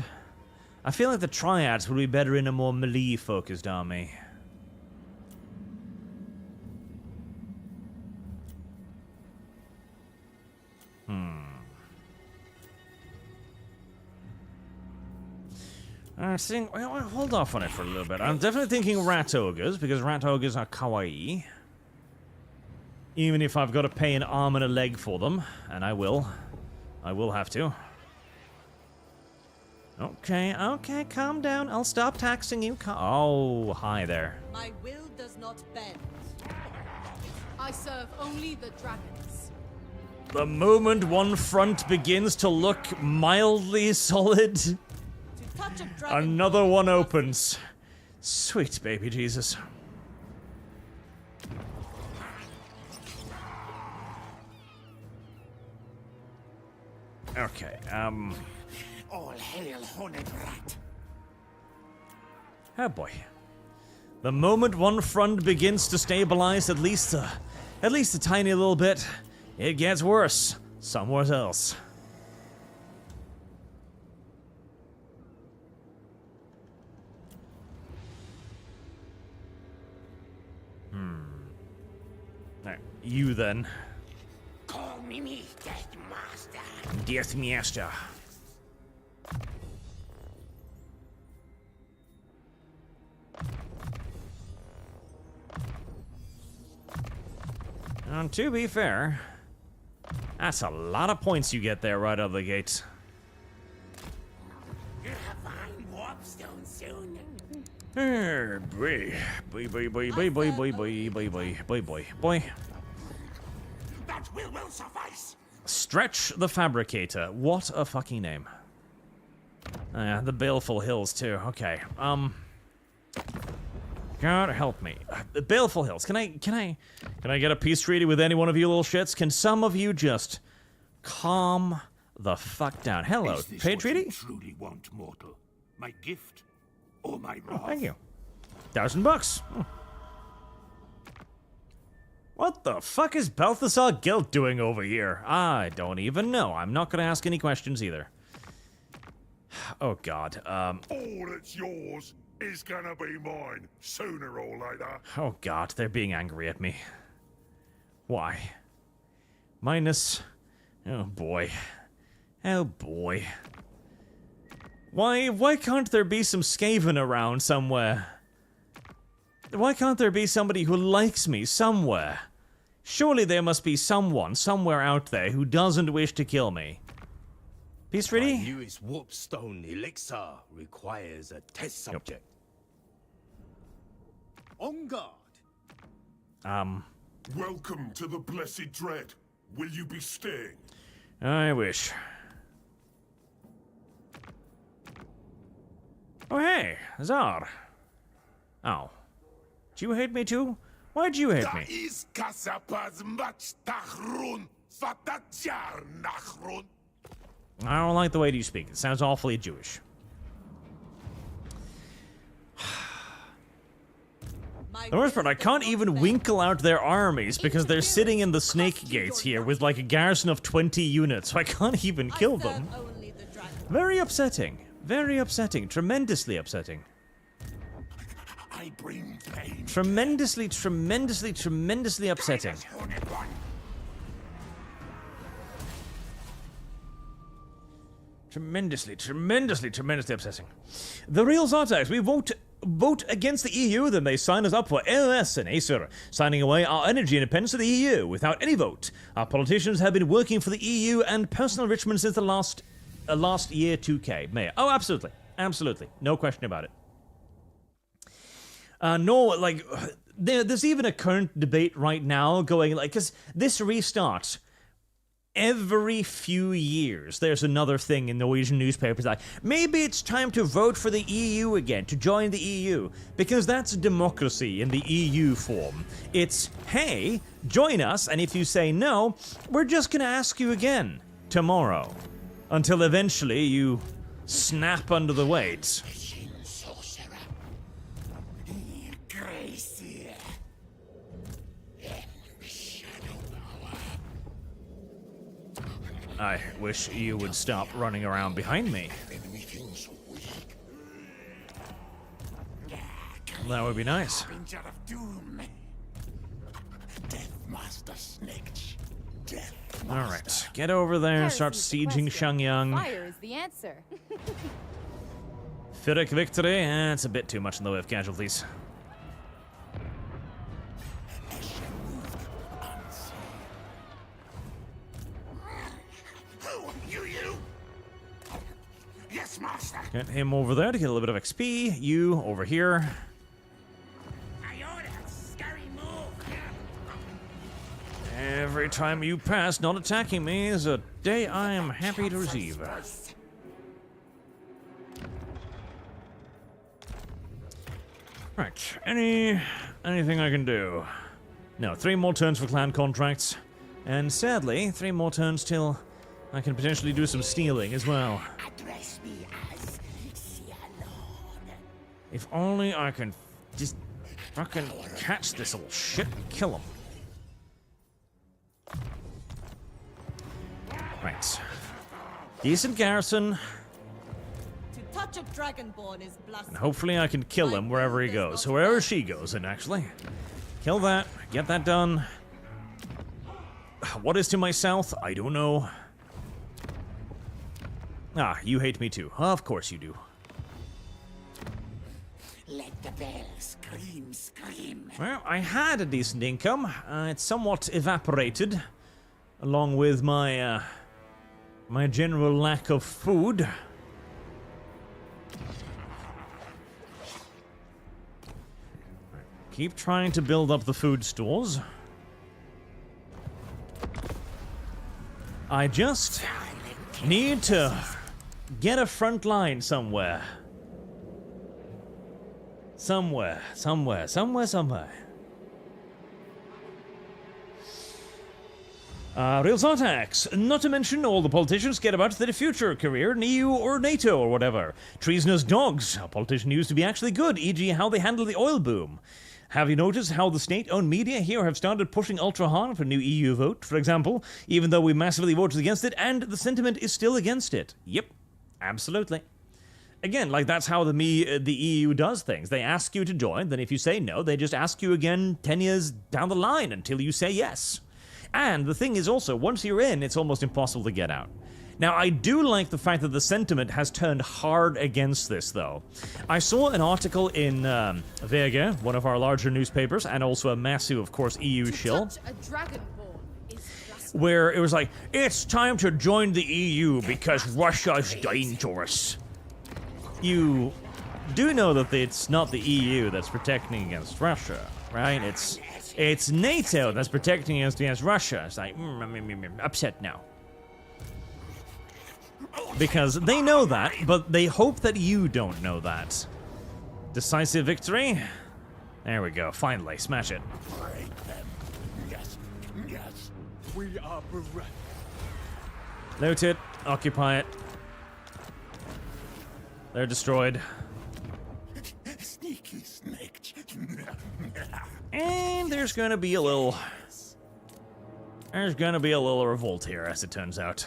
I feel like the Triads would be better in a more melee-focused army. I think, well, hold off on it for a little bit. I'm definitely thinking Rat Ogres, because Rat Ogres are kawaii. Even if I've got to pay an arm and a leg for them, and I will. I will have to. Okay, calm down. I'll stop taxing you. Oh, hi there. My will does not bend. I serve only the dragons. The moment one front begins to look mildly solid, another one opens. Sweet baby Jesus. Okay, All hail, horned rat. oh boy. The moment one front begins to stabilize at least a tiny little bit, it gets worse somewhere else. Right, you then. Call me Deathmaster. Deathmaster. And to be fair, that's a lot of points you get there right out of the gate. You'll find warpstone soon. Boy. That will suffice. Stretch the Fabricator. What a fucking name. The Baleful Hills too. Okay. God help me. The Baleful Hills. Can I get a peace treaty with any one of you little shits? Can some of you just calm the fuck down? Hello, paid treaty? You truly want, mortal? My gift or my wrath? Thank you. $1,000. What the fuck is Balthasar Gelt doing over here? I don't even know. I'm not gonna ask any questions either. Oh god. All that's yours is gonna be mine, sooner or later. Oh god, they're being angry at me. Why? Minus... Oh boy. Oh boy. Why can't there be some Skaven around somewhere? Why can't there be somebody who likes me somewhere? Surely there must be someone somewhere out there who doesn't wish to kill me. Peace treaty? My newest warpstone elixir requires a test subject. On guard. Welcome to the Blessed Dread. Will you be staying? I wish. Oh, hey, Zar. Oh. Do you hate me too? Why'd you hate me? is Kasapaz Machtachrun Fatajar Nachrun. I don't like the way you speak. It sounds awfully Jewish. The worst part, I can't even winkle out their armies because they're sitting in the snake gates here with like a garrison of 20 units, so I can't even kill them. Very upsetting. Very upsetting. Tremendously upsetting. I bring pain. Tremendously upsetting. Tremendously upsetting. The real Zartax, we vote against the EU, then they sign us up for AOS and Acer, signing away our energy independence to the EU without any vote. Our politicians have been working for the EU and personal enrichment since the last year 2K. Mayor. Oh, absolutely. Absolutely. No question about it. There's even a current debate right now going, like, because this restart, every few years, there's another thing in Norwegian newspapers like, maybe it's time to vote for the EU again, to join the EU, because that's democracy in the EU form. It's, hey, join us, and if you say no, we're just gonna ask you again tomorrow, until eventually you snap under the weight. I wish you would stop running around behind me. That would be nice. Deathmaster Snikch. Alright, get over there and start sieging Shangyang. Fire is the answer. Pyrrhic victory? It's a bit too much in the way of casualties. Yes, master. Get him over there to get a little bit of XP. You over here. Every time you pass not attacking me is a day I am happy to receive. Right, anything I can do? No, 3 more turns for clan contracts. And sadly, 3 more turns till I can potentially do some stealing as well. Address me as If only I can just fucking catch this little shit and kill him. Right. Decent garrison. To touch a dragonborn is blasphemy. And hopefully I can kill him wherever he goes. Wherever she goes in, actually. Kill that. Get that done. What is to my south? I don't know. Ah, you hate me too. Of course you do. Let the bell scream, scream. Well, I had a decent income. It's somewhat evaporated. Along with my, my general lack of food. Keep trying to build up the food stores. I just need to get a front line somewhere. Somewhere. Real Zartax, not to mention all the politicians get about their future career in EU or NATO or whatever. Treasonous dogs, a politician used to be actually good, e.g. how they handle the oil boom. Have you noticed how the state-owned media here have started pushing ultra hard for a new EU vote, for example, even though we massively voted against it and the sentiment is still against it? Yep, absolutely. Again, like that's how the EU does things. They ask you to join, then if you say no, they just ask you again 10 years down the line until you say yes. And the thing is also, once you're in, it's almost impossible to get out. Now, I do like the fact that the sentiment has turned hard against this, though. I saw an article in VG, one of our larger newspapers, and also a massive, of course, EU shill. where it was like, it's time to join the EU because Russia's dangerous. You do know that it's not the EU that's protecting against Russia, right? It's NATO that's protecting against Russia. It's like, upset now. Because they know that, but they hope that you don't know that. Decisive victory? There we go, finally, smash it. Break them. Yes, yes. We are bereft. Loot it, occupy it. They're destroyed. Sneaky Snikch. And there's gonna be a little... There's gonna be a little revolt here, as it turns out.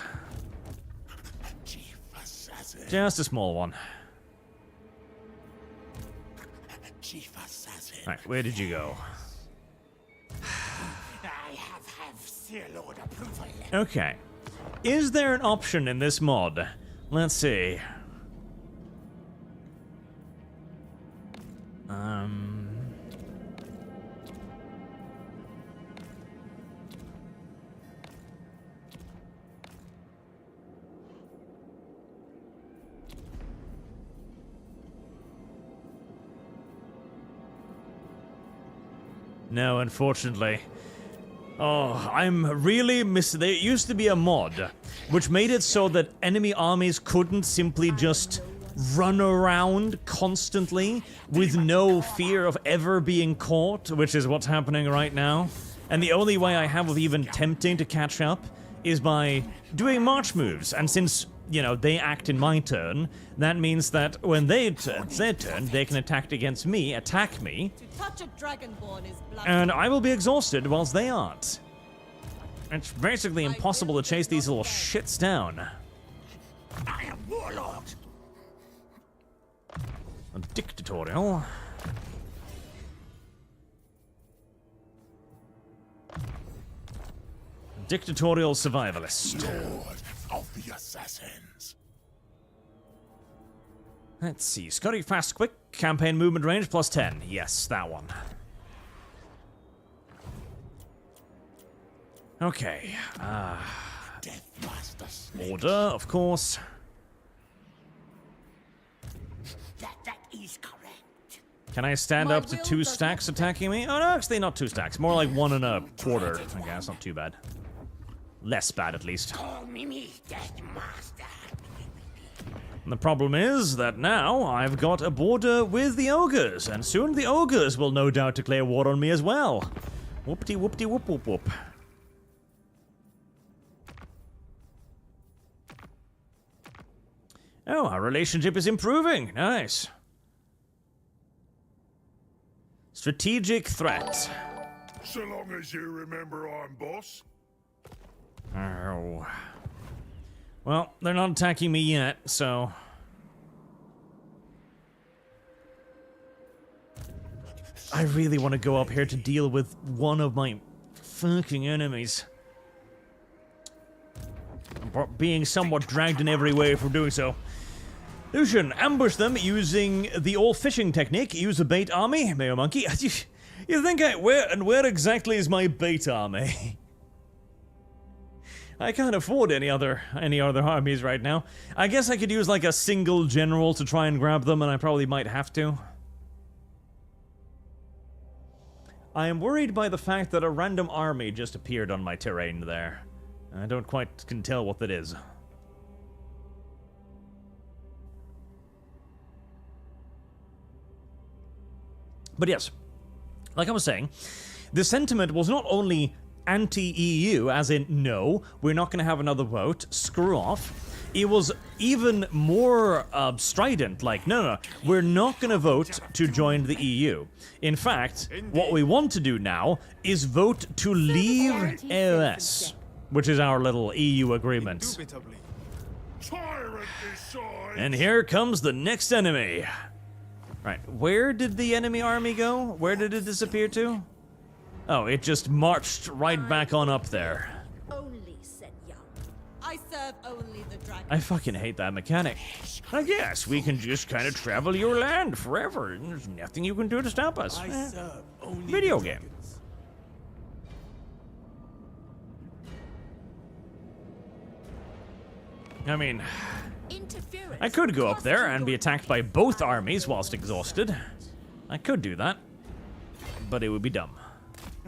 Chief Assassin. Just a small one. Chief Assassin. Alright, where did you go? I have Sir Lord approval. Okay. Is there an option in this mod? Let's see. No, unfortunately. Oh, I'm really There used to be a mod which made it so that enemy armies couldn't simply just run around constantly with no fear of ever being caught, which is what's happening right now. And the only way I have of even attempting to catch up is by doing march moves. And since, you know, they act in my turn, that means that when it's their turn, they can attack me, To touch a dragonborn is blood. and I will be exhausted whilst they aren't. It's basically impossible to chase these little shits down. I am Warlord. A dictatorial. Dictatorial survivalist. Lord of the Assassins. Let's see. Scotty fast quick. Campaign movement range plus 10. Yes, that one. Okay. Deathmaster Snikch. Order, of course. That is correct. Can I stand My up to will 2 does stacks not attacking me? Oh, no, actually not 2 stacks. More like 1 1/4. Okay, that's not too bad. Less bad, at least. Call me Deathmaster. And the problem is that now I've got a border with the ogres, and soon the ogres will no doubt declare war on me as well. Whoopty whoopty whoop whoop whoop. Oh, our relationship is improving. Nice. Strategic threat. So long as you remember I'm boss. Oh. Well, they're not attacking me yet, so... I really want to go up here to deal with one of my fucking enemies. I'm being somewhat dragged in every way for doing so. Lucian, ambush them using the old fishing technique. Use a bait army, Mayo Monkey. You think where exactly is my bait army? I can't afford any other armies right now. I guess I could use like a single general to try and grab them, and I probably might have to. I am worried by the fact that a random army just appeared on my terrain there. I don't quite can tell what that is. But yes, like I was saying, the sentiment was not only anti-EU, as in, no, we're not going to have another vote, screw off. It was even more strident, like, no, we're not going to vote to join the EU. In fact, what we want to do now is vote to leave AOS, which is our little EU agreement. Indubitably. Tyrant decides. And here comes the next enemy. Right, where did the enemy army go? Where did it disappear to? Oh, it just marched right back on up there. Only said young. I serve only the dragon. I fucking hate that mechanic. I guess we can just kind of travel your land forever, and there's nothing you can do to stop us. I serve only Video the game. dragons. I mean, Interference. I could go up there and be attacked by both armies whilst exhausted. I could do that, but it would be dumb.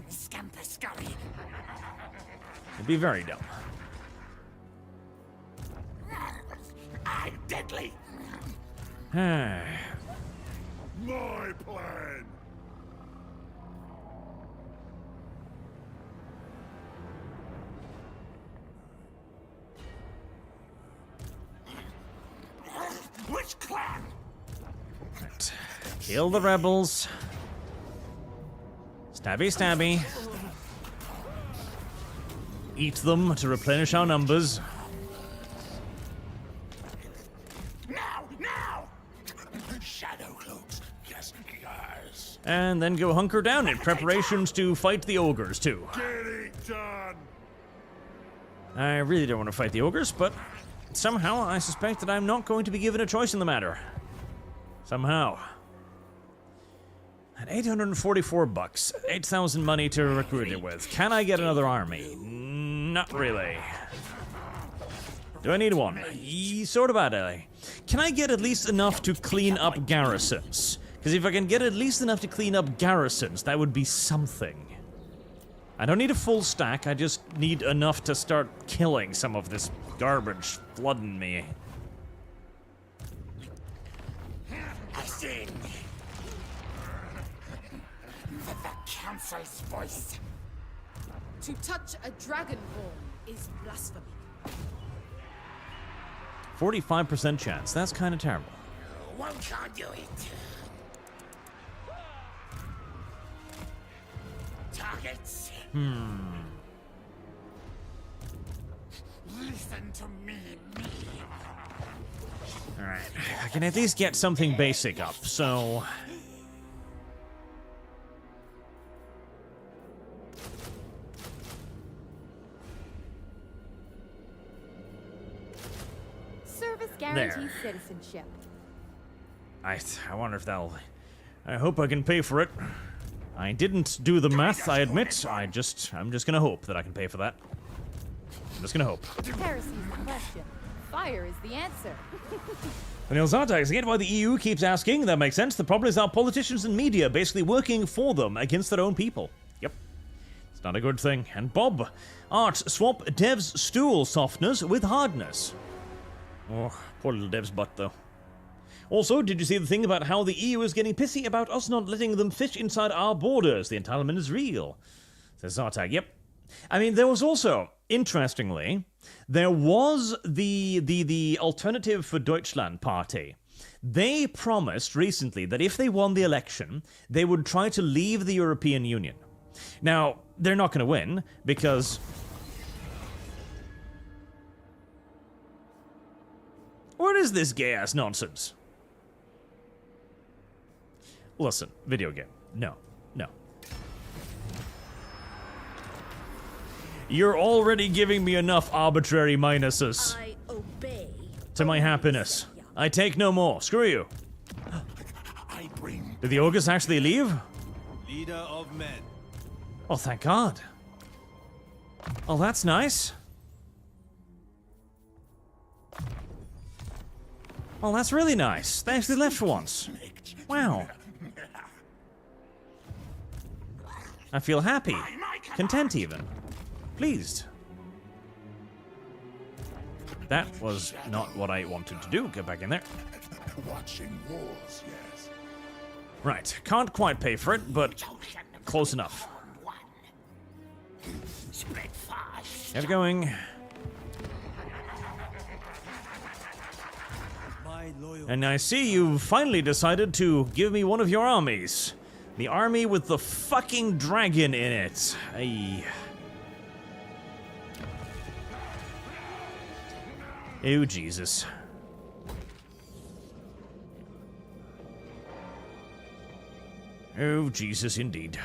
Scamper scurry. It'd be very dumb. I'm deadly. My plan. Which clan? Right. Kill the rebels. Stabby, stabby. Eat them to replenish our numbers. Now! Shadow cloaks. Yes, yes. And then go hunker down in preparations to fight the ogres, too. Get it done. I really don't want to fight the ogres, but somehow I suspect that I'm not going to be given a choice in the matter. Somehow. At 844 bucks, 8,000 money to recruit it with. Can I get another army? Not really. Do I need one? Sort of badly. Can I get at least enough to clean up garrisons? Because if I can get at least enough to clean up garrisons, that would be something. I don't need a full stack, I just need enough to start killing some of this garbage flooding me. Eshin! The council's voice. To touch a dragonborn is blasphemy. 45% chance, that's kind of terrible. One can't do it. Targets. Listen to me. Alright, I can at least get something basic up, so... Service guarantees citizenship. I wonder if that'll... I hope I can pay for it. I didn't do the math, I admit. I'm just gonna hope that I can pay for that. I'm just gonna hope. Heresy is the question. Fire is the answer. Vanille Zartax, I get why the EU keeps asking. That makes sense. The problem is our politicians and media basically working for them against their own people. Yep. It's not a good thing. And Bob, Art, swap Dev's stool softness with hardness. Oh, poor little Dev's butt, though. Also, did you see the thing about how the EU is getting pissy about us not letting them fish inside our borders? The entitlement is real. Says Zartag, yep. I mean, there was also, interestingly, there was the Alternative for Deutschland party. They promised recently that if they won the election, they would try to leave the European Union. Now, they're not going to win, because... What is this gay-ass nonsense? Listen, video game. No. No. You're already giving me enough arbitrary minuses I obey. to my happiness. I take no more. Screw you. I bring. Did the ogres actually leave? Leader of men. Oh, thank God. Oh, that's nice. Oh, that's really nice. They actually left for once. Wow. I feel happy. Content, even. Pleased. That was not what I wanted to do. Get back in there. Watching wars, yes. Right. Can't quite pay for it, but close enough. Get going. And I see you've finally decided to give me one of your armies. The army with the fucking dragon in it. Aye. Oh, Jesus. Oh, Jesus, indeed.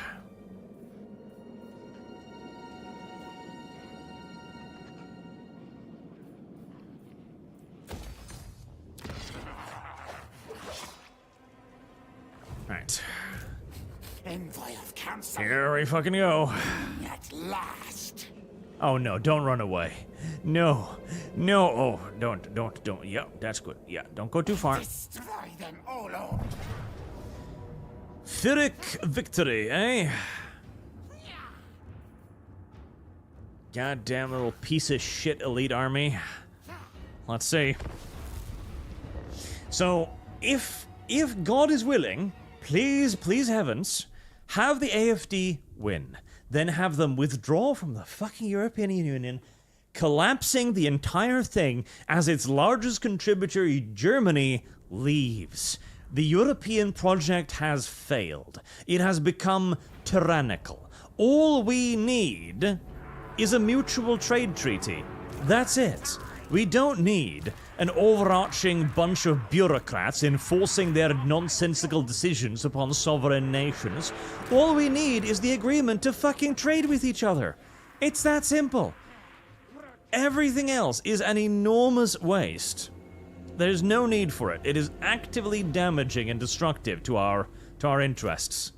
Right. Envoy of council. Here we fucking go. At last. Oh no, don't run away. No. No, oh, don't. Yeah, that's good. Yeah, don't go too far. Destroy them, O Lord. Pyrrhic victory, eh? Goddamn little piece of shit elite army. Let's see. So, if God is willing, please heavens, have the AFD win. Then have them withdraw from the fucking European Union, collapsing the entire thing as its largest contributor, Germany, leaves. The European project has failed. It has become tyrannical. All we need is a mutual trade treaty. That's it. We don't need an overarching bunch of bureaucrats enforcing their nonsensical decisions upon sovereign nations. All we need is the agreement to fucking trade with each other. It's that simple. Everything else is an enormous waste. There's no need for it. It is actively damaging and destructive to our interests.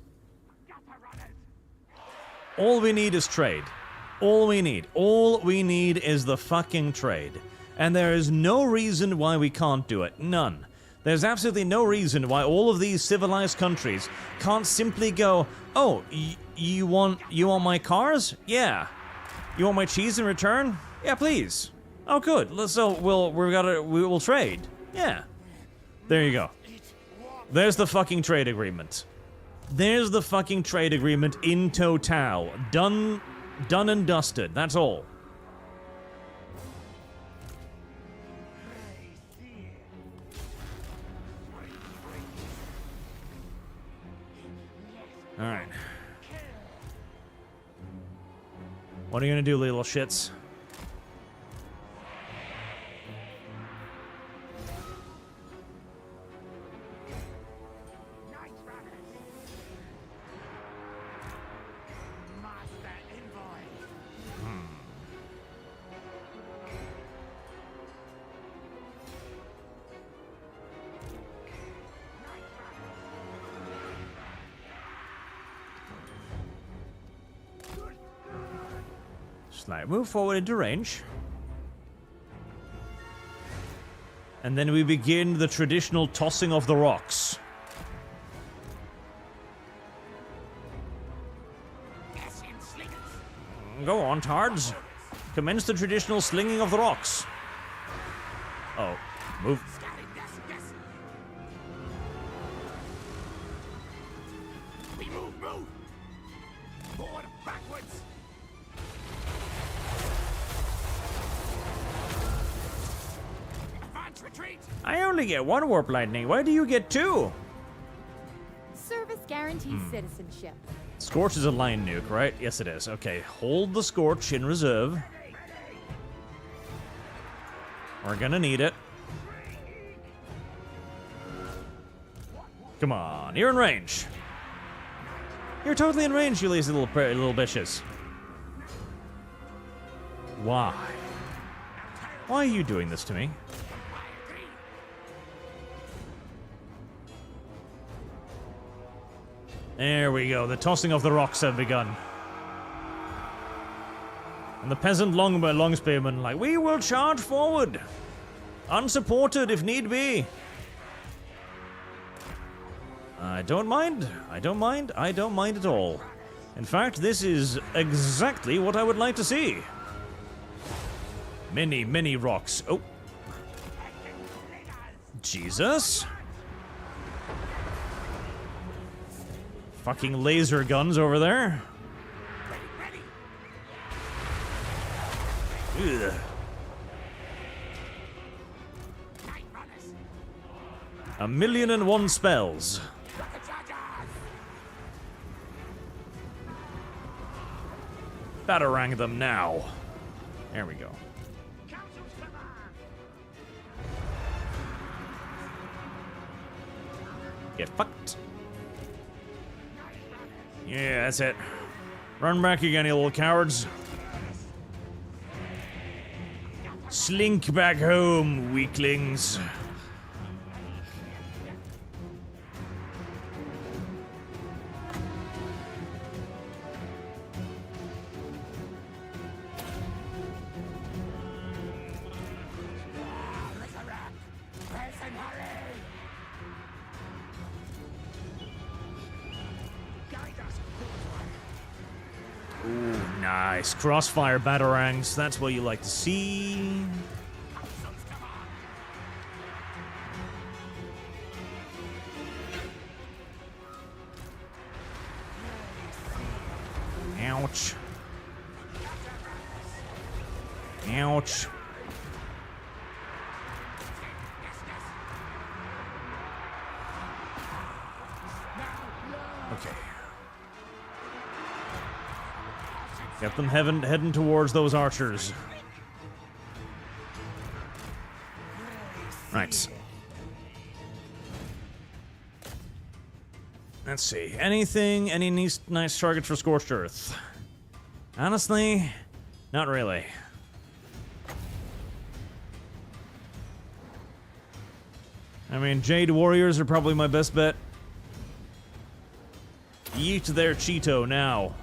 All we need is trade. All we need is the fucking trade. And there is no reason why we can't do it. None. There's absolutely no reason why all of these civilized countries can't simply go, oh, you want my cars? Yeah. You want my cheese in return? Yeah, please. Oh, good. So we will trade. Yeah. There you go. There's the fucking trade agreement. There's the fucking trade agreement in total. Done and dusted. That's all. All right. What are you gonna do, little shits? Move forward into range. And then we begin the traditional tossing of the rocks. Go on, tards. Commence the traditional slinging of the rocks. Oh, move. Forward, backwards. Retreat. I only get one warp lightning. Why do you get two? Service guarantees citizenship. Scorch is a line nuke, right? Yes, it is. Okay, hold the Scorch in reserve. We're gonna need it. Come on, you're in range. You're totally in range, you lazy little bitches. Why? Why are you doing this to me? There we go. The tossing of the rocks have begun. And the peasant longspearmen like, we will charge forward. Unsupported if need be. I don't mind. I don't mind. I don't mind at all. In fact, this is exactly what I would like to see. Many, many rocks. Oh. Jesus. Fucking laser guns over there. Ugh. A 1,000,001 spells. Batarang them now. There we go. Get fucked. Yeah, that's it. Run back again, you little cowards. Slink back home, weaklings. Then hurry! Guide us, Ooh, nice. Crossfire batarangs. That's what you like to see. Ouch. Ouch. Okay. Get them heading towards those archers. Right. Let's see. Anything? Any nice targets for Scorched Earth? Honestly, not really. I mean, Jade Warriors are probably my best bet. Yeet their Cheeto now.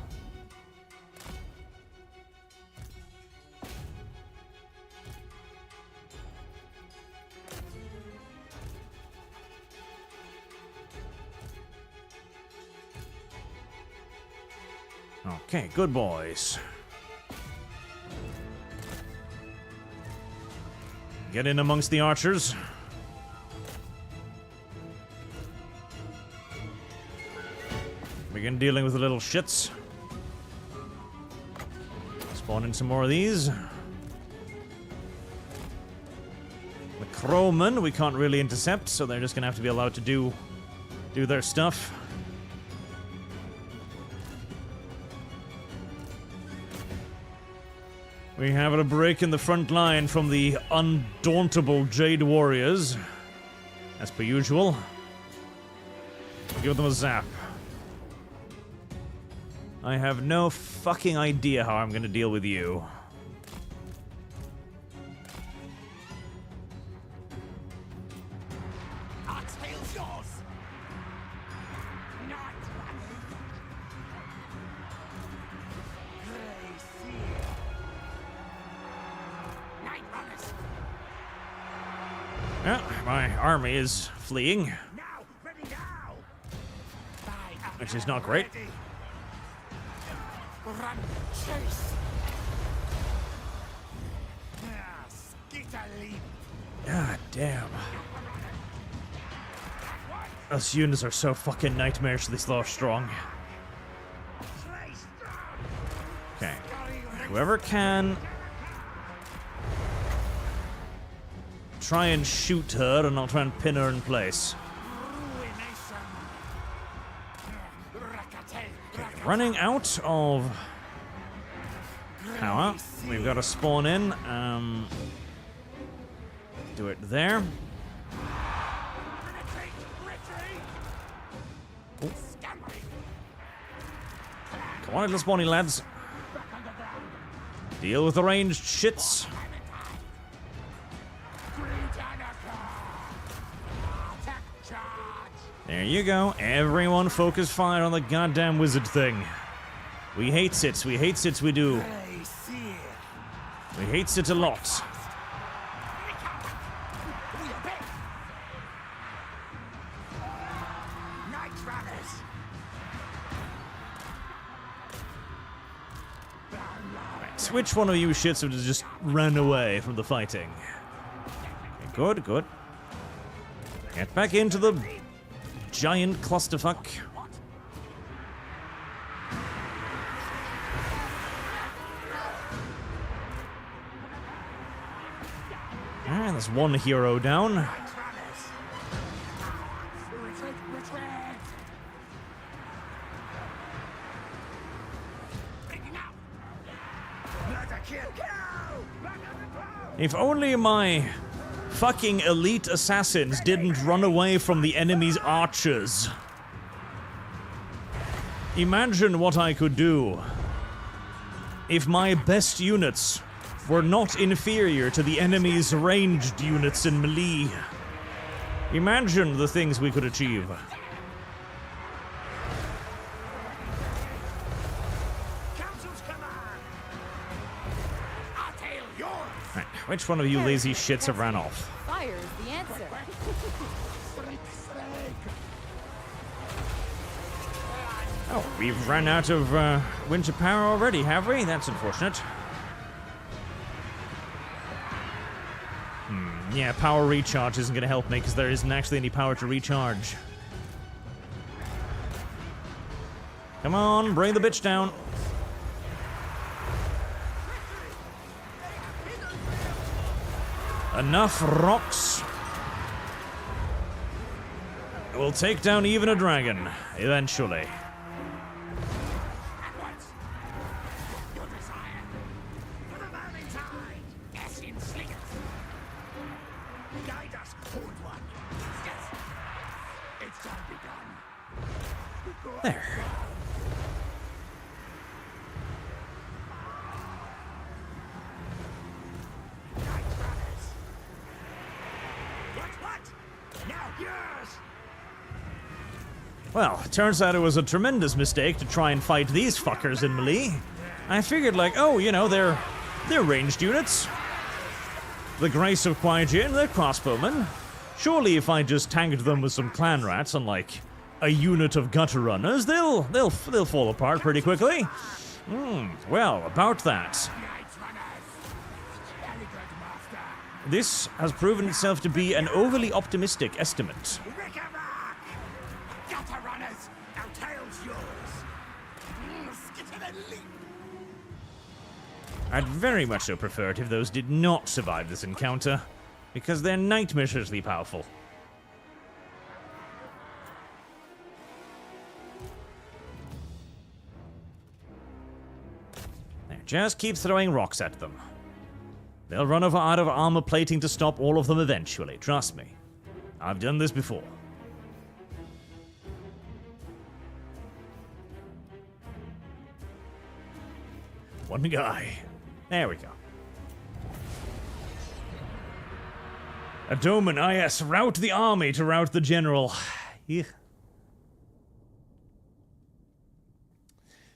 Okay, good boys. Get in amongst the archers. Begin dealing with the little shits. Spawn in some more of these. The crowmen we can't really intercept, so they're just gonna have to be allowed to do their stuff. We have a break in the front line from the undauntable Jade Warriors. As per usual. Give them a zap. I have no fucking idea how I'm gonna deal with you. Our tail's yours! Not Night runners! Yeah, my army is fleeing. Now! Ready now! Which is not great. Ready. Run, chase! Skittily! God damn. Those units are so fucking nightmarishly strong. Okay. Whoever can try and shoot her, and I'll try and pin her in place. Running out of power. We've got to spawn in. Do it there. Oh. Come on, little spawny lads. Deal with the ranged shits. There you go. Everyone focus fire on the goddamn wizard thing. We hate sits. We hate sits, we do. We hate sits a lot. Right, which one of you shits have just ran away from the fighting? Okay, good, good. Get back into the giant clusterfuck. Alright, there's one hero down. If only my fucking elite assassins didn't run away from the enemy's archers. Imagine what I could do if my best units were not inferior to the enemy's ranged units in melee. Imagine the things we could achieve. Right, which one of you lazy shits have ran off? Fire Fire is the answer. Oh, we've run out of winter power already, have we? That's unfortunate. Yeah, power recharge isn't going to help me because there isn't actually any power to recharge. Come on, bring the bitch down. Enough rocks. We'll take down even a dragon, eventually. There. Well, turns out it was a tremendous mistake to try and fight these fuckers in melee. I figured like, oh, you know, they're ranged units. The Grace of Qui-Jin, they're crossbowmen. Surely if I just tanked them with some clan rats and like a unit of gutter runners, they'll fall apart pretty quickly. Well, about that. This has proven itself to be an overly optimistic estimate. I'd very much so prefer it if those did not survive this encounter, because they're nightmarishly powerful. There, just keep throwing rocks at them. They'll run out of armor plating to stop all of them eventually, trust me. I've done this before. One guy. There we go. A Doman, yes, rout the army to rout the general. Yeah.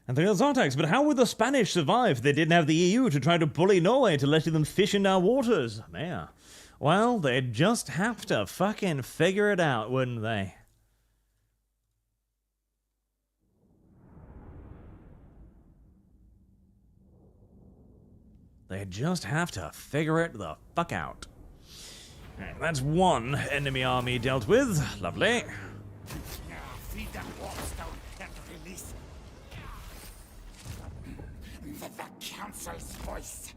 And the Zartax, but how would the Spanish survive if they didn't have the EU to try to bully Norway to letting them fish in our waters? Yeah. Well, they'd just have to fucking figure it out, wouldn't they? They just have to figure it the fuck out. Right, that's one enemy army dealt with. Lovely. Feed them warstone and release the council's voice.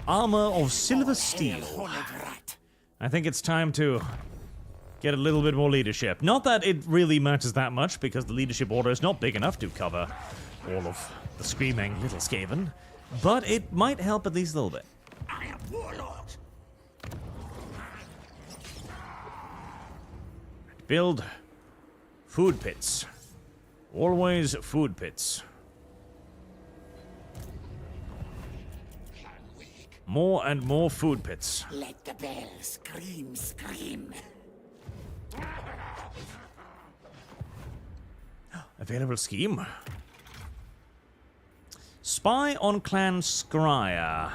Armor of silver steel. I think it's time to get a little bit more leadership. Not that it really matters that much, because the leadership order is not big enough to cover all of the screaming little Skaven, but it might help at least a little bit. I am warlord. Build food pits. Always food pits. More and more food pits. Let the bell scream, scream. Available scheme. Spy on Clan Scryer.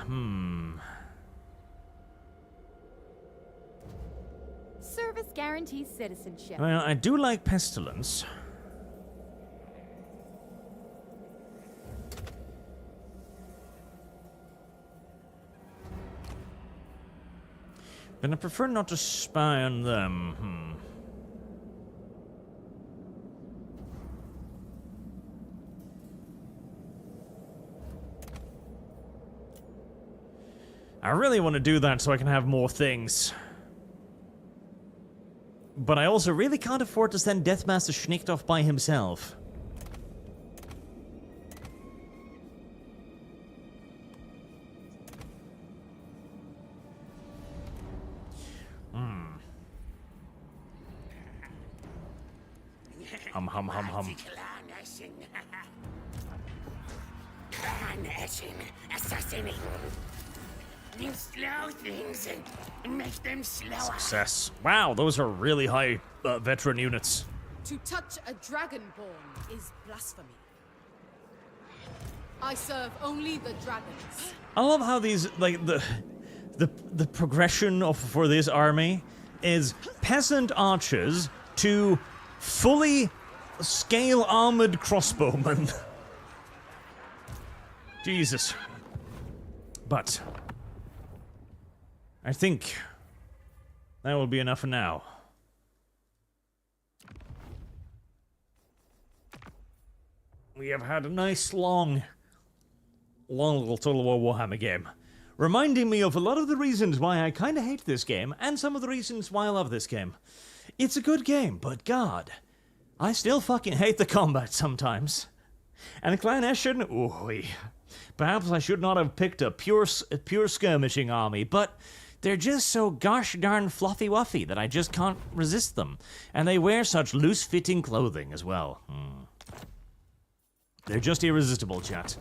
Service guarantees citizenship. Well, I do like Pestilence. But I prefer not to spy on them. I really want to do that so I can have more things. But I also really can't afford to send Deathmaster Snikch off by himself. Hum. Clan Eshin, assassinating. You slow things and make them slower. Success. Wow, those are really high veteran units. To touch a dragonborn is blasphemy. I serve only the dragons. I love how these, like, the progression for this army is peasant archers to fully scale armored crossbowmen. Jesus. But I think that will be enough for now. We have had a nice long little Total War Warhammer game. Reminding me of a lot of the reasons why I kind of hate this game, and some of the reasons why I love this game. It's a good game, but God, I still fucking hate the combat sometimes. And Clan Eshin, ooh, perhaps I should not have picked a pure skirmishing army, but they're just so gosh darn fluffy wuffy that I just can't resist them. And they wear such loose-fitting clothing as well. They're just irresistible, chat.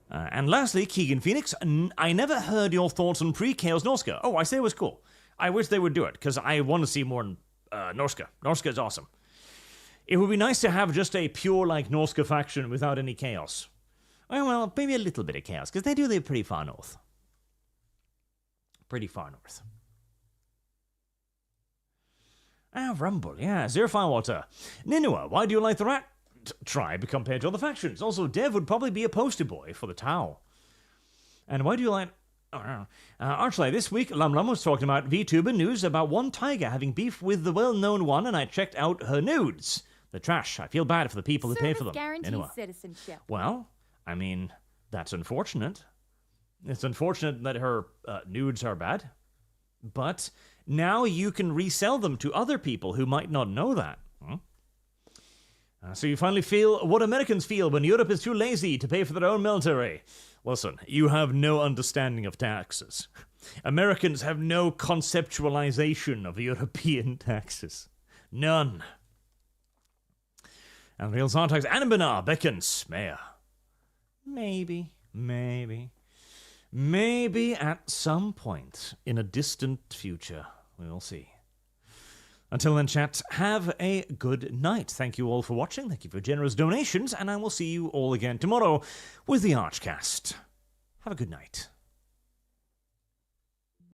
And lastly, Keegan Phoenix, I never heard your thoughts on pre-Chaos Norska. Oh, I say it was cool. I wish they would do it, because I want to see more Norska. Norska is awesome. It would be nice to have just a pure, like, Norska faction without any chaos. Well, maybe a little bit of chaos, because they do live pretty far north. Pretty far north. Rumble, yeah. Zero Firewater. Ninua, why do you like the rat tribe compared to other factions? Also, Dev would probably be a poster boy for the Tau. And why do you like... Archly, this week, Lum was talking about VTuber news about one tiger having beef with the well-known one, and I checked out her nudes. They're trash. I feel bad for the people who pay for them. Guarantees citizenship. Well, I mean, that's unfortunate. It's unfortunate that her nudes are bad. But now you can resell them to other people who might not know that. So you finally feel what Americans feel when Europe is too lazy to pay for their own military. Listen, you have no understanding of taxes. Americans have no conceptualization of European taxes. None. And real Zartax, Anbinar beckons Mayor. Maybe at some point in a distant future. We will see. Until then, chat, have a good night. Thank you all for watching. Thank you for generous donations, and I will see you all again tomorrow with the ArchCast. Have a good night.